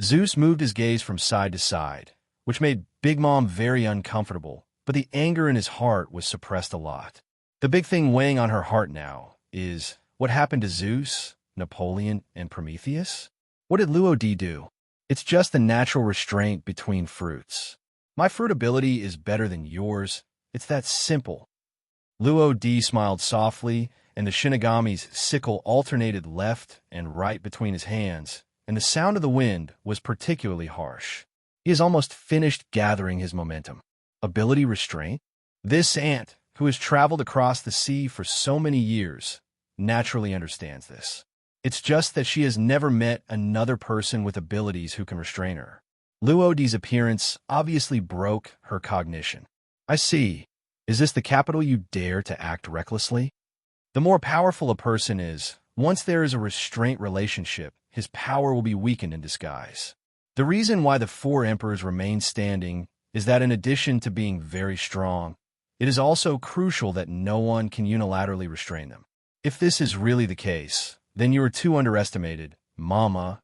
Zeus moved his gaze from side to side, which made Big Mom very uncomfortable, but the anger in his heart was suppressed a lot. The big thing weighing on her heart now is, what happened to Zeus, Napoleon, and Prometheus? What did Luo D do? It's just the natural restraint between fruits. My fruit ability is better than yours. It's that simple. Luo D smiled softly, and the Shinigami's sickle alternated left and right between his hands, and the sound of the wind was particularly harsh. He has almost finished gathering his momentum. Ability restraint? This ant, who has traveled across the sea for so many years, naturally understands this. It's just that she has never met another person with abilities who can restrain her. Luo D's appearance obviously broke her cognition. I see. Is this the capital you dare to act recklessly? The more powerful a person is, once there is a restraint relationship, his power will be weakened in disguise. The reason why the four emperors remain standing is that in addition to being very strong, it is also crucial that no one can unilaterally restrain them. If this is really the case, then you are too underestimated, Mama.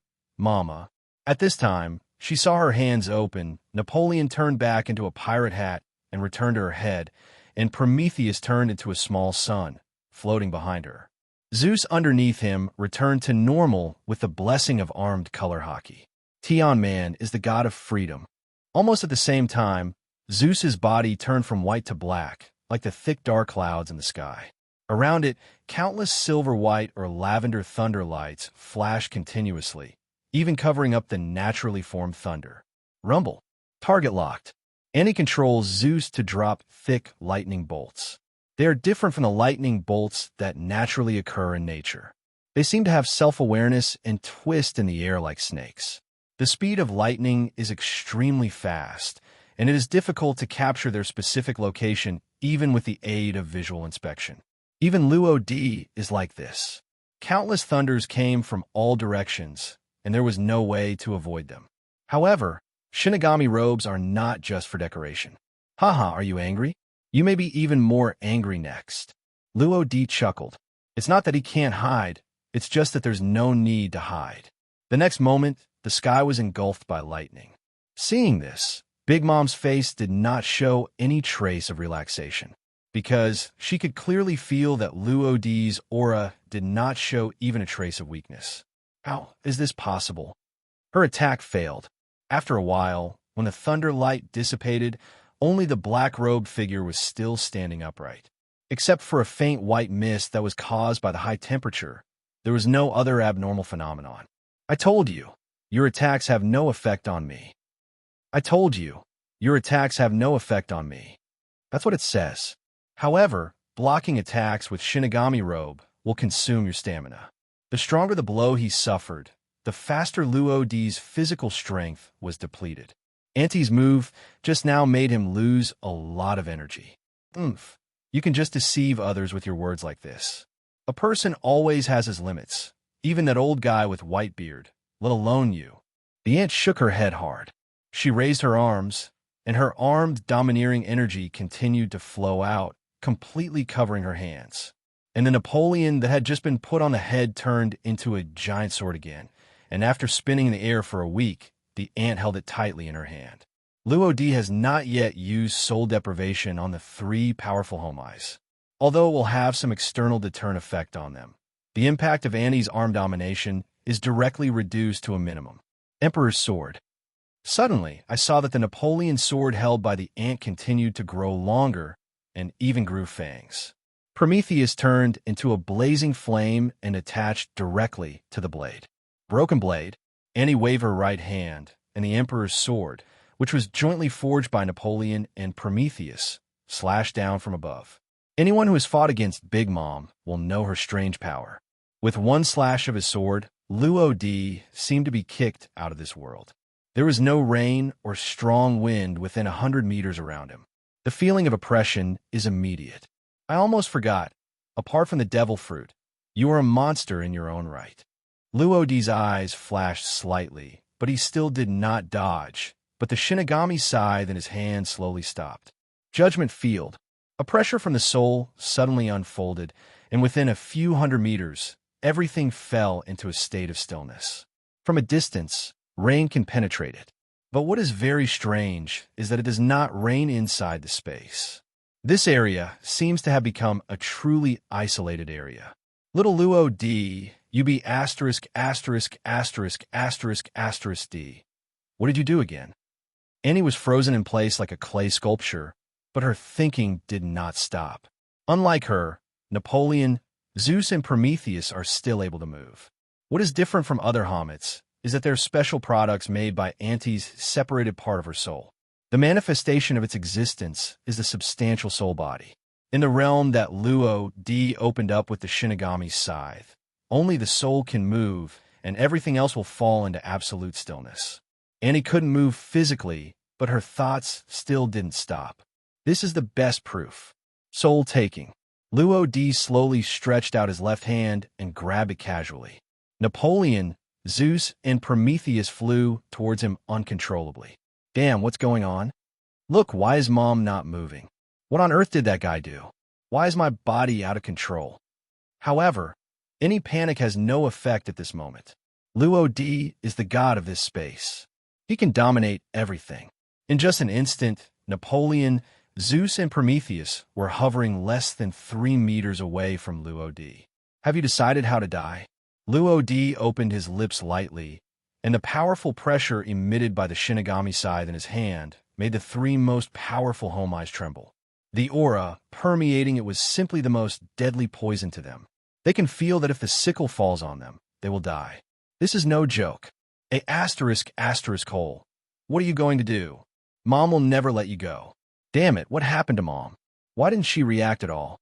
At this time, she saw her hands open, Napoleon turned back into a pirate hat and returned to her head, and Prometheus turned into a small sun, floating behind her. Zeus underneath him returned to normal with the blessing of armed color hockey. Tian Man is the god of freedom. Almost at the same time, Zeus's body turned from white to black, like the thick dark clouds in the sky. Around it, countless silver white or lavender thunder lights flashed continuously, even covering up the naturally formed thunder. Rumble. Target locked. And he controls Zeus to drop thick lightning bolts. They are different from the lightning bolts that naturally occur in nature. They seem to have self-awareness and twist in the air like snakes. The speed of lightning is extremely fast, and it is difficult to capture their specific location even with the aid of visual inspection. Even Luo D is like this. Countless thunders came from all directions, and there was no way to avoid them. However, Shinigami robes are not just for decoration. Haha, are you angry? You may be even more angry next. Luo D chuckled. It's not that he can't hide, it's just that there's no need to hide. The next moment, the sky was engulfed by lightning. Seeing this, Big Mom's face did not show any trace of relaxation, because she could clearly feel that Luo D's aura did not show even a trace of weakness. How is this possible? Her attack failed. After a while, when the thunder light dissipated, only the black-robed figure was still standing upright. Except for a faint white mist that was caused by the high temperature, there was no other abnormal phenomenon. I told you, your attacks have no effect on me. I told you, your attacks have no effect on me. That's what it says. However, blocking attacks with Shinigami robe will consume your stamina. The stronger the blow he suffered, the faster Luo D's physical strength was depleted. Auntie's move just now made him lose a lot of energy. Oomph. You can just deceive others with your words like this. A person always has his limits, even that old guy with white beard, let alone you. The ant shook her head hard. She raised her arms, and her armed, domineering energy continued to flow out, completely covering her hands. And the Napoleon that had just been put on the head turned into a giant sword again, and after spinning in the air for a week, the ant held it tightly in her hand. Luo D has not yet used soul deprivation on the three powerful homies, although it will have some external deterrent effect on them. The impact of Annie's arm domination is directly reduced to a minimum. Emperor's Sword. Suddenly, I saw that the Napoleon sword held by the ant continued to grow longer and even grew fangs. Prometheus turned into a blazing flame and attached directly to the blade. Broken blade, Annie waved her right hand, and the Emperor's sword, which was jointly forged by Napoleon and Prometheus, slashed down from above. Anyone who has fought against Big Mom will know her strange power. With one slash of his sword, Luo Di seemed to be kicked out of this world. There was no rain or strong wind within 100 meters around him. The feeling of oppression is immediate. I almost forgot. Apart from the devil fruit, you are a monster in your own right. Luo Di's eyes flashed slightly, but he still did not dodge. But the Shinigami scythe in his hand slowly stopped. Judgment Field. A pressure from the soul suddenly unfolded, and within a few hundred meters, everything fell into a state of stillness. From a distance, rain can penetrate it. But what is very strange is that it does not rain inside the space. This area seems to have become a truly isolated area. Little Luo D, you be asterisk asterisk asterisk asterisk asterisk D. What did you do again? Annie was frozen in place like a clay sculpture, but her thinking did not stop. Unlike her, Napoleon, Zeus, and Prometheus are still able to move. What is different from other Homets is that they're special products made by Auntie's separated part of her soul. The manifestation of its existence is the substantial soul body. In the realm that Luo D opened up with the Shinigami scythe, only the soul can move, and everything else will fall into absolute stillness. Annie couldn't move physically, but her thoughts still didn't stop. This is the best proof. Soul taking. Luo D slowly stretched out his left hand and grabbed it casually. Napoleon, Zeus, and Prometheus flew towards him uncontrollably. Damn, what's going on? Look, why is Mom not moving? What on earth did that guy do? Why is my body out of control? However, any panic has no effect at this moment. Luo D is the god of this space. He can dominate everything. In just an instant, Napoleon, Zeus, and Prometheus were hovering less than 3 meters away from Luo D. Have you decided how to die? Luo D opened his lips lightly, and the powerful pressure emitted by the Shinigami scythe in his hand made the 3 most powerful Homais tremble. The aura permeating it was simply the most deadly poison to them. They can feel that if the sickle falls on them, they will die. This is no joke. Asterisk hole. What are you going to do? Mom will never let you go. Damn it, what happened to Mom? Why didn't she react at all?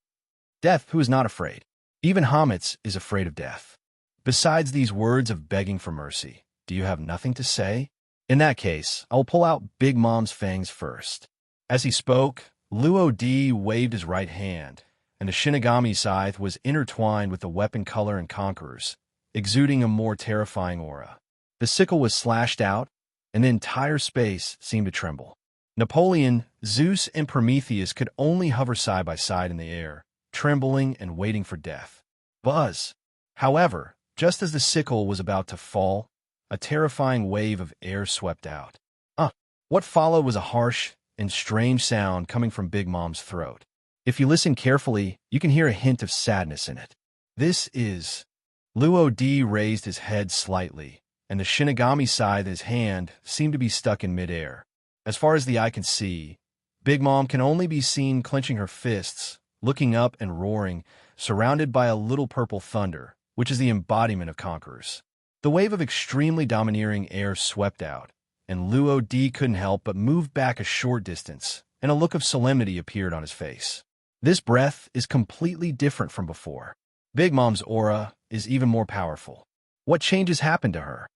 Death, who is not afraid? Even Homets is afraid of death. Besides these words of begging for mercy, do you have nothing to say? In that case, I will pull out Big Mom's fangs first. As he spoke, Luo D waved his right hand, and the Shinigami scythe was intertwined with the weapon color and conquerors, exuding a more terrifying aura. The sickle was slashed out, and the entire space seemed to tremble. Napoleon, Zeus, and Prometheus could only hover side by side in the air, trembling and waiting for death. Buzz! However, just as the sickle was about to fall, a terrifying wave of air swept out. What followed was a harsh and strange sound coming from Big Mom's throat. If you listen carefully, you can hear a hint of sadness in it. This is... Luo D raised his head slightly, and the Shinigami scythe in his hand seemed to be stuck in midair. As far as the eye can see, Big Mom can only be seen clenching her fists, looking up and roaring, surrounded by a little purple thunder, which is the embodiment of conquerors. The wave of extremely domineering air swept out, and Luo D couldn't help but move back a short distance, and a look of solemnity appeared on his face. This breath is completely different from before. Big Mom's aura is even more powerful. What changes happened to her?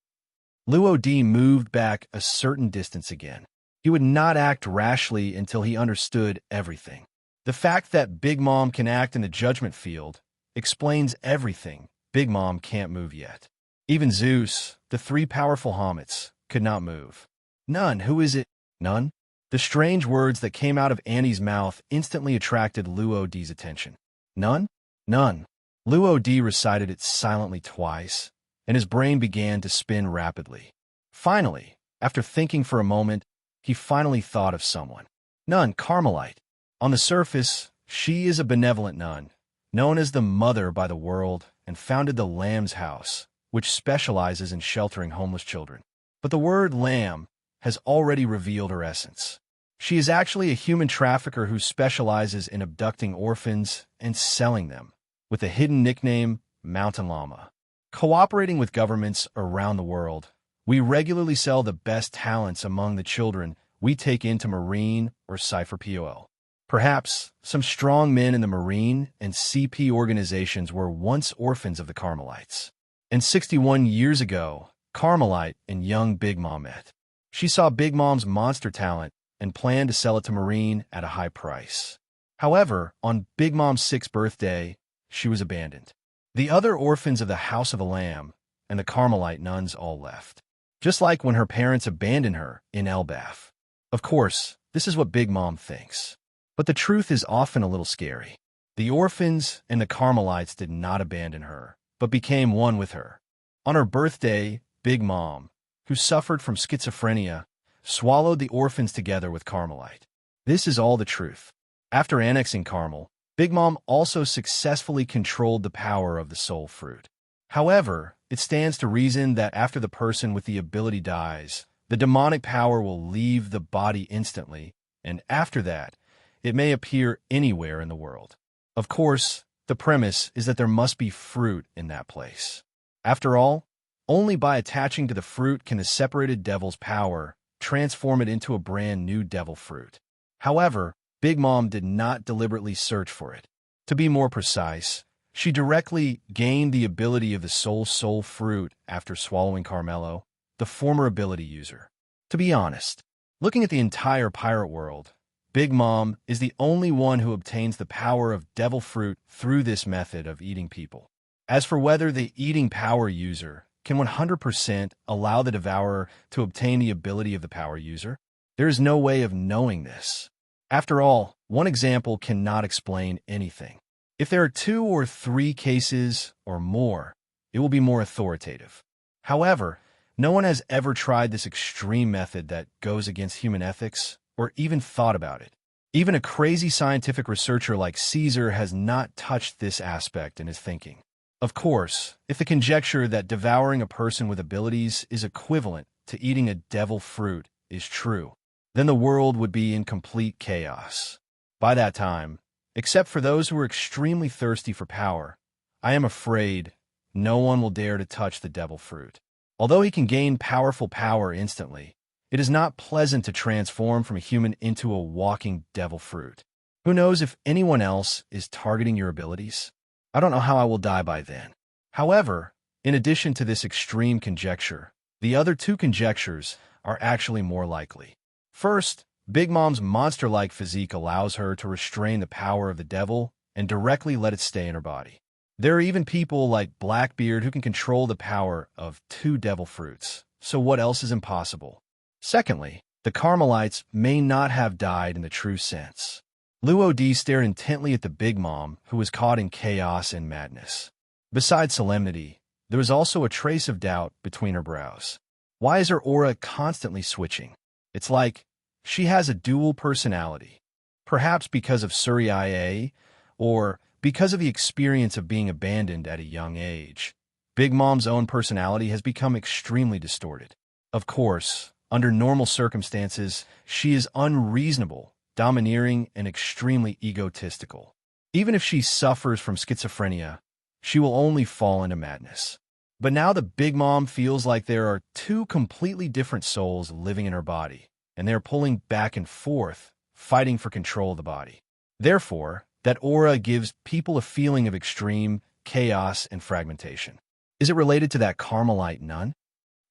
Luo D moved back a certain distance again. He would not act rashly until he understood everything. The fact that Big Mom can act in the judgment field explains everything. Big Mom can't move yet. Even Zeus, the 3 powerful Homets, could not move. None. Who is it? None? The strange words that came out of Annie's mouth instantly attracted Luo D's attention. None? None. Luo D recited it silently twice, and his brain began to spin rapidly. Finally, after thinking for a moment, he finally thought of someone. Nun, Carmelite. On the surface, she is a benevolent nun, known as the Mother by the world, and founded the Lamb's House, which specializes in sheltering homeless children. But the word lamb has already revealed her essence. She is actually a human trafficker who specializes in abducting orphans and selling them, with a hidden nickname, Mountain Llama. Cooperating with governments around the world, we regularly sell the best talents among the children we take into Marine or Cypher POL. Perhaps some strong men in the Marine and CP organizations were once orphans of the Carmelites. And 61 years ago, Carmelite and young Big Mom met. She saw Big Mom's monster talent and planned to sell it to Marine at a high price. However, on Big Mom's 6th birthday, she was abandoned. The other orphans of the House of the Lamb and the Carmelite nuns all left, just like when her parents abandoned her in Elbaf. Of course, this is what Big Mom thinks. But the truth is often a little scary. The orphans and the Carmelites did not abandon her, but became one with her. On her birthday, Big Mom, who suffered from schizophrenia, swallowed the orphans together with Carmelite. This is all the truth. After annexing Carmel, Big Mom also successfully controlled the power of the soul fruit. However, it stands to reason that after the person with the ability dies, the demonic power will leave the body instantly, and after that, it may appear anywhere in the world. Of course, the premise is that there must be fruit in that place. After all, only by attaching to the fruit can the separated devil's power transform it into a brand new devil fruit. However, Big Mom did not deliberately search for it. To be more precise, she directly gained the ability of the soul fruit after swallowing Carmelo, the former ability user. To be honest, looking at the entire pirate world, Big Mom is the only one who obtains the power of devil fruit through this method of eating people. As for whether the eating power user can 100% allow the devourer to obtain the ability of the power user, there is no way of knowing this. After all, one example cannot explain anything. If there are 2 or 3 cases or more, it will be more authoritative. However, no one has ever tried this extreme method that goes against human ethics or even thought about it. Even a crazy scientific researcher like Caesar has not touched this aspect in his thinking. Of course, if the conjecture that devouring a person with abilities is equivalent to eating a devil fruit is true, then the world would be in complete chaos. By that time, except for those who are extremely thirsty for power, I am afraid no one will dare to touch the devil fruit. Although he can gain powerful power instantly, it is not pleasant to transform from a human into a walking devil fruit. Who knows if anyone else is targeting your abilities? I don't know how I will die by then. However, in addition to this extreme conjecture, the other 2 conjectures are actually more likely. First, Big Mom's monster-like physique allows her to restrain the power of the devil and directly let it stay in her body. There are even people like Blackbeard who can control the power of 2 devil fruits, so what else is impossible? Secondly, the Carmelites may not have died in the true sense. Luo D stared intently at the Big Mom, who was caught in chaos and madness. Besides solemnity, there was also a trace of doubt between her brows. Why is her aura constantly switching? It's like she has a dual personality. Perhaps because of Surrey IA, or because of the experience of being abandoned at a young age. Big Mom's own personality has become extremely distorted. Of course, under normal circumstances, she is unreasonable, domineering, and extremely egotistical. Even if she suffers from schizophrenia, she will only fall into madness. But now the Big Mom feels like there are 2 completely different souls living in her body, and they are pulling back and forth, fighting for control of the body. Therefore, that aura gives people a feeling of extreme chaos and fragmentation. Is it related to that Carmelite nun?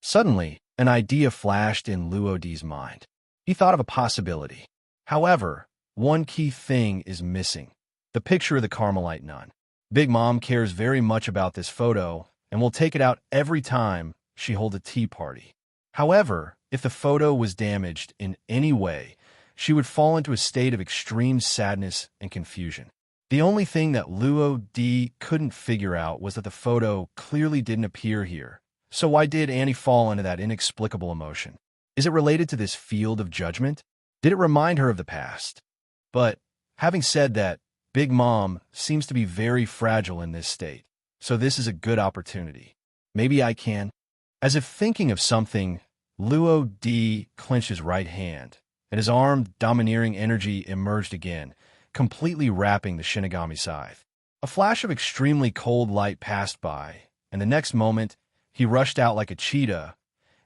Suddenly, an idea flashed in Luo D's mind. He thought of a possibility. However, one key thing is missing: the picture of the Carmelite nun. Big Mom cares very much about this photo and will take it out every time she holds a tea party. However, if the photo was damaged in any way, she would fall into a state of extreme sadness and confusion. The only thing that Luo D couldn't figure out was that the photo clearly didn't appear here. So why did Annie fall into that inexplicable emotion? Is it related to this field of judgment? Did it remind her of the past? But, having said that, Big Mom seems to be very fragile in this state, so this is a good opportunity. Maybe I can. As if thinking of something, Luo D clenched his right hand, and his armed, domineering energy emerged again, completely wrapping the Shinigami scythe. A flash of extremely cold light passed by, and the next moment, he rushed out like a cheetah,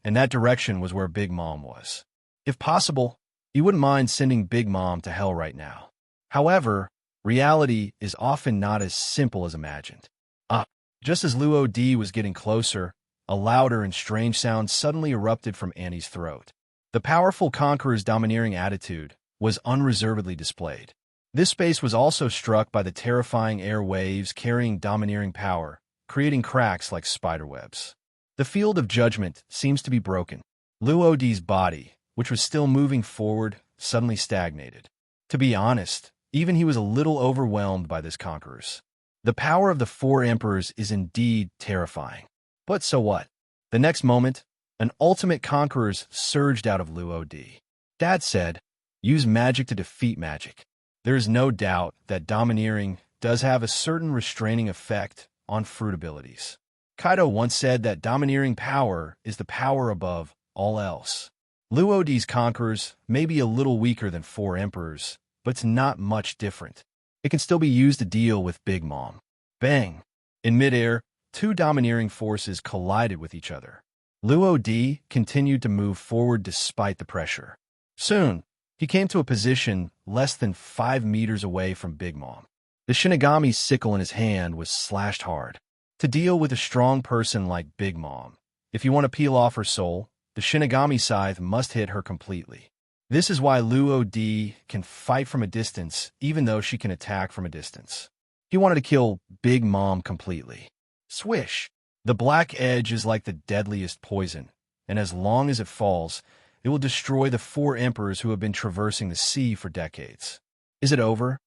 and that direction was where Big Mom was. If possible, He wouldn't mind sending Big Mom to hell right now. However, reality is often not as simple as imagined. Ah, just as Luo Di was getting closer, a louder and strange sound suddenly erupted from Annie's throat. The powerful conqueror's domineering attitude was unreservedly displayed. This space was also struck by the terrifying air waves carrying domineering power, creating cracks like spiderwebs. The field of judgment seems to be broken. Luo Di's body, which was still moving forward, suddenly stagnated. To be honest, even he was a little overwhelmed by this conqueror's. The power of the four emperors is indeed terrifying. But so what? The next moment, an ultimate conqueror surged out of Luo Di. Dad said, use magic to defeat magic. There is no doubt that domineering does have a certain restraining effect on fruit abilities. Kaido once said that domineering power is the power above all else. Luo Di's conquerors may be a little weaker than four emperors, but it's not much different. It can still be used to deal with Big Mom. Bang! In midair, two domineering forces collided with each other. Luo Di continued to move forward despite the pressure. Soon, he came to a position less than 5 meters away from Big Mom. The Shinigami's sickle in his hand was slashed hard. To deal with a strong person like Big Mom, if you want to peel off her soul, the Shinigami scythe must hit her completely. This is why Luo Di can fight from a distance, even though she can attack from a distance. He wanted to kill Big Mom completely. Swish! The black edge is like the deadliest poison, and as long as it falls, it will destroy the four emperors who have been traversing the sea for decades. Is it over?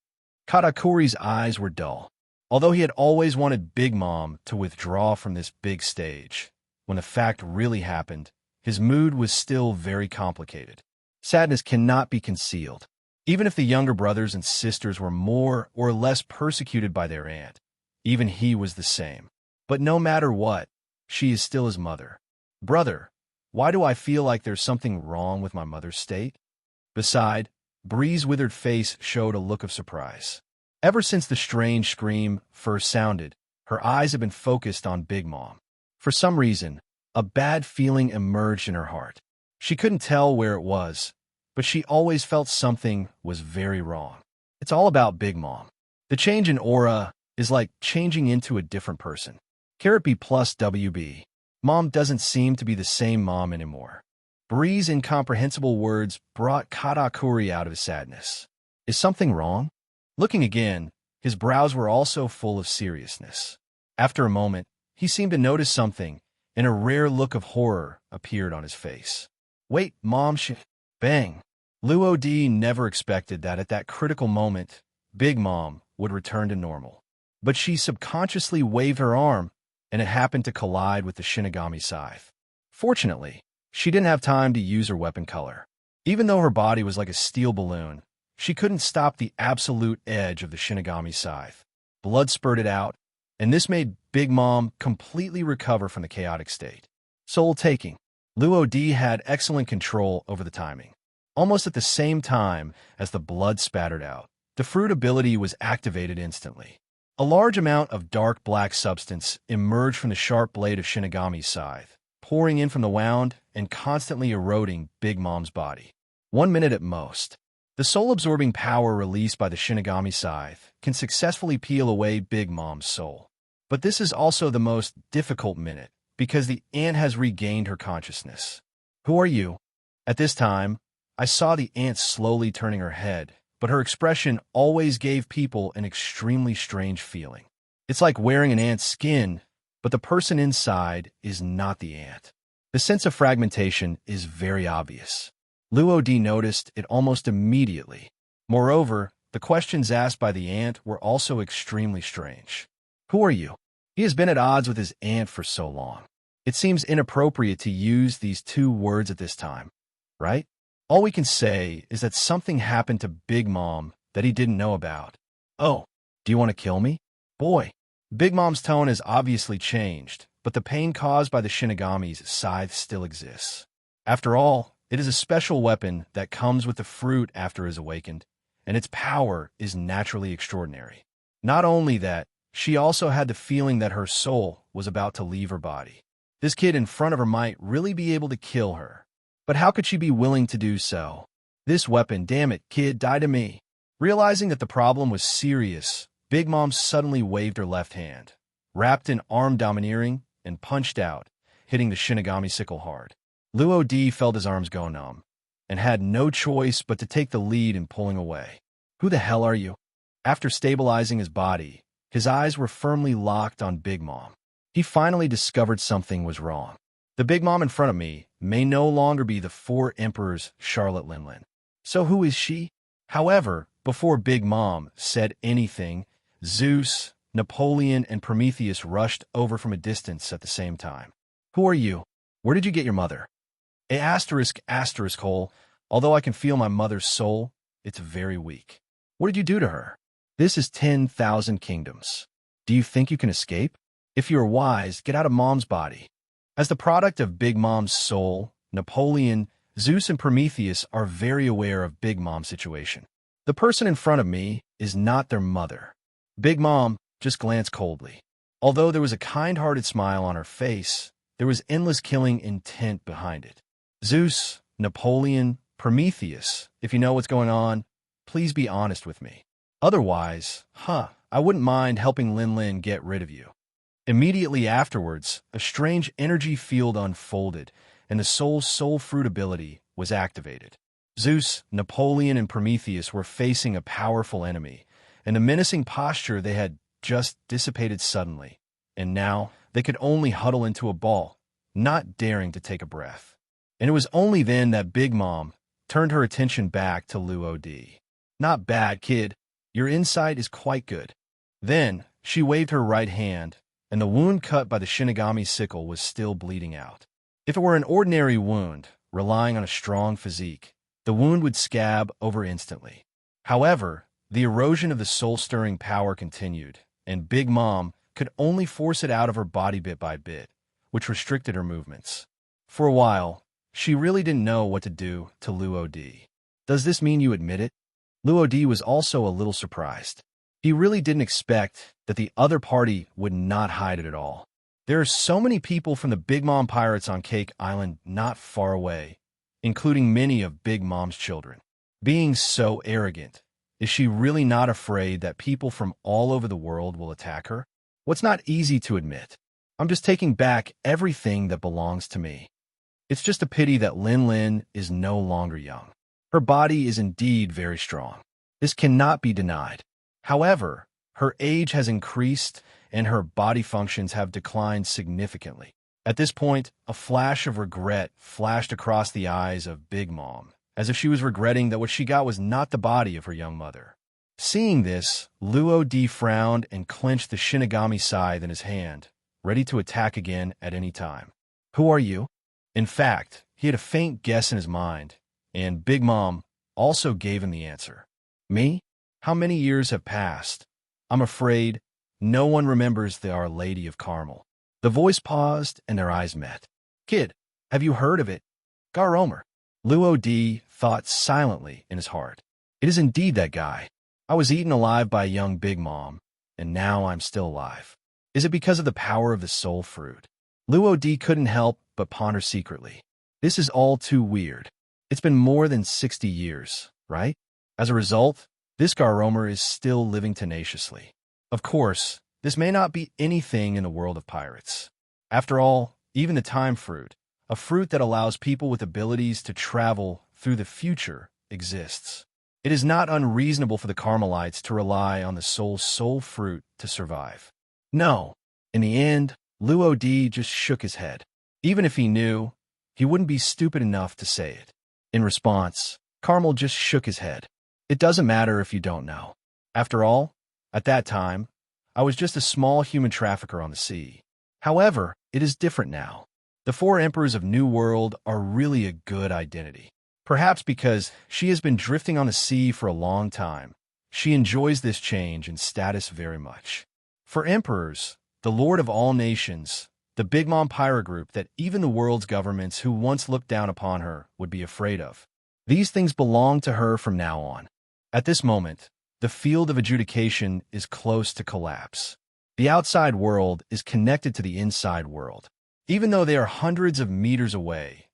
Katakuri's eyes were dull. Although he had always wanted Big Mom to withdraw from this big stage, when the fact really happened, his mood was still very complicated. Sadness cannot be concealed. Even if the younger brothers and sisters were more or less persecuted by their aunt, even he was the same. But no matter what, she is still his mother. Brother, why do I feel like there's something wrong with my mother's state? Beside, Bree's withered face showed a look of surprise. Ever since the strange scream first sounded, her eyes had been focused on Big Mom. For some reason, a bad feeling emerged in her heart. She couldn't tell where it was, but she always felt something was very wrong. It's all about Big Mom. The change in aura is like changing into a different person. Carat B plus WB. Mom doesn't seem to be the same mom anymore. Bree's incomprehensible words brought Katakuri out of his sadness. Is something wrong? Looking again, his brows were also full of seriousness. After a moment, he seemed to notice something, and a rare look of horror appeared on his face. Wait, Mom, Bang! Luo Di never expected that at that critical moment, Big Mom would return to normal. But she subconsciously waved her arm, and it happened to collide with the Shinigami scythe. Fortunately, she didn't have time to use her weapon color. Even though her body was like a steel balloon, she couldn't stop the absolute edge of the Shinigami scythe. Blood spurted out, and this made Big Mom completely recover from the chaotic state. Soul-taking. Luo Di had excellent control over the timing. Almost at the same time as the blood spattered out, the fruit ability was activated instantly. A large amount of dark black substance emerged from the sharp blade of Shinigami's scythe, pouring in from the wound and constantly eroding Big Mom's body. 1 minute at most. The soul-absorbing power released by the Shinigami scythe can successfully peel away Big Mom's soul. But this is also the most difficult minute, because the ant has regained her consciousness. Who are you? At this time, I saw the ant slowly turning her head, but her expression always gave people an extremely strange feeling. It's like wearing an ant's skin, but the person inside is not the ant. The sense of fragmentation is very obvious. Luo Di noticed it almost immediately. Moreover, the questions asked by the ant were also extremely strange. Who are you? He has been at odds with his aunt for so long. It seems inappropriate to use these two words at this time, right? All we can say is that something happened to Big Mom that he didn't know about. Oh, do you want to kill me? Boy, Big Mom's tone has obviously changed, but the pain caused by the Shinigami's scythe still exists. After all, it is a special weapon that comes with the fruit after it is awakened, and its power is naturally extraordinary. Not only that, she also had the feeling that her soul was about to leave her body. This kid in front of her might really be able to kill her. But how could she be willing to do so? This weapon, damn it, kid, die to me. Realizing that the problem was serious, Big Mom suddenly waved her left hand, wrapped in arm domineering, and punched out, hitting the Shinigami sickle hard. Luo D felt his arms go numb, and had no choice but to take the lead in pulling away. Who the hell are you? After stabilizing his body, his eyes were firmly locked on Big Mom. He finally discovered something was wrong. The Big Mom in front of me may no longer be the Four Emperors' Charlotte Linlin. So who is she? However, before Big Mom said anything, Zeus, Napoleon, and Prometheus rushed over from a distance at the same time. Who are you? Where did you get your mother? **** hole. Although I can feel my mother's soul, it's very weak. What did you do to her? This is 10,000 kingdoms. Do you think you can escape? If you are wise, get out of Mom's body. As the product of Big Mom's soul, Napoleon, Zeus, and Prometheus are very aware of Big Mom's situation. The person in front of me is not their mother. Big Mom just glanced coldly. Although there was a kind-hearted smile on her face, there was endless killing intent behind it. Zeus, Napoleon, Prometheus, if you know what's going on, please be honest with me. Otherwise, I wouldn't mind helping Linlin get rid of you. Immediately afterwards, a strange energy field unfolded, and the soul's soul fruit ability was activated. Zeus, Napoleon, and Prometheus were facing a powerful enemy, and the menacing posture they had just dissipated suddenly, and now they could only huddle into a ball, not daring to take a breath. And it was only then that Big Mom turned her attention back to Luo D. Not bad, kid. Your insight is quite good. Then she waved her right hand, and the wound cut by the Shinigami sickle was still bleeding out. If it were an ordinary wound, relying on a strong physique, the wound would scab over instantly. However, the erosion of the soul-stirring power continued, and Big Mom could only force it out of her body bit by bit, which restricted her movements. For a while, she really didn't know what to do to Luo D. Does this mean you admit it? Luo D was also a little surprised. He really didn't expect that the other party would not hide it at all. There are so many people from the Big Mom pirates on Cake Island not far away, including many of Big Mom's children. Being so arrogant, is she really not afraid that people from all over the world will attack her? What's not easy to admit? I'm just taking back everything that belongs to me. It's just a pity that Linlin is no longer young. Her body is indeed very strong. This cannot be denied. However, her age has increased and her body functions have declined significantly. At this point, a flash of regret flashed across the eyes of Big Mom, as if she was regretting that what she got was not the body of her young mother. Seeing this, Luo D frowned and clenched the Shinigami scythe in his hand, ready to attack again at any time. Who are you? In fact, he had a faint guess in his mind, and Big Mom also gave him the answer. Me? How many years have passed? I'm afraid no one remembers the Our Lady of Carmel. The voice paused, and their eyes met. Kid, have you heard of it? Garomer. Luo D thought silently in his heart. It is indeed that guy. I was eaten alive by a young Big Mom, and now I'm still alive. Is it because of the power of the soul fruit? Luo D couldn't help but ponder secretly. This is all too weird. It's been more than 60 years, right? As a result, this Garomer is still living tenaciously. Of course, this may not be anything in the world of pirates. After all, even the time fruit, a fruit that allows people with abilities to travel through the future, exists. It is not unreasonable for the Carmelites to rely on the soul fruit to survive. No. In the end, Luo D just shook his head. Even if he knew, he wouldn't be stupid enough to say it. In response, Carmel just shook his head. It doesn't matter if you don't know. After all, at that time, I was just a small human trafficker on the sea. However, it is different now. The Four Emperors of New World are really a good identity. Perhaps because she has been drifting on the sea for a long time, she enjoys this change in status very much. For emperors, the lord of all nations, the Big Mom pirate group that even the world's governments who once looked down upon her would be afraid of. These things belong to her from now on. At this moment, the field of adjudication is close to collapse. The outside world is connected to the inside world. Even though they are hundreds of meters away,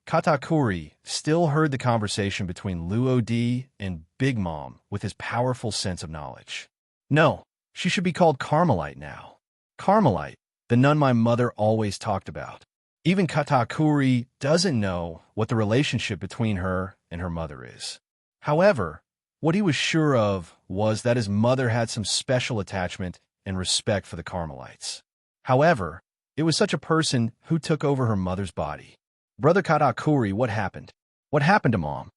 Katakuri still heard the conversation between Luo Di and Big Mom with his powerful sense of knowledge. No, she should be called Carmelite now. Carmelite, the nun my mother always talked about. Even Katakuri doesn't know what the relationship between her and her mother is. However, what he was sure of was that his mother had some special attachment and respect for the Carmelites. However, it was such a person who took over her mother's body. Brother Katakuri, what happened? What happened to Mom?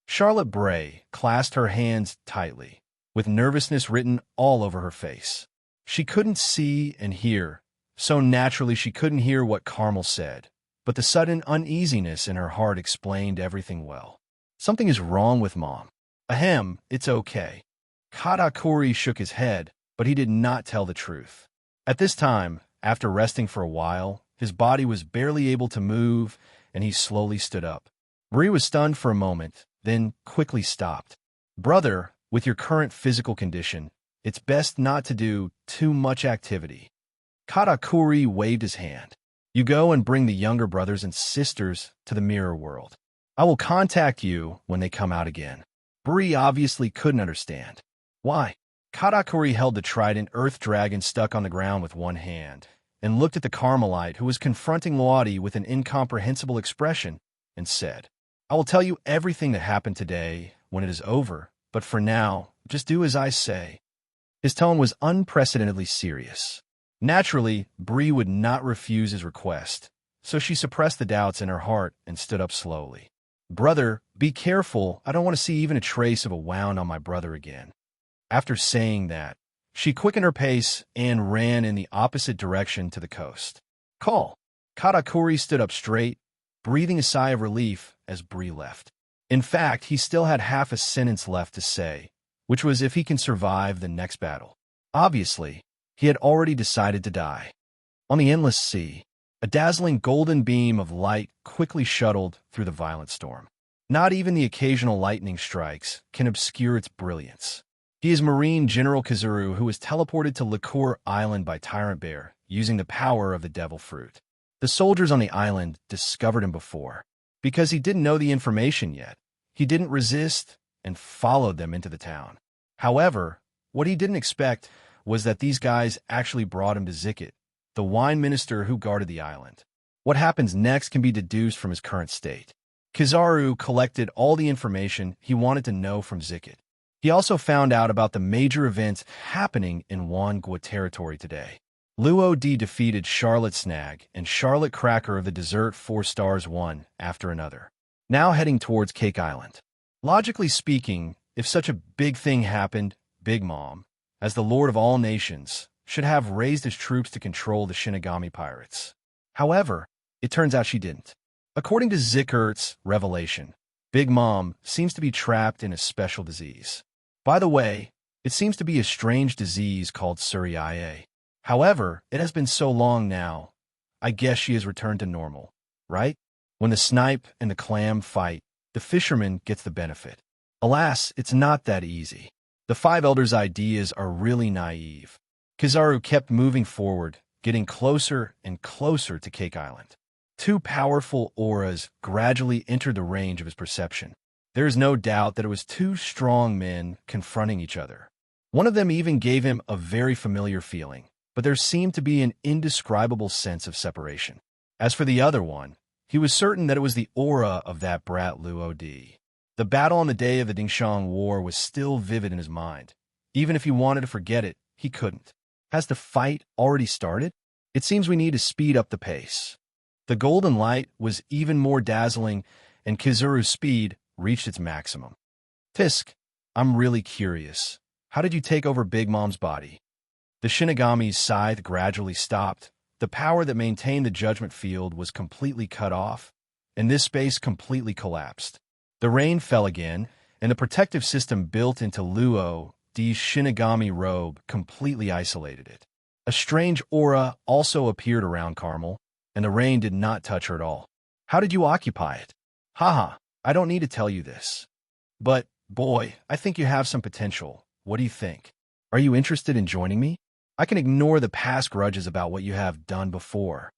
Charlotte Bray clasped her hands tightly, with nervousness written all over her face. She couldn't see and hear, so naturally she couldn't hear what Carmel said, but the sudden uneasiness in her heart explained everything well. Something is wrong with Mom. Ahem, it's okay. Katakuri shook his head, but he did not tell the truth. At this time, after resting for a while, his body was barely able to move, and he slowly stood up. Bree was stunned for a moment, then quickly stopped. Brother, with your current physical condition, it's best not to do too much activity. Katakuri waved his hand. You go and bring the younger brothers and sisters to the mirror world. I will contact you when they come out again. Bree obviously couldn't understand. Why? Katakuri held the trident earth dragon stuck on the ground with one hand, and looked at the Carmelite who was confronting Luadi with an incomprehensible expression, and said, I will tell you everything that happened today when it is over, but for now, just do as I say. His tone was unprecedentedly serious. Naturally, Bree would not refuse his request, so she suppressed the doubts in her heart and stood up slowly. Brother, be careful. I don't want to see even a trace of a wound on my brother again. After saying that, she quickened her pace and ran in the opposite direction to the coast. Call. Katakuri stood up straight, breathing a sigh of relief as Bree left. In fact, he still had half a sentence left to say, which was if he can survive the next battle. Obviously, he had already decided to die. On the endless sea, a dazzling golden beam of light quickly shuttled through the violent storm. Not even the occasional lightning strikes can obscure its brilliance. He is Marine General Kizuru, who was teleported to Liqueur Island by Tyrant Bear, using the power of the Devil Fruit. The soldiers on the island discovered him before. Because he didn't know the information yet, he didn't resist and followed them into the town. However, what he didn't expect was that these guys actually brought him to Zikit, the wine minister who guarded the island. What happens next can be deduced from his current state. Kizaru collected all the information he wanted to know from Zikit. He also found out about the major events happening in Wangua territory today. Luo Di defeated Charlotte Snag and Charlotte Cracker of the Desert 4 Stars one after another, now heading towards Cake Island. Logically speaking, if such a big thing happened, Big Mom, as the Lord of all nations, should have raised his troops to control the Shinigami pirates. However, it turns out she didn't. According to Zikert's revelation, Big Mom seems to be trapped in a special disease. By the way, it seems to be a strange disease called Suriae. However, it has been so long now, I guess she has returned to normal, right? When the snipe and the clam fight, the fisherman gets the benefit. Alas, it's not that easy. The 5 elders' ideas are really naive. Kizaru kept moving forward, getting closer and closer to Cake Island. 2 powerful auras gradually entered the range of his perception. There is no doubt that it was 2 strong men confronting each other. One of them even gave him a very familiar feeling, but there seemed to be an indescribable sense of separation. As for the other one, he was certain that it was the aura of that brat Luo Di. The battle on the day of the Dingshang War was still vivid in his mind. Even if he wanted to forget it, he couldn't. Has the fight already started? It seems we need to speed up the pace. The golden light was even more dazzling, and Kizuru's speed reached its maximum. Fisk, I'm really curious. How did you take over Big Mom's body? The Shinigami's scythe gradually stopped. The power that maintained the judgment field was completely cut off, and this space completely collapsed. The rain fell again, and the protective system built into Luo Di's Shinigami robe completely isolated it. A strange aura also appeared around Carmel, and the rain did not touch her at all. How did you occupy it? Haha, I don't need to tell you this. But, boy, I think you have some potential. What do you think? Are you interested in joining me? I can ignore the past grudges about what you have done before.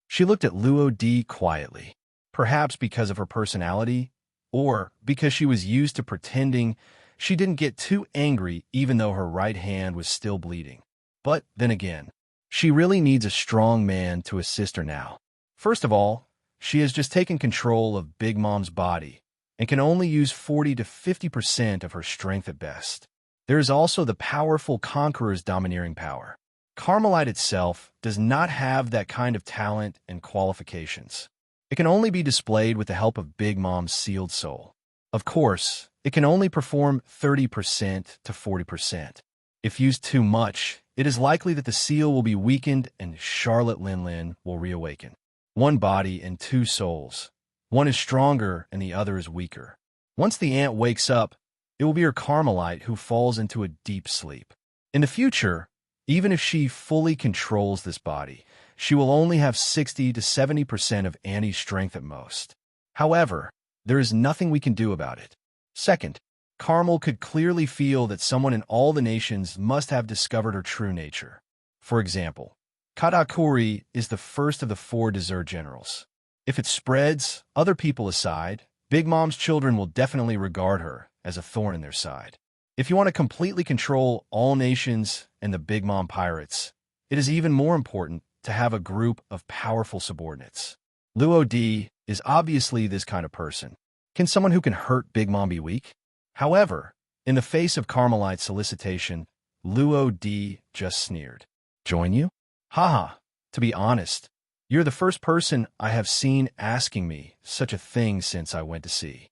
She looked at Luo Di quietly. perhaps because of her personality, or because she was used to pretending. She didn't get too angry even though her right hand was still bleeding. But then again, she really needs a strong man to assist her now. First of all, she has just taken control of Big Mom's body and can only use 40 to 50% of her strength at best. There is also the powerful Conqueror's domineering power. Carmelite itself does not have that kind of talent and qualifications. It can only be displayed with the help of Big Mom's sealed soul. Of course, it can only perform 30% to 40%. If used too much, it is likely that the seal will be weakened and Charlotte Linlin will reawaken. One body and two souls. One is stronger and the other is weaker. Once the ant wakes up, it will be her Carmelite who falls into a deep sleep. In the future, even if she fully controls this body, she will only have 60 to 70% of Annie's strength at most. However, there is nothing we can do about it. Second, Carmel could clearly feel that someone in all the nations must have discovered her true nature. For example, Katakuri is the first of the 4 desert generals. If it spreads, other people aside, Big Mom's children will definitely regard her as a thorn in their side. If you want to completely control all nations and the Big Mom pirates, it is even more important to have a group of powerful subordinates. Luo Di is obviously this kind of person. Can someone who can hurt Big Mom be weak? However, in the face of Carmelite's solicitation, Luo Di just sneered. Join you? Haha, to be honest, you're the first person I have seen asking me such a thing since I went to sea.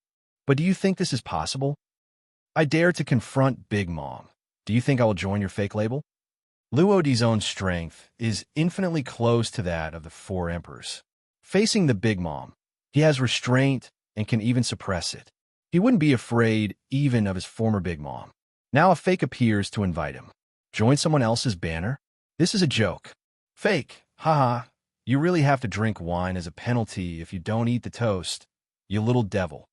But do you think this is possible? I dare to confront Big Mom. Do you think I will join your fake label? Luo Di's own strength is infinitely close to that of the 4 emperors. Facing the Big Mom, he has restraint and can even suppress it. He wouldn't be afraid even of his former Big Mom. Now a fake appears to invite him. Join someone else's banner? This is a joke. Fake, haha. You really have to drink wine as a penalty if you don't eat the toast, you little devil.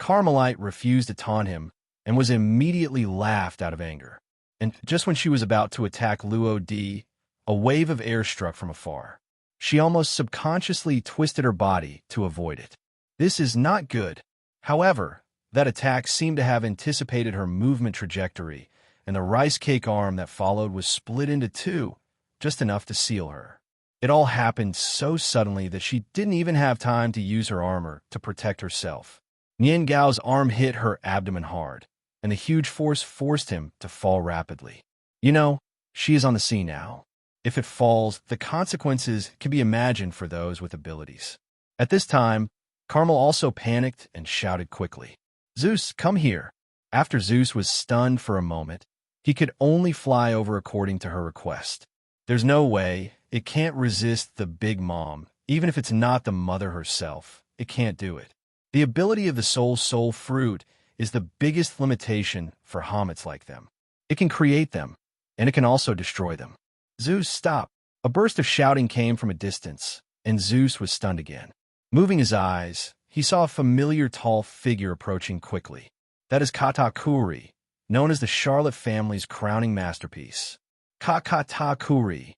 Carmelite refused to taunt him and was immediately laughed out of anger. And just when she was about to attack Luo Di, a wave of air struck from afar. She almost subconsciously twisted her body to avoid it. This is not good. However, that attack seemed to have anticipated her movement trajectory, and the rice cake arm that followed was split into 2, just enough to seal her. It all happened so suddenly that she didn't even have time to use her armor to protect herself. Nian Gao's arm hit her abdomen hard, and the huge force forced him to fall rapidly. You know, she is on the sea now. If it falls, the consequences can be imagined for those with abilities. At this time, Carmel also panicked and shouted quickly, Zeus, come here. After Zeus was stunned for a moment, he could only fly over according to her request. There's no way, it can't resist the Big Mom, even if it's not the mother herself. It can't do it. The ability of the soul fruit is the biggest limitation for Hamets like them. It can create them, and it can also destroy them. Zeus, stop. A burst of shouting came from a distance, and Zeus was stunned again. Moving his eyes, he saw a familiar tall figure approaching quickly. That is Katakuri, known as the Charlotte family's crowning masterpiece. Katakuri.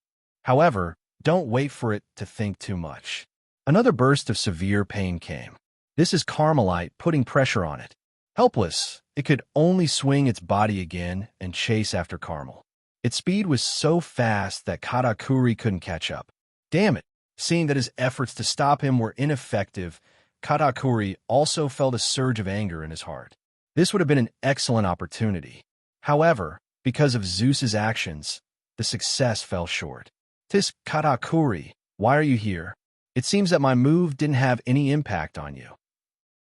However, don't wait for it to think too much. Another burst of severe pain came. This is Carmelite putting pressure on it. Helpless, it could only swing its body again and chase after Carmel. Its speed was so fast that Katakuri couldn't catch up. Damn it! Seeing that his efforts to stop him were ineffective, Katakuri also felt a surge of anger in his heart. This would have been an excellent opportunity. However, because of Zeus's actions, the success fell short. Tis Katakuri, why are you here? It seems that my move didn't have any impact on you.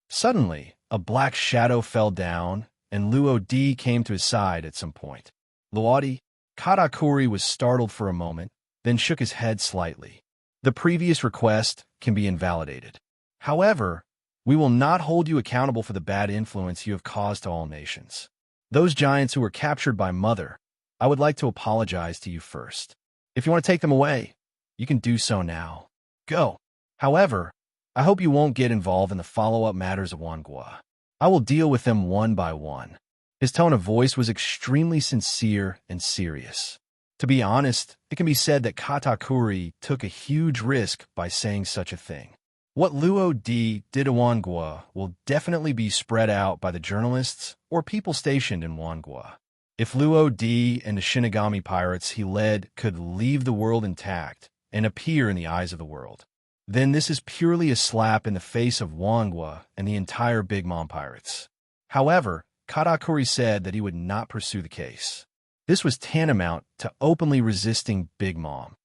Suddenly, a black shadow fell down, and Luo Di came to his side at some point. Luodi, Katakuri was startled for a moment, then shook his head slightly. The previous request can be invalidated. However, we will not hold you accountable for the bad influence you have caused to all nations. Those giants who were captured by Mother, I would like to apologize to you first. If you want to take them away, you can do so now. Go. However, I hope you won't get involved in the follow-up matters of Wangua. I will deal with them one by one. His tone of voice was extremely sincere and serious. To be honest, it can be said that Katakuri took a huge risk by saying such a thing. What Luo Di did to Wangua will definitely be spread out by the journalists or people stationed in Wangua. If Luo Di and the Shinigami pirates he led could leave the world intact and appear in the eyes of the world, then this is purely a slap in the face of Wangua and the entire Big Mom pirates. However, Katakuri said that he would not pursue the case. This was tantamount to openly resisting Big Mom.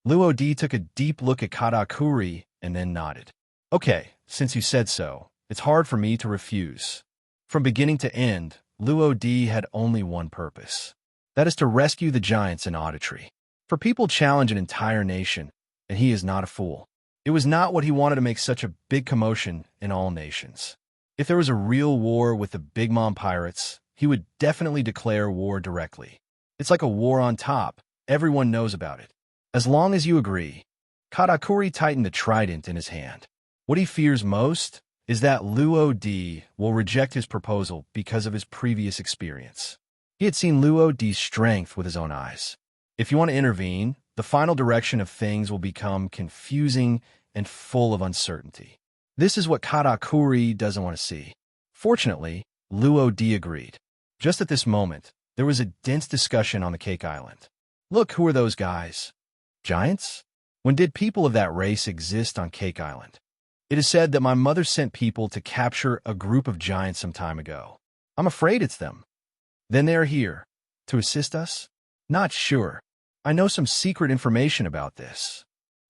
Luo Di took a deep look at Katakuri and then nodded. Okay, since you said so, it's hard for me to refuse. From beginning to end, Luo Di had only one purpose. That is to rescue the giants in Auditory. For people challenge an entire nation, and he is not a fool. It was not what he wanted to make such a big commotion in all nations. If there was a real war with the Big Mom pirates, he would definitely declare war directly. It's like a war on top. Everyone knows about it. As long as you agree. Katakuri tightened the trident in his hand. What he fears most is that Luo Di will reject his proposal because of his previous experience. He had seen Luo Di's strength with his own eyes. If you want to intervene, the final direction of things will become confusing and full of uncertainty. This is what Katakuri doesn't want to see. Fortunately, Luo Di agreed. Just at this moment, there was a dense discussion on the Cake Island. Look, who are those guys? Giants? When did people of that race exist on Cake Island? It is said that my mother sent people to capture a group of giants some time ago. I'm afraid it's them. Then they are here. To assist us? Not sure. I know some secret information about this.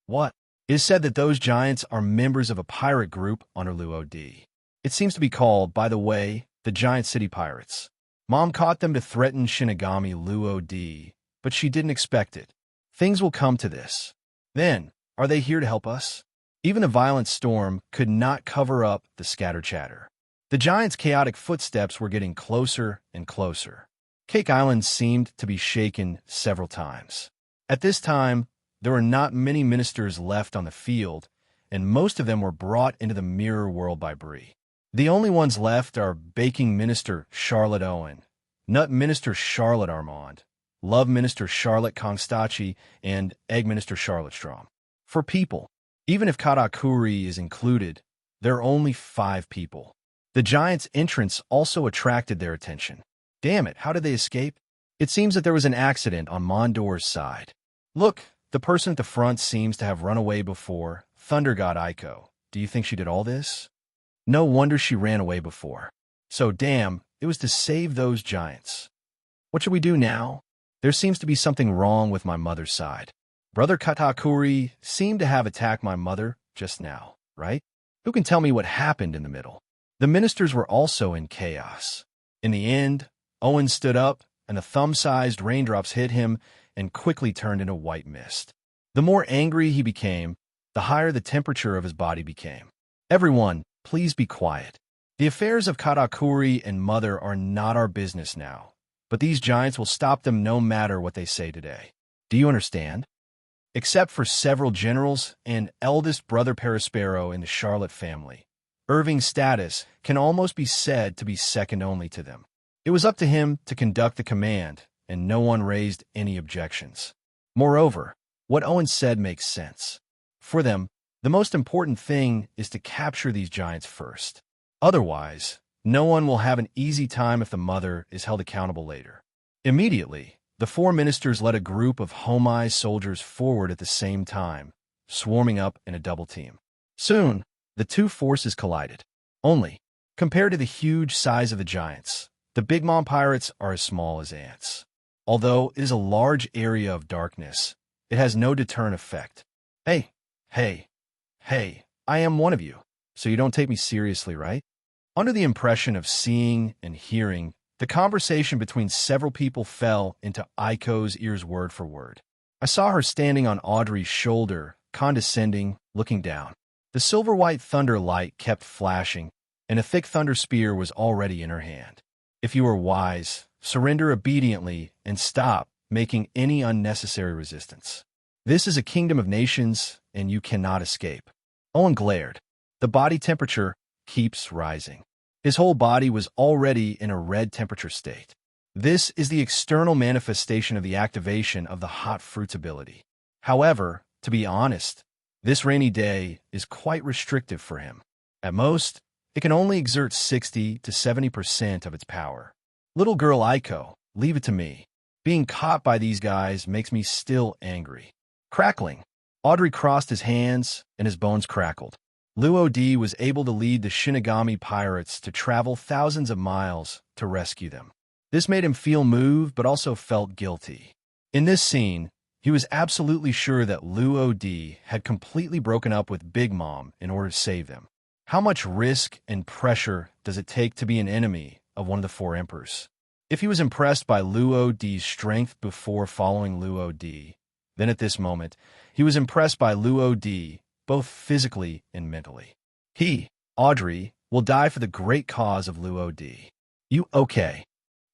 What? It is said that those giants are members of a pirate group under Luo Di. It seems to be called, by the way, the Giant City Pirates. Mom caught them to threaten Shinigami Luo Di, but she didn't expect it. Things will come to this. Then, are they here to help us? Even a violent storm could not cover up the scatter chatter. The giants' chaotic footsteps were getting closer and closer. Cake Island seemed to be shaken several times. At this time, there were not many ministers left on the field, and most of them were brought into the mirror world by Bree. The only ones left are Baking Minister Charlotte Owen, Nut Minister Charlotte Armand, Love Minister Charlotte Kongstachi, and Egg Minister Charlotte Strom. For people, even if Katakuri is included, there are only 5 people. The giants' entrance also attracted their attention. Damn it, how did they escape? It seems that there was an accident on Mondor's side. Look, the person at the front seems to have run away before Thunder God Aiko. Do you think she did all this? No wonder she ran away before. So damn, it was to save those giants. What should we do now? There seems to be something wrong with my mother's side. Brother Katakuri seemed to have attacked my mother just now, right? Who can tell me what happened in the middle? The ministers were also in chaos. In the end, Owen stood up, and the thumb-sized raindrops hit him and quickly turned into white mist. The more angry he became, the higher the temperature of his body became. Everyone, please be quiet. The affairs of Katakuri and Mother are not our business now, but these giants will stop them no matter what they say today. Do you understand? Except for several generals and eldest brother Perispero in the Charlotte family, Irving's status can almost be said to be second only to them. It was up to him to conduct the command, and no one raised any objections. Moreover, what Owen said makes sense. For them, the most important thing is to capture these giants first. Otherwise, no one will have an easy time if the mother is held accountable later. Immediately, the 4 ministers led a group of Homai soldiers forward at the same time, swarming up in a double team. Soon, the 2 forces collided. Only, compared to the huge size of the giants, the Big Mom pirates are as small as ants. Although it is a large area of darkness, it has no deterrent effect. Hey, I am one of you, so you don't take me seriously, right? Under the impression of seeing and hearing, the conversation between several people fell into Aiko's ears word for word. I saw her standing on Audrey's shoulder, condescending, looking down. The silver-white thunder light kept flashing, and a thick thunder spear was already in her hand. If you are wise, surrender obediently and stop making any unnecessary resistance. This is a kingdom of nations, and you cannot escape. Owen glared. The body temperature keeps rising. His whole body was already in a red temperature state. This is the external manifestation of the activation of the hot fruits ability. However, to be honest, This rainy day is quite restrictive for him. At most, it can only exert 60 to 70% of its power. Little girl Aiko, leave it to me. Being caught by these guys makes me still angry. Crackling. Audrey crossed his hands, and his bones crackled. Luo Di was able to lead the Shinigami pirates to travel thousands of miles to rescue them. This made him feel moved, but also felt guilty. In this scene, he was absolutely sure that Luo Di had completely broken up with Big Mom in order to save them. How much risk and pressure does it take to be an enemy of one of the four emperors? If he was impressed by Luo Di's strength before following Luo Di, then at this moment, he was impressed by Luo Di, both physically and mentally. He, Audrey, will die for the great cause of Luo Di. You okay?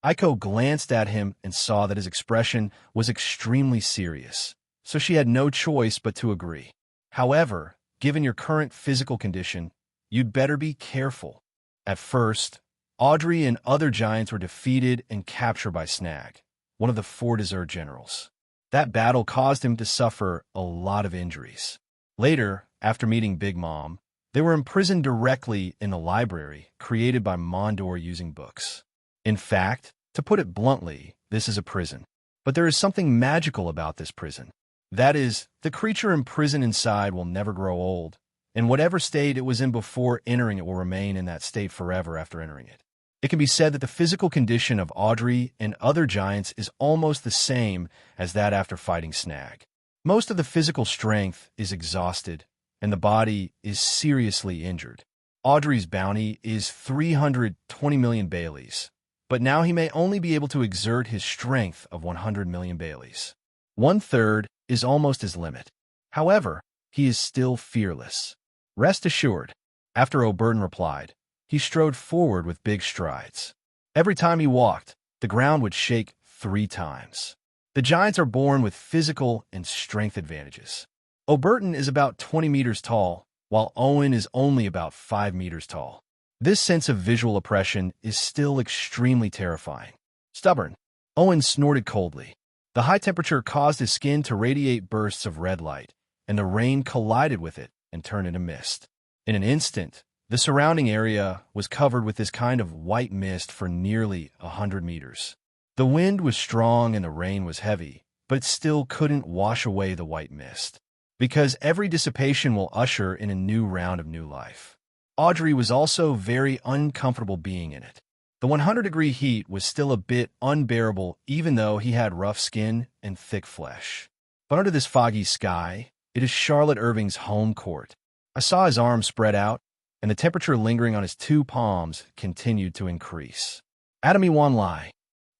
Aiko glanced at him and saw that his expression was extremely serious, so she had no choice but to agree. However, given your current physical condition, you'd better be careful. At first, Audrey and other giants were defeated and captured by Snag, one of the four desert generals. That battle caused him to suffer a lot of injuries. Later, after meeting Big Mom, they were imprisoned directly in the library created by Mondor using books. In fact, to put it bluntly, this is a prison. But there is something magical about this prison. That is, the creature imprisoned inside will never grow old, and whatever state it was in before entering it will remain in that state forever after entering it. It can be said that the physical condition of Audrey and other giants is almost the same as that after fighting Snag. Most of the physical strength is exhausted, and the body is seriously injured. Audrey's bounty is 320 million Baileys, but now he may only be able to exert his strength of 100 million Baileys. 1/3 is almost his limit. However, he is still fearless. Rest assured, after Oberton replied, he strode forward with big strides. Every time he walked, the ground would shake 3 times. The giants are born with physical and strength advantages. Oberton is about 20 meters tall, while Owen is only about 5 meters tall. This sense of visual oppression is still extremely terrifying. Stubborn. Owen snorted coldly. The high temperature caused his skin to radiate bursts of red light, and the rain collided with it and turned into mist. In an instant, the surrounding area was covered with this kind of white mist for nearly 100 meters. The wind was strong and the rain was heavy, but it still couldn't wash away the white mist, because every dissipation will usher in a new round of new life. Audrey was also very uncomfortable being in it. The 100-degree heat was still a bit unbearable even though he had rough skin and thick flesh. But under this foggy sky, it is Charlotte Irving's home court. I saw his arms spread out, and the temperature lingering on his 2 palms continued to increase. Atomy Wan Lai.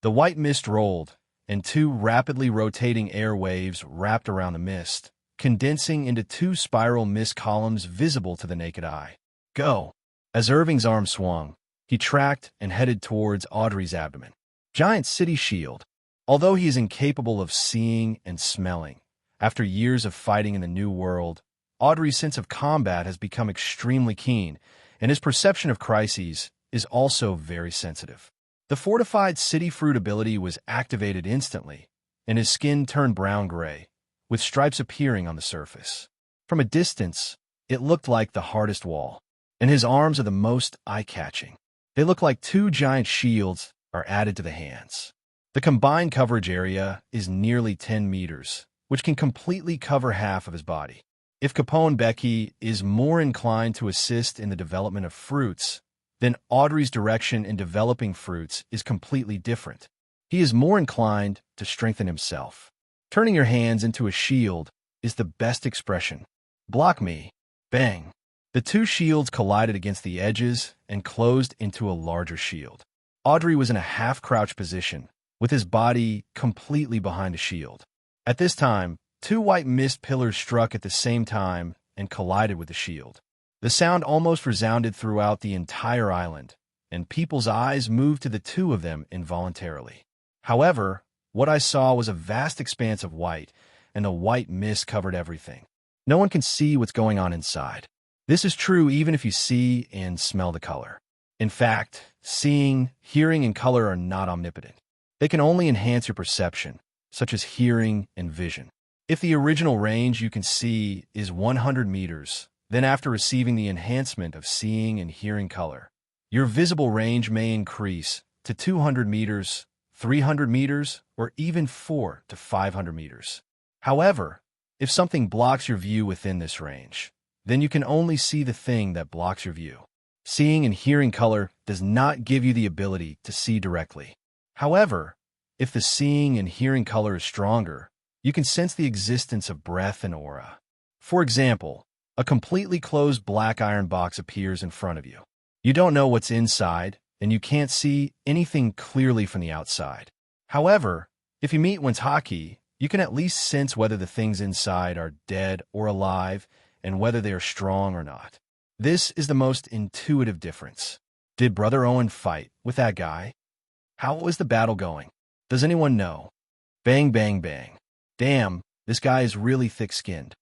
The white mist rolled, and 2 rapidly rotating air waves wrapped around the mist, condensing into 2 spiral mist columns visible to the naked eye. Go! As Irving's arm swung, he tracked and headed towards Audrey's abdomen. Giant City Shield. Although he is incapable of seeing and smelling, after years of fighting in the New World, Audrey's sense of combat has become extremely keen, and his perception of crises is also very sensitive. The fortified City Fruit ability was activated instantly, and his skin turned brown-gray, with stripes appearing on the surface. From a distance, it looked like the hardest wall, and his arms are the most eye-catching. They look like 2 giant shields are added to the hands. The combined coverage area is nearly 10 meters, which can completely cover half of his body. If Capone Becky is more inclined to assist in the development of fruits, then Audrey's direction in developing fruits is completely different. He is more inclined to strengthen himself. Turning your hands into a shield is the best expression. Block me. Bang. The 2 shields collided against the edges and closed into a larger shield. Audrey was in a half-crouch position, with his body completely behind a shield. At this time, 2 white mist pillars struck at the same time and collided with the shield. The sound almost resounded throughout the entire island, and people's eyes moved to the 2 of them involuntarily. However, what I saw was a vast expanse of white, and the white mist covered everything. No one can see what's going on inside. This is true even if you see and smell the color. In fact, seeing, hearing, and color are not omnipotent. They can only enhance your perception, such as hearing and vision. If the original range you can see is 100 meters, then after receiving the enhancement of seeing and hearing color, your visible range may increase to 200 meters, 300 meters, or even 400 to 500 meters. However, if something blocks your view within this range, then you can only see the thing that blocks your view. Seeing and hearing color does not give you the ability to see directly. However, if the seeing and hearing color is stronger, you can sense the existence of breath and aura. For example, a completely closed black iron box appears in front of you. You don't know what's inside, and you can't see anything clearly from the outside. However, if you meet one's haki, you can at least sense whether the things inside are dead or alive, and whether they are strong or not. This is the most intuitive difference. Did Brother Owen fight with that guy? How was the battle going? Does anyone know? Bang, bang, bang. Damn, this guy is really thick-skinned.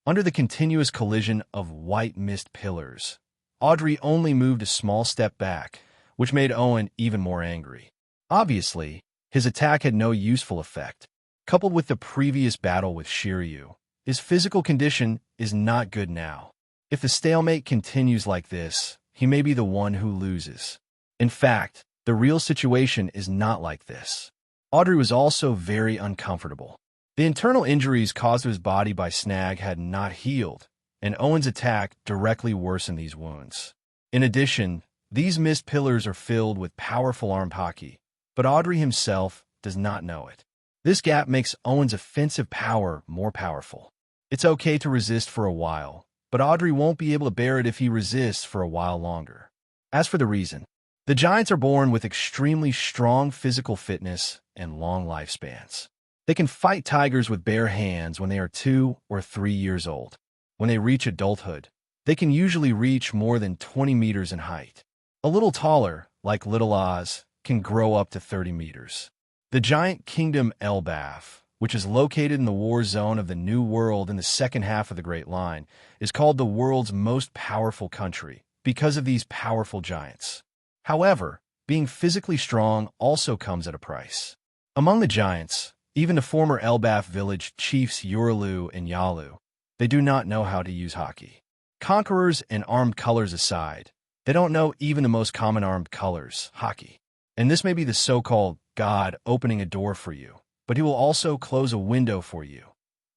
Under the continuous collision of white mist pillars, Audrey only moved a small step back, which made Owen even more angry. Obviously, his attack had no useful effect. Coupled with the previous battle with Shiryu, his physical condition is not good now. If the stalemate continues like this, he may be the one who loses. In fact, the real situation is not like this. Audrey was also very uncomfortable. The internal injuries caused to his body by Snag had not healed, and Owen's attack directly worsened these wounds. In addition, these mist pillars are filled with powerful armed haki, but Audrey himself does not know it. This gap makes Owen's offensive power more powerful. It's okay to resist for a while, but Audrey won't be able to bear it if he resists for a while longer. As for the reason, the giants are born with extremely strong physical fitness and long lifespans. They can fight tigers with bare hands when they are 2 or 3 years old. When they reach adulthood, they can usually reach more than 20 meters in height. A little taller, like Little Oz, can grow up to 30 meters. The giant kingdom Elbaf, which is located in the war zone of the New World in the second half of the Great Line, is called the world's most powerful country because of these powerful giants. However, being physically strong also comes at a price. Among the giants, even the former Elbaf village chiefs Yuralu and Yalu, they do not know how to use haki. Conquerors and armed colors aside, they don't know even the most common armed colors, haki. And this may be the so-called God opening a door for you, but he will also close a window for you,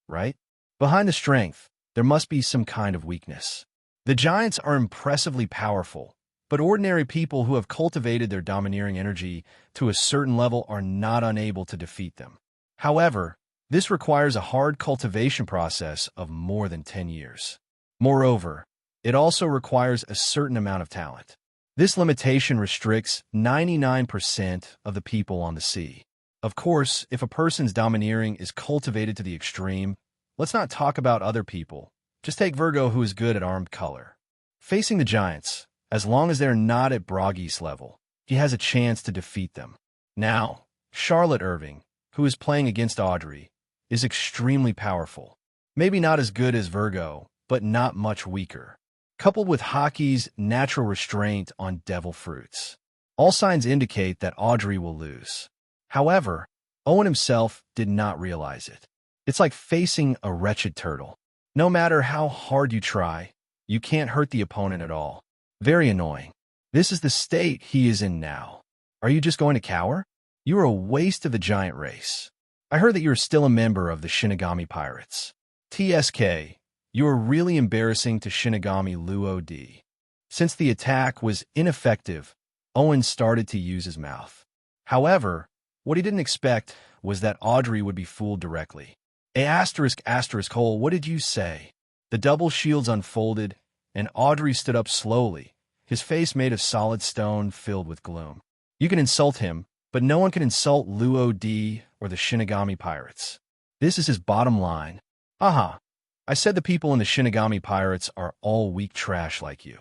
right? Behind the strength, there must be some kind of weakness. The giants are impressively powerful, but ordinary people who have cultivated their domineering energy to a certain level are not unable to defeat them. However, this requires a hard cultivation process of more than 10 years. Moreover, it also requires a certain amount of talent. This limitation restricts 99% of the people on the sea. Of course, if a person's domineering is cultivated to the extreme, let's not talk about other people. Just take Virgo, who is good at armed color. Facing the giants, as long as they're not at Broggy's level, he has a chance to defeat them. Now, Charlotte Irving, who is playing against Audrey, is extremely powerful. Maybe not as good as Virgo, but not much weaker. Coupled with Haki's natural restraint on devil fruits, all signs indicate that Audrey will lose. However, Owen himself did not realize it. It's like facing a wretched turtle. No matter how hard you try, you can't hurt the opponent at all. Very annoying. This is the state he is in now. Are you just going to cower? You are a waste of the giant race. I heard that you are still a member of the Shinigami Pirates. TSK, you are really embarrassing to Shinigami Luo D. Since the attack was ineffective, Owen started to use his mouth. However, what he didn't expect was that Audrey would be fooled directly. Hole, what did you say? The double shields unfolded, and Audrey stood up slowly, his face made of solid stone filled with gloom. You can insult him, but no one can insult Luo D or the Shinigami Pirates. This is his bottom line. Aha! I said the people in the Shinigami Pirates are all weak trash like you.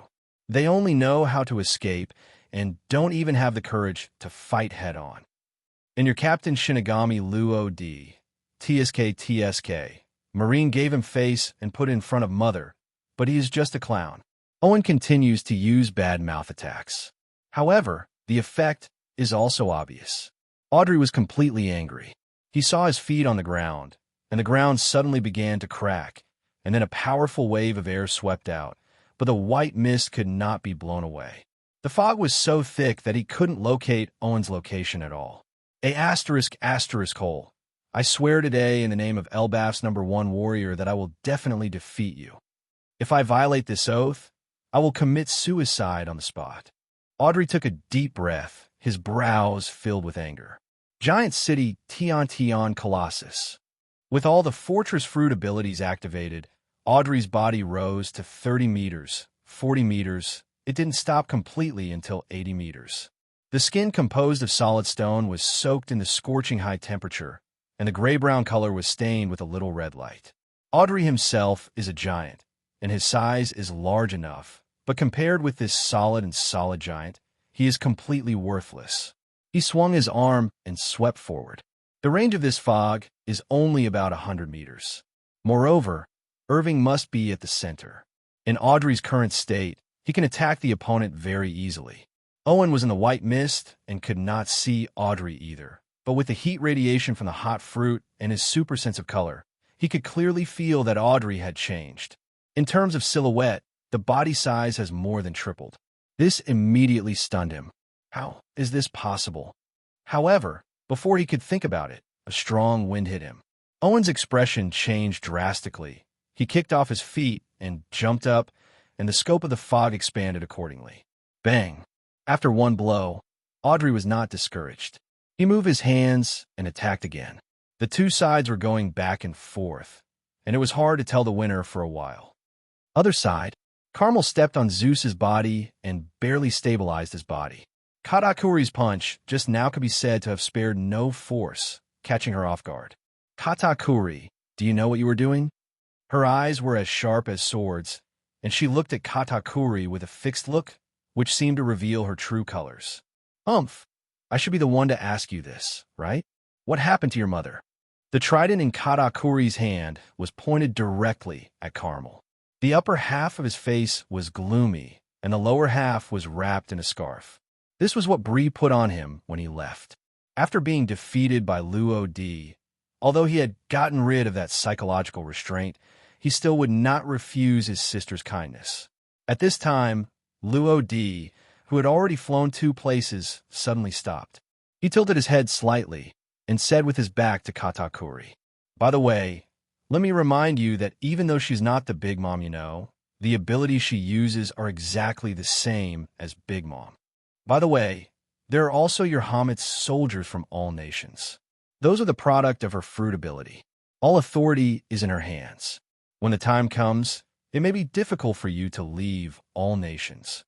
They only know how to escape and don't even have the courage to fight head-on. And your captain Shinigami Luo D, TSK, Marine gave him face and put in front of Mother, but he is just a clown. Owen continues to use bad mouth attacks. However, the effect is also obvious. Audrey was completely angry. He saw his feet on the ground, and the ground suddenly began to crack, and then a powerful wave of air swept out, but the white mist could not be blown away. The fog was so thick that he couldn't locate Owen's location at all. **** hole. I swear today in the name of Elbaf's #1 warrior that I will definitely defeat you. If I violate this oath, I will commit suicide on the spot. Audrey took a deep breath, his brows filled with anger. Giant City Tion Colossus. With all the fortress fruit abilities activated, Audrey's body rose to 30 meters, 40 meters. It didn't stop completely until 80 meters. The skin composed of solid stone was soaked in the scorching high temperature, and the gray-brown color was stained with a little red light. Audrey himself is a giant, and his size is large enough, but compared with this solid giant, he is completely worthless. He swung his arm and swept forward. The range of this fog is only about 100 meters. Moreover, Irving must be at the center. In Audrey's current state, he can attack the opponent very easily. Owen was in the white mist and could not see Audrey either, but with the heat radiation from the hot fruit and his super sense of color, he could clearly feel that Audrey had changed. In terms of silhouette, the body size has more than tripled. This immediately stunned him. How is this possible? However, before he could think about it, a strong wind hit him. Owen's expression changed drastically. He kicked off his feet and jumped up, and the scope of the fog expanded accordingly. Bang! After one blow, Audrey was not discouraged. He moved his hands and attacked again. The two sides were going back and forth, and it was hard to tell the winner for a while. Other side, Carmel stepped on Zeus's body and barely stabilized his body. Katakuri's punch just now could be said to have spared no force, catching her off guard. Katakuri, do you know what you were doing? Her eyes were as sharp as swords, and she looked at Katakuri with a fixed look, which seemed to reveal her true colors. I should be the one to ask you this, right? What happened to your mother? The trident in Katakuri's hand was pointed directly at Carmel. The upper half of his face was gloomy, and the lower half was wrapped in a scarf. This was what Bree put on him when he left. After being defeated by Luo D, although he had gotten rid of that psychological restraint, he still would not refuse his sister's kindness. At this time, Luo D, who had already flown 2 places, suddenly stopped. He tilted his head slightly and said with his back to Katakuri, "By the way, let me remind you that even though she's not the Big Mom you know, the abilities she uses are exactly the same as Big Mom. By the way, there are also your Hamet's soldiers from all nations. Those are the product of her fruit ability. All authority is in her hands. When the time comes, it may be difficult for you to leave all nations,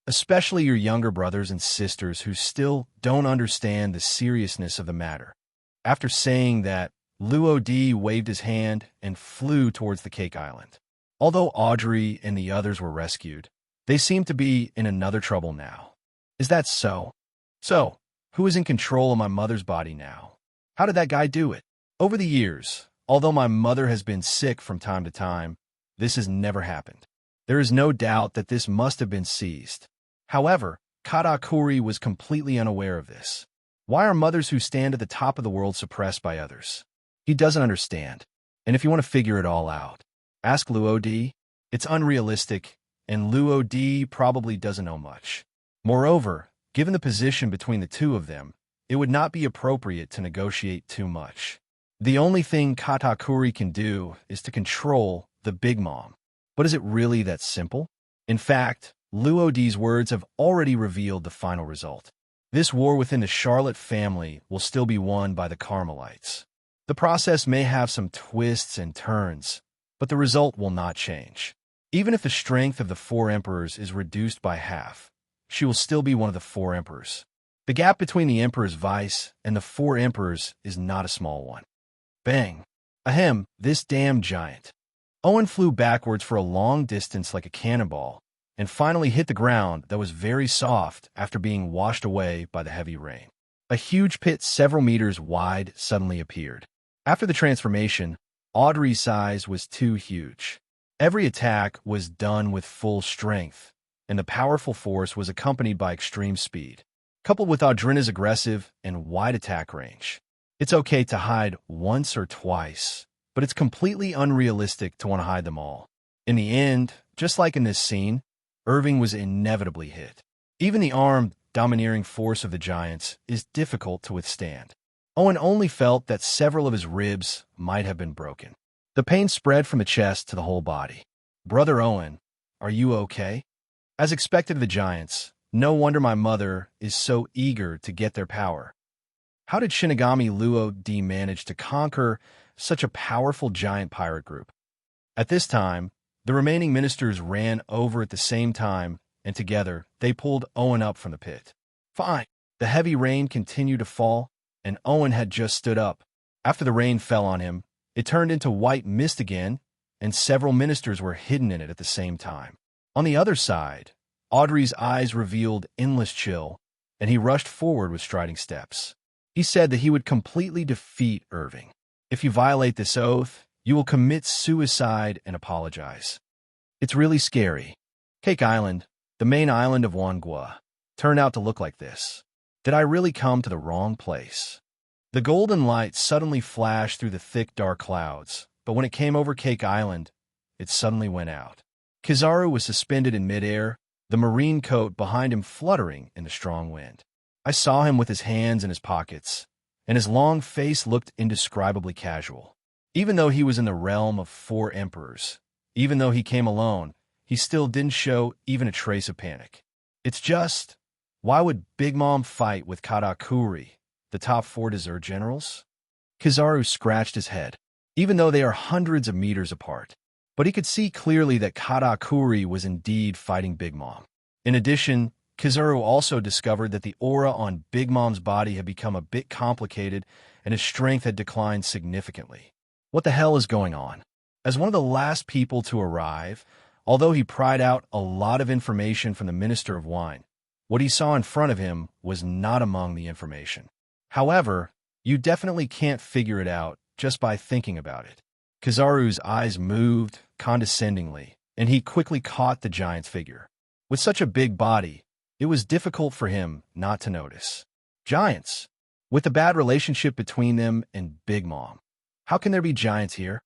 especially your younger brothers and sisters who still don't understand the seriousness of the matter." After saying that, Luo D waved his hand and flew towards the Cake Island. Although Audrey and the others were rescued, they seemed to be in another trouble now. Is that so? So, who is in control of my mother's body now? How did that guy do it? Over the years, although my mother has been sick from time to time, this has never happened. There is no doubt that this must have been seized. However, Katakuri was completely unaware of this. Why are mothers who stand at the top of the world suppressed by others? He doesn't understand. And if you want to figure it all out, ask Luo D. It's unrealistic, and Luo D probably doesn't know much. Moreover, given the position between the two of them, it would not be appropriate to negotiate too much. The only thing Katakuri can do is to control the Big Mom. But is it really that simple? In fact, Luo D's words have already revealed the final result. This war within the Charlotte family will still be won by the Carmelites. The process may have some twists and turns, but the result will not change. Even if the strength of the 4 emperors is reduced by half, she will still be one of the 4 emperors. The gap between the Emperor's vice and the 4 emperors is not a small one. Bang! Ahem, this damn giant. Owen flew backwards for a long distance like a cannonball, and finally hit the ground that was very soft after being washed away by the heavy rain. A huge pit several meters wide suddenly appeared. After the transformation, Audrey's size was too huge. Every attack was done with full strength, and the powerful force was accompanied by extreme speed, coupled with Audrina's aggressive and wide attack range. It's okay to hide once or twice, but but it's completely unrealistic to want to hide them all. In the end, just like in this scene, Irving was inevitably hit. Even the armed, domineering force of the giants is difficult to withstand. Owen only felt that several of his ribs might have been broken. The pain spread from the chest to the whole body. "Brother Owen, are you okay?" As expected of the giants, no wonder my mother is so eager to get their power. How did Shinigami Luo D manage to conquer such a powerful giant pirate group? At this time, the remaining ministers ran over at the same time, and together they pulled Owen up from the pit. Fine. The heavy rain continued to fall, and Owen had just stood up. After the rain fell on him, it turned into white mist again, and several ministers were hidden in it at the same time. On the other side, Audrey's eyes revealed endless chill, and he rushed forward with striding steps. He said that he would completely defeat Irving. "If you violate this oath, you will commit suicide and apologize." It's really scary. Cake Island, the main island of Wangua, turned out to look like this. Did I really come to the wrong place? The golden light suddenly flashed through the thick, dark clouds, but when it came over Cake Island, it suddenly went out. Kizaru was suspended in midair, the marine coat behind him fluttering in the strong wind. I saw him with his hands in his pockets, and his long face looked indescribably casual. Even though he was in the realm of 4 emperors, even though he came alone, he still didn't show even a trace of panic. It's just, why would Big Mom fight with Katakuri, the top 4 dessert generals? Kizaru scratched his head, even though they are hundreds of meters apart. But he could see clearly that Katakuri was indeed fighting Big Mom. In addition, Kizaru also discovered that the aura on Big Mom's body had become a bit complicated and his strength had declined significantly. What the hell is going on? As one of the last people to arrive, although he pried out a lot of information from the Minister of Wine, what he saw in front of him was not among the information. However, you definitely can't figure it out just by thinking about it. Kizaru's eyes moved condescendingly, and he quickly caught the giant's figure. With such a big body, it was difficult for him not to notice. Giants, with the bad relationship between them and Big Mom. How can there be giants here?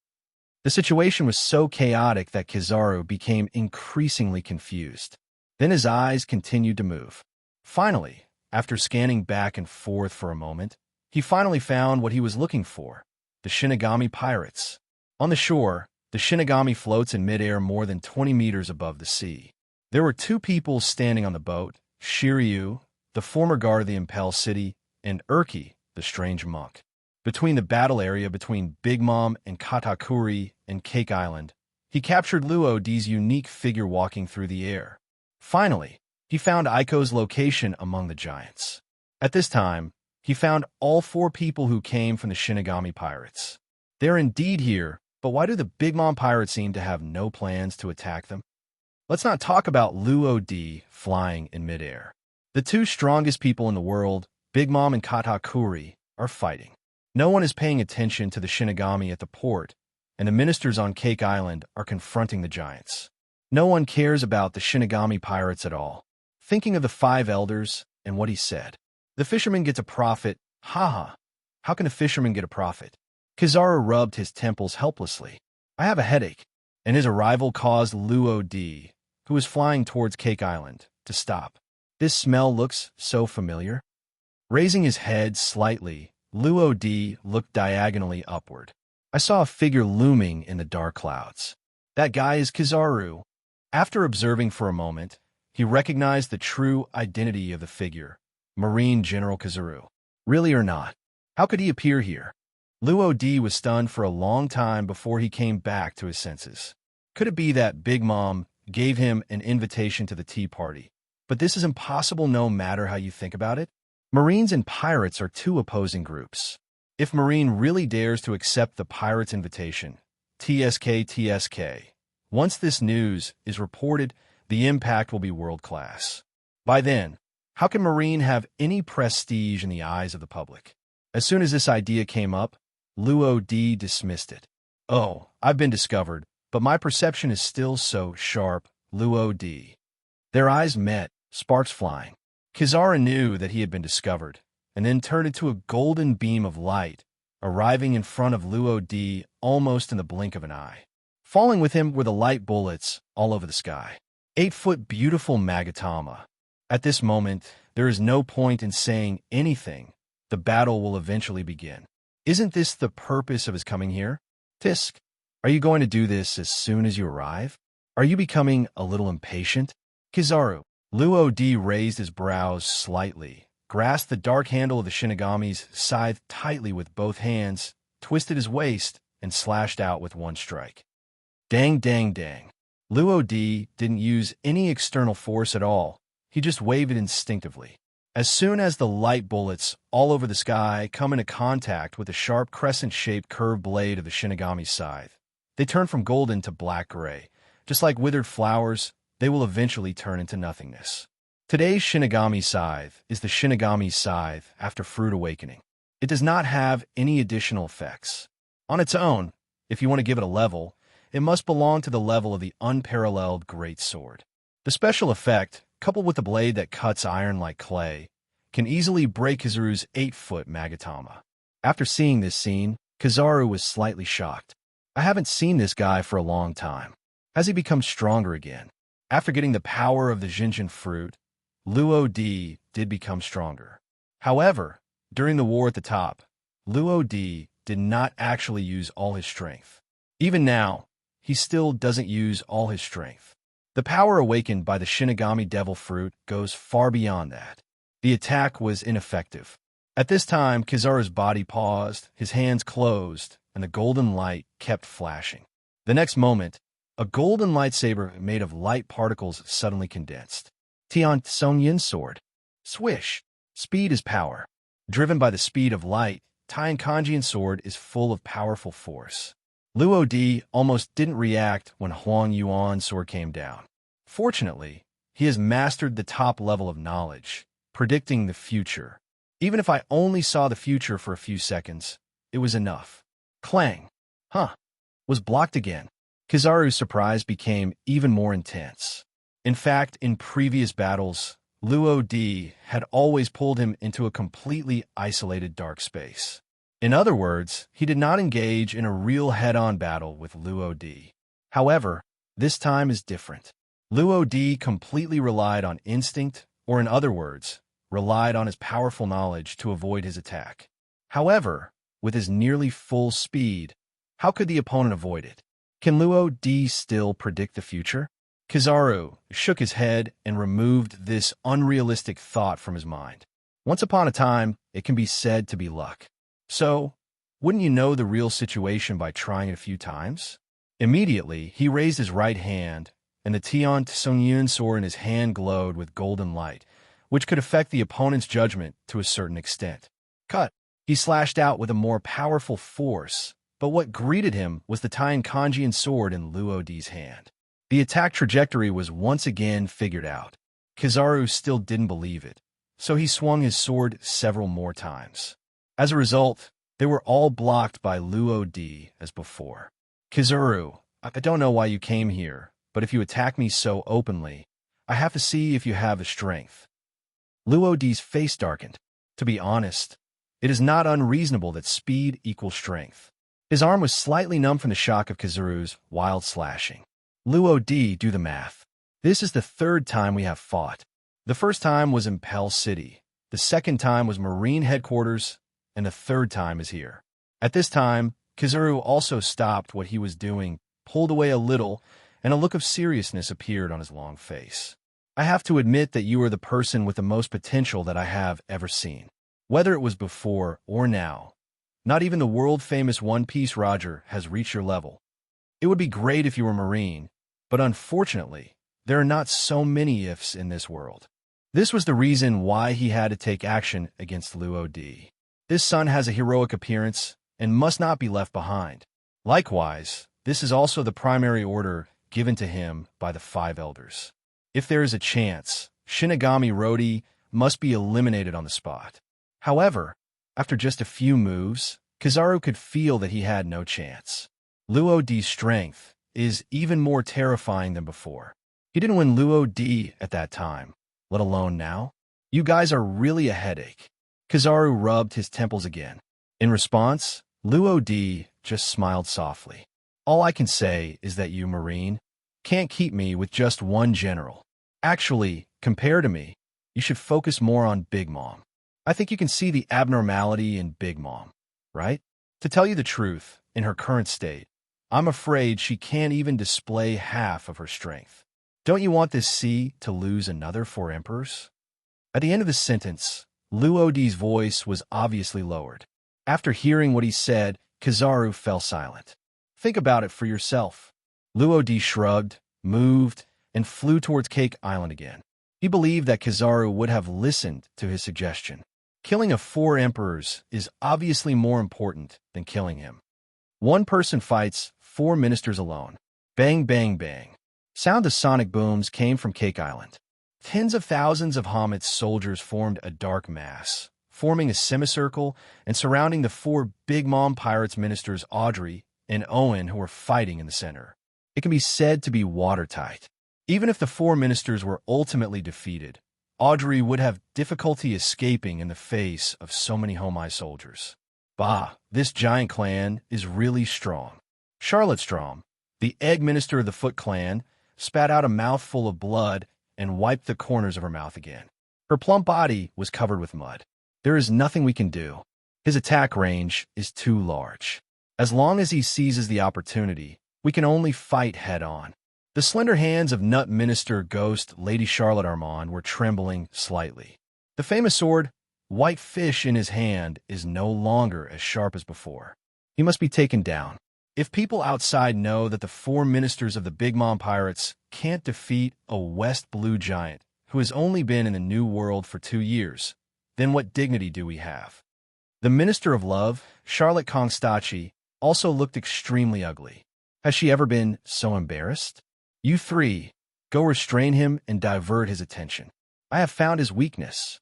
The situation was so chaotic that Kizaru became increasingly confused. Then his eyes continued to move. Finally, after scanning back and forth for a moment, he finally found what he was looking for, the Shinigami pirates. On the shore, the Shinigami floats in midair more than 20 meters above the sea. There were 2 people standing on the boat, Shiryu, the former guard of the Impel City, and Urki, the strange monk. Between the battle area between Big Mom and Katakuri and Cake Island, he captured Luo D's unique figure walking through the air. Finally, he found Aiko's location among the giants. At this time, he found all 4 people who came from the Shinigami pirates. They're indeed here, but why do the Big Mom pirates seem to have no plans to attack them? Let's not talk about Luo D flying in midair. The 2 strongest people in the world, Big Mom and Katakuri, are fighting. No one is paying attention to the Shinigami at the port, and the ministers on Cake Island are confronting the giants. No one cares about the Shinigami pirates at all. Thinking of the 5 elders and what he said. The fisherman gets a profit. Haha. How can a fisherman get a profit? Kizaru rubbed his temples helplessly. I have a headache. And his arrival caused Luo D, who was flying towards Cake Island, to stop. This smell looks so familiar. Raising his head slightly, Luo D looked diagonally upward. I saw a figure looming in the dark clouds. That guy is Kizaru. After observing for a moment, he recognized the true identity of the figure, Marine General Kizaru. Really or not? How could he appear here? Luo D was stunned for a long time before he came back to his senses. Could it be that Big Mom gave him an invitation to the tea party? But this is impossible no matter how you think about it. Marines and pirates are 2 opposing groups. If Marine really dares to accept the pirate's invitation, TSK, once this news is reported, the impact will be world-class. By then, how can Marine have any prestige in the eyes of the public? As soon as this idea came up, Luo D dismissed it. Oh, I've been discovered, but my perception is still so sharp, Luo D. Their eyes met, sparks flying. Kizaru knew that he had been discovered, and then turned into a golden beam of light, arriving in front of Luo Di almost in the blink of an eye. Falling with him were the light bullets all over the sky. 8-foot beautiful Magatama. At this moment, there is no point in saying anything. The battle will eventually begin. Isn't this the purpose of his coming here? Tisk, are you going to do this as soon as you arrive? Are you becoming a little impatient? Kizaru. Luo Di raised his brows slightly, grasped the dark handle of the Shinigami's scythe tightly with both hands, twisted his waist, and slashed out with one strike. Dang, dang, dang. Luo Di didn't use any external force at all. He just waved it instinctively. As soon as the light bullets all over the sky come into contact with the sharp crescent-shaped curved blade of the Shinigami's scythe, they turn from golden to black-gray. Just like withered flowers, they will eventually turn into nothingness. Today's Shinigami scythe is the Shinigami scythe after Fruit Awakening. It does not have any additional effects. On its own, if you want to give it a level, it must belong to the level of the unparalleled Great Sword. The special effect, coupled with the blade that cuts iron like clay, can easily break Kizaru's 8-foot Magatama. After seeing this scene, Kizaru was slightly shocked. I haven't seen this guy for a long time. Has he become stronger again? After getting the power of the Jinjin fruit, Luo Di did become stronger. However, during the war at the top, Luo Di did not actually use all his strength. Even now, he still doesn't use all his strength. The power awakened by the Shinigami Devil Fruit goes far beyond that. The attack was ineffective. At this time, Kizaru's body paused, his hands closed, and the golden light kept flashing. The next moment, a golden lightsaber made of light particles suddenly condensed. Tian Tsongyin's sword. Swish. Speed is power. Driven by the speed of light, Tian Kanjian's sword is full of powerful force. Luo Di almost didn't react when Huang Yuan's sword came down. Fortunately, he has mastered the top level of knowledge, predicting the future. Even if I only saw the future for a few seconds, it was enough. Clang. Was blocked again. Kizaru's surprise became even more intense. In fact, in previous battles, Luo Di had always pulled him into a completely isolated dark space. In other words, he did not engage in a real head-on battle with Luo Di. However, this time is different. Luo Di completely relied on instinct, or in other words, relied on his powerful knowledge to avoid his attack. However, with his nearly full speed, how could the opponent avoid it? Can Luo Di still predict the future? Kizaru shook his head and removed this unrealistic thought from his mind. Once upon a time, it can be said to be luck. So, wouldn't you know the real situation by trying it a few times? Immediately, he raised his right hand, and the Tian Tsongyun sword in his hand glowed with golden light, which could affect the opponent's judgment to a certain extent. Cut! He slashed out with a more powerful force, but what greeted him was the Tian Kanjian sword in Luo Di's hand. The attack trajectory was once again figured out. Kizaru still didn't believe it, so he swung his sword several more times. As a result, they were all blocked by Luo Di as before. Kizaru, I don't know why you came here, but if you attack me so openly, I have to see if you have the strength. Luo Di's face darkened. To be honest, it is not unreasonable that speed equals strength. His arm was slightly numb from the shock of Kizaru's wild slashing. Luo Di, do the math. This is the third time we have fought. The first time was in Pell City. The second time was Marine Headquarters, and the third time is here. At this time, Kizaru also stopped what he was doing, pulled away a little, and a look of seriousness appeared on his long face. I have to admit that you are the person with the most potential that I have ever seen. Whether it was before or now, not even the world-famous One Piece Roger has reached your level. It would be great if you were Marine, but unfortunately, there are not so many ifs in this world. This was the reason why he had to take action against Luo Di. This son has a heroic appearance and must not be left behind. Likewise, this is also the primary order given to him by the 5 elders. If there is a chance, Shinigami Rodi must be eliminated on the spot. However, after just a few moves, Kizaru could feel that he had no chance. Luo Di's strength is even more terrifying than before. He didn't win Luo Di at that time, let alone now. You guys are really a headache. Kizaru rubbed his temples again. In response, Luo Di just smiled softly. All I can say is that you, Marine, can't keep me with just one general. Actually, compared to me, you should focus more on Big Mom. I think you can see the abnormality in Big Mom, right? To tell you the truth, in her current state, I'm afraid she can't even display half of her strength. Don't you want this sea to lose another 4 emperors? At the end of the sentence, Luodi's voice was obviously lowered. After hearing what he said, Kizaru fell silent. Think about it for yourself. Luodi shrugged, moved, and flew towards Cake Island again. He believed that Kizaru would have listened to his suggestion. Killing of 4 emperors is obviously more important than killing him. One person fights 4 ministers alone. Bang, bang, bang. Sound of sonic booms came from Cake Island. Tens of thousands of Hamit's soldiers formed a dark mass, forming a semicircle and surrounding the 4 Big Mom Pirates ministers Audrey and Owen who were fighting in the center. It can be said to be watertight. Even if the 4 ministers were ultimately defeated, Audrey would have difficulty escaping in the face of so many Homai soldiers. Bah, this giant clan is really strong. Charlotte Strom, the egg minister of the Foot clan, spat out a mouthful of blood and wiped the corners of her mouth again. Her plump body was covered with mud. There is nothing we can do. His attack range is too large. As long as he seizes the opportunity, we can only fight head-on. The slender hands of Nut Minister Ghost Lady Charlotte Armand were trembling slightly. The famous sword, White Fish in his hand, is no longer as sharp as before. He must be taken down. If people outside know that the 4 ministers of the Big Mom Pirates can't defeat a West Blue giant who has only been in the New World for 2 years, then what dignity do we have? The Minister of Love, Charlotte Kongstachi, also looked extremely ugly. Has she ever been so embarrassed? You 3, go restrain him and divert his attention. I have found his weakness.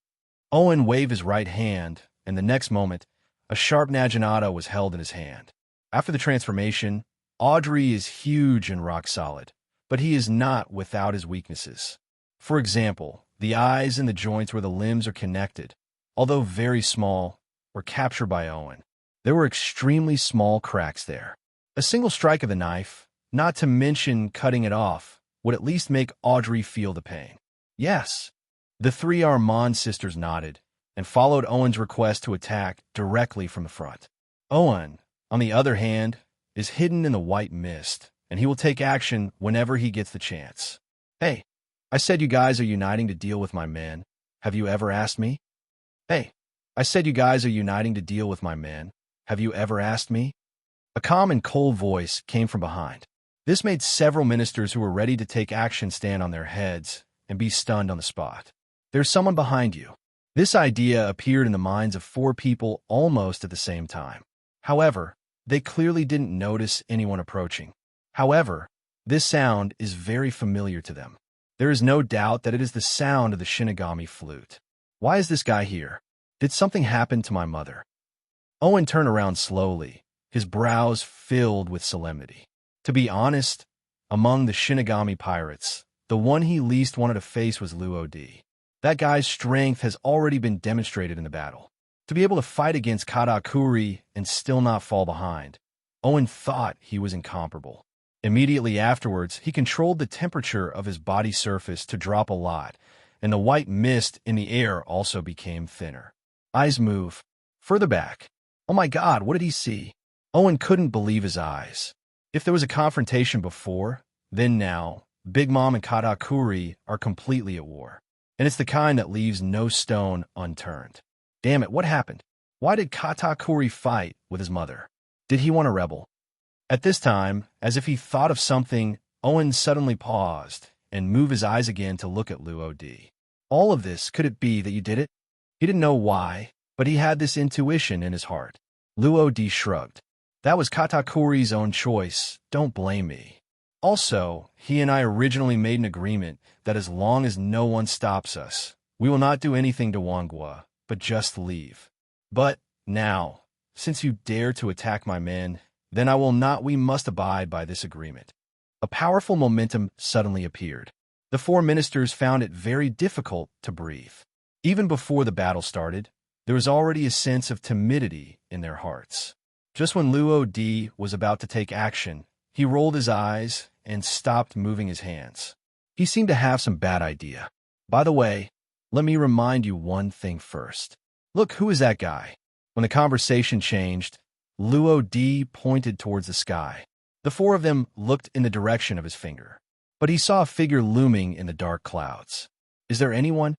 Owen waved his right hand, and the next moment, a sharp naginata was held in his hand. After the transformation, Audrey is huge and rock solid, but he is not without his weaknesses. For example, the eyes and the joints where the limbs are connected, although very small, were captured by Owen. There were extremely small cracks there. A single strike of the knife, not to mention cutting it off, would at least make Audrey feel the pain. Yes. The 3 Armand sisters nodded and followed Owen's request to attack directly from the front. Owen, on the other hand, is hidden in the white mist, and he will take action whenever he gets the chance. Hey, I said you guys are uniting to deal with my men. Have you ever asked me? Hey, I said you guys are uniting to deal with my men. Have you ever asked me? A calm and cold voice came from behind. This made several ministers who were ready to take action stand on their heads and be stunned on the spot. There's someone behind you. This idea appeared in the minds of 4 people almost at the same time. However, they clearly didn't notice anyone approaching. However, this sound is very familiar to them. There is no doubt that it is the sound of the Shinigami flute. Why is this guy here? Did something happen to my mother? Owen turned around slowly, his brows filled with solemnity. To be honest, among the Shinigami pirates, the one he least wanted to face was Luo Di. That guy's strength has already been demonstrated in the battle. To be able to fight against Katakuri and still not fall behind, Owen thought he was incomparable. Immediately afterwards, he controlled the temperature of his body surface to drop a lot, and the white mist in the air also became thinner. Eyes move. Further back. Oh my God, what did he see? Owen couldn't believe his eyes. If there was a confrontation before, then now, Big Mom and Katakuri are completely at war. And it's the kind that leaves no stone unturned. Damn it, what happened? Why did Katakuri fight with his mother? Did he want to rebel? At this time, as if he thought of something, Owen suddenly paused and moved his eyes again to look at Luo Di. All of this, could it be that you did it? He didn't know why, but he had this intuition in his heart. Luo Di shrugged. That was Katakuri's own choice. Don't blame me. Also, he and I originally made an agreement that as long as no one stops us, we will not do anything to Wangua, but just leave. But now, since you dare to attack my men, then I will not. We must abide by this agreement. A powerful momentum suddenly appeared. The 4 ministers found it very difficult to breathe. Even before the battle started, there was already a sense of timidity in their hearts. Just when Luo Di was about to take action, he rolled his eyes and stopped moving his hands. He seemed to have some bad idea. By the way, let me remind you one thing first. Look, who is that guy? When the conversation changed, Luo Di pointed towards the sky. The four of them looked in the direction of his finger. But he saw a figure looming in the dark clouds. Is there anyone?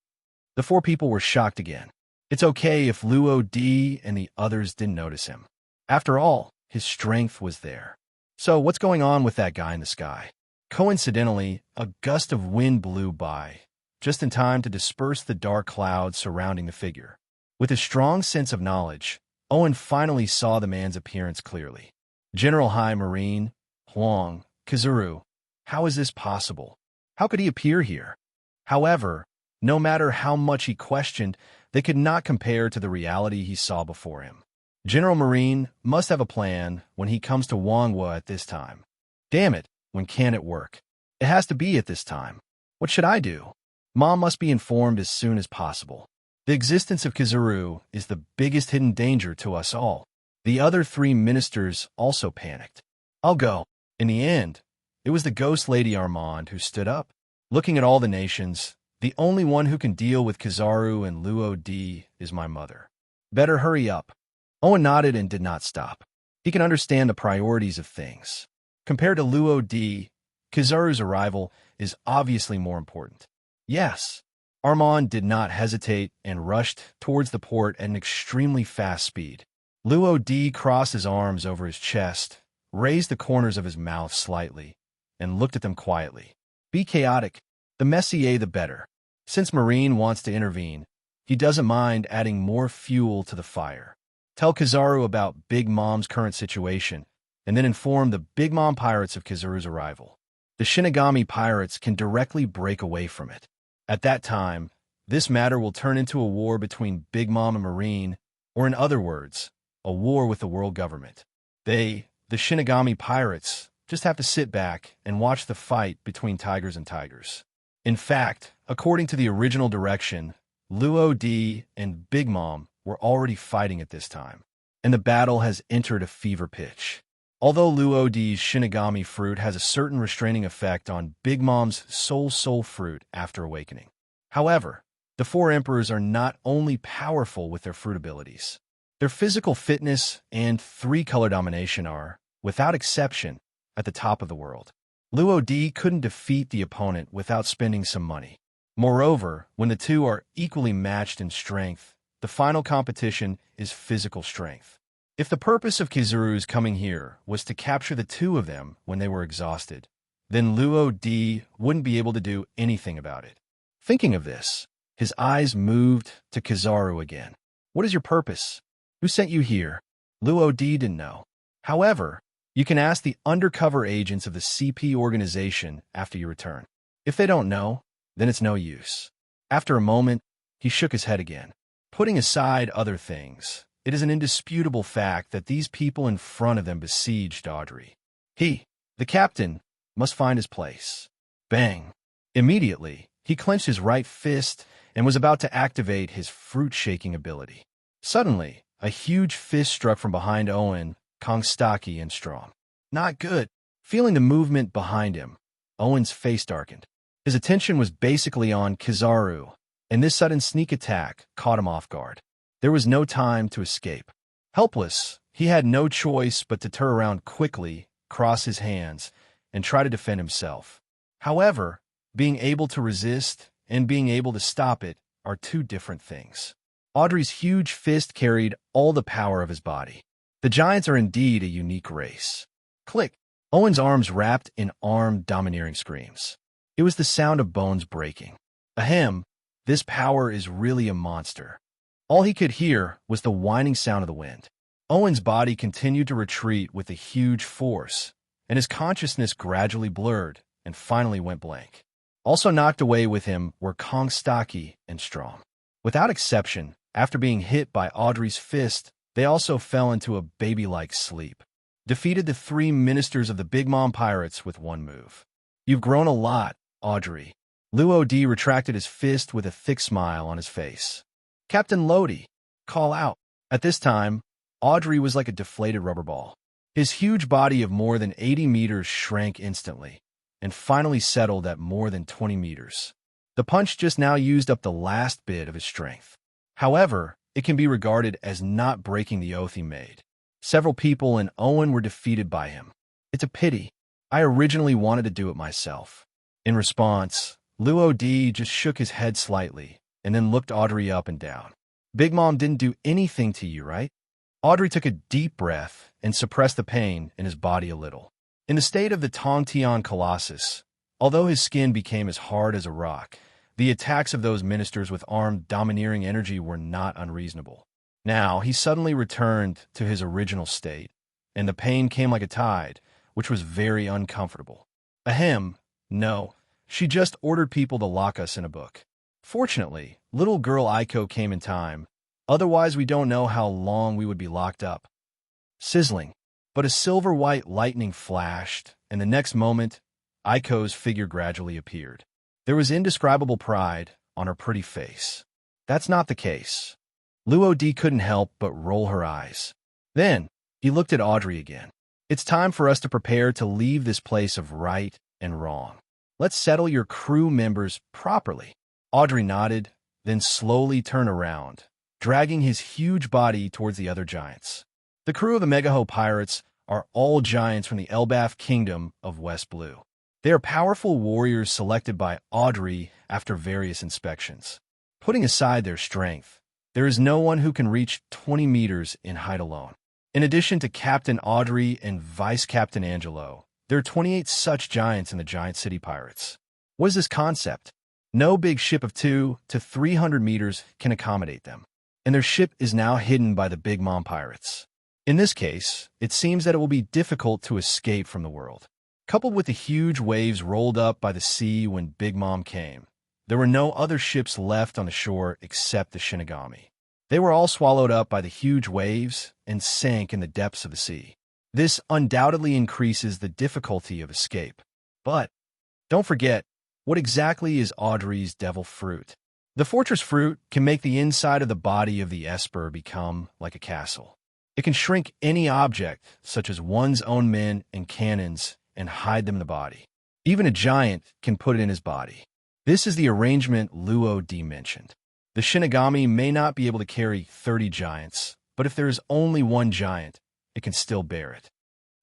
The four people were shocked again. It's okay if Luo Di and the others didn't notice him. After all, his strength was there. So what's going on with that guy in the sky? Coincidentally, a gust of wind blew by, just in time to disperse the dark clouds surrounding the figure. With a strong sense of knowledge, Owen finally saw the man's appearance clearly. General High Marine, Huang, Kizuru. How is this possible? How could he appear here? However, no matter how much he questioned, they could not compare to the reality he saw before him. General Marine must have a plan when he comes to Wangwa at this time. Damn it, when can it work? It has to be at this time. What should I do? Mom must be informed as soon as possible. The existence of Kizuru is the biggest hidden danger to us all. The other three ministers also panicked. I'll go. In the end, it was the ghost lady Armand who stood up. Looking at all the nations, the only one who can deal with Kizaru and Luo Di is my mother. Better hurry up. Owen nodded and did not stop. He can understand the priorities of things. Compared to Luo Di, Kizaru's arrival is obviously more important. Yes, Armand did not hesitate and rushed towards the port at an extremely fast speed. Luo Di crossed his arms over his chest, raised the corners of his mouth slightly, and looked at them quietly. Be chaotic. The messier the better. Since Marine wants to intervene, he doesn't mind adding more fuel to the fire. Tell Kizaru about Big Mom's current situation, and then inform the Big Mom pirates of Kizaru's arrival. The Shinigami pirates can directly break away from it. At that time, this matter will turn into a war between Big Mom and Marine, or in other words, a war with the world government. They, the Shinigami pirates, just have to sit back and watch the fight between tigers and tigers. In fact, according to the original direction, Luo Di and Big Mom were already fighting at this time, and the battle has entered a fever pitch. Although Luo Di's Shinigami fruit has a certain restraining effect on Big Mom's soul fruit after awakening. However, the four emperors are not only powerful with their fruit abilities. Their physical fitness and three-color domination are, without exception, at the top of the world. Luo Di couldn't defeat the opponent without spending some money. Moreover, when the two are equally matched in strength, the final competition is physical strength. If the purpose of Kizaru's coming here was to capture the two of them when they were exhausted, then Luo Di wouldn't be able to do anything about it. Thinking of this, his eyes moved to Kizaru again. What is your purpose? Who sent you here? Luo Di didn't know. However, you can ask the undercover agents of the CP organization after you return. If they don't know, then it's no use. After a moment, he shook his head again. Putting aside other things, it is an indisputable fact that these people in front of them besieged Audrey. He, the captain, must find his place. Bang! Immediately, he clenched his right fist and was about to activate his fruit-shaking ability. Suddenly, a huge fist struck from behind Owen, Kongstaki, and Strom. Not good. Feeling the movement behind him, Owen's face darkened. His attention was basically on Kizaru, and this sudden sneak attack caught him off guard. There was no time to escape. Helpless, he had no choice but to turn around quickly, cross his hands, and try to defend himself. However, being able to resist and being able to stop it are two different things. Audrey's huge fist carried all the power of his body. The giants are indeed a unique race. Click! Owen's arms wrapped in arm-domineering screams. It was the sound of bones breaking. Ahem, this power is really a monster. All he could hear was the whining sound of the wind. Owen's body continued to retreat with a huge force, and his consciousness gradually blurred and finally went blank. Also knocked away with him were Kongstaki and Strom. Without exception, after being hit by Audrey's fist, they also fell into a baby-like sleep. Defeated the three ministers of the Big Mom pirates with one move. You've grown a lot, Audrey. Luo Di retracted his fist with a thick smile on his face. Captain Lodi, call out. At this time, Audrey was like a deflated rubber ball. His huge body of more than 80 meters shrank instantly, and finally settled at more than 20 meters. The punch just now used up the last bit of his strength. However, it can be regarded as not breaking the oath he made. Several people in Owen were defeated by him. It's a pity. I originally wanted to do it myself. In response, Luo D just shook his head slightly and then looked Audrey up and down. Big Mom didn't do anything to you, right? Audrey took a deep breath and suppressed the pain in his body a little. In the state of the Tongtian Colossus, although his skin became as hard as a rock, the attacks of those ministers with armed domineering energy were not unreasonable. Now, he suddenly returned to his original state, and the pain came like a tide, which was very uncomfortable. Ahem, no, she just ordered people to lock us in a book. Fortunately, little girl Aiko came in time, otherwise we don't know how long we would be locked up. Sizzling, but a silver-white lightning flashed, and the next moment, Aiko's figure gradually appeared. There was indescribable pride on her pretty face. That's not the case. Luo D couldn't help but roll her eyes. Then, he looked at Audrey again. It's time for us to prepare to leave this place of right and wrong. Let's settle your crew members properly. Audrey nodded, then slowly turned around, dragging his huge body towards the other giants. The crew of the Megaho Pirates are all giants from the Elbaf Kingdom of West Blue. They are powerful warriors selected by Audrey after various inspections. Putting aside their strength, there is no one who can reach 20 meters in height alone. In addition to Captain Audrey and Vice Captain Angelo, there are 28 such giants in the Giant City Pirates. What is this concept? No big ship of 200 to 300 meters can accommodate them, and their ship is now hidden by the Big Mom Pirates. In this case, it seems that it will be difficult to escape from the world. Coupled with the huge waves rolled up by the sea when Big Mom came, there were no other ships left on the shore except the Shinigami. They were all swallowed up by the huge waves and sank in the depths of the sea. This undoubtedly increases the difficulty of escape. But don't forget, what exactly is Audrey's devil fruit? The fortress fruit can make the inside of the body of the Esper become like a castle. It can shrink any object, such as one's own men and cannons, and hide them in the body. Even a giant can put it in his body. This is the arrangement Luo D mentioned. The Shinigami may not be able to carry 30 giants, but if there is only one giant, it can still bear it.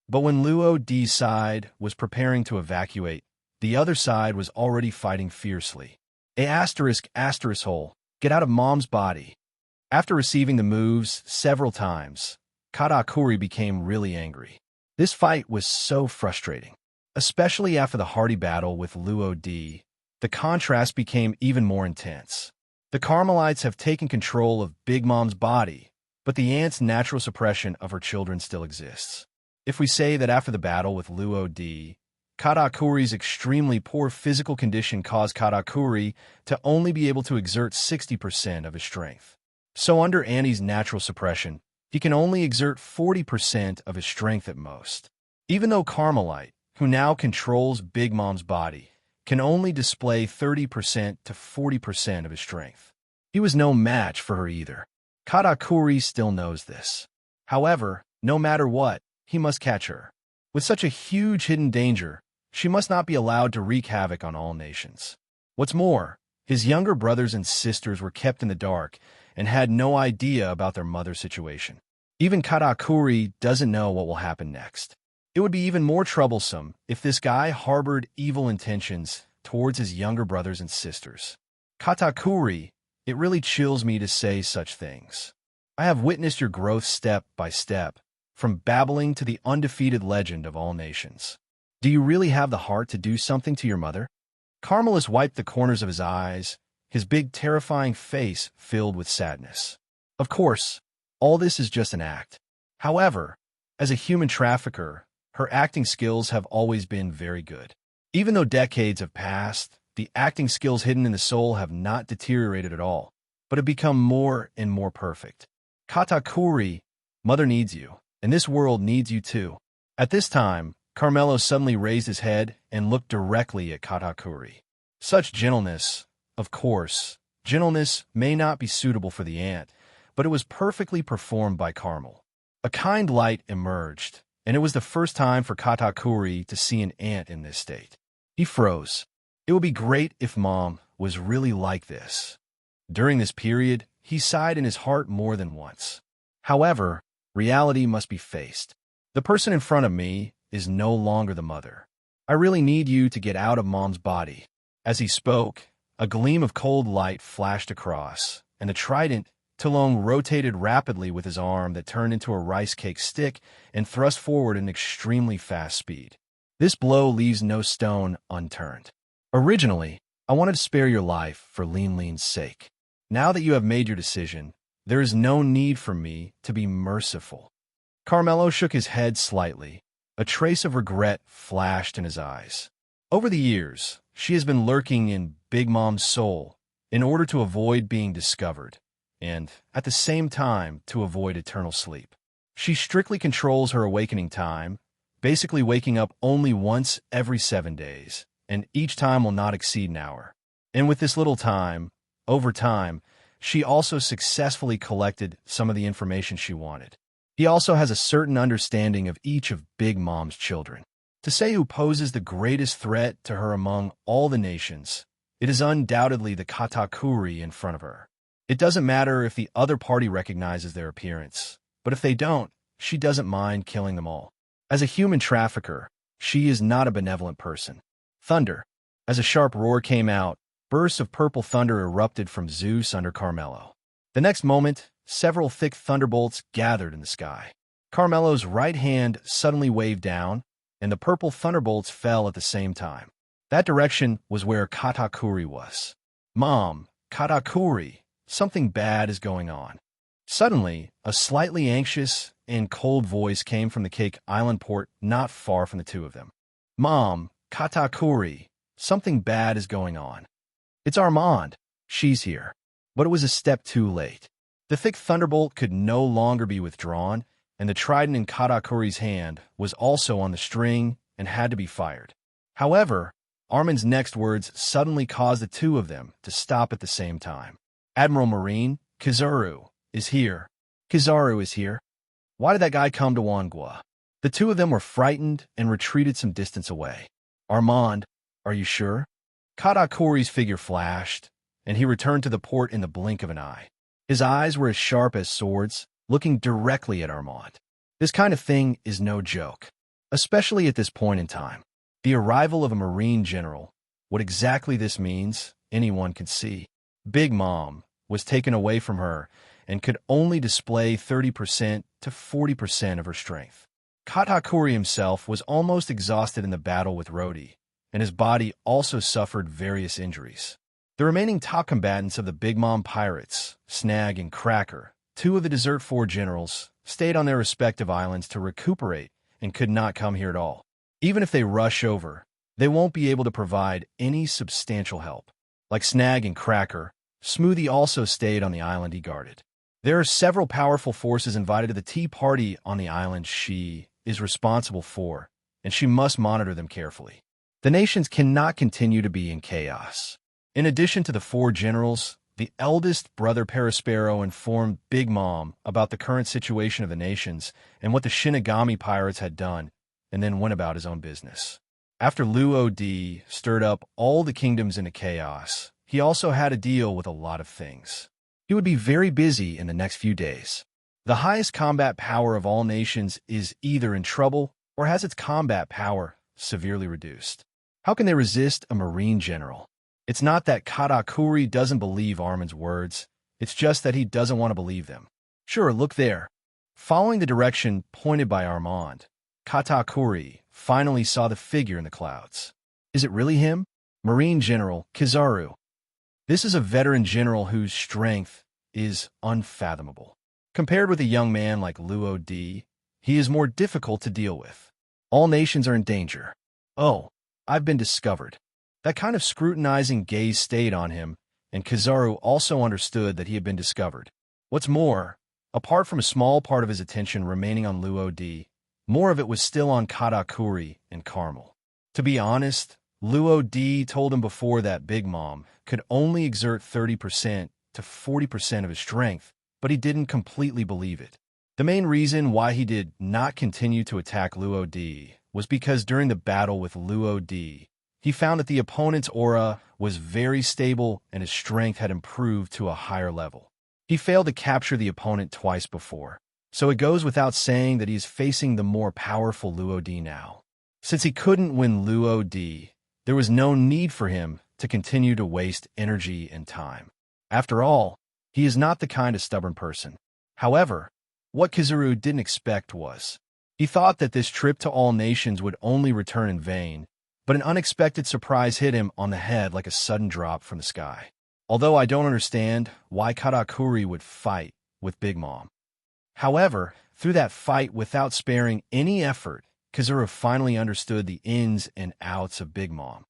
But when Luo D's side was preparing to evacuate, the other side was already fighting fiercely. Hole, get out of Mom's body. After receiving the moves several times, Katakuri became really angry. This fight was so frustrating. Especially after the hearty battle with Luo D, the contrast became even more intense. The Carmelites have taken control of Big Mom's body, but the aunt's natural suppression of her children still exists. If we say that after the battle with Luo D, Katakuri's extremely poor physical condition caused Katakuri to only be able to exert 60% of his strength. So under Annie's natural suppression, he can only exert 40% of his strength at most. Even though Carmelite, who now controls Big Mom's body, can only display 30% to 40% of his strength. He was no match for her either. Katakuri still knows this. However, no matter what, he must catch her. With such a huge hidden danger, she must not be allowed to wreak havoc on all nations. What's more, his younger brothers and sisters were kept in the dark and had no idea about their mother's situation. Even Katakuri doesn't know what will happen next. It would be even more troublesome if this guy harbored evil intentions towards his younger brothers and sisters. Katakuri, it really chills me to say such things. I have witnessed your growth step by step, from babbling to the undefeated legend of all nations. Do you really have the heart to do something to your mother? Carmelus wiped the corners of his eyes, his big terrifying face filled with sadness. Of course, all this is just an act. However, as a human trafficker, her acting skills have always been very good. Even though decades have passed, the acting skills hidden in the soul have not deteriorated at all, but have become more and more perfect. Katakuri, Mother needs you, and this world needs you too. At this time, Carmelo suddenly raised his head and looked directly at Katakuri. Such gentleness, of course, gentleness may not be suitable for the ant, but it was perfectly performed by Carmel. A kind light emerged, and it was the first time for Katakuri to see an ant in this state. He froze. It would be great if Mom was really like this. During this period, he sighed in his heart more than once. However, reality must be faced. The person in front of me is no longer the mother. I really need you to get out of Mom's body. As he spoke, a gleam of cold light flashed across, and the trident, Talong rotated rapidly with his arm that turned into a rice cake stick and thrust forward at an extremely fast speed. This blow leaves no stone unturned. Originally, I wanted to spare your life for Lean's sake. Now that you have made your decision, there is no need for me to be merciful. Carmelo shook his head slightly. A trace of regret flashed in his eyes. Over the years, she has been lurking in Big Mom's soul in order to avoid being discovered, and, at the same time, to avoid eternal sleep. She strictly controls her awakening time, basically waking up only once every 7 days, and each time will not exceed an hour. And with this little time, over time, she also successfully collected some of the information she wanted. He also has a certain understanding of each of Big Mom's children. To say who poses the greatest threat to her among all the nations, it is undoubtedly the Katakuri in front of her. It doesn't matter if the other party recognizes their appearance, but if they don't, she doesn't mind killing them all. As a human trafficker, she is not a benevolent person. Thunder. As a sharp roar came out, bursts of purple thunder erupted from Zeus under Carmelo. The next moment, several thick thunderbolts gathered in the sky. Carmelo's right hand suddenly waved down, and the purple thunderbolts fell at the same time. That direction was where Katakuri was. Mom, Katakuri, something bad is going on. Suddenly, a slightly anxious and cold voice came from the Cake Island port not far from the two of them. Mom, Katakuri, something bad is going on. It's Armand. She's here. But it was a step too late. The thick thunderbolt could no longer be withdrawn, and the trident in Katakuri's hand was also on the string and had to be fired. However, Armand's next words suddenly caused the two of them to stop at the same time. Admiral Marine, Kizaru is here. Kizaru is here. Why did that guy come to Wangua? The two of them were frightened and retreated some distance away. Armand, are you sure? Katakuri's figure flashed, and he returned to the port in the blink of an eye. His eyes were as sharp as swords, looking directly at Armand. This kind of thing is no joke, especially at this point in time. The arrival of a Marine general, what exactly this means, anyone could see. Big Mom was taken away from her and could only display 30% to 40% of her strength. Katakuri himself was almost exhausted in the battle with Rodi, and his body also suffered various injuries. The remaining top combatants of the Big Mom pirates, Snag and Cracker, two of the Desert 4 generals, stayed on their respective islands to recuperate and could not come here at all. Even if they rush over, they won't be able to provide any substantial help. Like Snag and Cracker, Smoothie also stayed on the island he guarded. There are several powerful forces invited to the tea party on the island she is responsible for, and she must monitor them carefully. The nations cannot continue to be in chaos. In addition to the 4 generals, the eldest brother Perispero informed Big Mom about the current situation of the nations and what the Shinigami pirates had done, and then went about his own business. After Luo Di stirred up all the kingdoms into chaos, he also had to deal with a lot of things. He would be very busy in the next few days. The highest combat power of all nations is either in trouble or has its combat power severely reduced. How can they resist a Marine general? It's not that Katakuri doesn't believe Armin's words, it's just that he doesn't want to believe them. Sure, look there. Following the direction pointed by Armand, Katakuri finally saw the figure in the clouds. Is it really him? Marine General Kizaru. This is a veteran general whose strength is unfathomable. Compared with a young man like Luo Di, he is more difficult to deal with. All nations are in danger. Oh, I've been discovered. That kind of scrutinizing gaze stayed on him, and Kizaru also understood that he had been discovered. What's more, apart from a small part of his attention remaining on Luo Di, more of it was still on Katakuri and Carmel. To be honest, Luo Di told him before that Big Mom could only exert 30% to 40% of his strength, but he didn't completely believe it. The main reason why he did not continue to attack Luo Di was because during the battle with Luo Di, he found that the opponent's aura was very stable and his strength had improved to a higher level. He failed to capture the opponent twice before, so it goes without saying that he is facing the more powerful Luo Di now. Since he couldn't win Luo Di, there was no need for him to continue to waste energy and time. After all, he is not the kind of stubborn person. However, what Kizaru didn't expect was, he thought that this trip to all nations would only return in vain, but an unexpected surprise hit him on the head like a sudden drop from the sky. Although I don't understand why Katakuri would fight with Big Mom. However, through that fight without sparing any effort, Kizaru finally understood the ins and outs of Big Mom.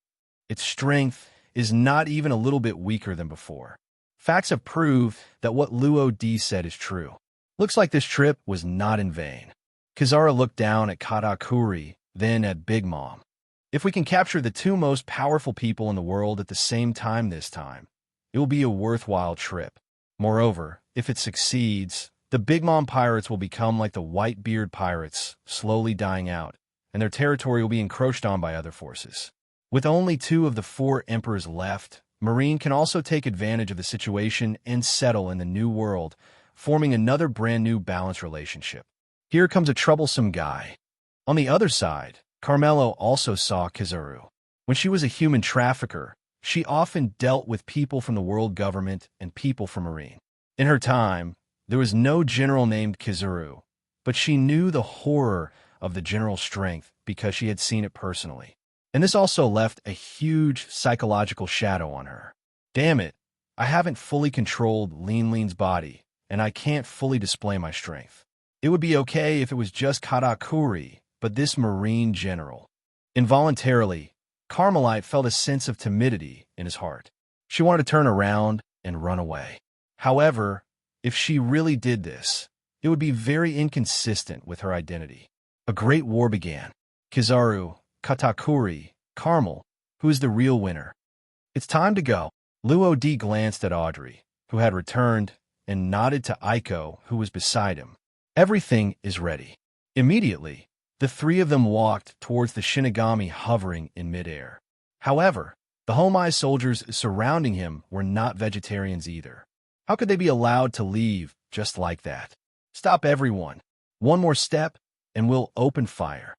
Its strength is not even a little bit weaker than before. Facts have proved that what Luo Di said is true. Looks like this trip was not in vain. Kizaru looked down at Katakuri, then at Big Mom. If we can capture the two most powerful people in the world at the same time this time, it will be a worthwhile trip. Moreover, if it succeeds, the Big Mom pirates will become like the Whitebeard pirates, slowly dying out, and their territory will be encroached on by other forces. With only 2 of the 4 emperors left, Marine can also take advantage of the situation and settle in the new world, forming another brand new balanced relationship. Here comes a troublesome guy. On the other side, Carmelo also saw Kizaru. When she was a human trafficker, she often dealt with people from the world government and people from Marine. In her time, there was no general named Kizaru, but she knew the horror of the general's strength because she had seen it personally. And this also left a huge psychological shadow on her. Damn it, I haven't fully controlled Lean's body, and I can't fully display my strength. It would be okay if it was just Katakuri, but this Marine general. Involuntarily, Carmelite felt a sense of timidity in his heart. She wanted to turn around and run away. However, if she really did this, it would be very inconsistent with her identity. A great war began. Kizaru, Katakuri, Carmel, who is the real winner? It's time to go. Luo Di glanced at Audrey, who had returned, and nodded to Aiko, who was beside him. Everything is ready. Immediately, the 3 of them walked towards the Shinigami hovering in midair. However, the Homai soldiers surrounding him were not vegetarians either. How could they be allowed to leave just like that? Stop everyone. One more step, and we'll open fire.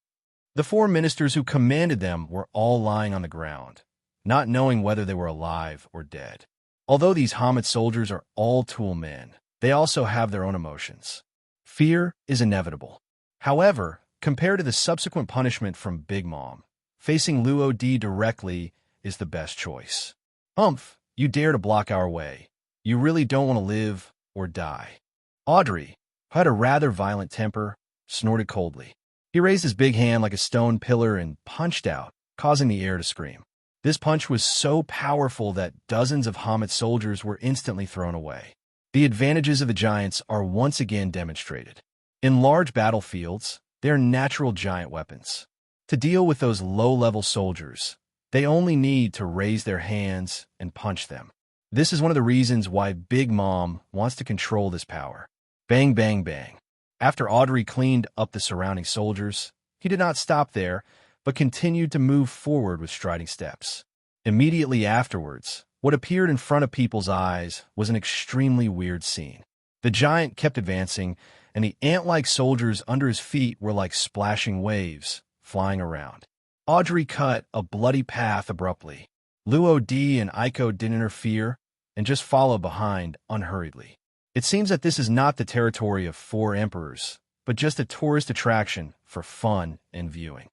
The 4 ministers who commanded them were all lying on the ground, not knowing whether they were alive or dead. Although these Hamid soldiers are all tool men, they also have their own emotions. Fear is inevitable. However, compared to the subsequent punishment from Big Mom, facing Luo Di directly is the best choice. Humph, you dare to block our way. You really don't want to live or die. Audrey, who had a rather violent temper, snorted coldly. He raised his big hand like a stone pillar and punched out, causing the air to scream. This punch was so powerful that dozens of Hamid soldiers were instantly thrown away. The advantages of the giants are once again demonstrated. In large battlefields, they are natural giant weapons. To deal with those low-level soldiers, they only need to raise their hands and punch them. This is one of the reasons why Big Mom wants to control this power. Bang, bang, bang. After Audrey cleaned up the surrounding soldiers, he did not stop there, but continued to move forward with striding steps. Immediately afterwards, what appeared in front of people's eyes was an extremely weird scene. The giant kept advancing, and the ant-like soldiers under his feet were like splashing waves, flying around. Audrey cut a bloody path abruptly. Luo Di and Aiko didn't interfere, and just followed behind unhurriedly. It seems that this is not the territory of 4 emperors, but just a tourist attraction for fun and viewing.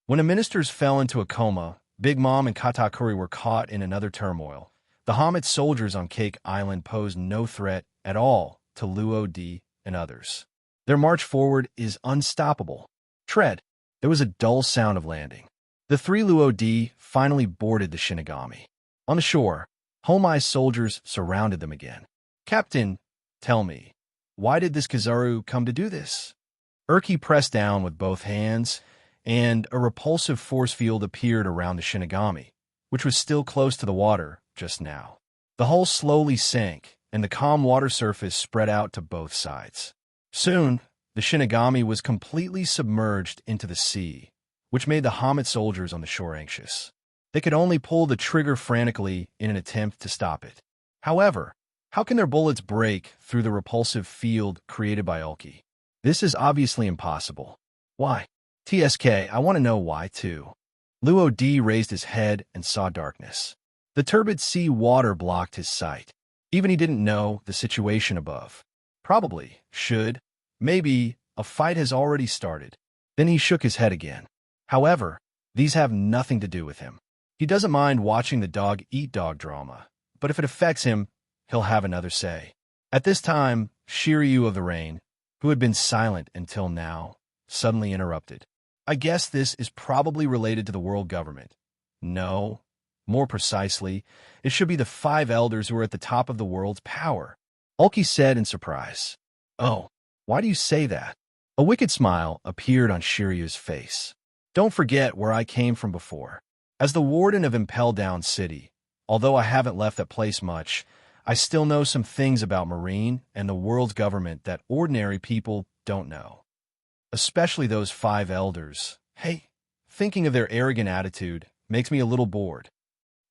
When the ministers fell into a coma, Big Mom and Katakuri were caught in another turmoil. The Hamid soldiers on Cake Island posed no threat at all to Luo Di and others. Their march forward is unstoppable. Tread. There was a dull sound of landing. The 3 Luo Di finally boarded the Shinigami. On the shore, Homai soldiers surrounded them again. Captain, tell me, why did this Kizaru come to do this? Urki pressed down with both hands, and a repulsive force field appeared around the Shinigami, which was still close to the water just now. The hull slowly sank, and the calm water surface spread out to both sides. Soon, The Shinigami was completely submerged into the sea, which made the Hamet soldiers on the shore anxious. They could only pull the trigger frantically in an attempt to stop it. However, how can their bullets break through the repulsive field created by Ulki? This is obviously impossible. Why? TSK, I want to know why, too. Luo D raised his head and saw darkness. The turbid sea water blocked his sight. Even he didn't know the situation above. Probably, maybe, a fight has already started. Then he shook his head again. However, these have nothing to do with him. He doesn't mind watching the dog-eat-dog drama, but if it affects him, he'll have another say. At this time, Shiryu of the Rain, who had been silent until now, suddenly interrupted. I guess this is probably related to the world government. No, more precisely, it should be the 5 elders who are at the top of the world's power. Ulki said in surprise. Oh, why do you say that? A wicked smile appeared on Shiryu's face. Don't forget where I came from before. As the warden of Impel Down City, although I haven't left that place much, I still know some things about Marine and the world's government that ordinary people don't know. Especially those 5 elders. Hey, thinking of their arrogant attitude makes me a little bored.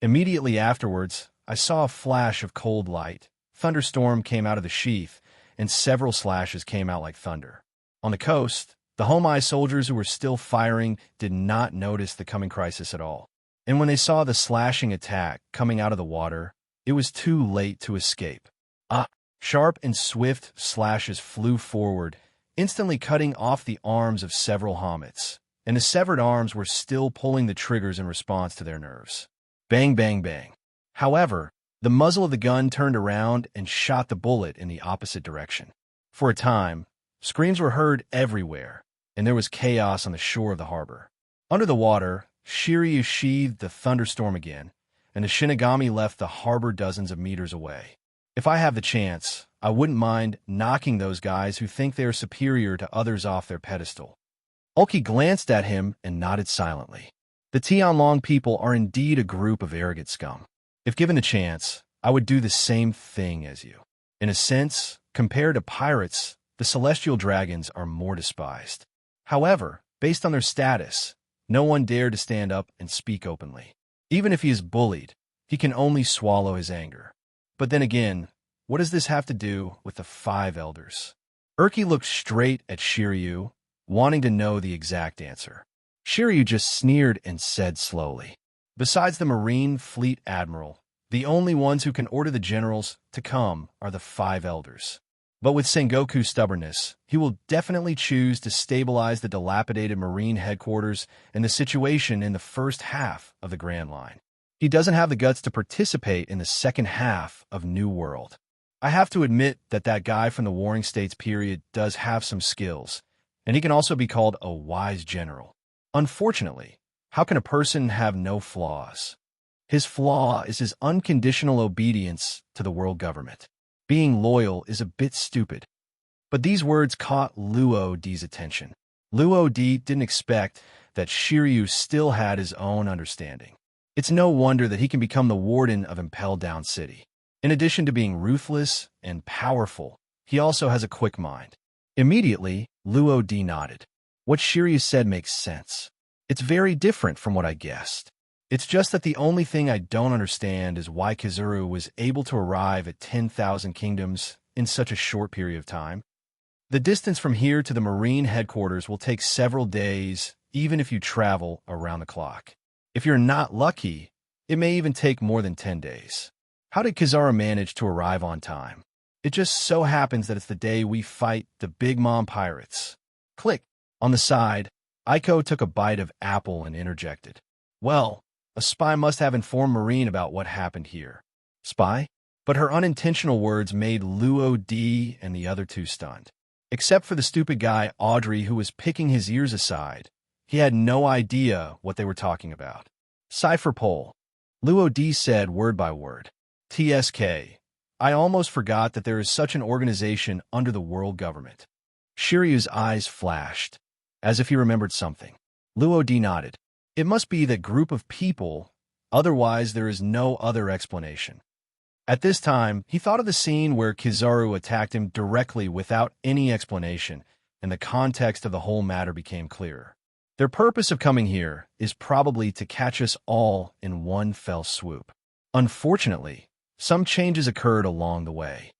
Immediately afterwards, I saw a flash of cold light. Thunderstorm came out of the sheath, and several slashes came out like thunder. On the coast, the Homai soldiers who were still firing did not notice the coming crisis at all. And when they saw the slashing attack coming out of the water, it was too late to escape. Sharp and swift slashes flew forward, instantly cutting off the arms of several Hamets, and the severed arms were still pulling the triggers in response to their nerves. Bang, bang, bang. However, the muzzle of the gun turned around and shot the bullet in the opposite direction. For a time, screams were heard everywhere, and there was chaos on the shore of the harbor. Under the water, Shiryu sheathed the thunderstorm again, and the Shinigami left the harbor dozens of meters away. If I have the chance, I wouldn't mind knocking those guys who think they are superior to others off their pedestal. Ulki glanced at him and nodded silently. The Tianlong people are indeed a group of arrogant scum. If given the chance, I would do the same thing as you. In a sense, compared to pirates, the celestial dragons are more despised. However, based on their status, no one dared to stand up and speak openly. Even if he is bullied, he can only swallow his anger. But then again, what does this have to do with the 5 elders? Urki looked straight at Shiryu, wanting to know the exact answer. Shiryu just sneered and said slowly, besides the Marine Fleet Admiral, the only ones who can order the generals to come are the 5 elders. But with Sengoku's stubbornness, he will definitely choose to stabilize the dilapidated Marine headquarters and the situation in the first half of the Grand Line. He doesn't have the guts to participate in the second half of New World. I have to admit that guy from the Warring States period does have some skills, and he can also be called a wise general. Unfortunately, how can a person have no flaws? His flaw is his unconditional obedience to the world government. Being loyal is a bit stupid. But these words caught Luo D's attention. Luo D didn't expect that Shiryu still had his own understanding. It's no wonder that he can become the warden of Impel Down City. In addition to being ruthless and powerful, he also has a quick mind. Immediately, Luo D nodded. What Shiryu said makes sense. It's very different from what I guessed. It's just that the only thing I don't understand is why Kizuru was able to arrive at 10,000 kingdoms in such a short period of time. The distance from here to the Marine headquarters will take several days, even if you travel around the clock. If you're not lucky, it may even take more than 10 days. How did Kizaru manage to arrive on time? It just so happens that it's the day we fight the Big Mom pirates. Click. On the side, Aiko took a bite of apple and interjected. Well, a spy must have informed Marine about what happened here. Spy? But her unintentional words made Luo D and the other 2 stunned. Except for the stupid guy Audrey who was picking his ears aside, he had no idea what they were talking about. Cipher poll. Luo D said word by word. TSK. I almost forgot that there is such an organization under the world government. Shiryu's eyes flashed, as if he remembered something. Luo D nodded. It must be that group of people, otherwise there is no other explanation. At this time, he thought of the scene where Kizaru attacked him directly without any explanation, and the context of the whole matter became clearer. Their purpose of coming here is probably to catch us all in one fell swoop. Unfortunately, some changes occurred along the way.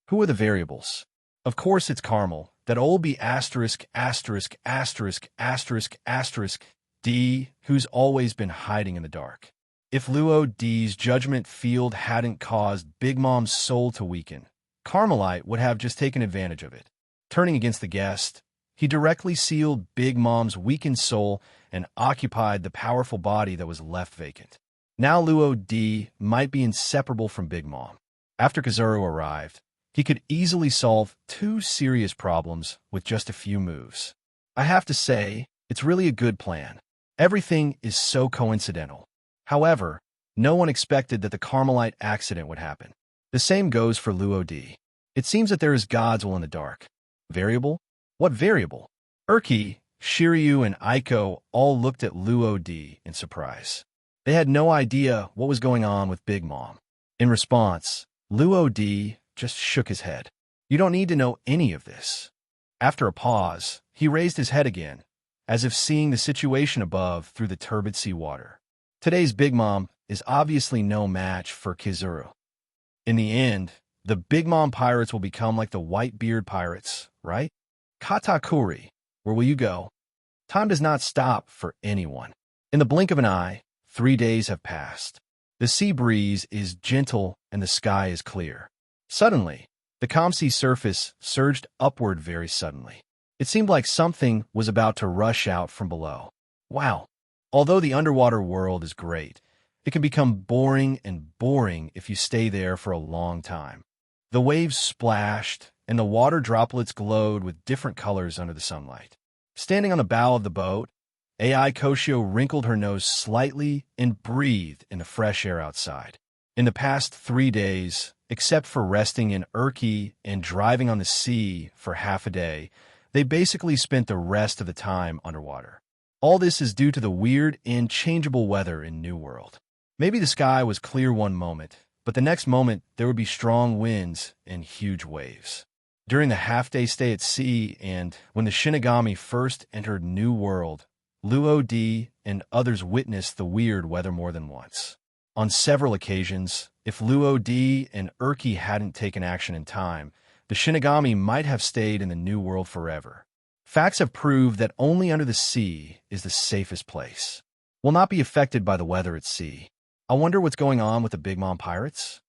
Who are the variables? Of course it's Carmel, that old B asterisk asterisk asterisk asterisk asterisk D, who's always been hiding in the dark. If Luo D's judgment field hadn't caused Big Mom's soul to weaken, Carmelite would have just taken advantage of it. Turning against the guest, he directly sealed Big Mom's weakened soul and occupied the powerful body that was left vacant. Now Luo D might be inseparable from Big Mom. After Kizaru arrived, he could easily solve two serious problems with just a few moves. I have to say, it's really a good plan. Everything is so coincidental. However, no one expected that the Carmelite accident would happen. The same goes for Luo D. It seems that there is God's will in the dark. Variable? What variable? Urki, Shiryu, and Aiko all looked at Luo D in surprise. They had no idea what was going on with Big Mom. In response, Luo D just shook his head. You don't need to know any of this. After a pause, he raised his head again, as if seeing the situation above through the turbid sea water. Today's Big Mom is obviously no match for Kizaru. In the end, the Big Mom pirates will become like the Whitebeard pirates, right? Katakuri, where will you go? Time does not stop for anyone. In the blink of an eye, 3 days have passed. The sea breeze is gentle and the sky is clear. Suddenly, the calm sea surface surged upward very suddenly. It seemed like something was about to rush out from below. Wow! Although the underwater world is great, it can become boring if you stay there for a long time. The waves splashed, and the water droplets glowed with different colors under the sunlight. Standing on the bow of the boat, Ai Koshio wrinkled her nose slightly and breathed in the fresh air outside. In the past 3 days, except for resting in Urki and driving on the sea for half a day, they basically spent the rest of the time underwater. All this is due to the weird and changeable weather in New World. Maybe the sky was clear one moment, but the next moment there would be strong winds and huge waves. During the half-day stay at sea and when the Shinigami first entered New World, Luo D and others witnessed the weird weather more than once. On several occasions, if Luo D and Urki hadn't taken action in time, the Shinigami might have stayed in the New World forever. Facts have proved that only under the sea is the safest place. Will not be affected by the weather at sea. I wonder what's going on with the Big Mom pirates?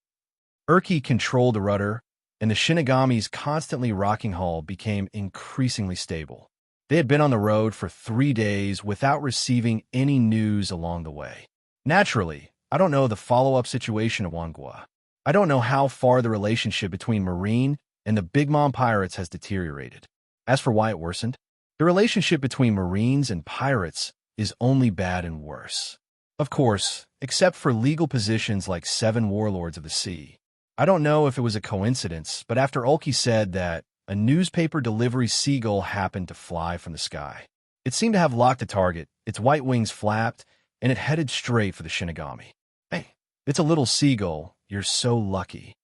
Urki controlled the rudder, and the Shinigami's constantly rocking hull became increasingly stable. They had been on the road for 3 days without receiving any news along the way. Naturally, I don't know the follow-up situation of Wangua. I don't know how far the relationship between Marine and the Big Mom pirates has deteriorated. As for why it worsened, the relationship between Marines and pirates is only bad and worse. Of course, except for legal positions like 7 warlords of the sea. I don't know if it was a coincidence, but after Ulki said that a newspaper delivery seagull happened to fly from the sky. It seemed to have locked a target, its white wings flapped, and it headed straight for the Shinigami. Hey, it's a little seagull, you're so lucky.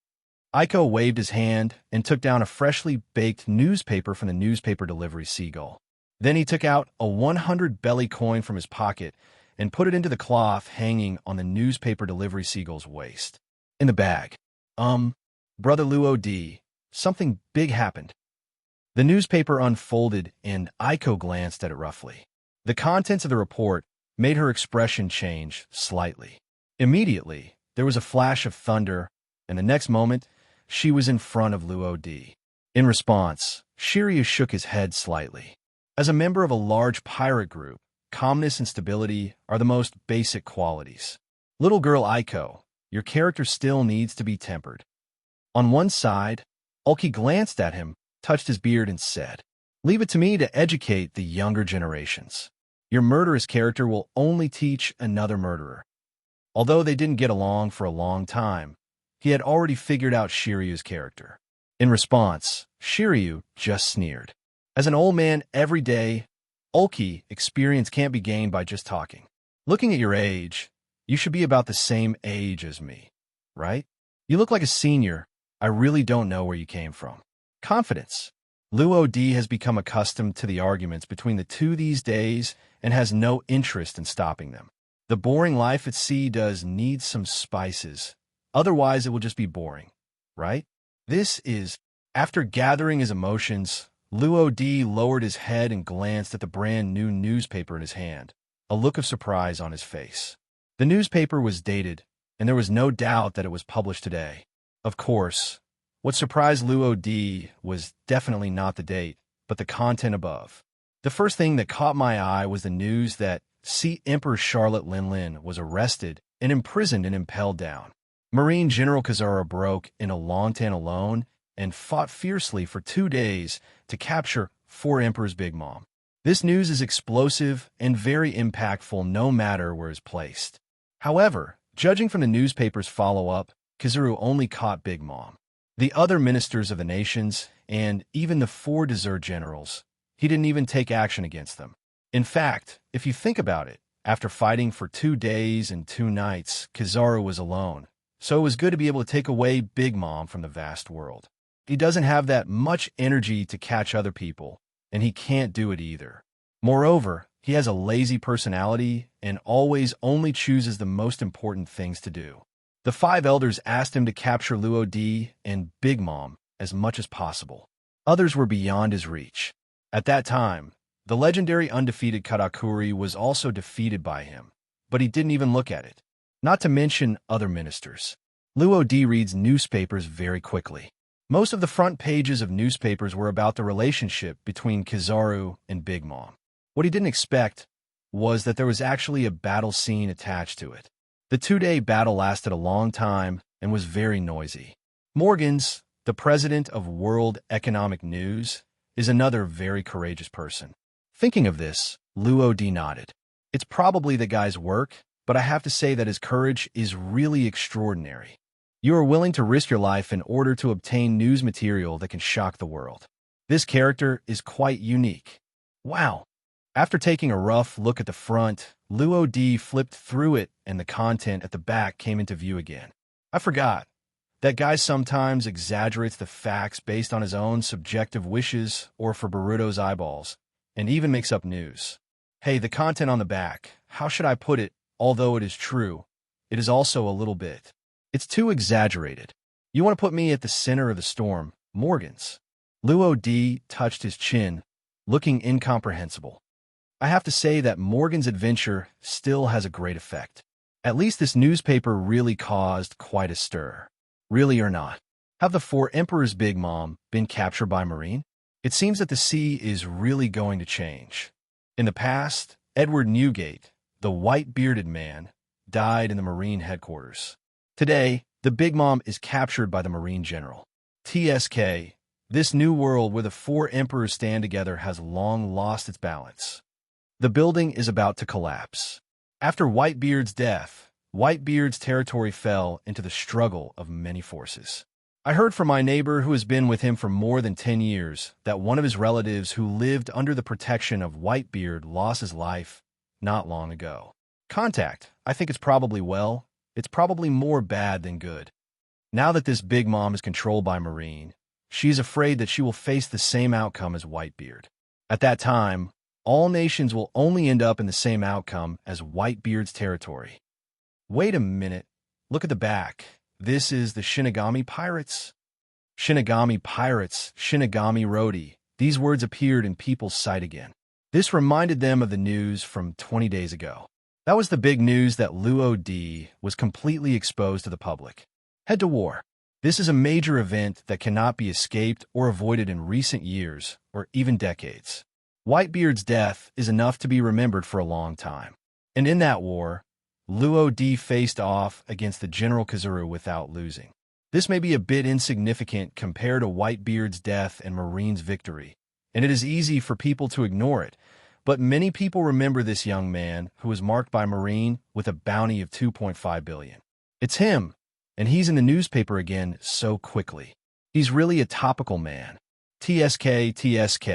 Aiko waved his hand and took down a freshly baked newspaper from the newspaper delivery seagull. Then he took out a 100 belly coin from his pocket and put it into the cloth hanging on the newspaper delivery seagull's waist. In the bag. Brother Luo D, something big happened. The newspaper unfolded and Aiko glanced at it roughly. The contents of the report made her expression change slightly. Immediately, there was a flash of thunder, and the next moment, she was in front of Luo D. In response, Shiryu shook his head slightly. As a member of a large pirate group, calmness and stability are the most basic qualities. Little girl Aiko, your character still needs to be tempered. On one side, Ulki glanced at him, touched his beard, and said, Leave it to me to educate the younger generations. Your murderous character will only teach another murderer. Although they didn't get along for a long time, he had already figured out Shiryu's character. In response, Shiryu just sneered. As an old man every day, Ulki, experience can't be gained by just talking. Looking at your age, you should be about the same age as me, right? You look like a senior. I really don't know where you came from. Confidence. Luo Di has become accustomed to the arguments between the two these days and has no interest in stopping them. The boring life at sea does need some spices. Otherwise, it will just be boring, right? This is, after gathering his emotions, Luo Di lowered his head and glanced at the brand new newspaper in his hand, a look of surprise on his face. The newspaper was dated, and there was no doubt that it was published today. Of course, what surprised Luo Di was definitely not the date, but the content above. The first thing that caught my eye was the news that Sea Empress Charlotte Linlin was arrested and imprisoned and impelled down. Marine General Kizaru broke into Lontan alone and fought fiercely for 2 days to capture 4 Emperor's Big Mom. This news is explosive and very impactful no matter where it's placed. However, judging from the newspaper's follow-up, Kizaru only caught Big Mom. The other ministers of the nations, and even the 4 desert generals, he didn't even take action against them. In fact, if you think about it, after fighting for 2 days and 2 nights, Kizaru was alone, so it was good to be able to take away Big Mom from the vast world. He doesn't have that much energy to catch other people, and he can't do it either. Moreover, he has a lazy personality and always only chooses the most important things to do. The 5 elders asked him to capture Luo Di and Big Mom as much as possible. Others were beyond his reach. At that time, the legendary undefeated Karakuri was also defeated by him, but he didn't even look at it. Not to mention other ministers. Luo Di reads newspapers very quickly. Most of the front pages of newspapers were about the relationship between Kizaru and Big Mom. What he didn't expect was that there was actually a battle scene attached to it. The 2-day battle lasted a long time and was very noisy. Morgans, the president of World Economic News, is another very courageous person. Thinking of this, Luo Di nodded. It's probably the guy's work, but I have to say that his courage is really extraordinary. You are willing to risk your life in order to obtain news material that can shock the world. This character is quite unique. Wow! After taking a rough look at the front, Luo Di flipped through it and the content at the back came into view again. I forgot. That guy sometimes exaggerates the facts based on his own subjective wishes or for Boruto's eyeballs, and even makes up news. Hey, the content on the back, how should I put it? Although it is true, it is also a little bit. It's too exaggerated. You want to put me at the center of the storm, Morgans. Luo Di touched his chin, looking incomprehensible. I have to say that Morgan's adventure still has a great effect. At least this newspaper really caused quite a stir. Really or not? Have the 4 Emperor's Big Mom been captured by Marine? It seems that the sea is really going to change. In the past, Edward Newgate, the white-bearded man, died in the Marine headquarters. Today, the Big Mom is captured by the Marine General. TSK, this new world where the 4 emperors stand together has long lost its balance. The building is about to collapse. After Whitebeard's death, Whitebeard's territory fell into the struggle of many forces. I heard from my neighbor who has been with him for more than 10 years that one of his relatives who lived under the protection of Whitebeard lost his life not long ago. Contact, I think it's probably well. It's probably more bad than good. Now that this Big Mom is controlled by Marine, she is afraid that she will face the same outcome as Whitebeard. At that time, all nations will only end up in the same outcome as Whitebeard's territory. Wait a minute. Look at the back. This is the Shinigami Pirates. Shinigami Pirates, Shinigami Roadie. These words appeared in people's sight again. This reminded them of the news from 20 days ago. That was the big news that Luo Di was completely exposed to the public. Head to war. This is a major event that cannot be escaped or avoided in recent years or even decades. Whitebeard's death is enough to be remembered for a long time. And in that war, Luo Di faced off against the General Kizaru without losing. This may be a bit insignificant compared to Whitebeard's death and Marine's victory, and it is easy for people to ignore it, but many people remember this young man who was marked by Marine with a bounty of 2.5 billion. It's him, and he's in the newspaper again so quickly. He's really a topical man. TSK.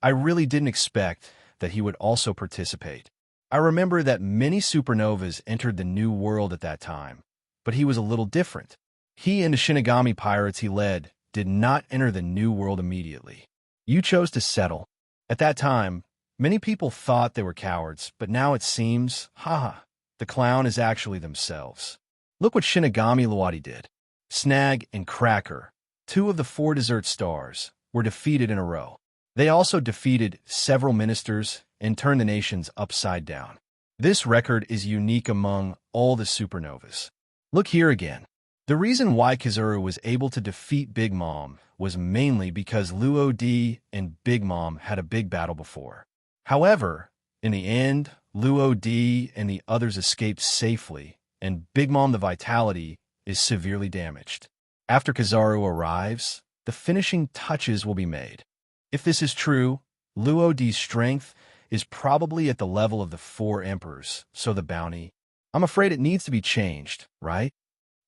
I really didn't expect that he would also participate. I remember that many supernovas entered the New World at that time, but he was a little different. He and the Shinigami pirates he led did not enter the New World immediately. You chose to settle. At that time, many people thought they were cowards, but now it seems, haha, the clown is actually themselves. Look what Shinigami Luwadi did. Snag and Cracker, two of the 4 dessert stars, were defeated in a row. They also defeated several ministers and turned the nations upside down. This record is unique among all the supernovas. Look here again. The reason why Kizaru was able to defeat Big Mom was mainly because Luo D and Big Mom had a big battle before. However, in the end, Luo D and the others escaped safely, and Big Mom the Vitality is severely damaged. After Kizaru arrives, the finishing touches will be made. If this is true, Luo D's strength is probably at the level of the 4 emperors, so the bounty, I'm afraid it needs to be changed, right?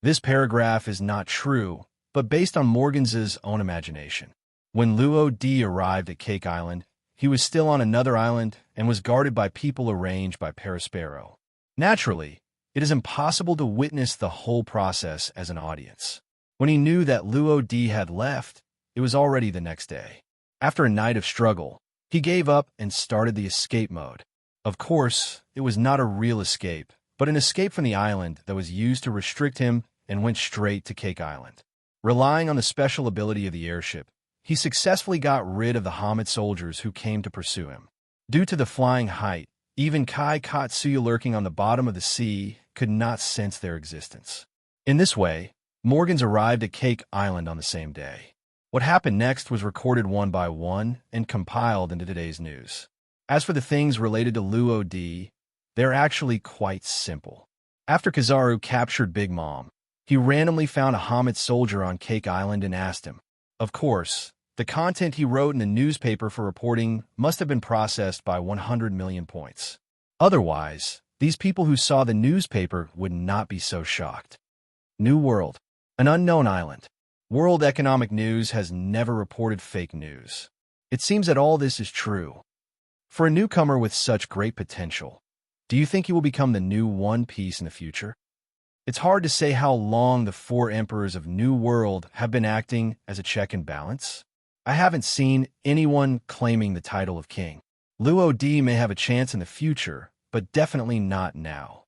This paragraph is not true, but based on Morgan's own imagination. When Luo D arrived at Cake Island, he was still on another island and was guarded by people arranged by Perispero. Naturally, it is impossible to witness the whole process as an audience. When he knew that Luo D had left, it was already the next day. After a night of struggle, he gave up and started the escape mode. Of course, it was not a real escape, but an escape from the island that was used to restrict him and went straight to Cake Island. Relying on the special ability of the airship, he successfully got rid of the Hamid soldiers who came to pursue him. Due to the flying height, even Kai Katsuya lurking on the bottom of the sea could not sense their existence. In this way, Morgans arrived at Cake Island on the same day. What happened next was recorded one by one and compiled into today's news. As for the things related to Luo D, they're actually quite simple. After Kizaru captured Big Mom, he randomly found a Hamid soldier on Cake Island and asked him. Of course, the content he wrote in the newspaper for reporting must have been processed by 100 million points. Otherwise, these people who saw the newspaper would not be so shocked. New World, an unknown island. World Economic News has never reported fake news. It seems that all this is true. For a newcomer with such great potential, do you think he will become the new One Piece in the future? It's hard to say how long the 4 emperors of New World have been acting as a check and balance. I haven't seen anyone claiming the title of king. Luo D may have a chance in the future, but definitely not now.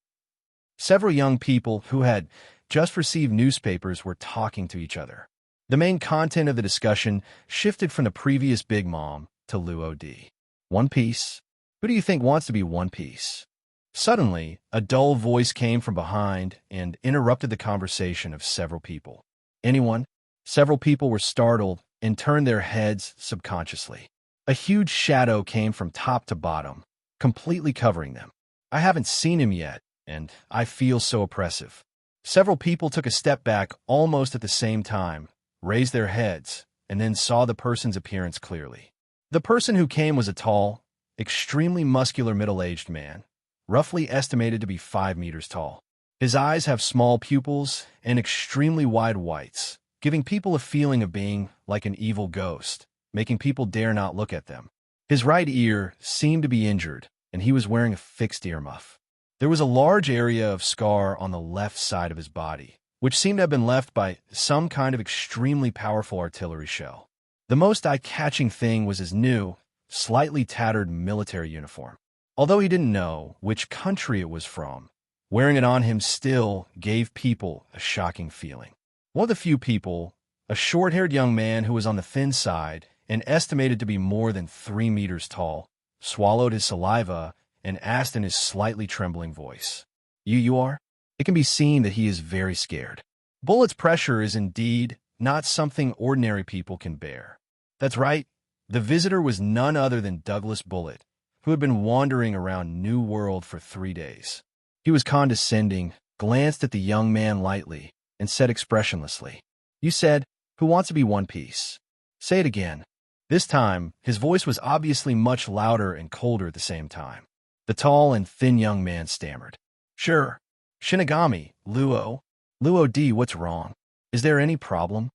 Several young people who had just received newspapers were talking to each other. The main content of the discussion shifted from the previous Big Mom to Luo D. One Piece? Who do you think wants to be One Piece? Suddenly, a dull voice came from behind and interrupted the conversation of several people. Anyone? Several people were startled and turned their heads subconsciously. A huge shadow came from top to bottom, completely covering them. I haven't seen him yet, and I feel so oppressive. Several people took a step back almost at the same time, raised their heads, and then saw the person's appearance clearly. The person who came was a tall, extremely muscular middle-aged man, roughly estimated to be 5 meters tall. His eyes have small pupils and extremely wide whites, giving people a feeling of being like an evil ghost, making people dare not look at them. His right ear seemed to be injured, and he was wearing a fixed earmuff. There was a large area of scar on the left side of his body, which seemed to have been left by some kind of extremely powerful artillery shell. The most eye-catching thing was his new, slightly tattered military uniform. Although he didn't know which country it was from, wearing it on him still gave people a shocking feeling. One of the few people, a short-haired young man who was on the thin side and estimated to be more than 3 meters tall, swallowed his saliva and asked in his slightly trembling voice, You are? It can be seen that he is very scared. Bullet's pressure is indeed not something ordinary people can bear. That's right, the visitor was none other than Douglas Bullet, who had been wandering around New World for 3 days. He was condescending, glanced at the young man lightly, and said expressionlessly, You said, who wants to be One Piece? Say it again. This time, his voice was obviously much louder and colder at the same time. The tall and thin young man stammered. Sure. Shinigami, Luo. Luo D, what's wrong? Is there any problem?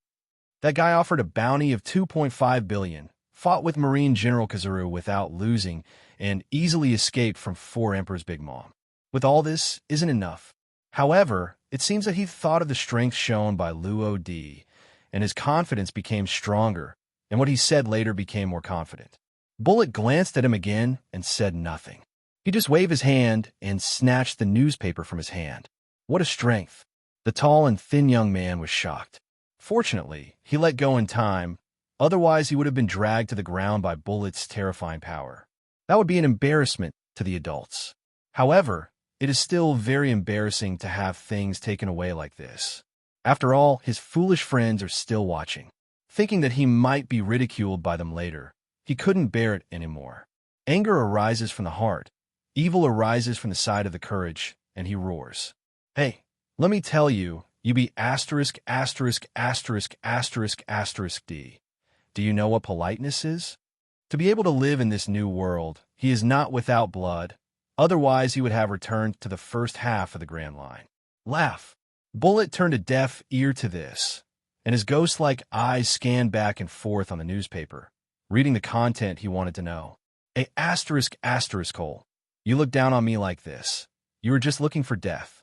That guy offered a bounty of 2.5 billion, fought with Marine General Kizaru without losing, and easily escaped from 4 Emperors Big Mom. With all this, isn't enough. However, it seems that he thought of the strength shown by Luo D, and his confidence became stronger, and what he said later became more confident. Bullet glanced at him again and said nothing. He just waved his hand and snatched the newspaper from his hand. What a strength! The tall and thin young man was shocked. Fortunately, he let go in time, otherwise he would have been dragged to the ground by Bullet's terrifying power. That would be an embarrassment to the adults. However, it is still very embarrassing to have things taken away like this. After all, his foolish friends are still watching. Thinking that he might be ridiculed by them later, he couldn't bear it anymore. Anger arises from the heart. Evil arises from the side of the courage, and he roars. Hey, let me tell you, you be asterisk, asterisk, asterisk, asterisk, asterisk D. Do you know what politeness is? To be able to live in this new world, he is not without blood. Otherwise, he would have returned to the first half of the Grand Line. Laugh. Bullet turned a deaf ear to this, and his ghost-like eyes scanned back and forth on the newspaper, reading the content he wanted to know. A asterisk asterisk hole. You look down on me like this. You were just looking for death.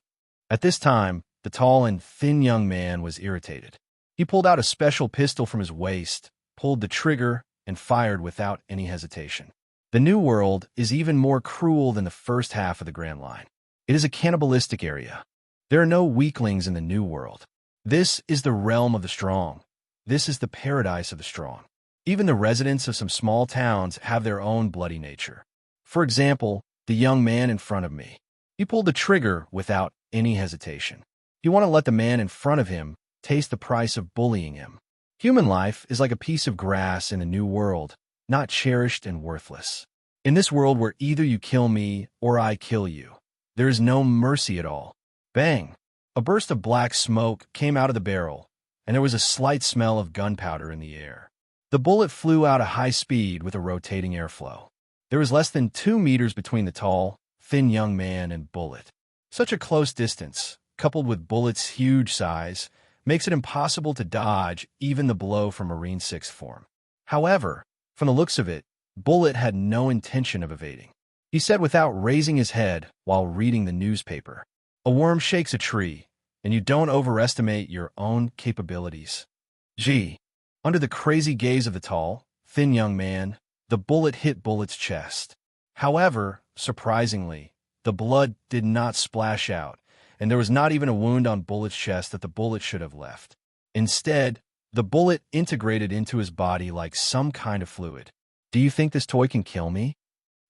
At this time, the tall and thin young man was irritated. He pulled out a special pistol from his waist, pulled the trigger, and fired without any hesitation. The New World is even more cruel than the first half of the Grand Line. It is a cannibalistic area. There are no weaklings in the New World. This is the realm of the strong. This is the paradise of the strong. Even the residents of some small towns have their own bloody nature. For example, the young man in front of me. He pulled the trigger without any hesitation. He wanted to let the man in front of him taste the price of bullying him. Human life is like a piece of grass in the New World, not cherished and worthless. In this world where either you kill me or I kill you, there is no mercy at all. Bang! A burst of black smoke came out of the barrel, and there was a slight smell of gunpowder in the air. The bullet flew out at high speed with a rotating airflow. There was less than 2 meters between the tall, thin young man and Bullet. Such a close distance, coupled with Bullet's huge size, makes it impossible to dodge even the blow from Marine Sixth Form. However, from the looks of it, Bullet had no intention of evading. He said without raising his head while reading the newspaper, "A worm shakes a tree, and you don't overestimate your own capabilities." Gee. Under the crazy gaze of the tall, thin young man, the bullet hit Bullet's chest. However, surprisingly, the blood did not splash out, and there was not even a wound on Bullet's chest that the bullet should have left. Instead, the bullet integrated into his body like some kind of fluid. Do you think this toy can kill me?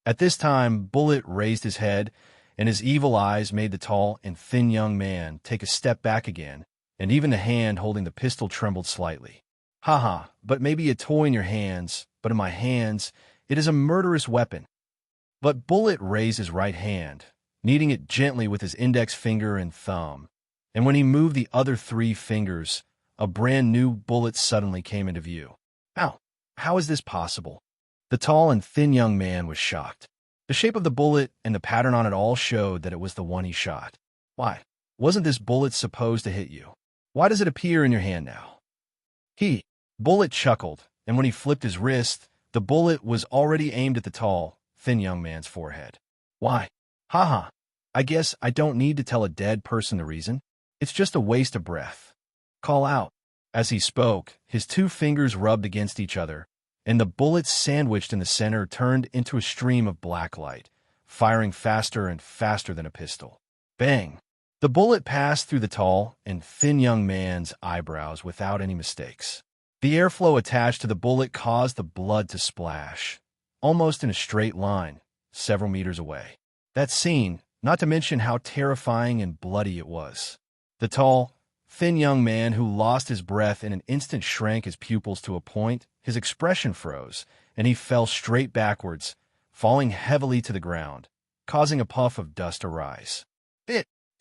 At this time, Bullet raised his head, and his evil eyes made the tall and thin young man take a step back again, and even the hand holding the pistol trembled slightly. Haha, but maybe a toy in your hands, but in my hands, it is a murderous weapon. But Bullet raised his right hand, kneading it gently with his index finger and thumb, and when he moved the other 3 fingers, a brand new bullet suddenly came into view. Ow! How is this possible? The tall and thin young man was shocked. The shape of the bullet and the pattern on it all showed that it was the one he shot. Why? Wasn't this bullet supposed to hit you? Why does it appear in your hand now? Bullet chuckled, and when he flipped his wrist, the bullet was already aimed at the tall, thin young man's forehead. Why? Haha. I guess I don't need to tell a dead person the reason. It's just a waste of breath. Call out. As he spoke, his 2 fingers rubbed against each other, and the bullet sandwiched in the center turned into a stream of black light, firing faster and faster than a pistol. Bang! The bullet passed through the tall and thin young man's eyebrows without any mistakes. The airflow attached to the bullet caused the blood to splash, almost in a straight line, several meters away. That scene, not to mention how terrifying and bloody it was. The tall, thin young man who lost his breath in an instant shrank his pupils to a point, his expression froze, and he fell straight backwards, falling heavily to the ground, causing a puff of dust to rise.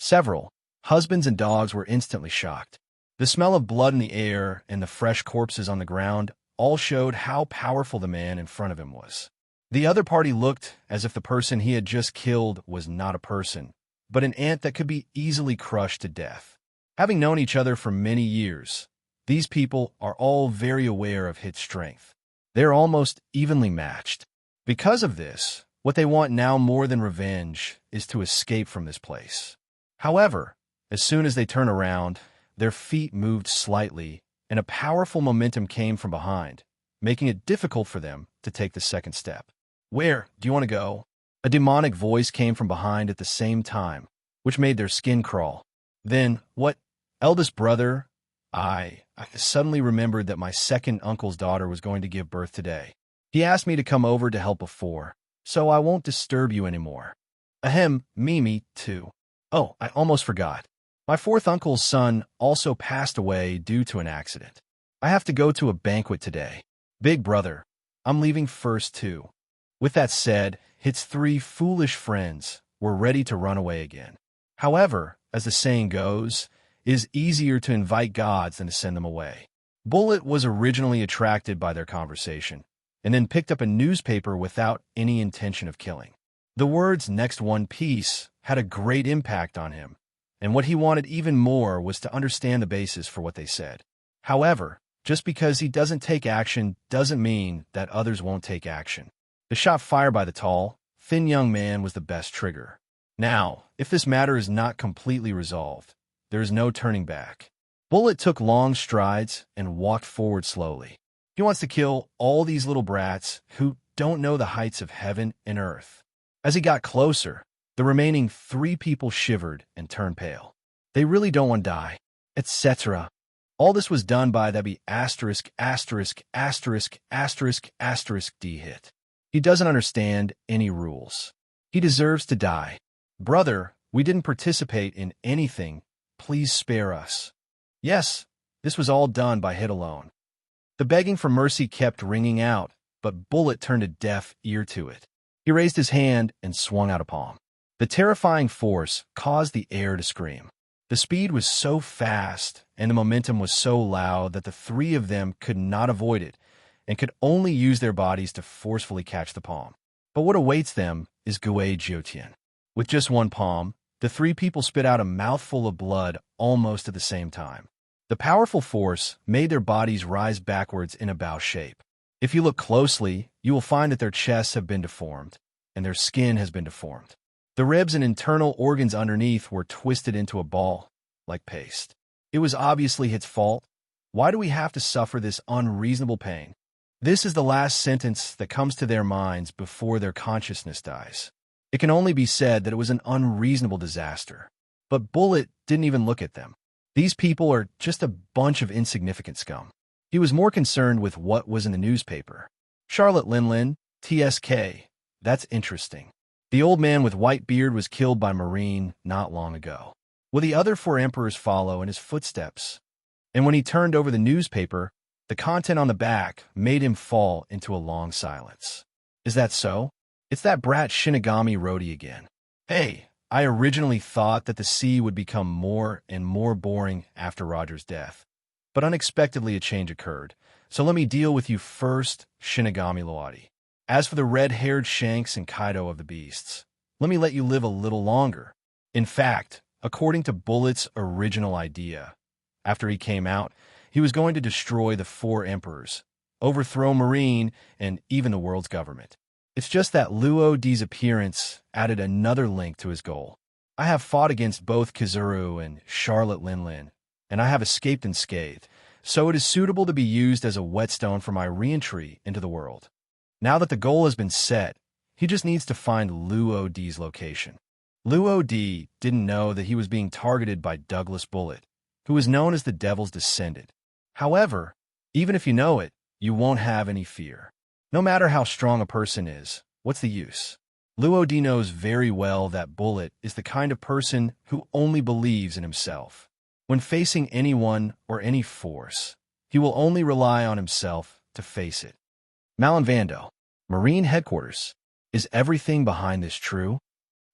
Several husbands and dogs were instantly shocked. The smell of blood in the air and the fresh corpses on the ground all showed how powerful the man in front of him was. The other party looked as if the person he had just killed was not a person, but an ant that could be easily crushed to death. Having known each other for many years, these people are all very aware of Hit's strength. They're almost evenly matched. Because of this, what they want now more than revenge is to escape from this place. However, as soon as they turn around, their feet moved slightly, and a powerful momentum came from behind, making it difficult for them to take the second step. "Where do you want to go?" A demonic voice came from behind at the same time, which made their skin crawl. "Then, what? Eldest brother?" I suddenly remembered that my second uncle's daughter was going to give birth today. He asked me to come over to help before, so I won't disturb you anymore. Ahem, Mimi, too. Oh, I almost forgot. My fourth uncle's son also passed away due to an accident. I have to go to a banquet today. Big brother, I'm leaving first, too." With that said, his three foolish friends were ready to run away again. However, as the saying goes, it is easier to invite gods than to send them away. Bullet was originally attracted by their conversation, and then picked up a newspaper without any intention of killing. The words "next one piece" had a great impact on him, and what he wanted even more was to understand the basis for what they said. However, just because he doesn't take action doesn't mean that others won't take action. The shot fired by the tall, thin young man was the best trigger. Now, if this matter is not completely resolved, there is no turning back. Bullet took long strides and walked forward slowly. He wants to kill all these little brats who don't know the heights of heaven and earth. As he got closer, the remaining three people shivered and turned pale. They really don't want to die, etc. All this was done by the D hit. He doesn't understand any rules. He deserves to die. "Brother, we didn't participate in anything. Please spare us." Yes, this was all done by hit alone. The begging for mercy kept ringing out, but Bullet turned a deaf ear to it. He raised his hand and swung out a palm. The terrifying force caused the air to scream. The speed was so fast and the momentum was so loud that the three of them could not avoid it and could only use their bodies to forcefully catch the palm. But what awaits them is Gui Jiutian. With just one palm, the three people spit out a mouthful of blood almost at the same time. The powerful force made their bodies rise backwards in a bow shape. If you look closely, you will find that their chests have been deformed, and their skin has been deformed. The ribs and internal organs underneath were twisted into a ball, like paste. It was obviously its fault. Why do we have to suffer this unreasonable pain? This is the last sentence that comes to their minds before their consciousness dies. It can only be said that it was an unreasonable disaster. But Bullet didn't even look at them. These people are just a bunch of insignificant scum. He was more concerned with what was in the newspaper. Charlotte Linlin, TSK. That's interesting. The old man with white beard was killed by Marine not long ago. Will the other four emperors follow in his footsteps? And when he turned over the newspaper, the content on the back made him fall into a long silence. Is that so? It's that brat Shinigami Rodi again. Hey, I originally thought that the sea would become more and more boring after Roger's death. But unexpectedly a change occurred. So let me deal with you first, Shinigami Loadi. As for the red-haired Shanks and Kaido of the Beasts, let me let you live a little longer. In fact, according to Bullet's original idea, after he came out, he was going to destroy the four emperors, overthrow Marine, and even the world's government. It's just that Luo D's appearance added another link to his goal. I have fought against both Kizuru and Charlotte Linlin, and I have escaped unscathed, so it is suitable to be used as a whetstone for my re-entry into the world. Now that the goal has been set, he just needs to find Luo D's location. Luo D didn't know that he was being targeted by Douglas Bullet, who is known as the Devil's Descendant. However, even if you know it, you won't have any fear. No matter how strong a person is, what's the use? Luo D knows very well that Bullet is the kind of person who only believes in himself. When facing anyone or any force, he will only rely on himself to face it. Malinvando, Marine Headquarters. Is everything behind this true?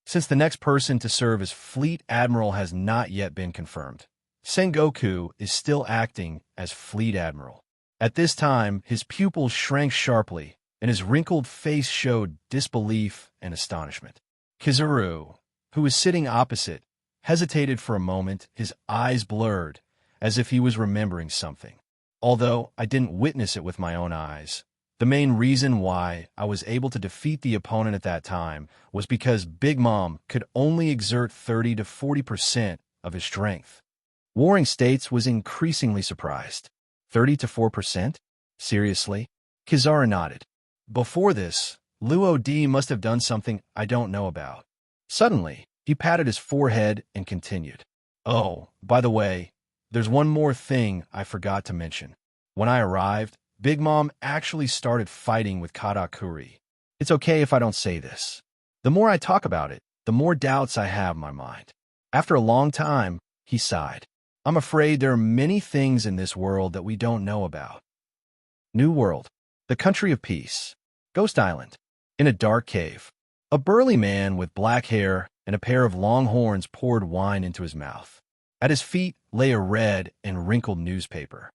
Since the next person to serve as Fleet Admiral has not yet been confirmed, Sengoku is still acting as Fleet Admiral. At this time, his pupils shrank sharply, and his wrinkled face showed disbelief and astonishment. Kizuru, who was sitting opposite, hesitated for a moment, his eyes blurred, as if he was remembering something. Although I didn't witness it with my own eyes, the main reason why I was able to defeat the opponent at that time was because Big Mom could only exert 30 to 40% of his strength. Warring States was increasingly surprised. 30 to 4%? Seriously? Kizaru nodded. Before this, Luo D must have done something I don't know about. Suddenly, he patted his forehead and continued. Oh, by the way, there's one more thing I forgot to mention. When I arrived, Big Mom actually started fighting with Katakuri. It's okay if I don't say this. The more I talk about it, the more doubts I have in my mind. After a long time, he sighed. I'm afraid there are many things in this world that we don't know about. New World. The Country of Peace. Ghost Island. In a dark cave. A burly man with black hair and a pair of long horns poured wine into his mouth. At his feet lay a red and wrinkled newspaper.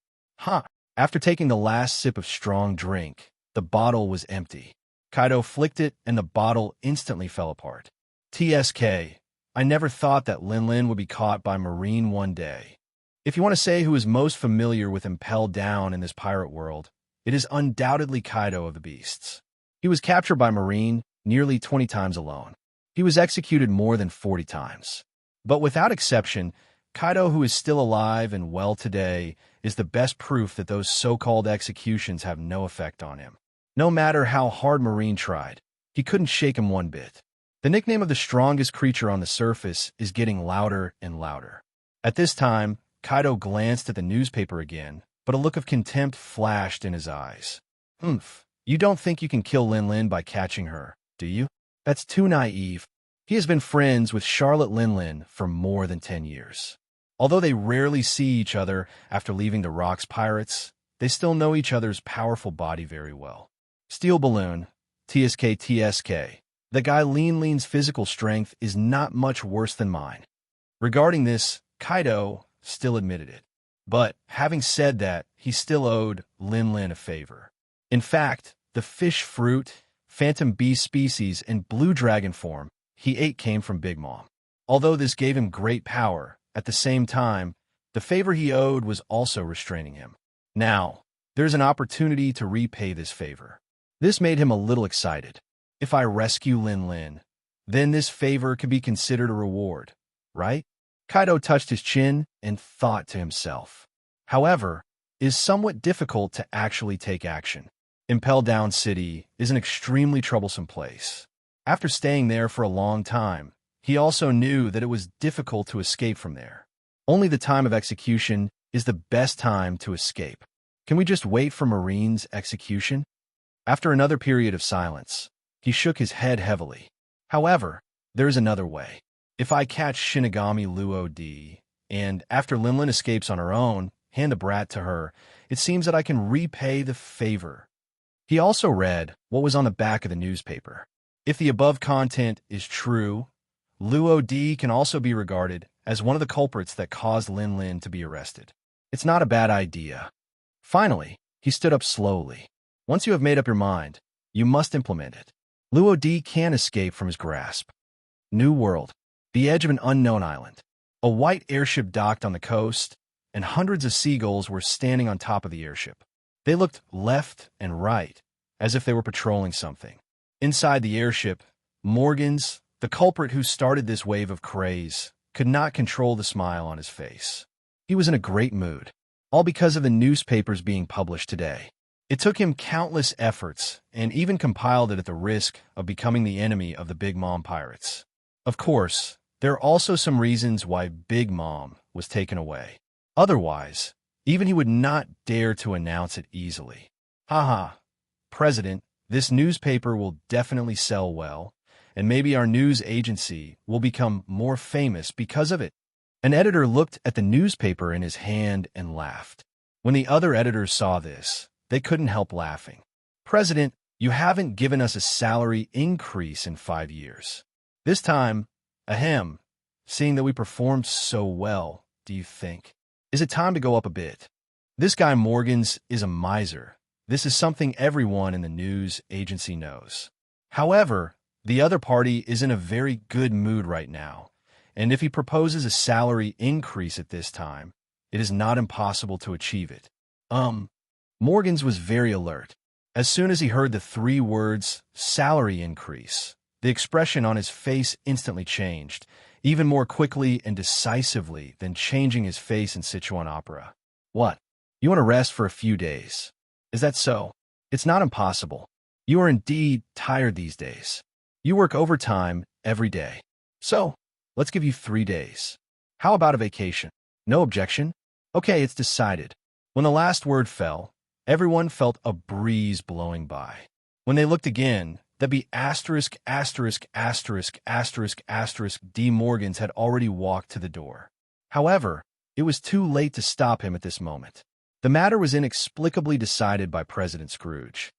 After taking the last sip of strong drink, the bottle was empty. Kaido flicked it and the bottle instantly fell apart. TSK. I never thought that Lin would be caught by Marine one day. If you want to say who is most familiar with Impelled Down in this pirate world, it is undoubtedly Kaido of the Beasts. He was captured by Marine nearly 20 times alone. He was executed more than 40 times. But without exception, Kaido, who is still alive and well today, is the best proof that those so-called executions have no effect on him. No matter how hard Marine tried, he couldn't shake him one bit. The nickname of the strongest creature on the surface is getting louder and louder. At this time, Kaido glanced at the newspaper again, but a look of contempt flashed in his eyes. You don't think you can kill Lin by catching her, do you? That's too naive. He has been friends with Charlotte Lin for more than 10 years. Although they rarely see each other after leaving the Rocks Pirates, they still know each other's powerful body very well. Steel Balloon, TSK. The guy Lin's physical strength is not much worse than mine. Regarding this, Kaido still admitted it. But, having said that, he still owed Lin a favor. In fact, the fish fruit, phantom beast species, and blue dragon form he ate came from Big Mom. Although this gave him great power, at the same time, the favor he owed was also restraining him. Now, there's an opportunity to repay this favor. This made him a little excited. If I rescue Lin, then this favor could be considered a reward, right? Kaido touched his chin and thought to himself. However, it is somewhat difficult to actually take action. Impel Down City is an extremely troublesome place. After staying there for a long time, he also knew that it was difficult to escape from there. Only the time of execution is the best time to escape. Can we just wait for Marine's execution? After another period of silence, he shook his head heavily. However, there is another way. If I catch Shinigami Luo D, and after Lin escapes on her own, hand the brat to her, it seems that I can repay the favor. He also read what was on the back of the newspaper. If the above content is true, Luo D can also be regarded as one of the culprits that caused Lin to be arrested. It's not a bad idea. Finally, he stood up slowly. Once you have made up your mind, you must implement it. Luo D can't escape from his grasp. New World. The edge of an unknown island. A white airship docked on the coast, and hundreds of seagulls were standing on top of the airship. They looked left and right, as if they were patrolling something. Inside the airship, Morgans, the culprit who started this wave of craze, could not control the smile on his face. He was in a great mood, all because of the newspapers being published today. It took him countless efforts, and even compiled it at the risk of becoming the enemy of the Big Mom pirates. Of course, there are also some reasons why Big Mom was taken away. Otherwise, even he would not dare to announce it easily. President, this newspaper will definitely sell well, and maybe our news agency will become more famous because of it. An editor looked at the newspaper in his hand and laughed. When the other editors saw this, they couldn't help laughing. President, you haven't given us a salary increase in 5 years. This time, seeing that we performed so well, do you think? Is it time to go up a bit? This guy Morgans is a miser. This is something everyone in the news agency knows. However, the other party is in a very good mood right now, and if he proposes a salary increase at this time, it is not impossible to achieve it. Morgans was very alert. As soon as he heard the 3 words, salary increase, the expression on his face instantly changed, even more quickly and decisively than changing his face in Sichuan opera. What? You want to rest for a few days? Is that so? It's not impossible. You are indeed tired these days. You work overtime every day. So, let's give you 3 days. How about a vacation? No objection? Okay, it's decided. When the last word fell, everyone felt a breeze blowing by. When they looked again, that'd be asterisk, asterisk, asterisk, asterisk, asterisk. D. Morgans had already walked to the door. However, it was too late to stop him at this moment. The matter was inexplicably decided by President Scrooge.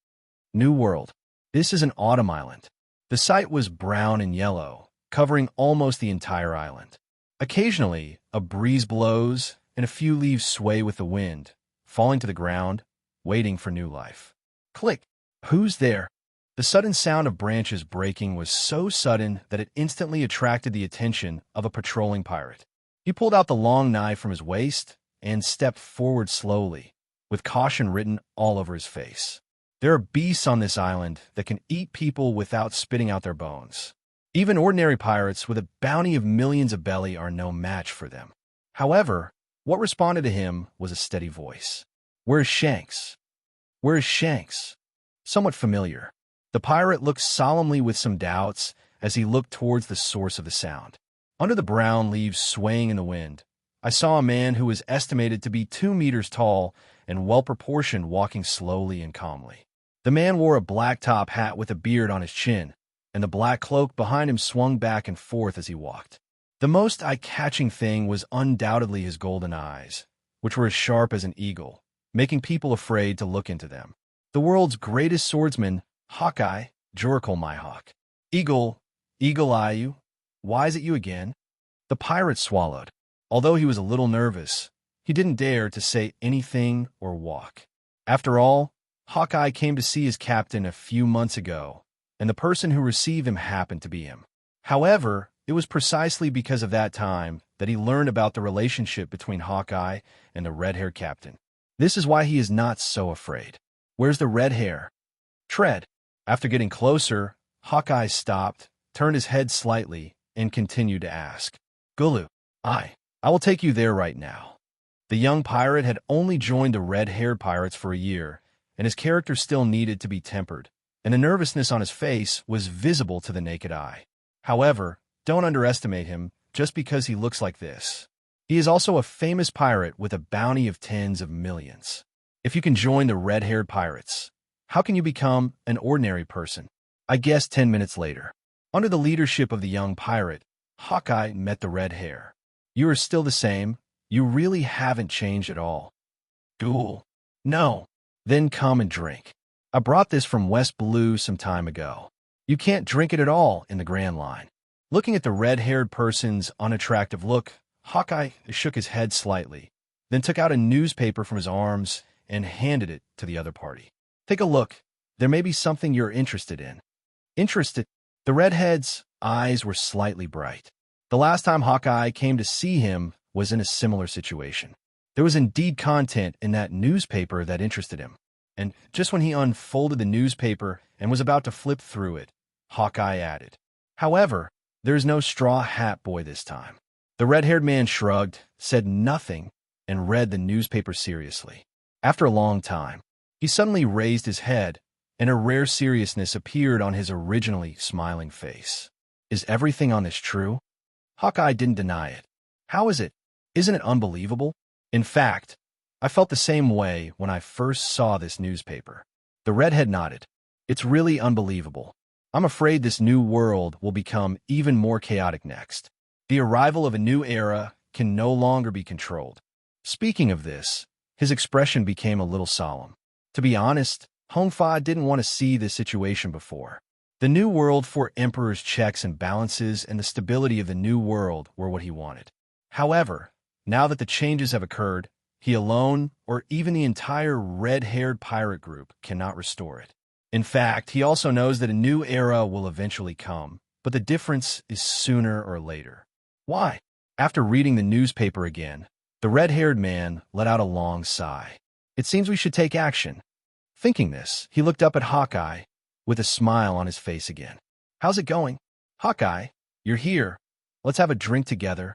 New World. This is an autumn island. The site was brown and yellow, covering almost the entire island. Occasionally, a breeze blows and a few leaves sway with the wind, falling to the ground, waiting for new life. Click. Who's there? The sudden sound of branches breaking was so sudden that it instantly attracted the attention of a patrolling pirate. He pulled out the long knife from his waist and stepped forward slowly, with caution written all over his face. There are beasts on this island that can eat people without spitting out their bones. Even ordinary pirates with a bounty of millions of belly are no match for them. However, what responded to him was a steady voice. Where is Shanks? Where is Shanks? Somewhat familiar. The pirate looked solemnly with some doubts as he looked towards the source of the sound. Under the brown leaves swaying in the wind, I saw a man who was estimated to be 2 meters tall and well-proportioned walking slowly and calmly. The man wore a black top hat with a beard on his chin, and the black cloak behind him swung back and forth as he walked. The most eye-catching thing was undoubtedly his golden eyes, which were as sharp as an eagle, making people afraid to look into them. The world's greatest swordsman, Hawkeye, Joracle my hawk. Eagle eye you? Why is it you again? The pirate swallowed. Although he was a little nervous, he didn't dare to say anything or walk. After all, Hawkeye came to see his captain a few months ago, and the person who received him happened to be him. However, it was precisely because of that time that he learned about the relationship between Hawkeye and the red-haired captain. This is why he is not so afraid. Where's the red hair? Tread. After getting closer, Hawkeye stopped, turned his head slightly, and continued to ask. Gulu. I will take you there right now. The young pirate had only joined the red-haired pirates for a year, and his character still needed to be tempered, and the nervousness on his face was visible to the naked eye. However, don't underestimate him just because he looks like this. He is also a famous pirate with a bounty of tens of millions. If you can join the red-haired pirates, how can you become an ordinary person? I guess 10 minutes later. Under the leadership of the young pirate, Hawkeye met the red hair. You are still the same. You really haven't changed at all. Ghoul. No. Then come and drink. I brought this from West Blue some time ago. You can't drink it at all in the Grand Line. Looking at the red-haired person's unattractive look, Hawkeye shook his head slightly, then took out a newspaper from his arms and handed it to the other party. Take a look. There may be something you're interested in. Interested? The redhead's eyes were slightly bright. The last time Hawkeye came to see him was in a similar situation. There was indeed content in that newspaper that interested him. And just when he unfolded the newspaper and was about to flip through it, Hawkeye added, However, there is no straw hat boy this time. The red-haired man shrugged, said nothing, and read the newspaper seriously. After a long time, he suddenly raised his head, and a rare seriousness appeared on his originally smiling face. Is everything on this true? Hawkeye didn't deny it. How is it? Isn't it unbelievable? In fact, I felt the same way when I first saw this newspaper. The redhead nodded. It's really unbelievable. I'm afraid this new world will become even more chaotic next. The arrival of a new era can no longer be controlled. Speaking of this, his expression became a little solemn. To be honest, Hong Fa didn't want to see this situation before. The new world for Emperor's checks and balances and the stability of the new world were what he wanted. However, now that the changes have occurred, he alone, or even the entire red-haired pirate group, cannot restore it. In fact, he also knows that a new era will eventually come, but the difference is sooner or later. Why? After reading the newspaper again, the red-haired man let out a long sigh. It seems we should take action. Thinking this, he looked up at Hawkeye, with a smile on his face again. How's it going? Hawkeye, you're here. Let's have a drink together.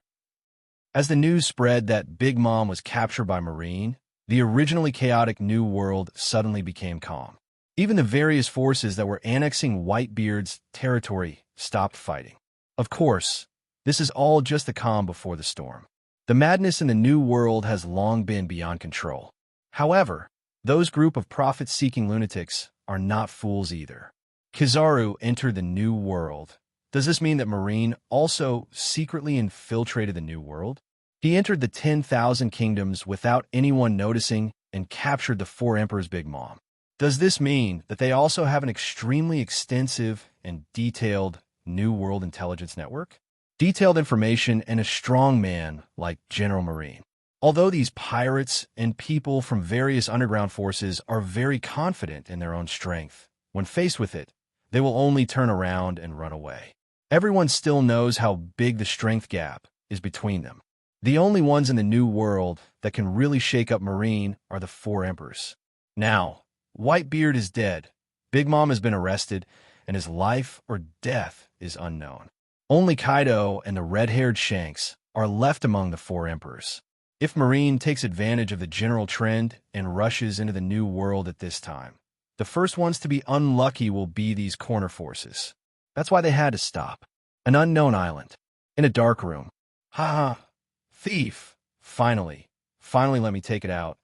As the news spread that Big Mom was captured by Marine, the originally chaotic new world suddenly became calm. Even the various forces that were annexing Whitebeard's territory stopped fighting. Of course, this is all just the calm before the storm. The madness in the New World has long been beyond control. However, those group of profit-seeking lunatics are not fools either. Kizaru entered the New World. Does this mean that Marine also secretly infiltrated the New World? He entered the 10,000 kingdoms without anyone noticing and captured the four emperors' Big Mom. Does this mean that they also have an extremely extensive and detailed New World intelligence network? Detailed information and a strong man like General Marine. Although these pirates and people from various underground forces are very confident in their own strength, when faced with it, they will only turn around and run away. Everyone still knows how big the strength gap is between them. The only ones in the New World that can really shake up Marine are the four emperors. Now, Whitebeard is dead, Big Mom has been arrested, and his life or death is unknown. Only Kaido and the red-haired Shanks are left among the four emperors. If Marine takes advantage of the general trend and rushes into the New World at this time, the first ones to be unlucky will be these corner forces. That's why they had to stop. An unknown island. In a dark room. Ha ha. Thief. Finally let me take it out.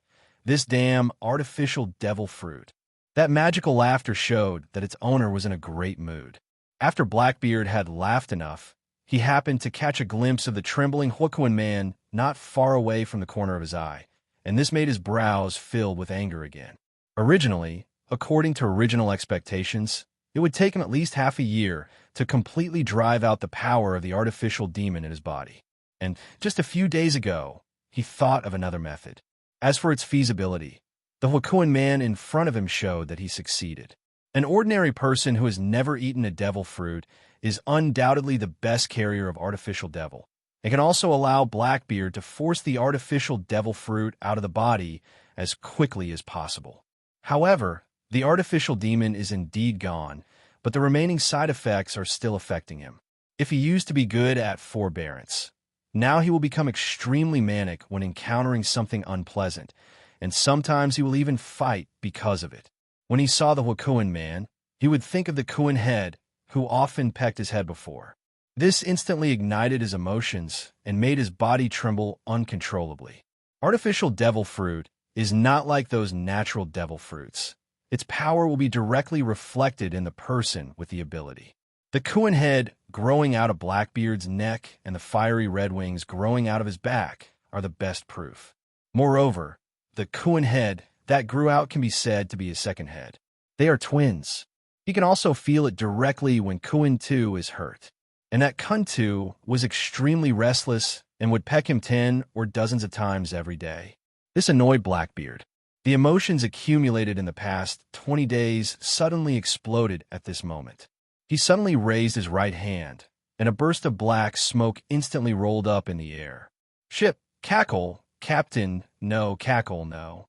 This damn artificial devil fruit. That magical laughter showed that its owner was in a great mood. After Blackbeard had laughed enough, he happened to catch a glimpse of the trembling Hukuin man not far away from the corner of his eye, and this made his brows filled with anger again. Originally, according to original expectations, it would take him at least half a year to completely drive out the power of the artificial demon in his body. And just a few days ago, he thought of another method. As for its feasibility, the Hukuin man in front of him showed that he succeeded. An ordinary person who has never eaten a devil fruit is undoubtedly the best carrier of artificial devil. It can also allow Blackbeard to force the artificial devil fruit out of the body as quickly as possible. However, the artificial demon is indeed gone, but the remaining side effects are still affecting him. If he used to be good at forbearance, now he will become extremely manic when encountering something unpleasant, and sometimes he will even fight because of it. When he saw the Hukuin man, he would think of the Kuin head, who often pecked his head before. This instantly ignited his emotions and made his body tremble uncontrollably. Artificial devil fruit is not like those natural devil fruits. Its power will be directly reflected in the person with the ability. The Kuin head growing out of Blackbeard's neck and the fiery red wings growing out of his back are the best proof. Moreover, the Kuin head that grew out can be said to be his second head. They are twins. He can also feel it directly when Kuin 2 is hurt. And that Kun 2 was extremely restless and would peck him 10 or dozens of times every day. This annoyed Blackbeard. The emotions accumulated in the past 20 days suddenly exploded at this moment. He suddenly raised his right hand, and a burst of black smoke instantly rolled up in the air. Ship, cackle, Captain, no, cackle, no.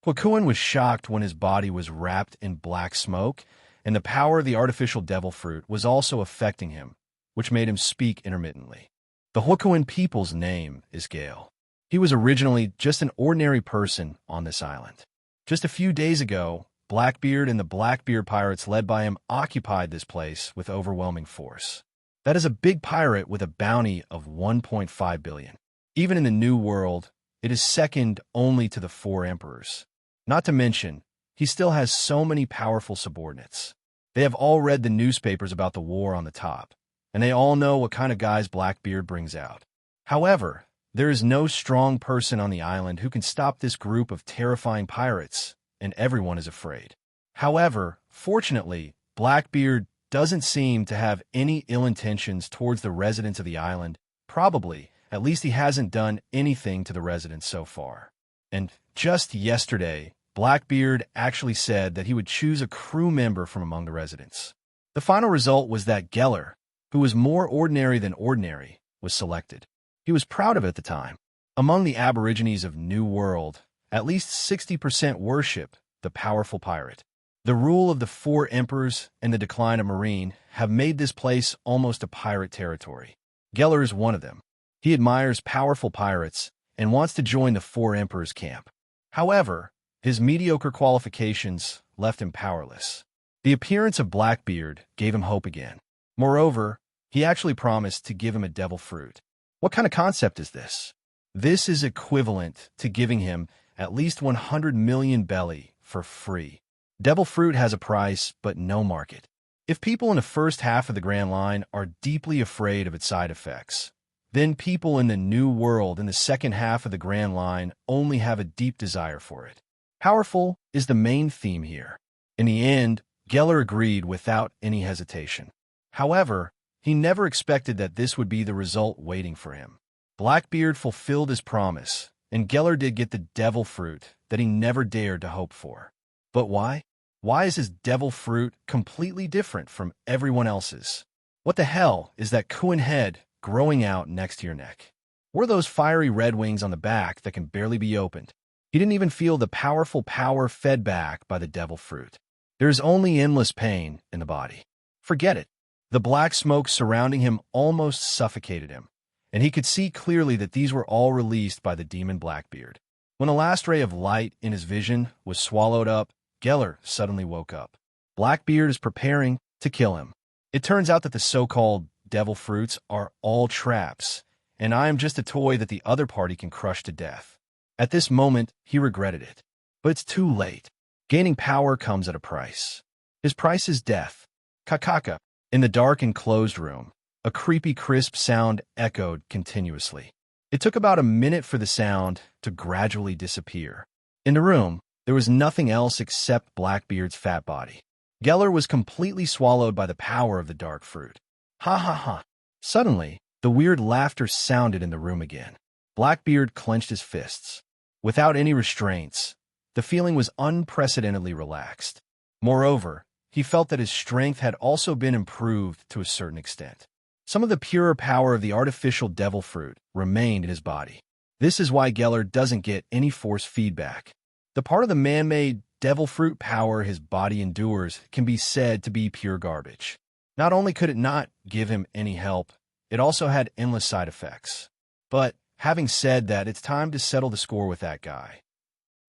Hukuin was shocked when his body was wrapped in black smoke, and the power of the artificial devil fruit was also affecting him, which made him speak intermittently. The Hukuin people's name is Gale. He was originally just an ordinary person on this island. Just a few days ago, Blackbeard and the Blackbeard pirates led by him occupied this place with overwhelming force. That is a big pirate with a bounty of 1.5 billion. Even in the New World, it is second only to the four emperors. Not to mention, he still has so many powerful subordinates. They have all read the newspapers about the war on the top, and they all know what kind of guys Blackbeard brings out. However, there is no strong person on the island who can stop this group of terrifying pirates, and everyone is afraid. However, fortunately, Blackbeard doesn't seem to have any ill intentions towards the residents of the island. Probably, at least he hasn't done anything to the residents so far. And just yesterday, Blackbeard actually said that he would choose a crew member from among the residents. The final result was that Geller, who was more ordinary than ordinary, was selected. He was proud of it at the time. Among the aborigines of New World, at least 60% worship the powerful pirate. The rule of the four emperors and the decline of Marine have made this place almost a pirate territory. Geller is one of them. He admires powerful pirates and wants to join the four emperors' camp. However, his mediocre qualifications left him powerless. The appearance of Blackbeard gave him hope again. Moreover, he actually promised to give him a devil fruit. What kind of concept is this? This is equivalent to giving him at least 100 million belly for free. Devil fruit has a price, but no market. If people in the first half of the Grand Line are deeply afraid of its side effects, then people in the New World in the second half of the Grand Line only have a deep desire for it. Powerful is the main theme here. In the end, Geller agreed without any hesitation. However, he never expected that this would be the result waiting for him. Blackbeard fulfilled his promise, and Geller did get the devil fruit that he never dared to hope for. But why? Why is his devil fruit completely different from everyone else's? What the hell is that Kuan head growing out next to your neck? What are those fiery red wings on the back that can barely be opened? He didn't even feel the powerful power fed back by the devil fruit. There is only endless pain in the body. Forget it. The black smoke surrounding him almost suffocated him, and he could see clearly that these were all released by the demon Blackbeard. When the last ray of light in his vision was swallowed up, Geller suddenly woke up. Blackbeard is preparing to kill him. It turns out that the so-called devil fruits are all traps, and I am just a toy that the other party can crush to death. At this moment, he regretted it. But it's too late. Gaining power comes at a price. His price is death. Kakaka. In the dark enclosed room, a creepy crisp sound echoed continuously. It took about a minute for the sound to gradually disappear. In the room, there was nothing else except Blackbeard's fat body. Geller was completely swallowed by the power of the dark fruit. Ha ha ha. Suddenly, the weird laughter sounded in the room again. Blackbeard clenched his fists. Without any restraints, the feeling was unprecedentedly relaxed. Moreover, he felt that his strength had also been improved to a certain extent. Some of the purer power of the artificial devil fruit remained in his body. This is why Geller doesn't get any force feedback. The part of the man-made devil fruit power his body endures can be said to be pure garbage. Not only could it not give him any help, it also had endless side effects. But, having said that, it's time to settle the score with that guy.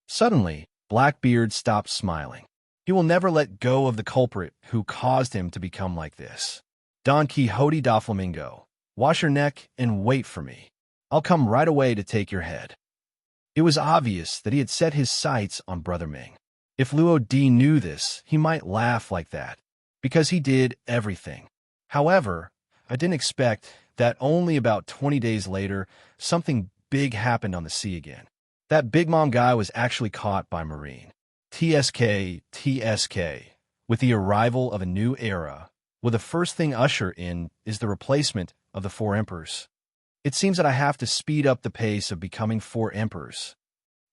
Suddenly, Blackbeard stopped smiling. He will never let go of the culprit who caused him to become like this. Don Quixote da Flamingo, wash your neck and wait for me. I'll come right away to take your head. It was obvious that he had set his sights on Brother Ming. If Luo Di knew this, he might laugh like that, because he did everything. However, I didn't expect that only about 20 days later, something big happened on the sea again. That Big Mom guy was actually caught by Marine. TSK. With the arrival of a new era, well, the first thing usher in is the replacement of the 4 emperors. It seems that I have to speed up the pace of becoming 4 emperors.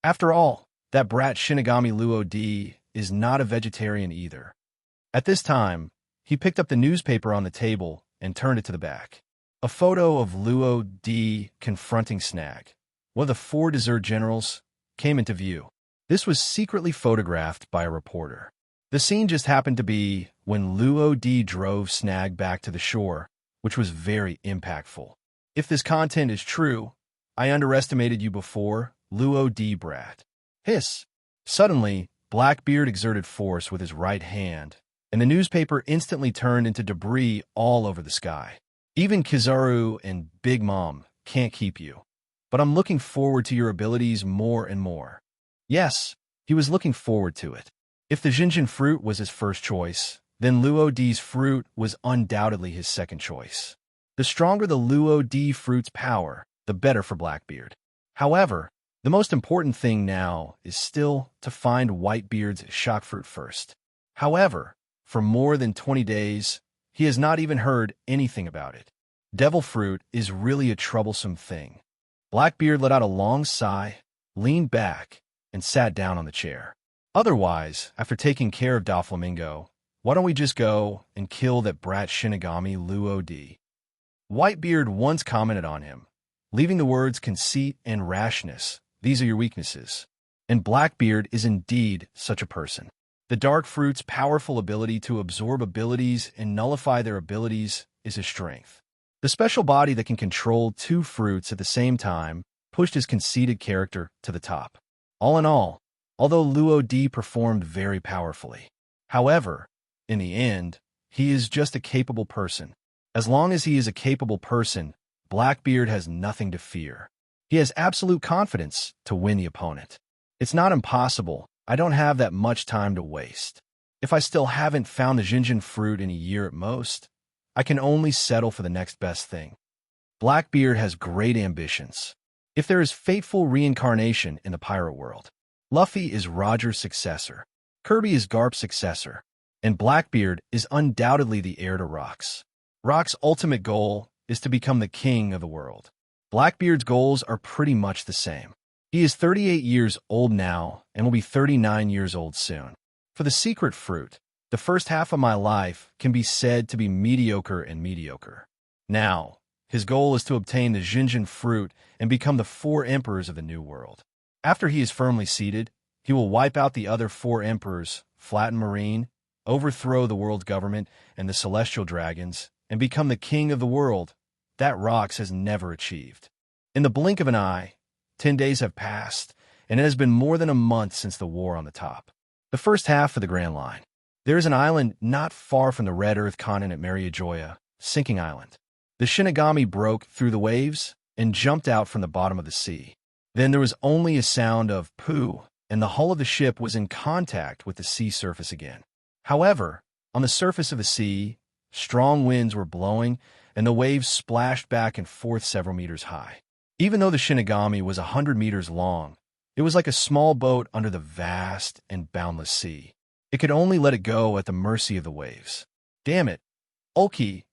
After all, that brat Shinigami Luo Di is not a vegetarian either. At this time, he picked up the newspaper on the table and turned it to the back. A photo of Luo Di confronting Snag, one of the 4 dessert generals, came into view. This was secretly photographed by a reporter. The scene just happened to be when Luo Di drove Snag back to the shore, which was very impactful. If this content is true, I underestimated you before, Luo Di brat. Hiss. Suddenly, Blackbeard exerted force with his right hand, and the newspaper instantly turned into debris all over the sky. Even Kizaru and Big Mom can't keep you. But I'm looking forward to your abilities more and more. Yes, he was looking forward to it. If the Jinjin fruit was his first choice, then Luo Di's fruit was undoubtedly his second choice. The stronger the Luo Di fruit's power, the better for Blackbeard. However, the most important thing now is still to find Whitebeard's shock fruit first. However, for more than 20 days, he has not even heard anything about it. Devil fruit is really a troublesome thing. Blackbeard let out a long sigh, leaned back, and sat down on the chair. Otherwise, after taking care of Doflamingo, why don't we just go and kill that brat Shinigami Luo Di? Whitebeard once commented on him, leaving the words conceit and rashness. These are your weaknesses. And Blackbeard is indeed such a person. The dark fruit's powerful ability to absorb abilities and nullify their abilities is his strength. The special body that can control 2 fruits at the same time pushed his conceited character to the top. All in all, although Luo Di performed very powerfully. However, in the end, he is just a capable person. As long as he is a capable person, Blackbeard has nothing to fear. He has absolute confidence to win the opponent. It's not impossible. I don't have that much time to waste. If I still haven't found the Jinjin fruit in a year at most, I can only settle for the next best thing. Blackbeard has great ambitions. If there is fateful reincarnation in the pirate world, Luffy is Roger's successor, Kirby is Garp's successor, and Blackbeard is undoubtedly the heir to Rock's. Rock's ultimate goal is to become the king of the world. Blackbeard's goals are pretty much the same. He is 38 years old now and will be 39 years old soon. For the secret fruit, the first half of my life can be said to be mediocre and mediocre. Now, his goal is to obtain the Jinjin fruit and become the 4 emperors of the New World. After he is firmly seated, he will wipe out the other 4 emperors, flatten Marine, overthrow the world government and the celestial dragons, and become the king of the world that Rox has never achieved. In the blink of an eye, 10 days have passed, and it has been more than a month since the war on the top. The first half of the Grand Line. There is an island not far from the Red Earth continent, Mariajoya, Sinking Island. The Shinigami broke through the waves and jumped out from the bottom of the sea. Then there was only a sound of poo, and the hull of the ship was in contact with the sea surface again. However, on the surface of the sea, strong winds were blowing, and the waves splashed back and forth several meters high. Even though the Shinigami was 100 meters long, it was like a small boat under the vast and boundless sea. It could only let it go at the mercy of the waves. Damn it. Ulki,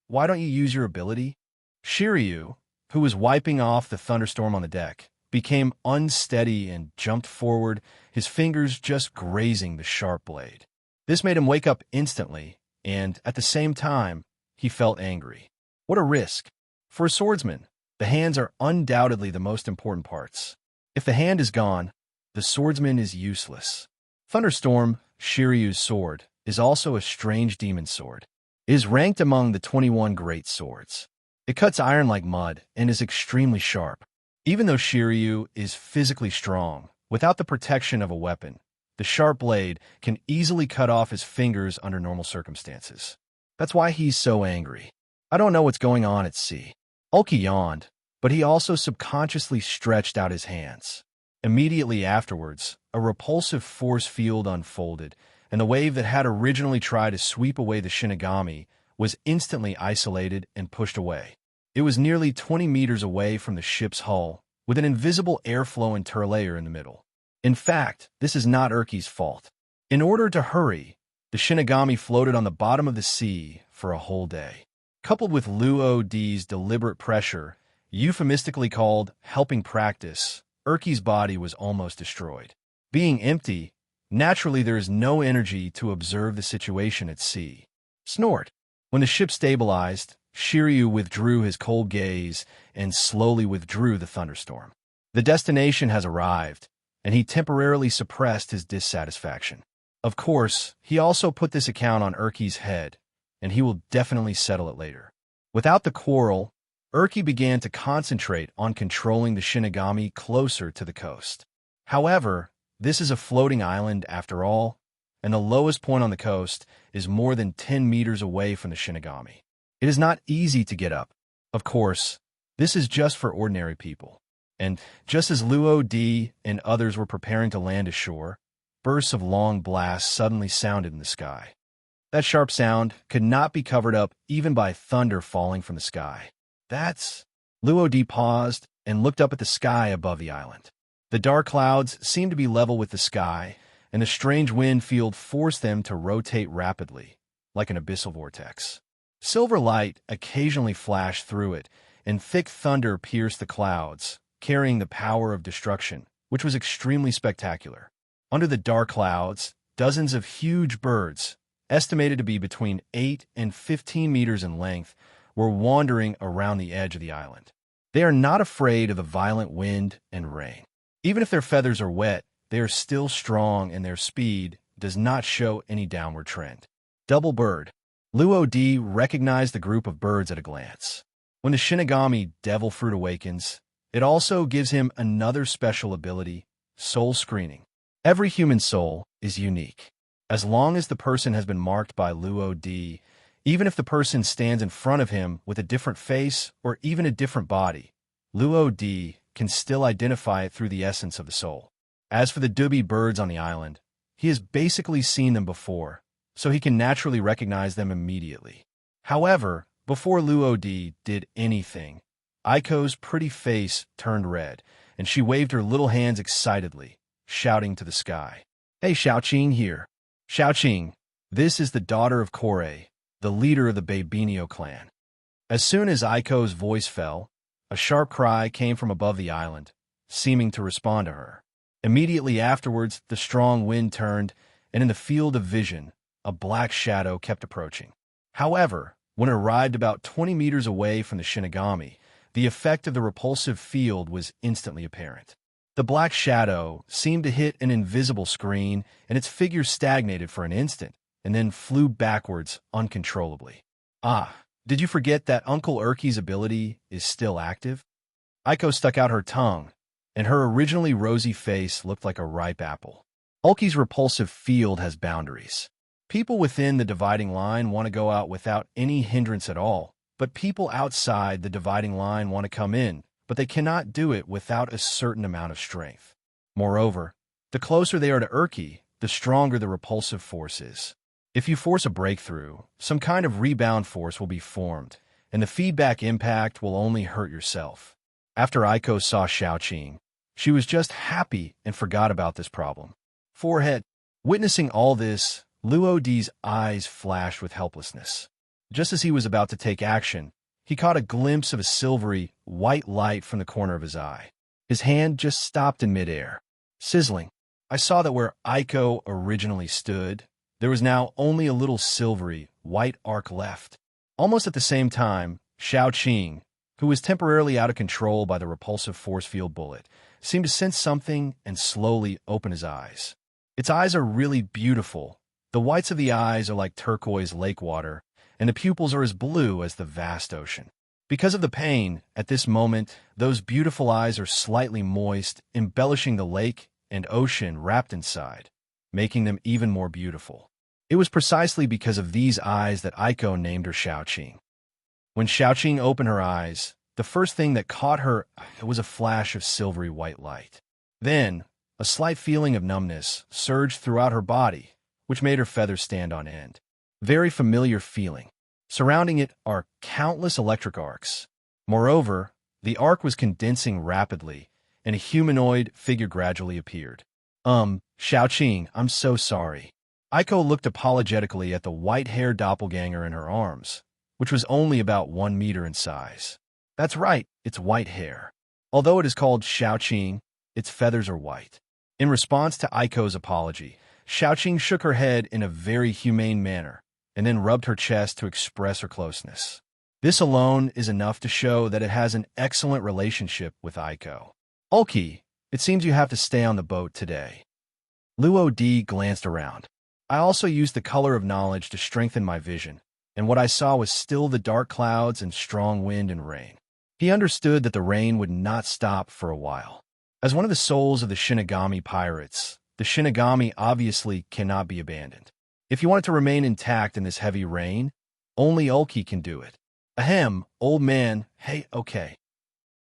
why don't you use your ability? Shiryu, who was wiping off the thunderstorm on the deck, became unsteady and jumped forward, his fingers just grazing the sharp blade. This made him wake up instantly, and, at the same time, he felt angry. What a risk. For a swordsman, the hands are undoubtedly the most important parts. If the hand is gone, the swordsman is useless. Thunderstorm, Shiryu's sword, is also a strange demon sword. It is ranked among the 21 great swords. It cuts iron like mud and is extremely sharp. Even though Shiryu is physically strong, without the protection of a weapon, the sharp blade can easily cut off his fingers under normal circumstances. That's why he's so angry. I don't know what's going on at sea. Ulki yawned, but he also subconsciously stretched out his hands. Immediately afterwards, a repulsive force field unfolded, and the wave that had originally tried to sweep away the Shinigami was instantly isolated and pushed away. It was nearly 20 meters away from the ship's hull, with an invisible airflow interlayer in the middle. In fact, this is not Urki's fault. In order to hurry, the Shinigami floated on the bottom of the sea for a whole day. Coupled with Luo Di's deliberate pressure, euphemistically called helping practice, Urki's body was almost destroyed. Being empty, naturally there is no energy to observe the situation at sea. Snort. When the ship stabilized, Shiryu withdrew his cold gaze and slowly withdrew the thunderstorm. The destination has arrived, and he temporarily suppressed his dissatisfaction. Of course, he also put this account on Urki's head, and he will definitely settle it later. Without the quarrel, Urki began to concentrate on controlling the Shinigami closer to the coast. However, this is a floating island after all, and the lowest point on the coast is more than 10 meters away from the Shinigami. It is not easy to get up. Of course, this is just for ordinary people. And just as Luo Di and others were preparing to land ashore, bursts of long blasts suddenly sounded in the sky. That sharp sound could not be covered up even by thunder falling from the sky. That's... Luo Di paused and looked up at the sky above the island. The dark clouds seemed to be level with the sky, and the strange wind field forced them to rotate rapidly, like an abyssal vortex. Silver light occasionally flashed through it, and thick thunder pierced the clouds, carrying the power of destruction, which was extremely spectacular. Under the dark clouds, dozens of huge birds, estimated to be between 8 and 15 meters in length, were wandering around the edge of the island. They are not afraid of the violent wind and rain. Even if their feathers are wet, they are still strong and their speed does not show any downward trend. Double bird. Luo Di recognized the group of birds at a glance. When the Shinigami Devil Fruit awakens, it also gives him another special ability, soul screening. Every human soul is unique. As long as the person has been marked by Luo D, even if the person stands in front of him with a different face or even a different body, Luo D can still identify it through the essence of the soul. As for the Dubi birds on the island, he has basically seen them before, so he can naturally recognize them immediately. However, before Luo D did anything, Aiko's pretty face turned red, and she waved her little hands excitedly, shouting to the sky. "Hey, Xiaoqing here. Xiaoqing, this is the daughter of Kore, the leader of the Babinio clan." As soon as Aiko's voice fell, a sharp cry came from above the island, seeming to respond to her. Immediately afterwards, the strong wind turned, and in the field of vision, a black shadow kept approaching. However, when it arrived about 20 meters away from the Shinigami, the effect of the repulsive field was instantly apparent. The black shadow seemed to hit an invisible screen, and its figure stagnated for an instant, and then flew backwards uncontrollably. "Ah, did you forget that Uncle Urki's ability is still active?" Aiko stuck out her tongue, and her originally rosy face looked like a ripe apple. Ulki's repulsive field has boundaries. People within the dividing line want to go out without any hindrance at all, but people outside the dividing line want to come in, but they cannot do it without a certain amount of strength. Moreover, the closer they are to Urki, the stronger the repulsive force is. If you force a breakthrough, some kind of rebound force will be formed, and the feedback impact will only hurt yourself. After Aiko saw Xiaoqing, she was just happy and forgot about this problem. Forehead. Witnessing all this, Luo Di's eyes flashed with helplessness. Just as he was about to take action, he caught a glimpse of a silvery, white light from the corner of his eye. His hand just stopped in midair. Sizzling. I saw that where Aiko originally stood, there was now only a little silvery, white arc left. Almost at the same time, Xiaoqing, who was temporarily out of control by the repulsive force field bullet, seemed to sense something and slowly open his eyes. Its eyes are really beautiful. The whites of the eyes are like turquoise lake water, and the pupils are as blue as the vast ocean. Because of the pain, at this moment, those beautiful eyes are slightly moist, embellishing the lake and ocean wrapped inside, making them even more beautiful. It was precisely because of these eyes that Aiko named her Xiaoqing. When Xiaoqing opened her eyes, the first thing that caught her was a flash of silvery white light. Then, a slight feeling of numbness surged throughout her body, which made her feathers stand on end. Very familiar feeling. Surrounding it are countless electric arcs. Moreover, the arc was condensing rapidly, and a humanoid figure gradually appeared. Xiaoqing, I'm so sorry." Aiko looked apologetically at the white-haired doppelganger in her arms, which was only about 1 meter in size. That's right, it's white hair. Although it is called Xiaoqing, its feathers are white. In response to Aiko's apology, Xiaoqing shook her head in a very humane manner, and then rubbed her chest to express her closeness. This alone is enough to show that it has an excellent relationship with Aiko. "Ulki, it seems you have to stay on the boat today." Luo D glanced around. I also used the color of knowledge to strengthen my vision, and what I saw was still the dark clouds and strong wind and rain. He understood that the rain would not stop for a while. As one of the souls of the Shinigami pirates, the Shinigami obviously cannot be abandoned. If you want it to remain intact in this heavy rain, only Ulki can do it. Ahem, old man, hey, okay.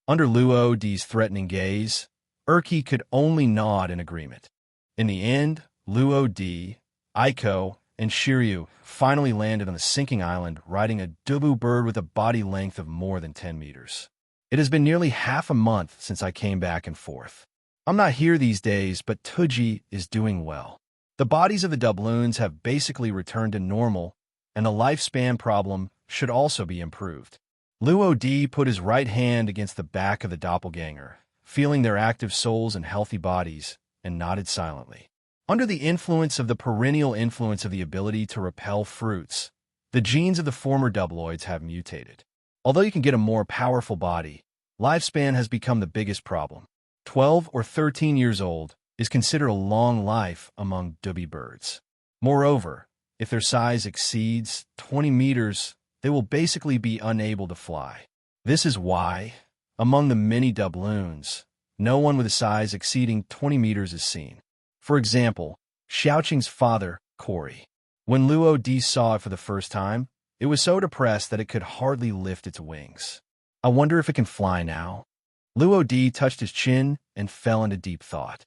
Under Luo D's threatening gaze, Urki could only nod in agreement. In the end, Luo D, Aiko, and Shiryu finally landed on a sinking island riding a dubu bird with a body length of more than 10 meters. It has been nearly half a month since I came back and forth. I'm not here these days, but Tuji is doing well. The bodies of the doubloons have basically returned to normal, and the lifespan problem should also be improved. Luo D put his right hand against the back of the doppelganger, feeling their active souls and healthy bodies, and nodded silently. Under the influence of the perennial influence of the ability to repel fruits, the genes of the former doubloids have mutated. Although you can get a more powerful body, lifespan has become the biggest problem. 12 or 13 years old is considered a long life among dubi birds. Moreover, if their size exceeds 20 meters, they will basically be unable to fly. This is why, among the many doubloons, no one with a size exceeding 20 meters is seen. For example, Xiaoqing's father, Corey. When Luo Di saw it for the first time, it was so depressed that it could hardly lift its wings. I wonder if it can fly now. Luo Di touched his chin and fell into deep thought.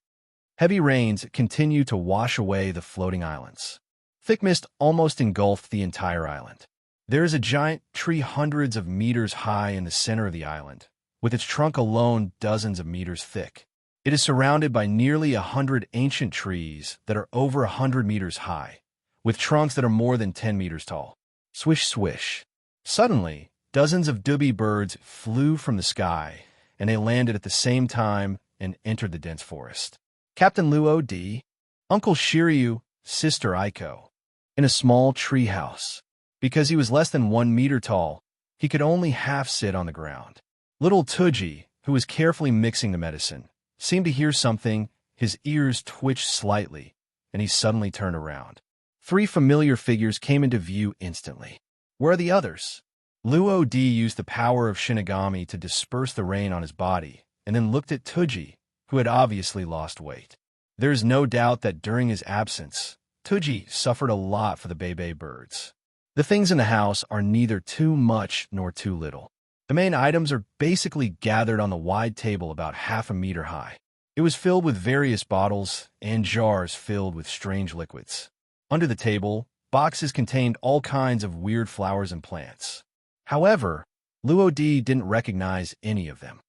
Heavy rains continued to wash away the floating islands. Thick mist almost engulfed the entire island. There is a giant tree hundreds of meters high in the center of the island, with its trunk alone dozens of meters thick. It is surrounded by nearly 100 ancient trees that are over 100 meters high, with trunks that are more than 10 meters tall. Swish, swish. Suddenly, dozens of dubby birds flew from the sky, and they landed at the same time and entered the dense forest. Captain Luo Di, Uncle Shiryu, Sister Aiko, in a small tree house. Because he was less than 1 meter tall, he could only half sit on the ground. Little Tuji, who was carefully mixing the medicine, seemed to hear something. His ears twitched slightly, and he suddenly turned around. 3 familiar figures came into view instantly. Where are the others? Luo Di used the power of Shinigami to disperse the rain on his body, and then looked at Tuji, who had obviously lost weight. There is no doubt that during his absence, Tuji suffered a lot for the Bebe birds. The things in the house are neither too much nor too little. The main items are basically gathered on the wide table about half a meter high. It was filled with various bottles and jars filled with strange liquids. Under the table, boxes contained all kinds of weird flowers and plants. However, Luo Di didn't recognize any of them.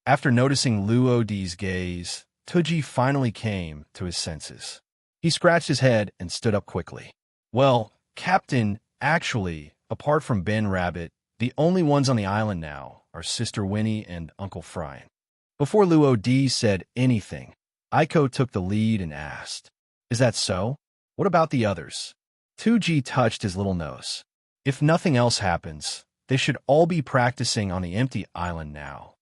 After noticing Luo Di's gaze, Tuji finally came to his senses. He scratched his head and stood up quickly. Well, Captain, actually, apart from Ben Rabbit, the only ones on the island now are Sister Winnie and Uncle Fryan. Before Luo Di said anything, Aiko took the lead and asked, "Is that so? What about the others?" Tuji touched his little nose. If nothing else happens, they should all be practicing on the empty island now.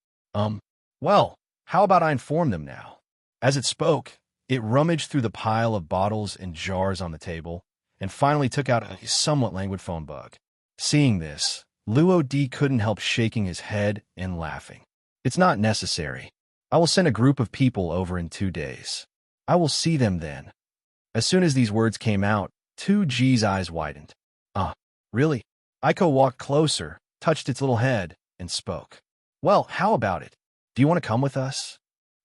Well, how about I inform them now? As it spoke, it rummaged through the pile of bottles and jars on the table, and finally took out a somewhat languid phone bug. Seeing this, Luo Di couldn't help shaking his head and laughing. It's not necessary. I will send a group of people over in 2 days. I will see them then. As soon as these words came out, Tuji's eyes widened. Really? Aiko walked closer, touched its little head, and spoke. Well, how about it? Do you want to come with us?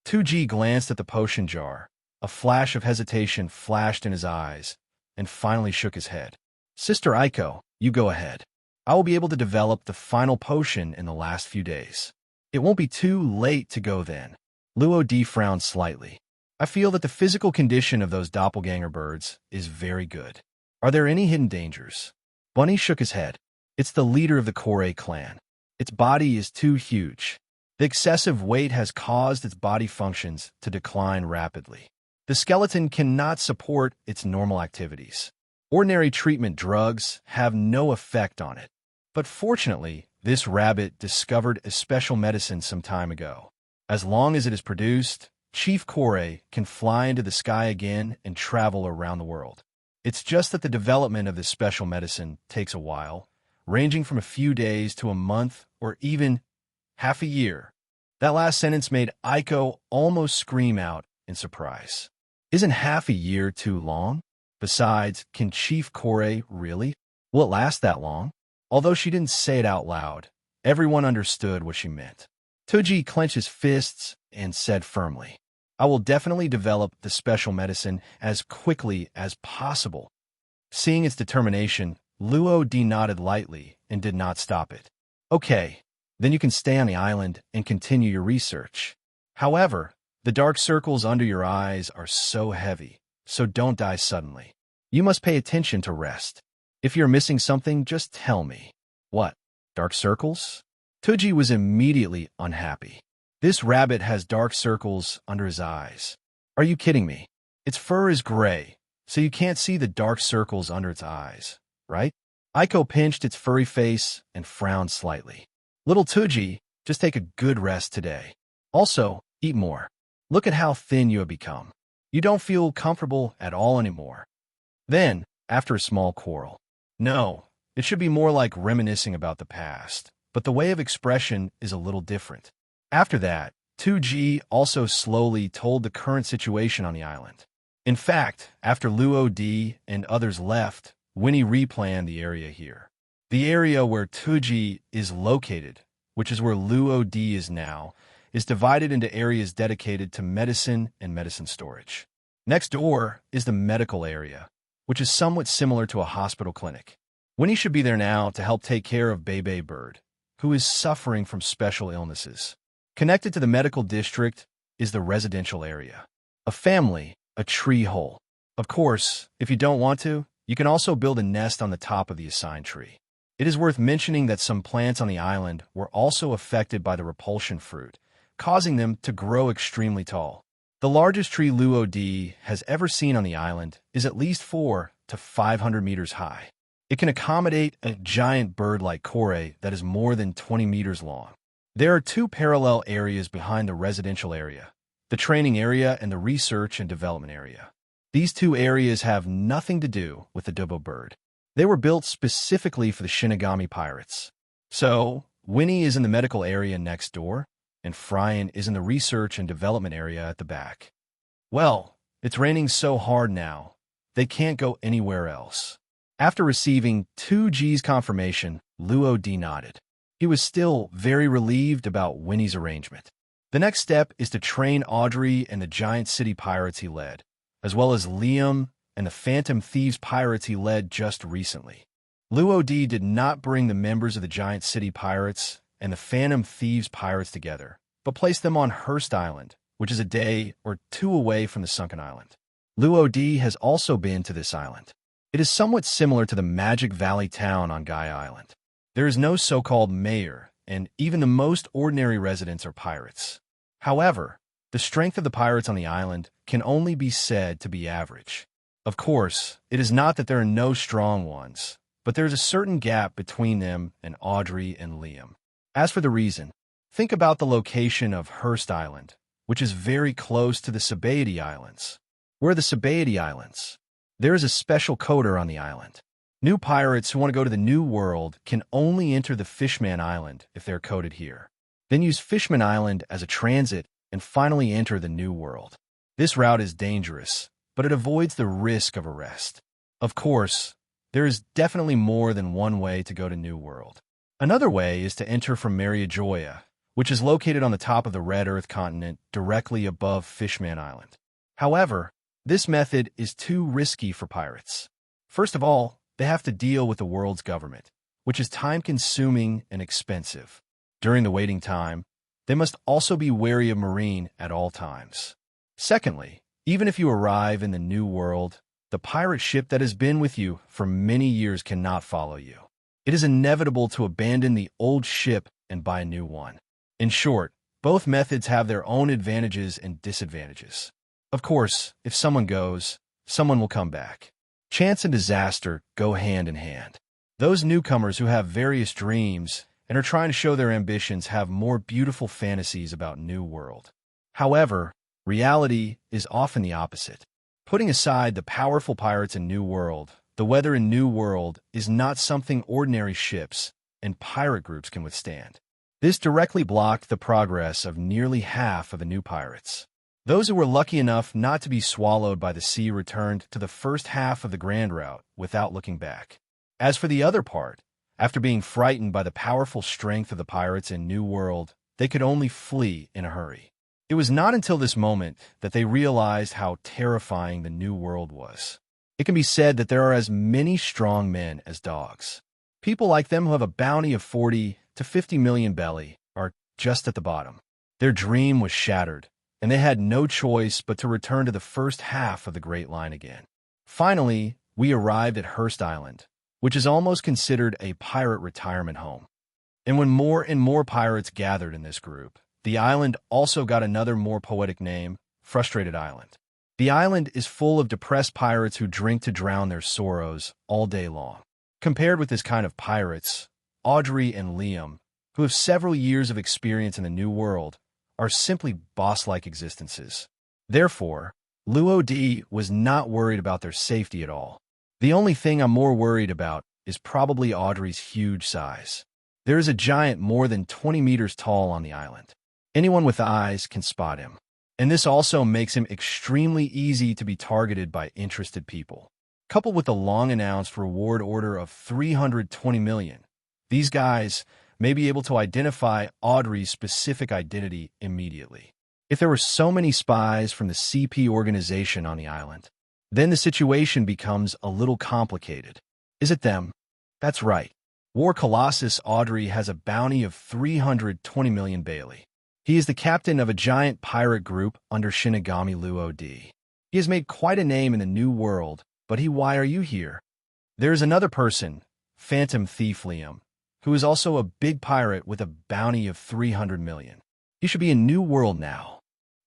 Tuji glanced at the potion jar. A flash of hesitation flashed in his eyes, and finally shook his head. Sister Aiko, you go ahead. I will be able to develop the final potion in the last few days. It won't be too late to go then. Luo Di frowned slightly. I feel that the physical condition of those doppelganger birds is very good. Are there any hidden dangers? Bunny shook his head. It's the leader of the Korei clan. Its body is too huge. The excessive weight has caused its body functions to decline rapidly. The skeleton cannot support its normal activities. Ordinary treatment drugs have no effect on it. But fortunately, this rabbit discovered a special medicine some time ago. As long as it is produced, Chief Korei can fly into the sky again and travel around the world. It's just that the development of this special medicine takes a while, ranging from a few days to a month or even half a year. That last sentence made Aiko almost scream out in surprise. Isn't half a year too long? Besides, can Chief Korei really? Will it last that long? Although she didn't say it out loud, everyone understood what she meant. Tuji clenched his fists and said firmly, I will definitely develop the special medicine as quickly as possible. Seeing its determination, Luo Di nodded lightly and did not stop it. Okay, then you can stay on the island and continue your research. However, the dark circles under your eyes are so heavy, so don't die suddenly. You must pay attention to rest. If you're missing something, just tell me. What? Dark circles? Tuji was immediately unhappy. This rabbit has dark circles under his eyes. Are you kidding me? Its fur is gray, so you can't see the dark circles under its eyes, right? Aiko pinched its furry face and frowned slightly. Little Tuji, just take a good rest today. Also, eat more. Look at how thin you have become. You don't feel comfortable at all anymore. Then, after a small quarrel. No, it should be more like reminiscing about the past, but the way of expression is a little different. After that, 2G also slowly told the current situation on the island. In fact, after Luo D and others left, Winnie replanned the area here. The area where Tuji is located, which is where Luo D is now, is divided into areas dedicated to medicine and medicine storage. Next door is the medical area, which is somewhat similar to a hospital clinic. Winnie should be there now to help take care of Bebe Bird, who is suffering from special illnesses. Connected to the medical district is the residential area. A family, a tree hole. Of course, if you don't want to, you can also build a nest on the top of the assigned tree. It is worth mentioning that some plants on the island were also affected by the repulsion fruit, causing them to grow extremely tall. The largest tree Luo D has ever seen on the island is at least 400 to 500 meters high. It can accommodate a giant bird like Kore that is more than 20 meters long. There are two parallel areas behind the residential area, the training area and the research and development area. These two areas have nothing to do with the Dubbo bird. They were built specifically for the Shinigami pirates. So, Winnie is in the medical area next door, and Fryan is in the research and development area at the back. Well, it's raining so hard now, they can't go anywhere else. After receiving 2G's confirmation, Luo D nodded. He was still very relieved about Winnie's arrangement. The next step is to train Audrey and the giant city pirates he led, as well as Liam and the Phantom Thieves pirates he led just recently. Luo D did not bring the members of the giant city pirates and the Phantom Thieves pirates together, but placed them on Hearst Island, which is a day or two away from the sunken island. Luo D has also been to this island. It is somewhat similar to the Magic Valley town on Gaia Island. There is no so-called mayor, and even the most ordinary residents are pirates. However, the strength of the pirates on the island can only be said to be average. Of course, it is not that there are no strong ones, but there is a certain gap between them and Audrey and Liam. As for the reason, think about the location of Hearst Island, which is very close to the Sabaody Islands. Where are the Sabaody Islands? There is a special coder on the island. New pirates who want to go to the New World can only enter the Fishman Island if they're coded here. Then use Fishman Island as a transit and finally enter the New World. This route is dangerous, but it avoids the risk of arrest. Of course, there is definitely more than one way to go to New World. Another way is to enter from Mariajoya, which is located on the top of the Red Earth continent directly above Fishman Island. However, this method is too risky for pirates. First of all, they have to deal with the world's government, which is time-consuming and expensive. During the waiting time, they must also be wary of Marine at all times. Secondly, even if you arrive in the New World, the pirate ship that has been with you for many years cannot follow you. It is inevitable to abandon the old ship and buy a new one. In short, both methods have their own advantages and disadvantages. Of course, if someone goes, someone will come back. Chance and disaster go hand in hand. Those newcomers who have various dreams and are trying to show their ambitions have more beautiful fantasies about New World. However, reality is often the opposite. Putting aside the powerful pirates in New World, the weather in New World is not something ordinary ships and pirate groups can withstand. This directly blocked the progress of nearly half of the new pirates. Those who were lucky enough not to be swallowed by the sea returned to the first half of the Grand Route without looking back. As for the other part, after being frightened by the powerful strength of the pirates in New World, they could only flee in a hurry. It was not until this moment that they realized how terrifying the New World was. It can be said that there are as many strong men as dogs. People like them who have a bounty of 40 to 50 million belly are just at the bottom. Their dream was shattered, and they had no choice but to return to the first half of the Great Line again. Finally, we arrived at Hearst Island, which is almost considered a pirate retirement home. And when more and more pirates gathered in this group, the island also got another more poetic name, Frustrated Island. The island is full of depressed pirates who drink to drown their sorrows all day long. Compared with this kind of pirates, Audrey and Liam, who have several years of experience in the New World, are simply boss-like existences. Therefore, Luo D was not worried about their safety at all. The only thing I'm more worried about is probably Audrey's huge size. There is a giant more than 20 meters tall on the island. Anyone with eyes can spot him. And this also makes him extremely easy to be targeted by interested people. Coupled with the long-announced reward order of $320 million, these guys may be able to identify Audrey's specific identity immediately. If there were so many spies from the CP organization on the island, then the situation becomes a little complicated. Is it them? That's right. War Colossus Audrey has a bounty of $320 million Bailey. He is the captain of a giant pirate group under Shinigami Luo D. He has made quite a name in the New World, but why are you here? There is another person, Phantom Thief Liam, who is also a big pirate with a bounty of $300 million. He should be in New World now.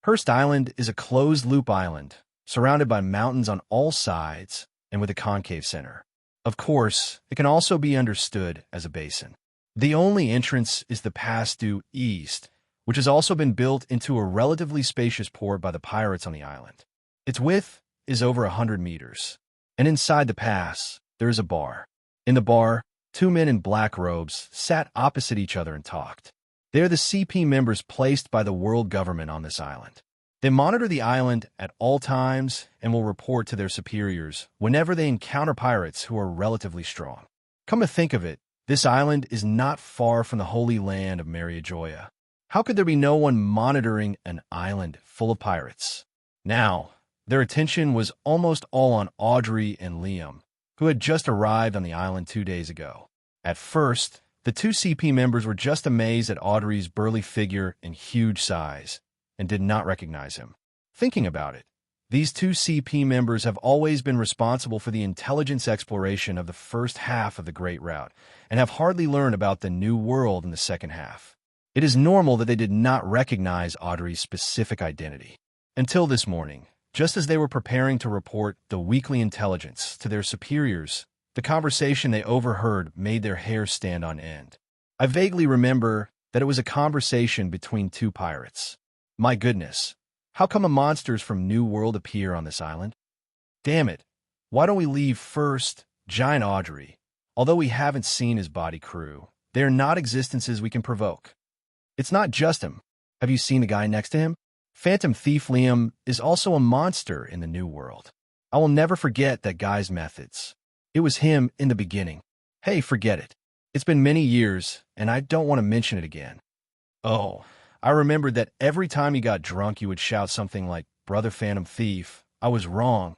Hearst Island is a closed-loop island, surrounded by mountains on all sides and with a concave center. Of course, it can also be understood as a basin. The only entrance is the pass due east, which has also been built into a relatively spacious port by the pirates on the island. Its width is over 100 meters, and inside the pass, there is a bar. In the bar, two men in black robes sat opposite each other and talked. They are the CP members placed by the world government on this island. They monitor the island at all times and will report to their superiors whenever they encounter pirates who are relatively strong. Come to think of it, this island is not far from the holy land of Mariajoya. How could there be no one monitoring an island full of pirates? Now, their attention was almost all on Audrey and Liam, who had just arrived on the island 2 days ago. At first, the two CP members were just amazed at Audrey's burly figure and huge size, and did not recognize him. Thinking about it, these two CP members have always been responsible for the intelligence exploration of the first half of the Great Route, and have hardly learned about the New World in the second half. It is normal that they did not recognize Audrey's specific identity. Until this morning, just as they were preparing to report the weekly intelligence to their superiors, the conversation they overheard made their hair stand on end. I vaguely remember that it was a conversation between two pirates. My goodness, how come monsters from New World appear on this island? Damn it, why don't we leave first? Giant Audrey. Although we haven't seen his body crew, they are not existences we can provoke. It's not just him. Have you seen the guy next to him? Phantom Thief Liam is also a monster in the New World. I will never forget that guy's methods. It was him in the beginning. Hey, forget it. It's been many years, and I don't want to mention it again. Oh, I remembered that every time you got drunk you would shout something like, "Brother Phantom Thief, I was wrong.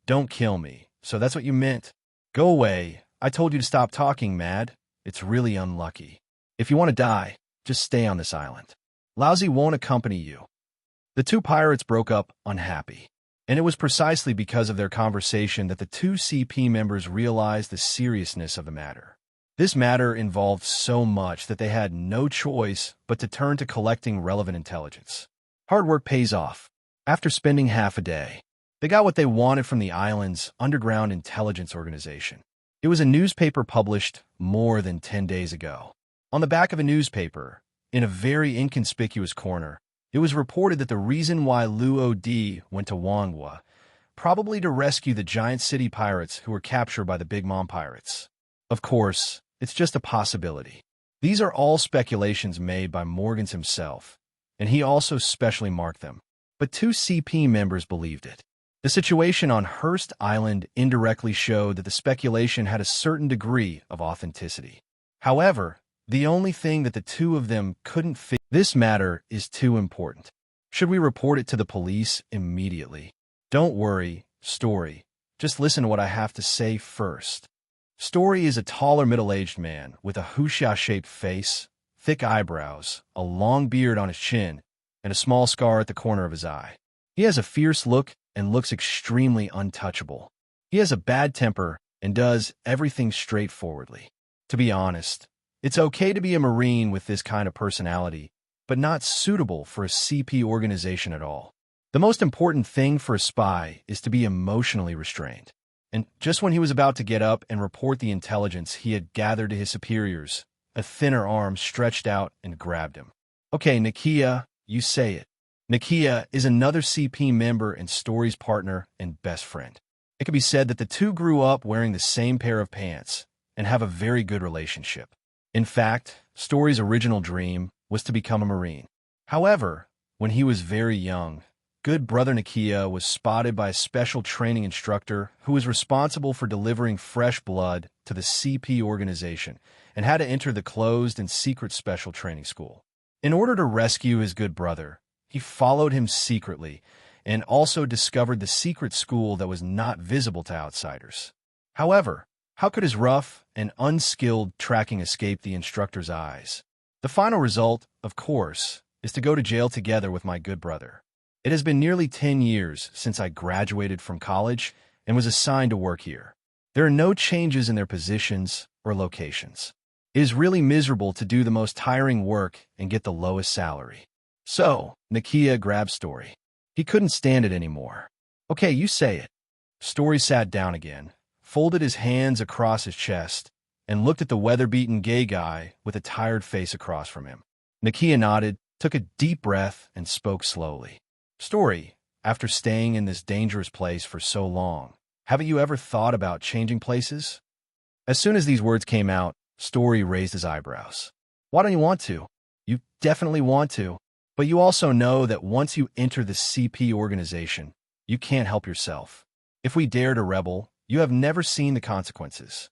Don't kill me." So that's what you meant. Go away. I told you to stop talking, Mad. It's really unlucky. If you want to die, just stay on this island. Lousy won't accompany you. The two pirates broke up unhappy, and it was precisely because of their conversation that the two CP members realized the seriousness of the matter. This matter involved so much that they had no choice but to turn to collecting relevant intelligence. Hard work pays off. After spending half a day, they got what they wanted from the island's underground intelligence organization. It was a newspaper published more than 10 days ago. On the back of a newspaper, in a very inconspicuous corner, it was reported that the reason why Luo D went to Wangwa, probably to rescue the giant city pirates who were captured by the Big Mom pirates. Of course, it's just a possibility. These are all speculations made by Morgans himself, and he also specially marked them. But two CP members believed it. The situation on Hearst Island indirectly showed that the speculation had a certain degree of authenticity. However, the only thing that the two of them couldn't figure, this matter is too important. Should we report it to the police immediately? Don't worry, Story. Just listen to what I have to say first. Story is a taller middle-aged man with a huxia-shaped face, thick eyebrows, a long beard on his chin, and a small scar at the corner of his eye. He has a fierce look and looks extremely untouchable. He has a bad temper and does everything straightforwardly. To be honest, it's okay to be a Marine with this kind of personality, but not suitable for a CP organization at all. The most important thing for a spy is to be emotionally restrained. And just when he was about to get up and report the intelligence he had gathered to his superiors, a thinner arm stretched out and grabbed him. Okay, Nakia, you say it. Nakia is another CP member and Story's partner and best friend. It can be said that the two grew up wearing the same pair of pants and have a very good relationship. In fact, Story's original dream was to become a Marine. However, when he was very young, good brother Nakia was spotted by a special training instructor who was responsible for delivering fresh blood to the CP organization and had to enter the closed and secret special training school. In order to rescue his good brother, he followed him secretly and also discovered the secret school that was not visible to outsiders. However, how could his rough and unskilled tracking escape the instructor's eyes? The final result, of course, is to go to jail together with my good brother. It has been nearly 10 years since I graduated from college and was assigned to work here. There are no changes in their positions or locations. It is really miserable to do the most tiring work and get the lowest salary. So, Nakia grabbed Story. He couldn't stand it anymore. Okay, you say it. Story sat down again, folded his hands across his chest, and looked at the weather-beaten gay guy with a tired face across from him. Nakia nodded, took a deep breath, and spoke slowly. Story, after staying in this dangerous place for so long, haven't you ever thought about changing places? As soon as these words came out, Story raised his eyebrows. Why don't you want to? You definitely want to, but you also know that once you enter the CP organization, you can't help yourself. If we dare to rebel, you have never seen the consequences.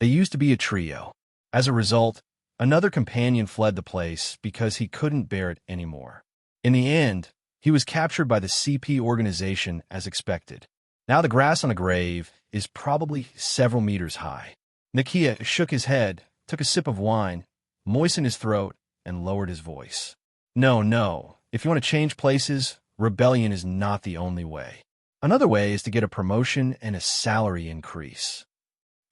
They used to be a trio. As a result, another companion fled the place because he couldn't bear it anymore. In the end, he was captured by the CP organization as expected. Now the grass on the grave is probably several meters high. Nakia shook his head, took a sip of wine, moistened his throat, and lowered his voice. No. If you want to change places, rebellion is not the only way. Another way is to get a promotion and a salary increase.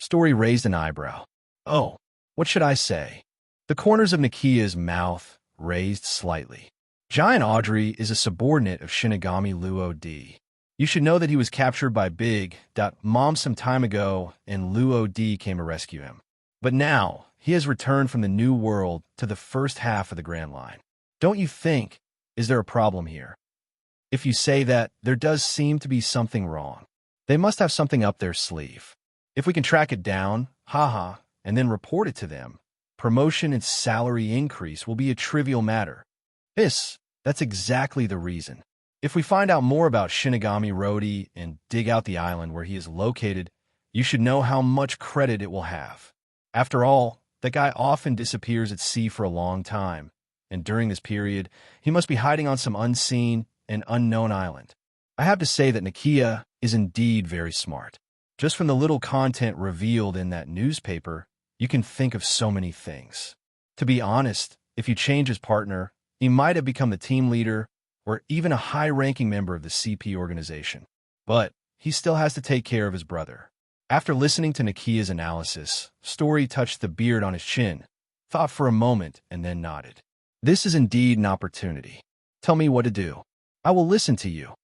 Story raised an eyebrow. Oh, what should I say? The corners of Nakia's mouth raised slightly. Giant Audrey is a subordinate of Shinigami Luo D. You should know that he was captured by Big Mom some time ago, and Luo D came to rescue him. But now, he has returned from the New World to the first half of the Grand Line. Don't you think, is there a problem here? If you say that, there does seem to be something wrong. They must have something up their sleeve. If we can track it down, and then report it to them, promotion and salary increase will be a trivial matter. That's exactly the reason. If we find out more about Shinigami Rodi and dig out the island where he is located, you should know how much credit it will have. After all, that guy often disappears at sea for a long time, and during this period, he must be hiding on some unseen and unknown island. I have to say that Nakia is indeed very smart. Just from the little content revealed in that newspaper, you can think of so many things. To be honest, if you change his partner, he might have become the team leader or even a high-ranking member of the CP organization. But he still has to take care of his brother. After listening to Nakia's analysis, Story touched the beard on his chin, thought for a moment, and then nodded. This is indeed an opportunity. Tell me what to do. I will listen to you.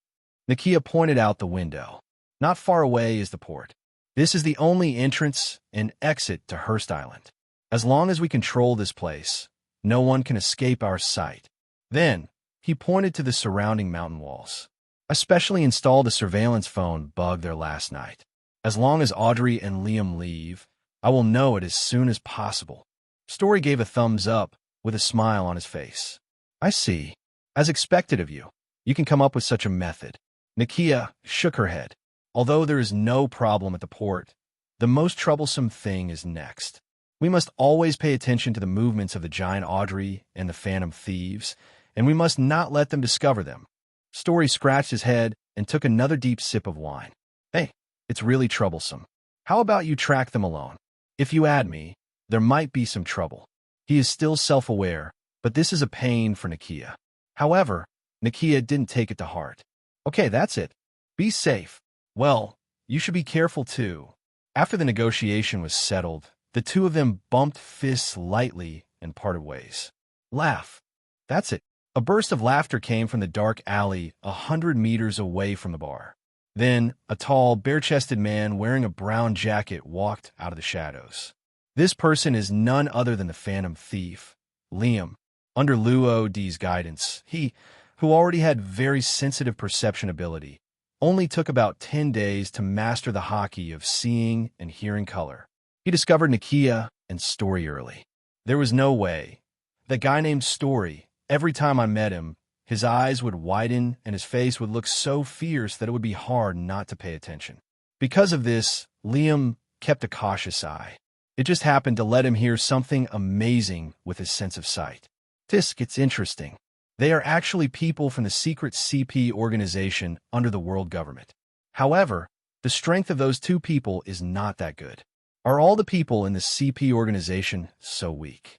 Nakia pointed out the window. Not far away is the port. This is the only entrance and exit to Hearst Island. As long as we control this place, no one can escape our sight. Then, he pointed to the surrounding mountain walls. I specially installed a surveillance phone bug there last night. As long as Audrey and Liam leave, I will know it as soon as possible. Story gave a thumbs up with a smile on his face. I see. As expected of you, you can come up with such a method. Nakia shook her head. Although there is no problem at the port, the most troublesome thing is next. We must always pay attention to the movements of the giant Audrey and the phantom thieves, and we must not let them discover them. Story scratched his head and took another deep sip of wine. Hey, it's really troublesome. How about you track them alone? If you add me, there might be some trouble. He is still self-aware, but this is a pain for Nakia. However, Nakia didn't take it to heart. Okay, that's it. Be safe. Well, you should be careful too. After the negotiation was settled, the two of them bumped fists lightly and parted ways. Laugh. That's it. A burst of laughter came from the dark alley 100 meters away from the bar. Then, a tall, bare-chested man wearing a brown jacket walked out of the shadows. This person is none other than the phantom thief, Liam. Under Luo D's guidance, he, who already had very sensitive perception ability, only took about 10 days to master the hockey of seeing and hearing color. He discovered Nakia and Story early. There was no way. That guy named Story, every time I met him, His eyes would widen and his face would look so fierce that it would be hard not to pay attention. Because of this, Liam kept a cautious eye. It just happened to let him hear something amazing with his sense of sight. This gets interesting. They are actually people from the secret CP organization under the world government. However, the strength of those two people is not that good. Are all the people in the CP organization so weak?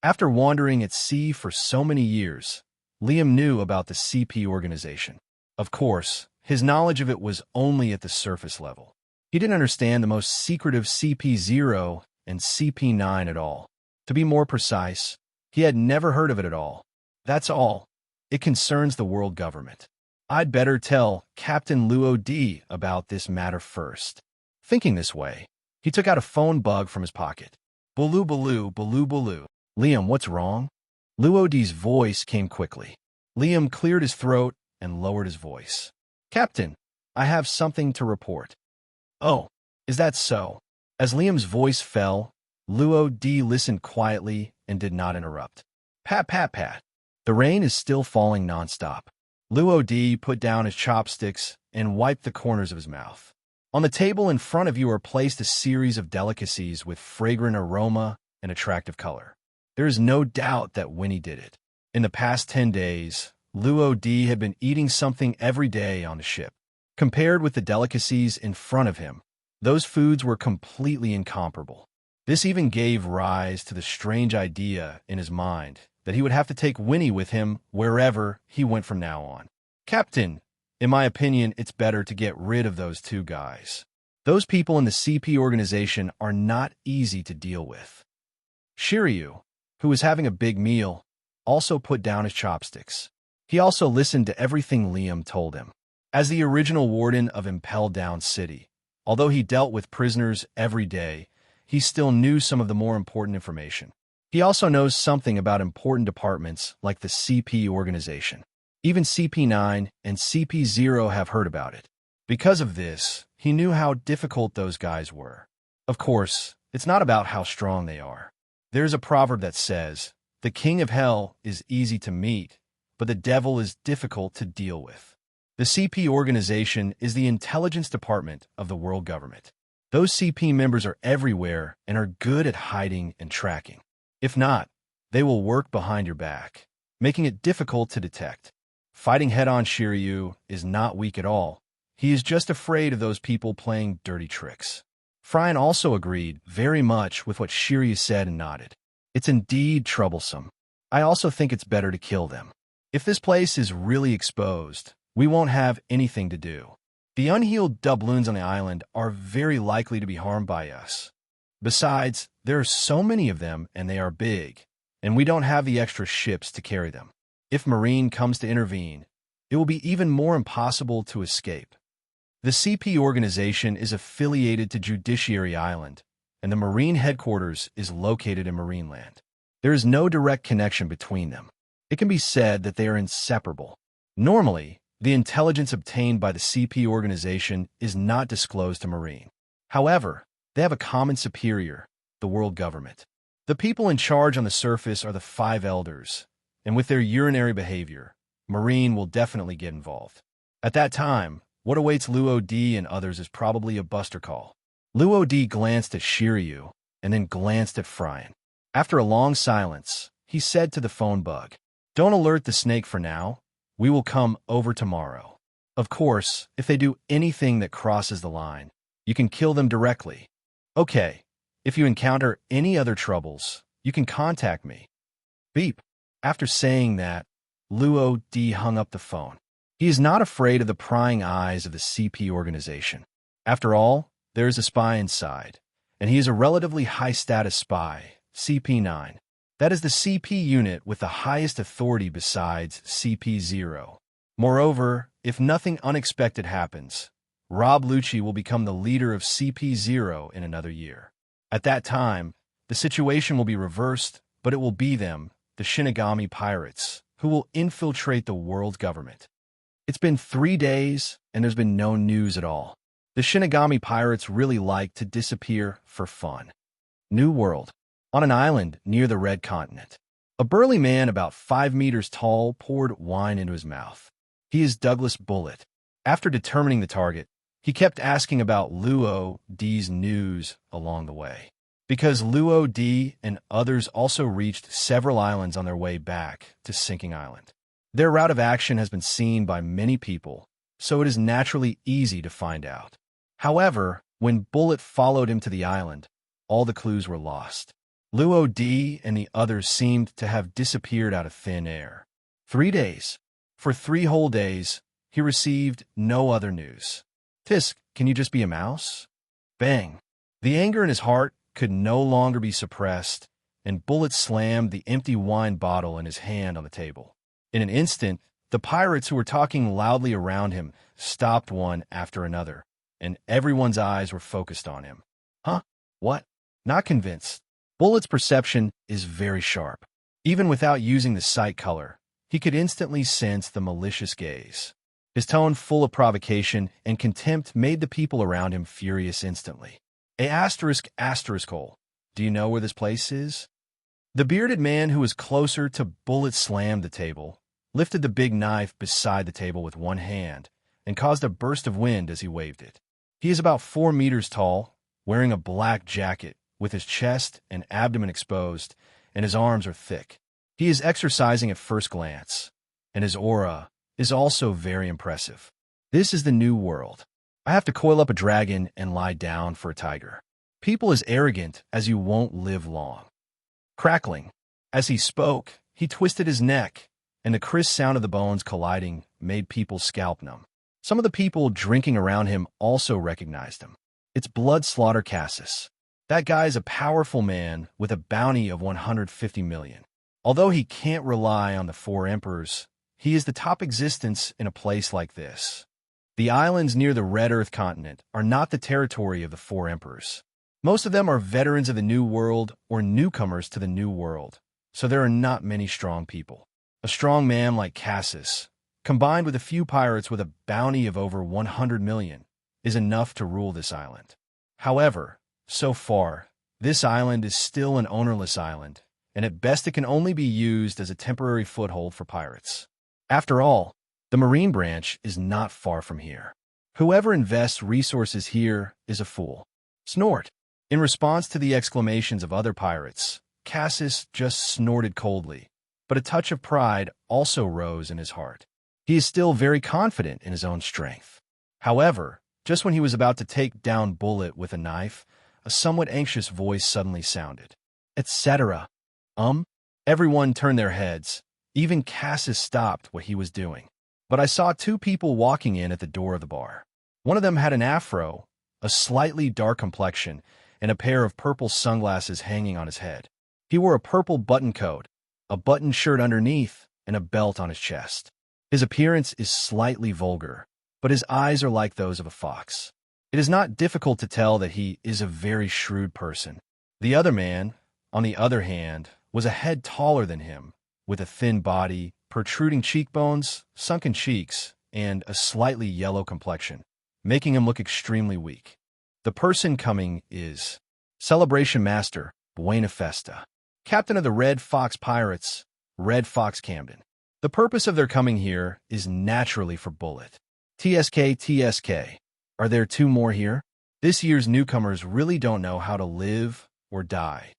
After wandering at sea for so many years, Liam knew about the CP organization. Of course, his knowledge of it was only at the surface level. He didn't understand the most secretive CP0 and CP9 at all. To be more precise, he had never heard of it at all. That's all. It concerns the world government. I'd better tell Captain Luo D about this matter first. Thinking this way, he took out a phone bug from his pocket. Baloo, baloo, baloo, baloo. Liam, what's wrong? Luo D's voice came quickly. Liam cleared his throat and lowered his voice. Captain, I have something to report. Oh, is that so? As Liam's voice fell, Luo D listened quietly and did not interrupt. Pat, pat, pat. The rain is still falling nonstop. Luo D put down his chopsticks and wiped the corners of his mouth. On the table in front of you are placed a series of delicacies with fragrant aroma and attractive color. There is no doubt that Winnie did it. In the past 10 days, Luo D had been eating something every day on the ship. Compared with the delicacies in front of him, those foods were completely incomparable. This even gave rise to the strange idea in his mind that he would have to take Winnie with him wherever he went from now on. Captain, in my opinion, it's better to get rid of those two guys. Those people in the CP organization are not easy to deal with. Shiryu, who was having a big meal, also put down his chopsticks. He also listened to everything Liam told him. As the original warden of Impel Down City, although he dealt with prisoners every day, he still knew some of the more important information. He also knows something about important departments like the CP organization. Even CP9 and CP0 have heard about it. Because of this, he knew how difficult those guys were. Of course, it's not about how strong they are. There's a proverb that says, "The king of hell is easy to meet, but the devil is difficult to deal with." The CP organization is the intelligence department of the world government. Those CP members are everywhere and are good at hiding and tracking. If not, they will work behind your back, making it difficult to detect. Fighting head-on Shiryu is not weak at all. He is just afraid of those people playing dirty tricks. Fryan also agreed very much with what Shiryu said and nodded. It's indeed troublesome. I also think it's better to kill them. If this place is really exposed, we won't have anything to do. The unhealed doubloons on the island are very likely to be harmed by us. Besides, there are so many of them and they are big, and we don't have the extra ships to carry them. If Marine comes to intervene, it will be even more impossible to escape. The CP organization is affiliated to Judiciary Island, and the Marine headquarters is located in Marineland. There is no direct connection between them. It can be said that they are inseparable. Normally, the intelligence obtained by the CP organization is not disclosed to Marine. However, they have a common superior, the world government. The people in charge on the surface are the 5 elders, and with their urinary behavior, Marine will definitely get involved. At that time, what awaits Luo D and others is probably a buster call. Luo D glanced at Shiryu, and then glanced at Fryan. After a long silence, he said to the phone bug, "Don't alert the snake for now. We will come over tomorrow. Of course, if they do anything that crosses the line, you can kill them directly. Okay, if you encounter any other troubles, you can contact me." Beep. After saying that, Luo D hung up the phone. He is not afraid of the prying eyes of the CP organization. After all, there is a spy inside, and he is a relatively high-status spy, CP9. That is the CP unit with the highest authority besides CP0. Moreover, if nothing unexpected happens, Rob Lucci will become the leader of CP0 in another year. At that time, the situation will be reversed, but it will be them, the Shinigami pirates, who will infiltrate the world government. It's been 3 days, and there's been no news at all. The Shinigami pirates really like to disappear for fun. New World. On an island near the Red Continent. A burly man about 5 meters tall poured wine into his mouth. He is Douglas Bullet. After determining the target, he kept asking about Luo D's news along the way. Because Luo D and others also reached several islands on their way back to Sinking Island. Their route of action has been seen by many people, so it is naturally easy to find out. However, when Bullet followed him to the island, all the clues were lost. Luo D and the others seemed to have disappeared out of thin air. 3 days. For 3 whole days, he received no other news. Tisk, can you just be a mouse? Bang. The anger in his heart could no longer be suppressed, and Bullet slammed the empty wine bottle in his hand on the table. In an instant, the pirates who were talking loudly around him stopped one after another, and everyone's eyes were focused on him. Huh? What? Not convinced. Bullet's perception is very sharp. Even without using the sight color, he could instantly sense the malicious gaze. His tone full of provocation and contempt made the people around him furious instantly. Hole. Do you know where this place is? The bearded man who was closer to Bullet slammed the table, lifted the big knife beside the table with one hand, and caused a burst of wind as he waved it. He is about 4 meters tall, wearing a black jacket, with his chest and abdomen exposed, and his arms are thick. He is exercising at first glance, and his aura is also very impressive. This is the new world. I have to coil up a dragon and lie down for a tiger. People as arrogant as you won't live long. Crackling. As he spoke, he twisted his neck, and the crisp sound of the bones colliding made people's scalp numb. Some of the people drinking around him also recognized him. It's Blood Slaughter Cassis. That guy is a powerful man with a bounty of 150 million. Although he can't rely on the 4 emperors, he is the top existence in a place like this. The islands near the Red Earth continent are not the territory of the 4 emperors. Most of them are veterans of the New World or newcomers to the New World, so there are not many strong people. A strong man like Cassis, combined with a few pirates with a bounty of over 100 million, is enough to rule this island. However, so far, this island is still an ownerless island, and at best it can only be used as a temporary foothold for pirates. After all, the Marine branch is not far from here. Whoever invests resources here is a fool. Snort. In response to the exclamations of other pirates, Cassis just snorted coldly, but a touch of pride also rose in his heart. He is still very confident in his own strength. However, just when he was about to take down Bullet with a knife, a somewhat anxious voice suddenly sounded. Etc. Everyone turned their heads. Even Cassis stopped what he was doing. But I saw 2 people walking in at the door of the bar. One of them had an afro, a slightly dark complexion, and a pair of purple sunglasses hanging on his head. He wore a purple button coat, a buttoned shirt underneath, and a belt on his chest. His appearance is slightly vulgar, but his eyes are like those of a fox. It is not difficult to tell that he is a very shrewd person. The other man, on the other hand, was a head taller than him, with a thin body, protruding cheekbones, sunken cheeks, and a slightly yellow complexion, making him look extremely weak. The person coming is Celebration Master Buena Festa, Captain of the Red Fox Pirates, Red Fox Camden. The purpose of their coming here is naturally for Bullet. TSK. Are there 2 more here? This year's newcomers really don't know how to live or die.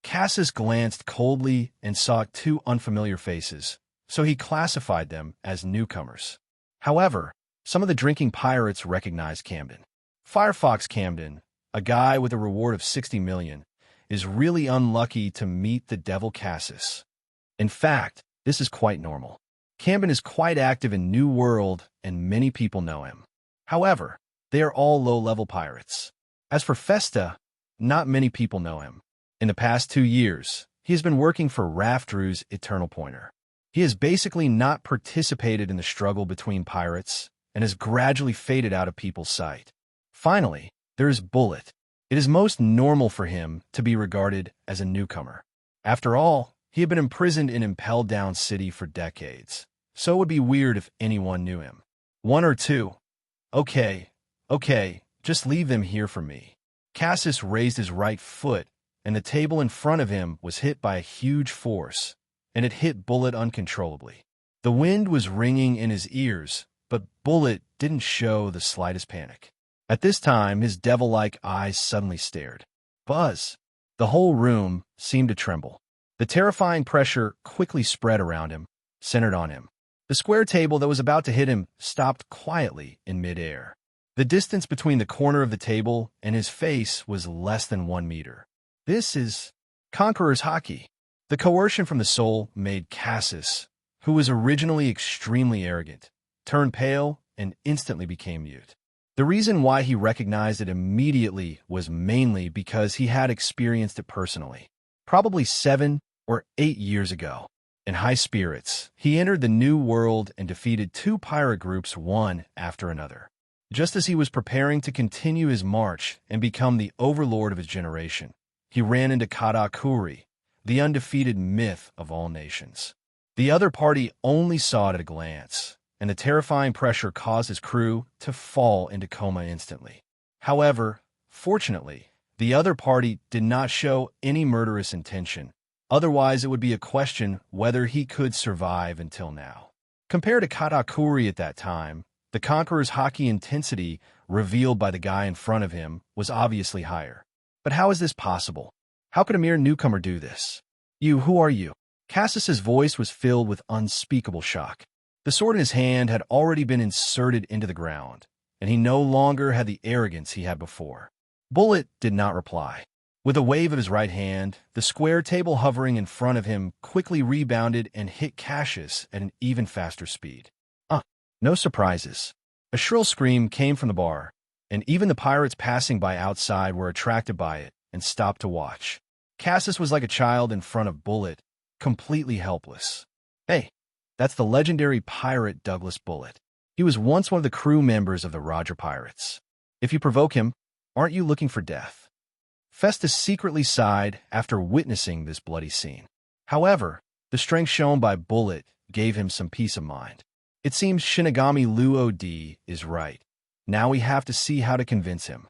Cassis glanced coldly and saw 2 unfamiliar faces, so he classified them as newcomers. However, some of the drinking pirates recognized Camden. Firefox Camden, a guy with a reward of 60 million, is really unlucky to meet the devil Cassis. In fact, this is quite normal. Camden is quite active in New World and many people know him. However, they are all low-level pirates. As for Festa, not many people know him. In the past 2 years, he has been working for Raftru's Eternal Pointer. He has basically not participated in the struggle between pirates and has gradually faded out of people's sight. Finally, there is Bullet. It is most normal for him to be regarded as a newcomer. After all, he had been imprisoned in Impel Down City for decades, so it would be weird if anyone knew him. 1 or 2. Okay, just leave them here for me. Cassis raised his right foot, and the table in front of him was hit by a huge force, and it hit Bullet uncontrollably. The wind was ringing in his ears, but Bullet didn't show the slightest panic. At this time, his devil-like eyes suddenly stared. Buzz! The whole room seemed to tremble. The terrifying pressure quickly spread around him, centered on him. The square table that was about to hit him stopped quietly in midair. The distance between the corner of the table and his face was less than 1 meter. This is Conqueror's Haki. The coercion from the soul made Cassis, who was originally extremely arrogant, turn pale and instantly became mute. The reason why he recognized it immediately was mainly because he had experienced it personally. Probably 7 or 8 years ago. In high spirits, he entered the New World and defeated 2 pirate groups one after another. Just as he was preparing to continue his march and become the overlord of his generation, he ran into Katakuri, the undefeated myth of all nations. The other party only saw it at a glance, and the terrifying pressure caused his crew to fall into coma instantly. However, fortunately, the other party did not show any murderous intention. Otherwise, it would be a question whether he could survive until now. Compared to Katakuri at that time, the Conqueror's Haki intensity revealed by the guy in front of him was obviously higher. But how is this possible? How could a mere newcomer do this? Who are you? Cassis's voice was filled with unspeakable shock. The sword in his hand had already been inserted into the ground, and he no longer had the arrogance he had before. Bullet did not reply. With a wave of his right hand, the square table hovering in front of him quickly rebounded and hit Cassius at an even faster speed. No surprises. A shrill scream came from the bar, and even the pirates passing by outside were attracted by it and stopped to watch. Cassius was like a child in front of Bullet, completely helpless. Hey, that's the legendary pirate Douglas Bullet. He was once one of the crew members of the Roger Pirates. If you provoke him, aren't you looking for death? Festus secretly sighed after witnessing this bloody scene. However, the strength shown by Bullet gave him some peace of mind. It seems Shinigami Luo-D is right. Now we have to see how to convince him.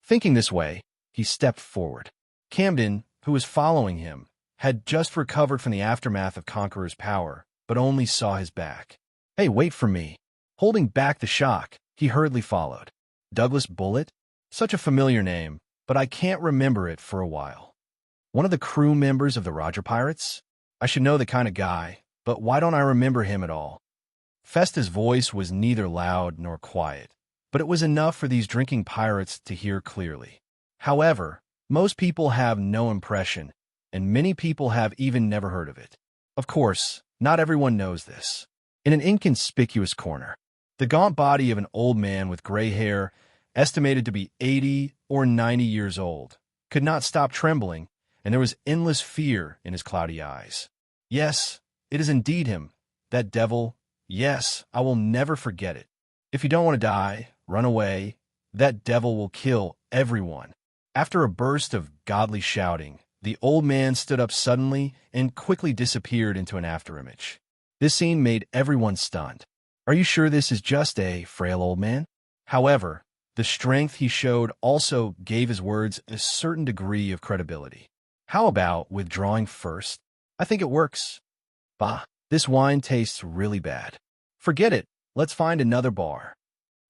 Thinking this way, he stepped forward. Camden, who was following him, had just recovered from the aftermath of Conqueror's power, but only saw his back. Hey, wait for me. Holding back the shock, he hurriedly followed. Douglas Bullet? Such a familiar name, but I can't remember it for a while. One of the crew members of the Roger Pirates? I should know the kind of guy, but why don't I remember him at all? Festa's voice was neither loud nor quiet, but it was enough for these drinking pirates to hear clearly. However, most people have no impression, and many people have even never heard of it. Of course, not everyone knows this. In an inconspicuous corner, the gaunt body of an old man with gray hair, estimated to be 80 or 90 years old, could not stop trembling, and there was endless fear in his cloudy eyes. Yes, it is indeed him, that devil. Yes, I will never forget it. If you don't want to die, run away. That devil will kill everyone. After a burst of godly shouting, the old man stood up suddenly and quickly disappeared into an afterimage. This scene made everyone stunned. Are you sure this is just a frail old man? However, the strength he showed also gave his words a certain degree of credibility. How about withdrawing first? I think it works. Bah, this wine tastes really bad. Forget it, let's find another bar.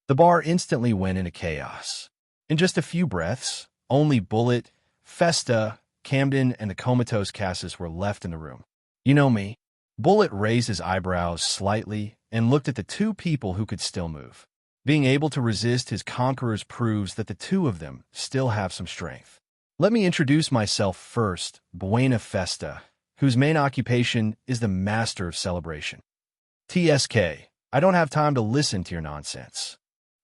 The bar instantly went into chaos. In just a few breaths, only Bullet, Festa, Camden, and the comatose Cassis were left in the room. You know me. Bullet raised his eyebrows slightly and looked at the 2 people who could still move. Being able to resist his conquerors proves that the 2 of them still have some strength. Let me introduce myself first, Buena Festa, whose main occupation is the master of celebration. TSK, I don't have time to listen to your nonsense.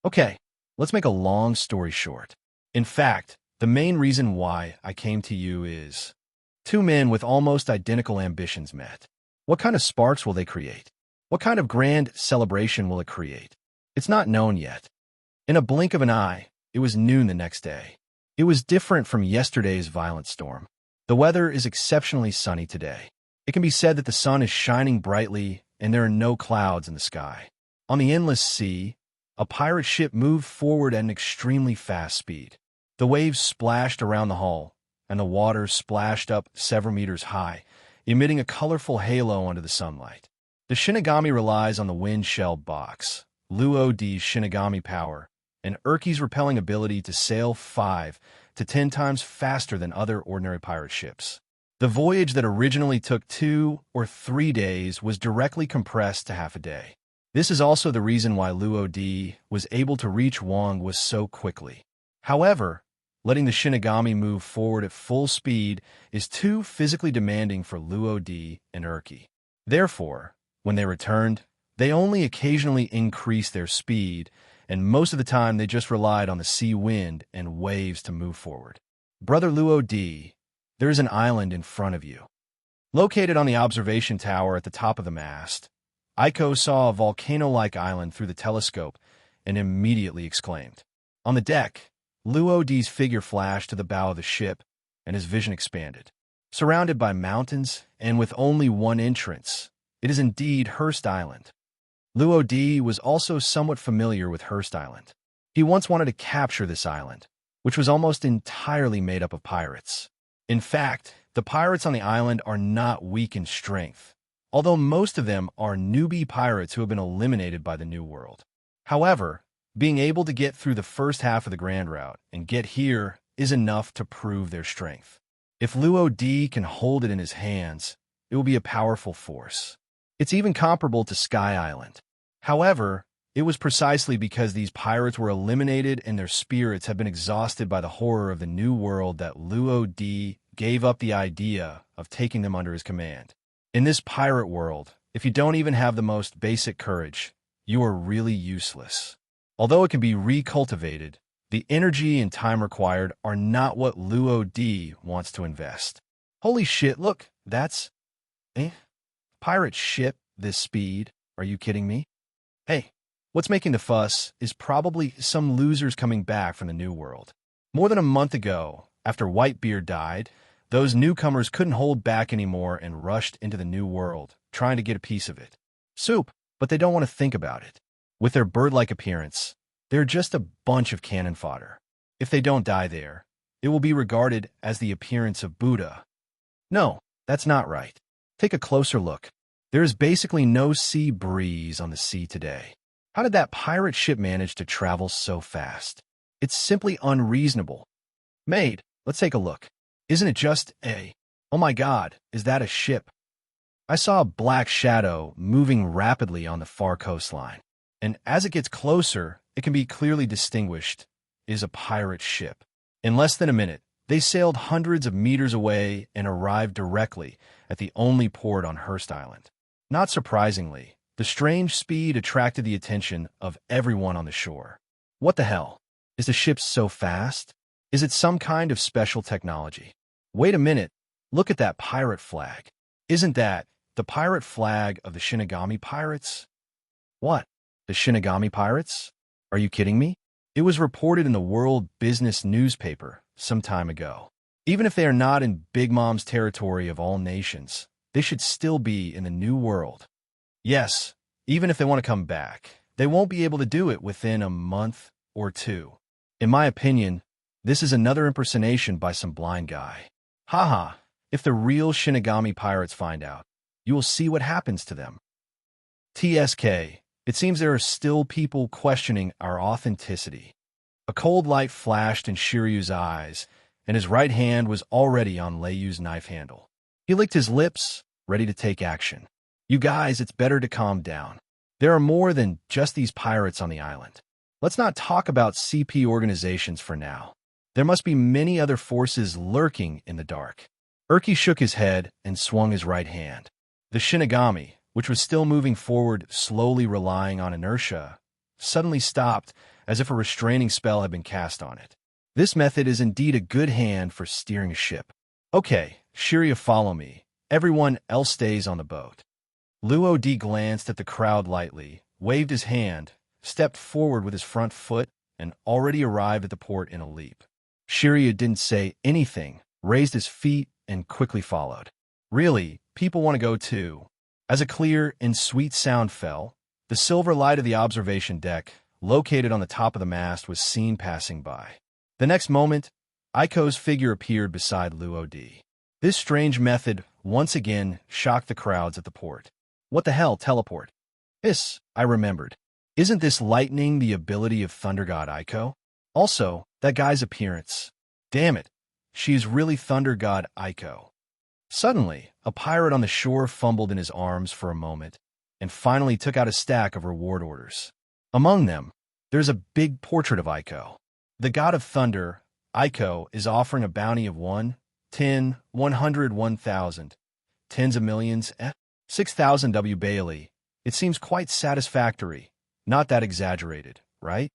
Okay, let's make a long story short. In fact, the main reason why I came to you is 2 men with almost identical ambitions met. What kind of sparks will they create? What kind of grand celebration will it create? It's not known yet. In a blink of an eye, it was noon the next day. It was different from yesterday's violent storm. The weather is exceptionally sunny today. It can be said that the sun is shining brightly and there are no clouds in the sky. On the endless sea, a pirate ship moved forward at an extremely fast speed. The waves splashed around the hull, and the water splashed up several meters high. emitting a colorful halo under the sunlight. The Shinigami relies on the wind shell box, Luo D's Shinigami power, and Urki's repelling ability to sail 5 to 10 times faster than other ordinary pirate ships. The voyage that originally took 2 or 3 days was directly compressed to half a day. This is also the reason why Luo D was able to reach Wang was so quickly. However, letting the Shinigami move forward at full speed is too physically demanding for Luo D and Urki. Therefore, when they returned, they only occasionally increased their speed, and most of the time they just relied on the sea wind and waves to move forward. Brother Luo D, there is an island in front of you. Located on the observation tower at the top of the mast, Aiko saw a volcano-like island through the telescope and immediately exclaimed. On the deck, Luo D's figure flashed to the bow of the ship, and his vision expanded. Surrounded by mountains and with only one entrance, it is indeed Hearst Island. Luo D was also somewhat familiar with Hearst Island. He once wanted to capture this island, which was almost entirely made up of pirates. In fact, the pirates on the island are not weak in strength, although most of them are newbie pirates who have been eliminated by the New World. However, being able to get through the first half of the Grand Route and get here is enough to prove their strength. If Luo D can hold it in his hands, it will be a powerful force. It's even comparable to Sky Island. However, it was precisely because these pirates were eliminated and their spirits had been exhausted by the horror of the New World that Luo D gave up the idea of taking them under his command. In this pirate world, if you don't even have the most basic courage, you are really useless. Although it can be recultivated, the energy and time required are not what Luo D wants to invest. Holy shit, look, that's... pirate ship, this speed. Are you kidding me? Hey, what's making the fuss is probably some losers coming back from the New World. More than a month ago, after Whitebeard died, those newcomers couldn't hold back anymore and rushed into the New World, trying to get a piece of it. Soup, but they don't want to think about it. With their bird-like appearance, they're just a bunch of cannon fodder. If they don't die there, it will be regarded as the appearance of Buddha. No, that's not right. Take a closer look. There is basically no sea breeze on the sea today. How did that pirate ship manage to travel so fast? It's simply unreasonable. Maid, let's take a look. Isn't it just a... Oh my god, is that a ship? I saw a black shadow moving rapidly on the far coastline, and as it gets closer, it can be clearly distinguished is a pirate ship. In less than a minute, they sailed hundreds of meters away and arrived directly at the only port on Hearst Island. Not surprisingly, the strange speed attracted the attention of everyone on the shore. What the hell? Is the ship so fast? Is it some kind of special technology? Wait a minute, look at that pirate flag. Isn't that the pirate flag of the Shinigami Pirates? What? The Shinigami Pirates? Are you kidding me? It was reported in the World Business newspaper some time ago. Even if they are not in Big Mom's territory of all nations, they should still be in the New World. Yes, even if they want to come back, they won't be able to do it within a month or two. In my opinion, this is another impersonation by some blind guy. Haha, if the real Shinigami Pirates find out, you will see what happens to them. TSK, it seems there are still people questioning our authenticity. A cold light flashed in Shiryu's eyes, and his right hand was already on Leiyu's knife handle. He licked his lips, ready to take action. You guys, it's better to calm down. There are more than just these pirates on the island. Let's not talk about CP organizations for now. There must be many other forces lurking in the dark. Urki shook his head and swung his right hand. The Shinigami, which was still moving forward, slowly relying on inertia, suddenly stopped as if a restraining spell had been cast on it. This method is indeed a good hand for steering a ship. Okay, Shiryu, follow me. Everyone else stays on the boat. Luo D glanced at the crowd lightly, waved his hand, stepped forward with his front foot, and already arrived at the port in a leap. Shiryu didn't say anything, raised his feet, and quickly followed. Really, people want to go too. As a clear and sweet sound fell, the silver light of the observation deck, located on the top of the mast, was seen passing by. The next moment, Aiko's figure appeared beside Luo D. This strange method once again shocked the crowds at the port. What the hell, teleport? I remembered. Isn't this lightning the ability of Thunder God Aiko? Also, that guy's appearance. Damn it, she is really Thunder God Aiko. Suddenly, a pirate on the shore fumbled in his arms for a moment, and finally took out a stack of reward orders. Among them, there's a big portrait of Aiko. The god of thunder, Aiko, is offering a bounty of 1, 10, 100, 1,000, tens of millions, 6,000 W. Bailey. It seems quite satisfactory, not that exaggerated, right?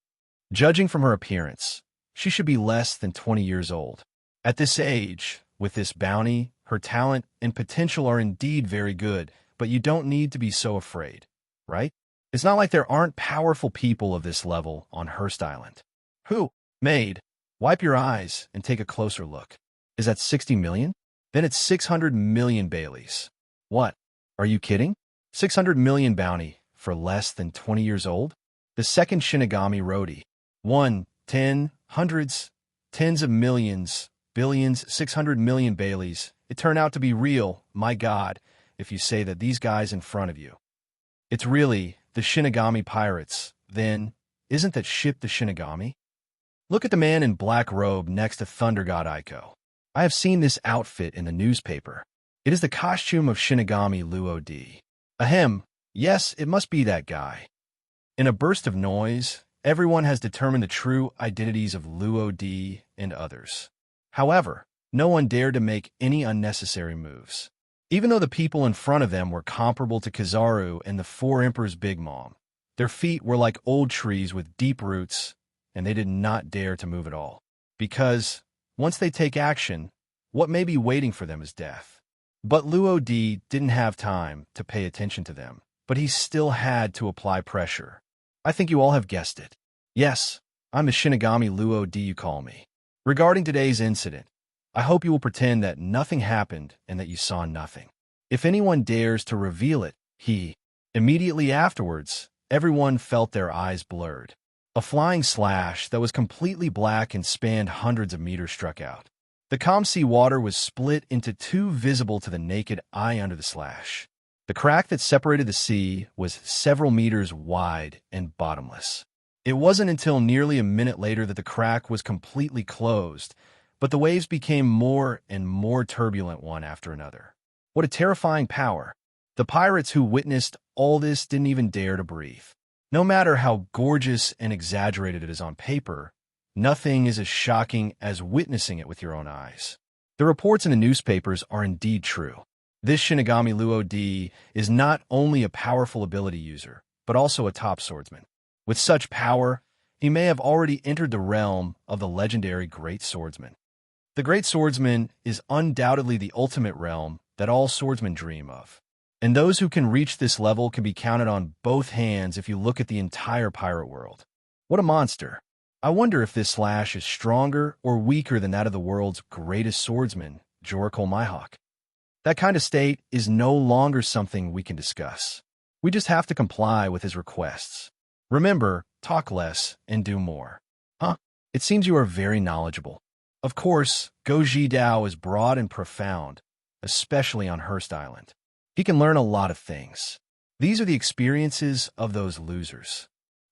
Judging from her appearance, she should be less than 20 years old. At this age, with this bounty, her talent and potential are indeed very good, but you don't need to be so afraid, right? It's not like there aren't powerful people of this level on Hearst Island. Who? Maid, wipe your eyes and take a closer look. Is that 60 million? Then it's 600 million Baileys. What? Are you kidding? 600 million bounty for less than 20 years old? The second Shinigami Rodi. 1, 10, hundreds, tens of millions, billions, 600 million Baileys. It turned out to be real, my god, if you say that these guys in front of you. It's really the Shinigami pirates. Then, isn't that ship the Shinigami? Look at the man in black robe next to Thunder God Aiko. I have seen this outfit in the newspaper. It is the costume of Shinigami Luo-D. Ahem, yes, it must be that guy. In a burst of noise, everyone has determined the true identities of Luo-D and others. However, no one dared to make any unnecessary moves. Even though the people in front of them were comparable to Kizaru and the Four Emperors' Big Mom, their feet were like old trees with deep roots, and they did not dare to move at all. Because, once they take action, what may be waiting for them is death. But Luo-D didn't have time to pay attention to them, but he still had to apply pressure. I think you all have guessed it. Yes, I'm the Shinigami Luo-D you call me. Regarding today's incident, I hope you will pretend that nothing happened and that you saw nothing. If anyone dares to reveal it, Immediately afterwards, everyone felt their eyes blurred. A flying slash that was completely black and spanned hundreds of meters struck out. The calm sea water was split into two visible to the naked eye under the slash. The crack that separated the sea was several meters wide and bottomless. It wasn't until nearly a minute later that the crack was completely closed, but the waves became more and more turbulent one after another. What a terrifying power. The pirates who witnessed all this didn't even dare to breathe. No matter how gorgeous and exaggerated it is on paper, nothing is as shocking as witnessing it with your own eyes. The reports in the newspapers are indeed true. This Shinigami Luo-D is not only a powerful ability user, but also a top swordsman. With such power, he may have already entered the realm of the legendary Great Swordsman. The Great Swordsman is undoubtedly the ultimate realm that all swordsmen dream of. And those who can reach this level can be counted on both hands if you look at the entire pirate world. What a monster. I wonder if this slash is stronger or weaker than that of the world's greatest swordsman, Jorikol Mihawk. That kind of state is no longer something we can discuss. We just have to comply with his requests. Remember, talk less and do more. It seems you are very knowledgeable. Of course, Goji Dao is broad and profound, especially on Hearst Island. He can learn a lot of things. These are the experiences of those losers.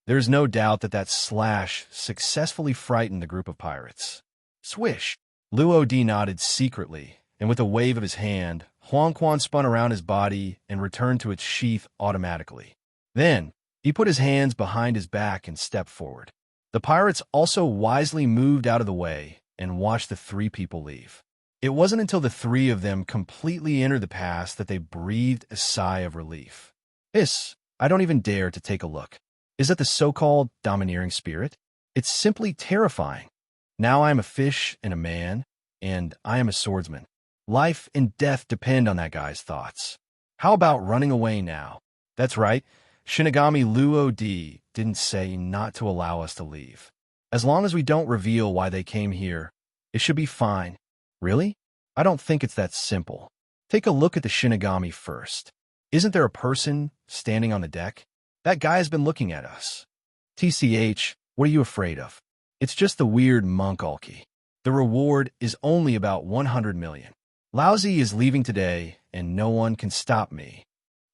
There is no doubt that slash successfully frightened the group of pirates. Swish! Luo-D nodded secretly, and with a wave of his hand, Huang Quan spun around his body and returned to its sheath automatically. Then, he put his hands behind his back and stepped forward. The pirates also wisely moved out of the way and watched the three people leave. It wasn't until the three of them completely entered the pass that they breathed a sigh of relief. I don't even dare to take a look. Is that the so-called domineering spirit? It's simply terrifying. Now I am a fish and a man, and I am a swordsman. Life and death depend on that guy's thoughts. How about running away now? That's right, Shinigami Luo-D didn't say not to allow us to leave. As long as we don't reveal why they came here, it should be fine. Really? I don't think it's that simple. Take a look at the Shinigami first. Isn't there a person standing on the deck? That guy has been looking at us. TCH, what are you afraid of? It's just the weird monk Ulki. The reward is only about 100 million. Laozi is leaving today, and no one can stop me.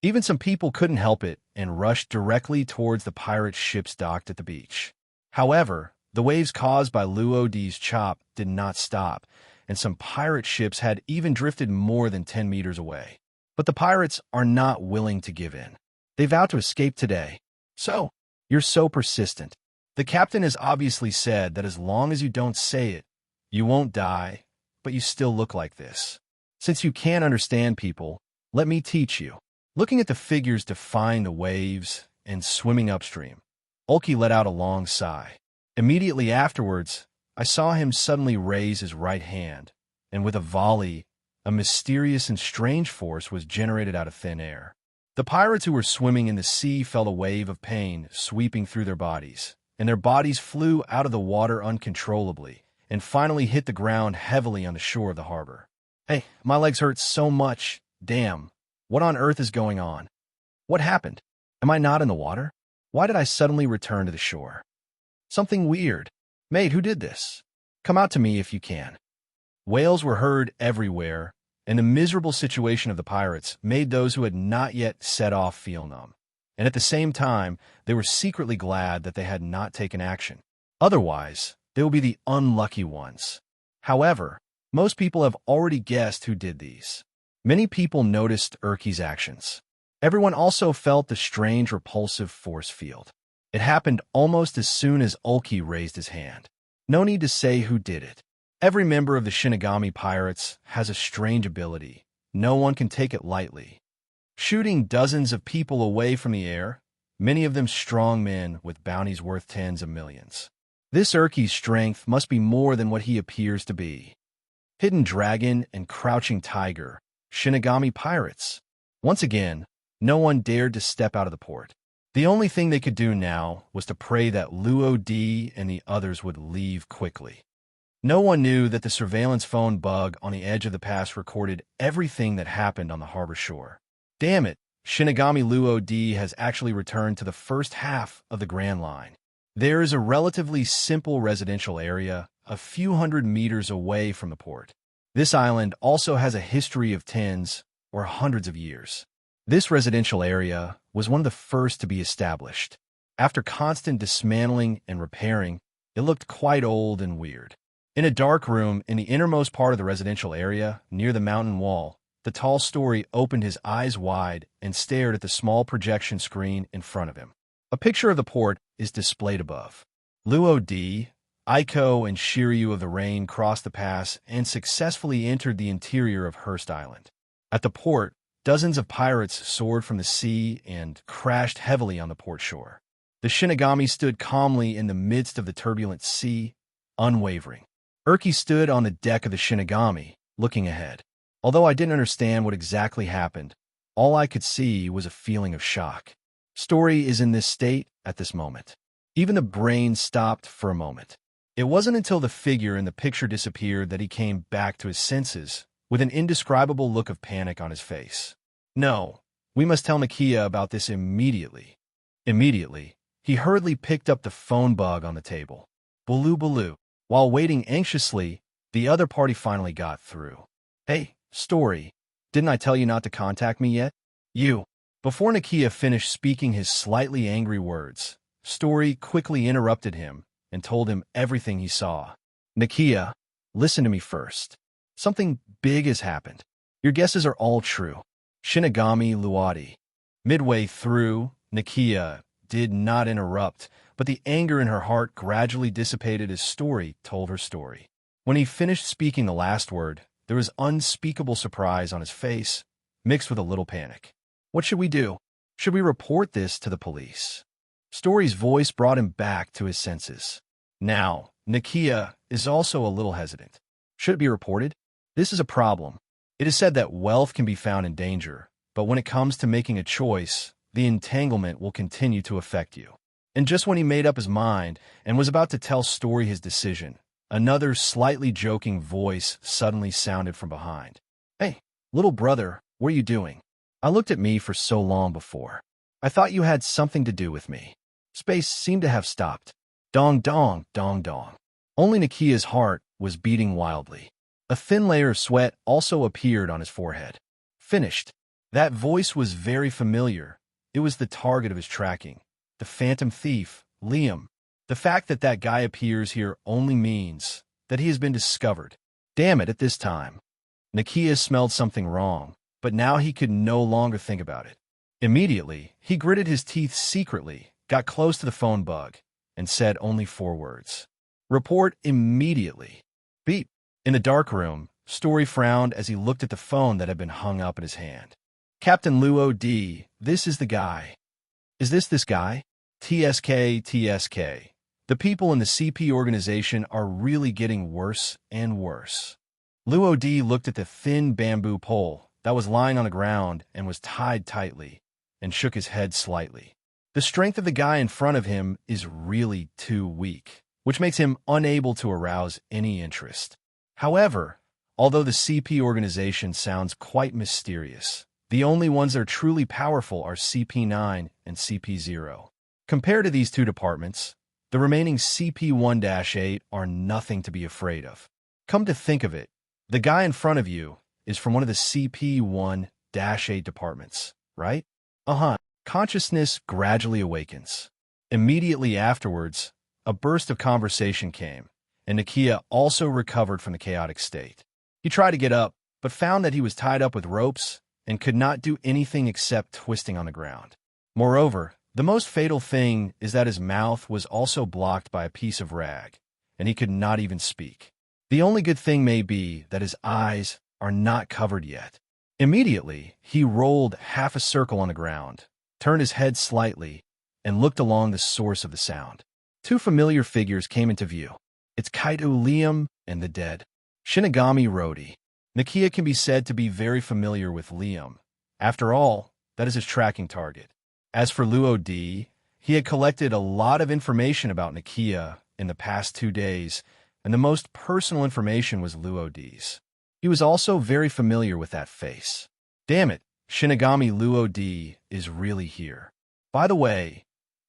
Even some people couldn't help it and rushed directly towards the pirate ships docked at the beach. However, the waves caused by Luodi's chop did not stop, and some pirate ships had even drifted more than 10 meters away. But the pirates are not willing to give in. They vow to escape today. So, you're so persistent. The captain has obviously said that as long as you don't say it, you won't die, but you still look like this. Since you can't understand people, let me teach you. Looking at the figures defying the waves and swimming upstream, Ulki let out a long sigh. Immediately afterwards, I saw him suddenly raise his right hand, and with a volley, a mysterious and strange force was generated out of thin air. The pirates who were swimming in the sea felt a wave of pain sweeping through their bodies, and their bodies flew out of the water uncontrollably and finally hit the ground heavily on the shore of the harbor. Hey, my legs hurt so much. Damn. What on earth is going on? What happened? Am I not in the water? Why did I suddenly return to the shore? Something weird. Mate, who did this? Come out to me if you can. Wails were heard everywhere, and the miserable situation of the pirates made those who had not yet set off feel numb. And at the same time, they were secretly glad that they had not taken action. Otherwise, they will be the unlucky ones. However, most people have already guessed who did these. Many people noticed Urki's actions. Everyone also felt the strange repulsive force field. It happened almost as soon as Ulki raised his hand. No need to say who did it. Every member of the Shinigami Pirates has a strange ability. No one can take it lightly. Shooting dozens of people away from the air, many of them strong men with bounties worth tens of millions. This Urki's strength must be more than what he appears to be. Hidden Dragon and Crouching Tiger, Shinigami Pirates. Once again, no one dared to step out of the port. The only thing they could do now was to pray that Luo and the others would leave quickly. No one knew that the surveillance phone bug on the edge of the pass recorded everything that happened on the harbor shore. Damn it, Shinigami Luo has actually returned to the first half of the Grand Line. There is a relatively simple residential area a few hundred meters away from the port. This island also has a history of tens or hundreds of years. This residential area was one of the first to be established. After constant dismantling and repairing, it looked quite old and weird. In a dark room in the innermost part of the residential area, near the mountain wall, the tall Story opened his eyes wide and stared at the small projection screen in front of him. A picture of the port is displayed above. Luo, Aiko, and Shiryu of the Rain crossed the pass and successfully entered the interior of Hearst Island. At the port, dozens of pirates soared from the sea and crashed heavily on the port shore. The Shinigami stood calmly in the midst of the turbulent sea, unwavering. Urki stood on the deck of the Shinigami, looking ahead. Although I didn't understand what exactly happened, all I could see was a feeling of shock. Story is in this state at this moment. Even the brain stopped for a moment. It wasn't until the figure in the picture disappeared that he came back to his senses, with an indescribable look of panic on his face. No, we must tell Nakia about this immediately. Immediately, he hurriedly picked up the phone bug on the table. Baloo Baloo. While waiting anxiously, the other party finally got through. Hey, Story, didn't I tell you not to contact me yet? You. Before Nakia finished speaking his slightly angry words, Story quickly interrupted him and told him everything he saw. Nakia, listen to me first. Something big has happened. Your guesses are all true. Shinigami Luadi. Midway through, Nakia did not interrupt, but the anger in her heart gradually dissipated as Story told her story. When he finished speaking the last word, there was unspeakable surprise on his face, mixed with a little panic. What should we do? Should we report this to the police? Story's voice brought him back to his senses. Now, Nakia is also a little hesitant. Should it be reported? This is a problem. It is said that wealth can be found in danger, but when it comes to making a choice, the entanglement will continue to affect you. And just when he made up his mind and was about to tell Story his decision, another slightly joking voice suddenly sounded from behind. Hey, little brother, what are you doing? I looked at me for so long before. I thought you had something to do with me. Space seemed to have stopped. Dong dong, dong dong. Only Nakia's heart was beating wildly. A thin layer of sweat also appeared on his forehead. Finished. That voice was very familiar. It was the target of his tracking. The phantom thief, Liam. The fact that that guy appears here only means that he has been discovered. Damn it, at this time. Nakia smelled something wrong, but now he could no longer think about it. Immediately, he gritted his teeth secretly, got close to the phone bug, and said only 4 words. Report immediately. Beep. In the dark room, Story frowned as he looked at the phone that had been hung up in his hand. Captain Luo D, this is the guy. Is this guy? TSK, TSK. The people in the CP organization are really getting worse and worse. Luo D looked at the thin bamboo pole that was lying on the ground and was tied tightly, and shook his head slightly. The strength of the guy in front of him is really too weak, which makes him unable to arouse any interest. However, although the CP organization sounds quite mysterious, the only ones that are truly powerful are CP9 and CP0. Compared to these two departments, the remaining CP1-8 are nothing to be afraid of. Come to think of it, the guy in front of you is from one of the CP1-8 departments, right? Consciousness gradually awakens. Immediately afterwards, a burst of conversation came, and Nakia also recovered from the chaotic state. He tried to get up, but found that he was tied up with ropes and could not do anything except twisting on the ground. Moreover, the most fatal thing is that his mouth was also blocked by a piece of rag, and he could not even speak. The only good thing may be that his eyes are not covered yet. Immediately, he rolled half a circle on the ground, turned his head slightly, and looked along the source of the sound. 2 familiar figures came into view. It's Kaito Liam and the dead Shinigami Rodi. Nakia can be said to be very familiar with Liam. After all, that is his tracking target. As for Luo D, he had collected a lot of information about Nakia in the past 2 days, and the most personal information was Luo D's. He was also very familiar with that face. Damn it, Shinigami Luo D is really here. By the way,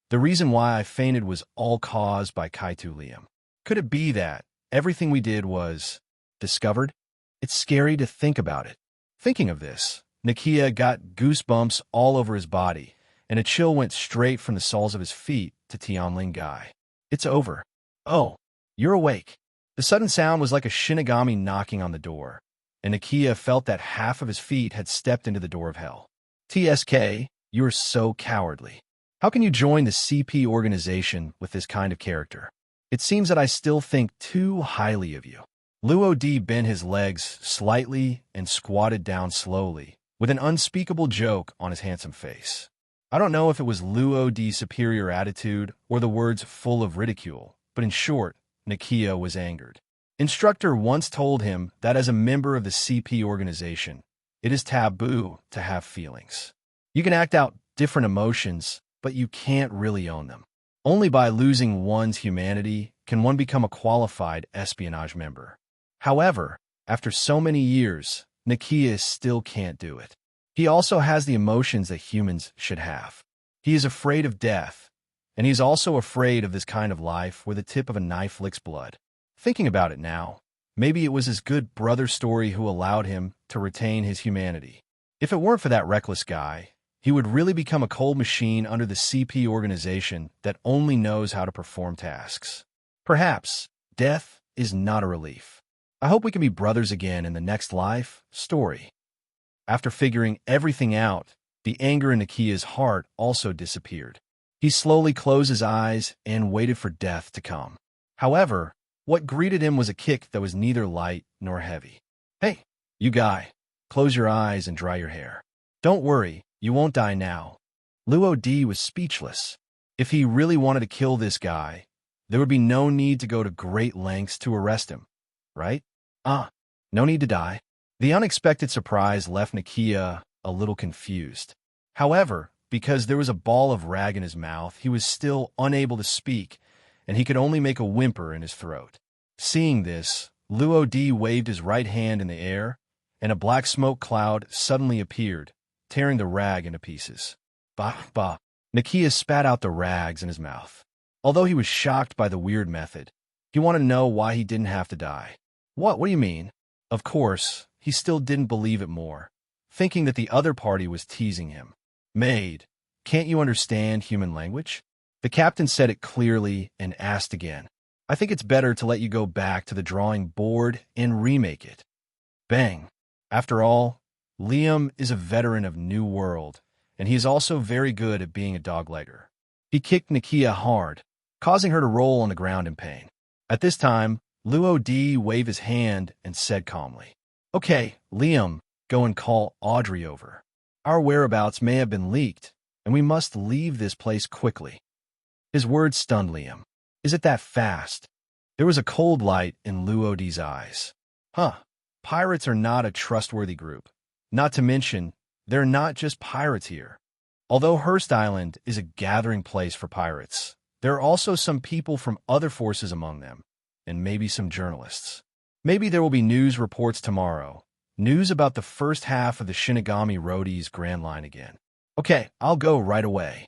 the reason why I fainted was all caused by Kaito Liam. Could it be that everything we did was discovered? It's scary to think about it. Thinking of this, Nakia got goosebumps all over his body, and a chill went straight from the soles of his feet to Tianling Guy. It's over. Oh, you're awake. The sudden sound was like a Shinigami knocking on the door, and Nakia felt that half of his feet had stepped into the door of hell. TSK, you're so cowardly. How can you join the CP organization with this kind of character? It seems that I still think too highly of you. Luo D bent his legs slightly and squatted down slowly, with an unspeakable joke on his handsome face. I don't know if it was Luo D's superior attitude or the words full of ridicule, but in short, Nakia was angered. Instructor once told him that as a member of the CP organization, it is taboo to have feelings. You can act out different emotions, but you can't really own them. Only by losing one's humanity can one become a qualified espionage member. However, after so many years, Nakia still can't do it. He also has the emotions that humans should have. He is afraid of death, and he is also afraid of this kind of life where the tip of a knife licks blood. Thinking about it now, maybe it was his good brother Story who allowed him to retain his humanity. If it weren't for that reckless guy, he would really become a cold machine under the CP organization that only knows how to perform tasks. Perhaps death is not a relief. I hope we can be brothers again in the next life, Story. After figuring everything out, the anger in Nakia's heart also disappeared. He slowly closed his eyes and waited for death to come. However, what greeted him was a kick that was neither light nor heavy. Hey, you guy, close your eyes and dry your hair. Don't worry, you won't die now. Luo D was speechless. If he really wanted to kill this guy, there would be no need to go to great lengths to arrest him, right? No need to die. The unexpected surprise left Nakia a little confused. However, because there was a ball of rag in his mouth, he was still unable to speak, and he could only make a whimper in his throat. Seeing this, Luo D waved his right hand in the air, and a black smoke cloud suddenly appeared, tearing the rag into pieces. Bah, bah. Nakia spat out the rags in his mouth. Although he was shocked by the weird method, he wanted to know why he didn't have to die. What do you mean? Of course, he still didn't believe it more. thinking that the other party was teasing him. "Maid, can't you understand human language?" The captain said it clearly and asked again. "I think it's better to let you go back to the drawing board and remake it." Bang. After all, Liam is a veteran of New World, and he is also very good at being a doglegger. He kicked Nakia hard, causing her to roll on the ground in pain. At this time, Luo D waved his hand and said calmly, "Okay, Liam, go and call Audrey over. Our whereabouts may have been leaked, and we must leave this place quickly." His words stunned Liam. "Is it that fast?" There was a cold light in Luo D's eyes. Pirates are not a trustworthy group. Not to mention, they're not just pirates here. Although Hearst Island is a gathering place for pirates, there are also some people from other forces among them, and maybe some journalists. Maybe there will be news reports tomorrow, news about the first half of the Shinigami Roadies Grand Line again. "Okay, I'll go right away."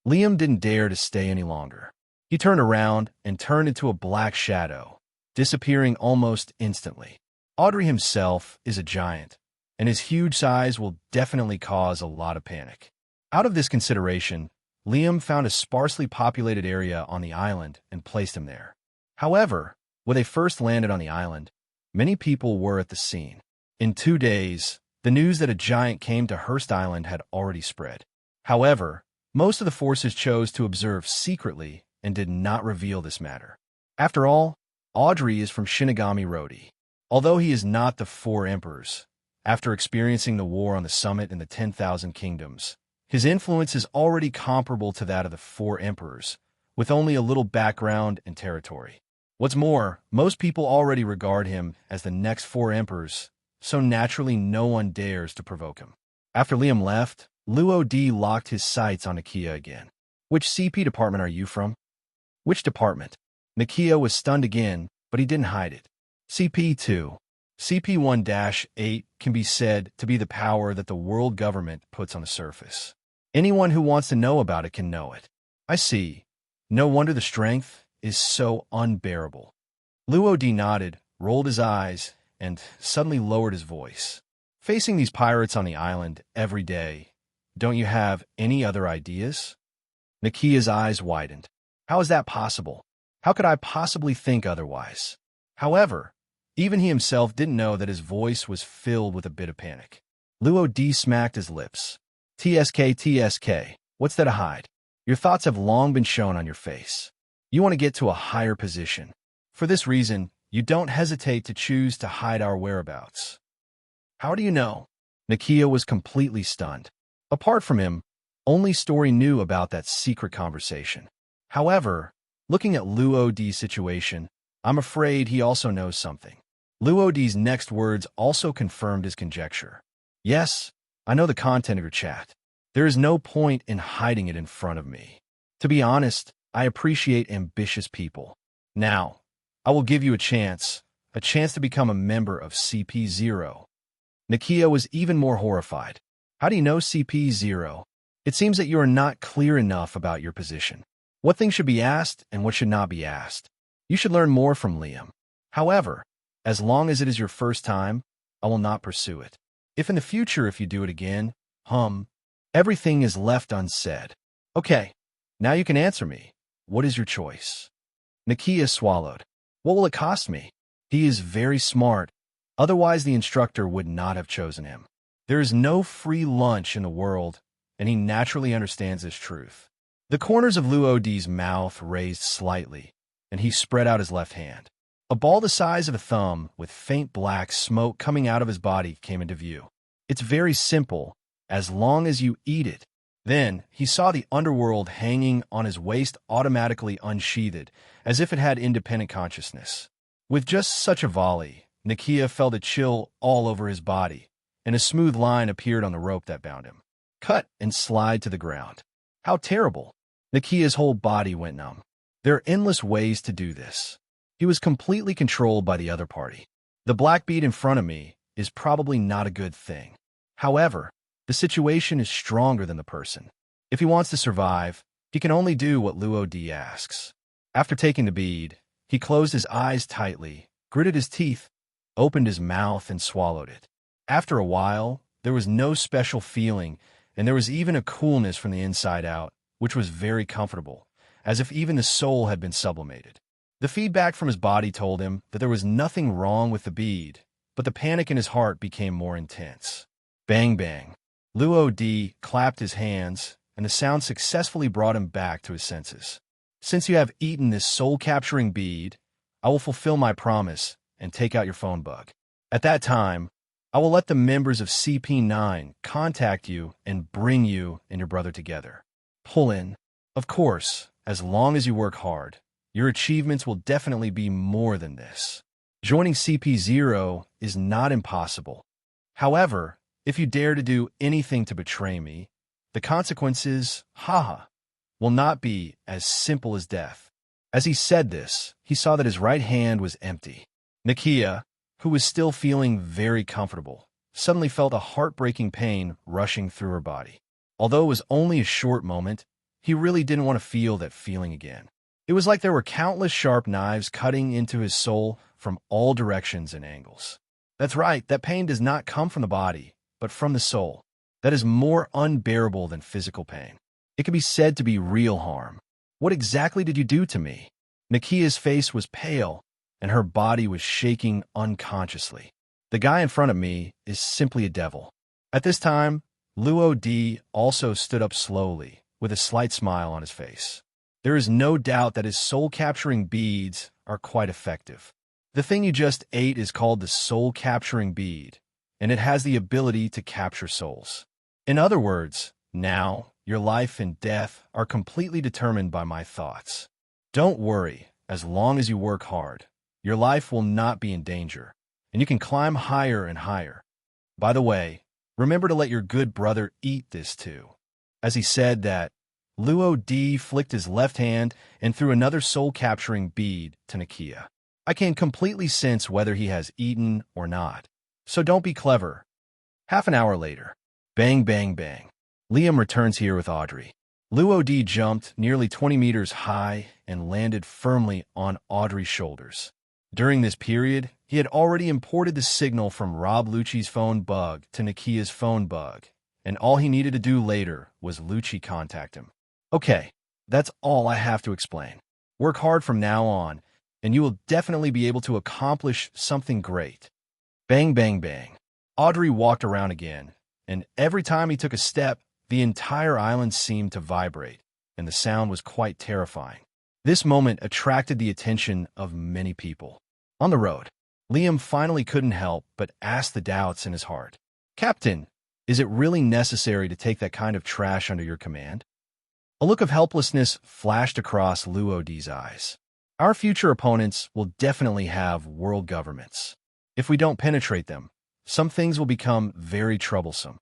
Liam didn't dare to stay any longer. He turned around and turned into a black shadow, disappearing almost instantly. Audrey himself is a giant, and his huge size will definitely cause a lot of panic. Out of this consideration, Liam found a sparsely populated area on the island and placed him there. However, when they first landed on the island, many people were at the scene. In 2 days, the news that a giant came to Hearst Island had already spread. However, most of the forces chose to observe secretly and did not reveal this matter. After all, Audrey is from Shinigami Roadie. Although he is not the Four Emperors, after experiencing the war on the summit in the 10,000 Kingdoms, his influence is already comparable to that of the Four Emperors, with only a little background and territory. What's more, most people already regard him as the next Four Emperors, so naturally no one dares to provoke him. After Liam left, Luo D locked his sights on Nakia again. "Which CP department are you from?" "Which department?" Nakia was stunned again, but he didn't hide it. CP2. CP1-8 can be said to be the power that the world government puts on the surface. Anyone who wants to know about it can know it. "I see. No wonder the strength is so unbearable." Luo D nodded, rolled his eyes, and suddenly lowered his voice. "Facing these pirates on the island every day, don't you have any other ideas?" Nakia's eyes widened. "How is that possible? How could I possibly think otherwise?" However, even he himself didn't know that his voice was filled with a bit of panic. Luo D smacked his lips. TSK, what's there to hide? Your thoughts have long been shown on your face. You want to get to a higher position. For this reason, you don't hesitate to choose to hide our whereabouts. How do you know?" Nakia was completely stunned. Apart from him, only Story knew about that secret conversation. However, looking at Luo D's situation, I'm afraid he also knows something. Luo D's next words also confirmed his conjecture. "Yes, I know the content of your chat. There is no point in hiding it in front of me. To be honest, I appreciate ambitious people. Now, I will give you a chance to become a member of CP0. Nakia was even more horrified. "How do you know CP0? It seems that you are not clear enough about your position. What things should be asked and what should not be asked. You should learn more from Liam. However, as long as it is your first time, I will not pursue it. If in the future if you do it again, everything is left unsaid. Okay, now you can answer me. What is your choice?" Nakia swallowed. "What will it cost me? He is very smart. Otherwise the instructor would not have chosen him. There is no free lunch in the world, and he naturally understands this truth." The corners of Luo D's mouth raised slightly, and he spread out his left hand. A ball the size of a thumb with faint black smoke coming out of his body came into view. "It's very simple, as long as you eat it." Then he saw the underworld hanging on his waist automatically unsheathed, as if it had independent consciousness. With just such a volley, Nakia felt a chill all over his body, and a smooth line appeared on the rope that bound him. Cut and slide to the ground. How terrible! Nakia's whole body went numb. There are endless ways to do this. He was completely controlled by the other party. The black bead in front of me is probably not a good thing. However, the situation is stronger than the person. If he wants to survive, he can only do what Luo D asks. After taking the bead, he closed his eyes tightly, gritted his teeth, opened his mouth, and swallowed it. After a while, There was no special feeling, and there was even a coolness from the inside out, which was very comfortable, as if even the soul had been sublimated. The feedback from his body told him that there was nothing wrong with the bead, but the panic in his heart became more intense. Bang, bang. Luo Di clapped his hands, and the sound successfully brought him back to his senses. Since you have eaten this soul-capturing bead, I will fulfill my promise and take out your phone bug. At that time, I will let the members of CP9 contact you and bring you and your brother together. Pull in. Of course, as long as you work hard, your achievements will definitely be more than this. Joining CP0 is not impossible. However, if you dare to do anything to betray me, the consequences, will not be as simple as death. As he said this, he saw that his right hand was empty. Nakia, who was still feeling very comfortable, suddenly felt a heartbreaking pain rushing through her body. Although it was only a short moment, he really didn't want to feel that feeling again. It was like there were countless sharp knives cutting into his soul from all directions and angles. That's right, that pain does not come from the body, but from the soul. That is more unbearable than physical pain. It can be said to be real harm. What exactly did you do to me? Nakia's face was pale, and her body was shaking unconsciously. The guy in front of me is simply a devil. At this time, Luo Di also stood up slowly, with a slight smile on his face. There is no doubt that his soul-capturing beads are quite effective. The thing you just ate is called the soul-capturing bead, and it has the ability to capture souls. In other words, now, your life and death are completely determined by my thoughts. Don't worry, as long as you work hard, your life will not be in danger, and you can climb higher and higher. By the way, remember to let your good brother eat this too. As he said that, Luo Di flicked his left hand and threw another soul-capturing bead to Nakia. I can completely sense whether he has eaten or not, so don't be clever. Half an hour later, bang, bang, bang. Liam returns here with Audrey. Luo Di jumped nearly 20 meters high and landed firmly on Audrey's shoulders. During this period, he had already imported the signal from Rob Lucci's phone bug to Nakia's phone bug, and all he needed to do later was Lucci contact him. Okay, that's all I have to explain. Work hard from now on, and you will definitely be able to accomplish something great. Bang, bang, bang. Audrey walked around again, and every time he took a step, the entire island seemed to vibrate, and the sound was quite terrifying. This moment attracted the attention of many people. On the road, Liam finally couldn't help but ask the doubts in his heart. Captain, is it really necessary to take that kind of trash under your command? A look of helplessness flashed across Luo Di's eyes. Our future opponents will definitely have world governments. If we don't penetrate them, some things will become very troublesome.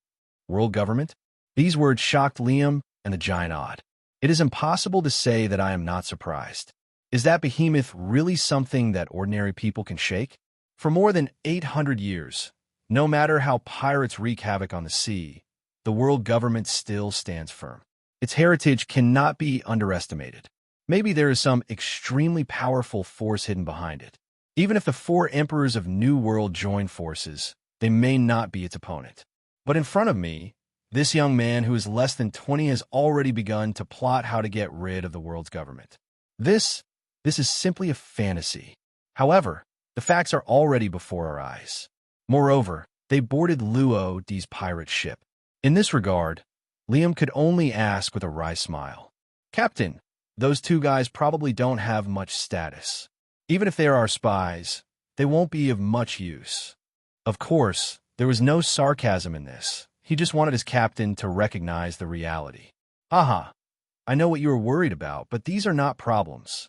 World government? These words shocked Liam and the giant awed. It is impossible to say that I am not surprised. Is that behemoth really something that ordinary people can shake? For more than 800 years, no matter how pirates wreak havoc on the sea, the world government still stands firm. Its heritage cannot be underestimated. Maybe there is some extremely powerful force hidden behind it. Even if the 4 emperors of New World join forces, they may not be its opponent. But in front of me, this young man who is less than 20 has already begun to plot how to get rid of the world's government. This is simply a fantasy. However, the facts are already before our eyes. Moreover, they boarded Luo Di's pirate ship. In this regard, Liam could only ask with a wry smile. Captain, those 2 guys probably don't have much status. Even if they are our spies, they won't be of much use. Of course, there was no sarcasm in this. He just wanted his captain to recognize the reality. Aha, I know what you were worried about, but these are not problems.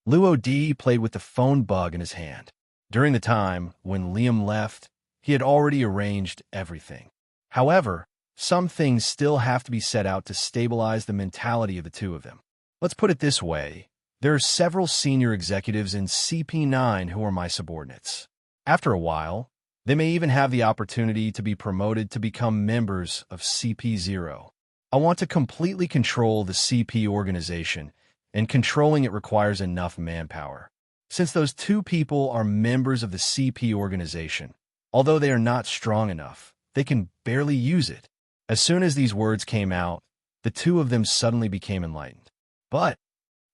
Luo Di played with the phone bug in his hand. During the time when Liam left, he had already arranged everything. However, some things still have to be set out to stabilize the mentality of the 2 of them. Let's put it this way. There are several senior executives in CP9 who are my subordinates. After a while, they may even have the opportunity to be promoted to become members of CP0. I want to completely control the CP organization, and controlling it requires enough manpower. Since those 2 people are members of the CP organization, although they are not strong enough, they can barely use it. As soon as these words came out, the two of them suddenly became enlightened. But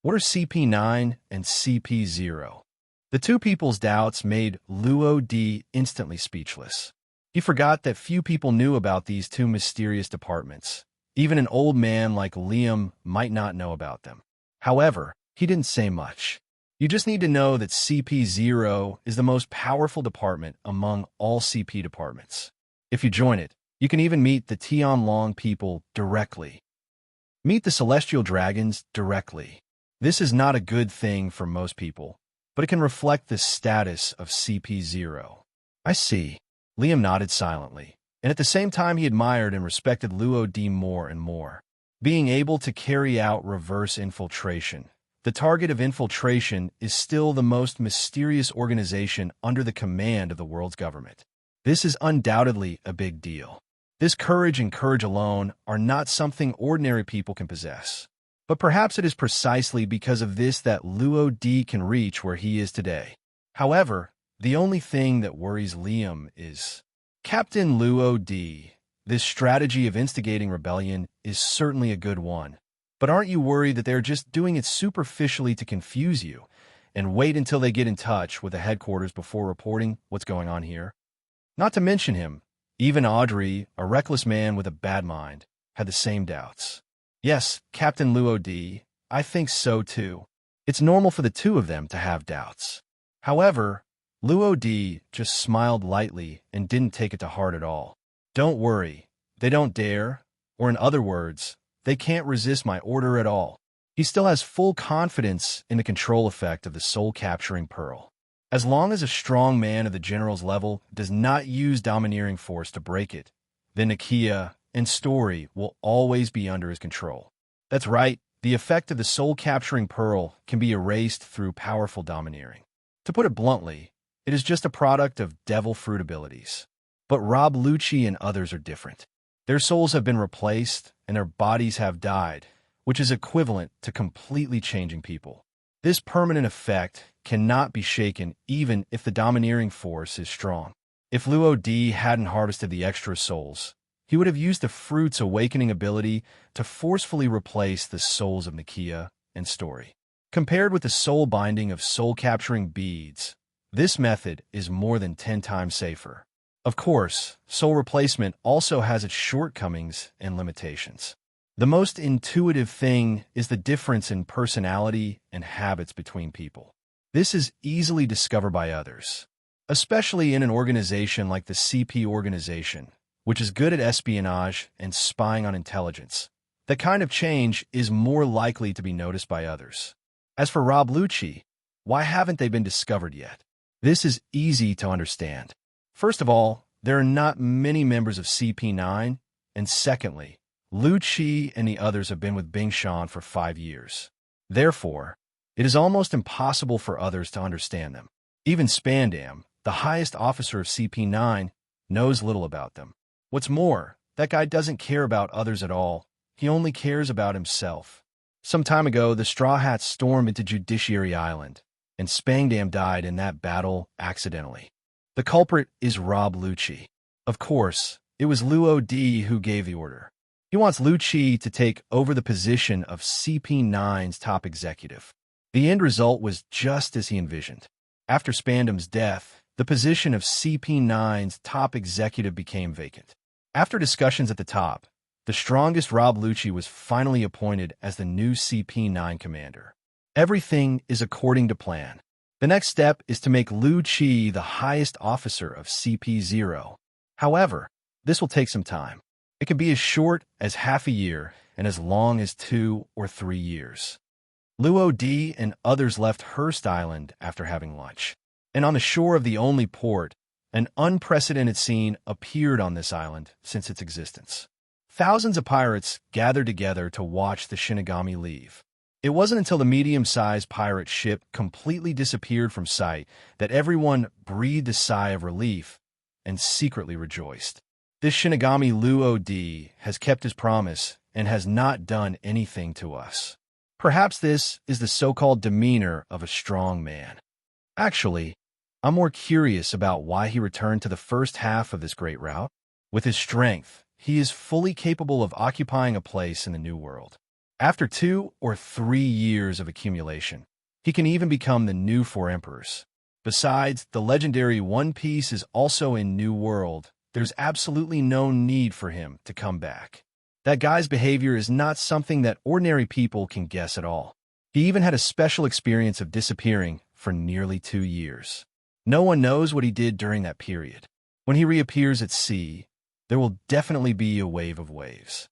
what are CP9 and CP0? The two people's doubts made Luo Di instantly speechless. He forgot that few people knew about these two mysterious departments. Even an old man like Liam might not know about them. However, he didn't say much. You just need to know that CP0 is the most powerful department among all CP departments. If you join it, you can even meet the Tianlong people directly. Meet the celestial dragons directly. This is not a good thing for most people, but it can reflect the status of CP0. I see. Liam nodded silently, and at the same time he admired and respected Luo Di more and more. Being able to carry out reverse infiltration. The target of infiltration is still the most mysterious organization under the command of the world's government. This is undoubtedly a big deal. This courage and courage alone are not something ordinary people can possess. But perhaps it is precisely because of this that Luo Di can reach where he is today. However, the only thing that worries Liam is Captain Luo Di. This strategy of instigating rebellion is certainly a good one. But aren't you worried that they're just doing it superficially to confuse you and wait until they get in touch with the headquarters before reporting what's going on here? Not to mention him, even Audrey, a reckless man with a bad mind, had the same doubts. Yes, Captain Luo Di, I think so too. It's normal for the two of them to have doubts. However, Luo Di just smiled lightly and didn't take it to heart at all. Don't worry, they don't dare, or in other words, they can't resist my order at all. He still has full confidence in the control effect of the soul-capturing pearl. As long as a strong man of the general's level does not use domineering force to break it, then Nakia and Story will always be under his control. That's right, the effect of the soul-capturing pearl can be erased through powerful domineering. To put it bluntly, it is just a product of devil fruit abilities. But Rob Lucci and others are different. Their souls have been replaced, and their bodies have died, which is equivalent to completely changing people. This permanent effect cannot be shaken even if the domineering force is strong. If Luo Di hadn't harvested the extra souls, he would have used the fruit's awakening ability to forcefully replace the souls of Nakia and Story. Compared with the soul binding of soul-capturing beads, this method is more than 10 times safer. Of course, soul replacement also has its shortcomings and limitations. The most intuitive thing is the difference in personality and habits between people. This is easily discovered by others, especially in an organization like the CP organization, which is good at espionage and spying on intelligence. That kind of change is more likely to be noticed by others. As for Rob Lucci, why haven't they been discovered yet? This is easy to understand. First of all, there are not many members of CP9, and secondly, Lucci and the others have been with Bingshan for 5 years. Therefore, it is almost impossible for others to understand them. Even Spandam, the highest officer of CP9, knows little about them. What's more, that guy doesn't care about others at all. He only cares about himself. Some time ago, the Straw Hats stormed into Judiciary Island, and Spangdam died in that battle accidentally. The culprit is Rob Lucci. Of course, it was Luo Di who gave the order. He wants Lucci to take over the position of CP9's top executive. The end result was just as he envisioned. After Spandam's death, the position of CP9's top executive became vacant. After discussions at the top, the strongest Rob Lucci was finally appointed as the new CP9 commander. Everything is according to plan. The next step is to make Lucci the highest officer of CP0. However, this will take some time. It can be as short as half a year and as long as 2 or 3 years. Luo Di and others left Hearst Island after having lunch. And on the shore of the only port, an unprecedented scene appeared on this island since its existence. Thousands of pirates gathered together to watch the Shinigami leave. It wasn't until the medium-sized pirate ship completely disappeared from sight that everyone breathed a sigh of relief and secretly rejoiced. This Shinigami Luo Di has kept his promise and has not done anything to us. Perhaps this is the so-called demeanor of a strong man. Actually, I'm more curious about why he returned to the first half of this great route. With his strength, he is fully capable of occupying a place in the New World. After 2 or 3 years of accumulation, he can even become the new 4 emperors. Besides, the legendary One Piece is also in New World. There's absolutely no need for him to come back. That guy's behavior is not something that ordinary people can guess at all. He even had a special experience of disappearing for nearly 2 years. No one knows what he did during that period. When he reappears at sea, there will definitely be a wave of waves.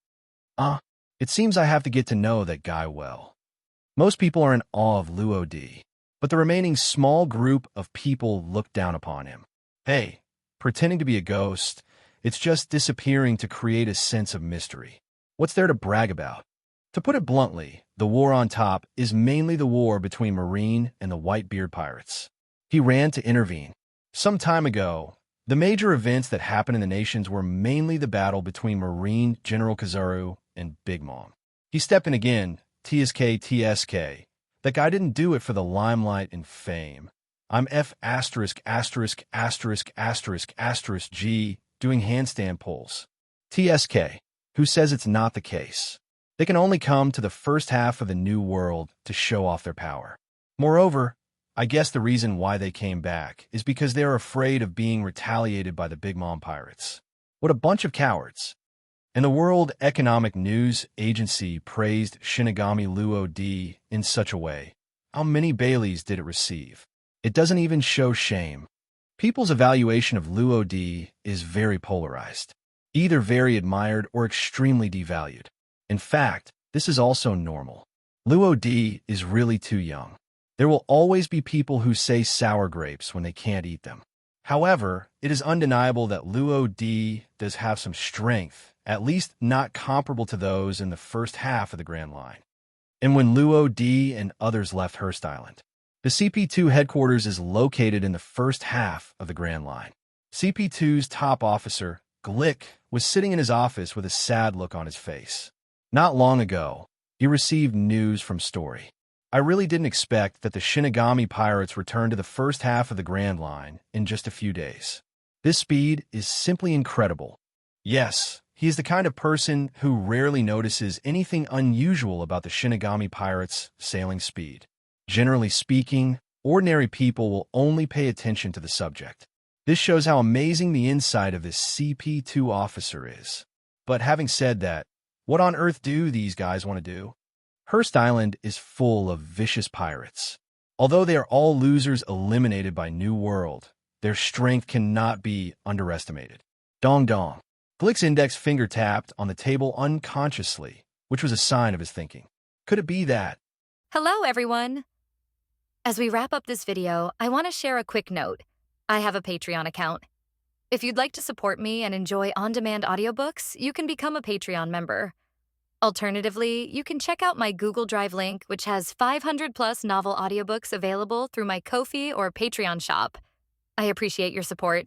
It seems I have to get to know that guy well. Most people are in awe of Luo D, but the remaining small group of people look down upon him. Hey, pretending to be a ghost, it's just disappearing to create a sense of mystery. What's there to brag about? To put it bluntly, the war on top is mainly the war between Marine and the Whitebeard pirates. He ran to intervene. Some time ago, the major events that happened in the nations were mainly the battle between Marine General Kizaru and Big Mom. He stepped in again, TSK. That guy didn't do it for the limelight and fame. I'm F********************************* G doing handstand pulls. TSK, who says it's not the case. They can only come to the first half of the New World to show off their power. Moreover, I guess the reason why they came back is because they are afraid of being retaliated by the Big Mom pirates. What a bunch of cowards. And the World Economic News Agency praised Shinigami Luo D in such a way. How many Baileys did it receive? It doesn't even show shame. People's evaluation of Luo D is very polarized, either very admired or extremely devalued. In fact, this is also normal. Luo D is really too young. There will always be people who say sour grapes when they can't eat them. However, it is undeniable that Luo D does have some strength, at least not comparable to those in the first half of the Grand Line. And when Luo D and others left Hearst Island, the CP2 headquarters is located in the first half of the Grand Line. CP2's top officer, Glick, was sitting in his office with a sad look on his face. Not long ago, he received news from Story. I really didn't expect that the Shinigami pirates returned to the first half of the Grand Line in just a few days. This speed is simply incredible. Yes, he is the kind of person who rarely notices anything unusual about the Shinigami pirates' sailing speed. Generally speaking, ordinary people will only pay attention to the subject. This shows how amazing the insight of this CP2 officer is. But having said that, what on earth do these guys want to do? Hearst Island is full of vicious pirates. Although they are all losers eliminated by New World, their strength cannot be underestimated. Dong dong. Glick's index finger tapped on the table unconsciously, which was a sign of his thinking. Could it be that? Hello, everyone. As we wrap up this video, I want to share a quick note. I have a Patreon account. If you'd like to support me and enjoy on-demand audiobooks, you can become a Patreon member. Alternatively, you can check out my Google Drive link, which has 500-plus novel audiobooks available through my Ko-fi or Patreon shop. I appreciate your support.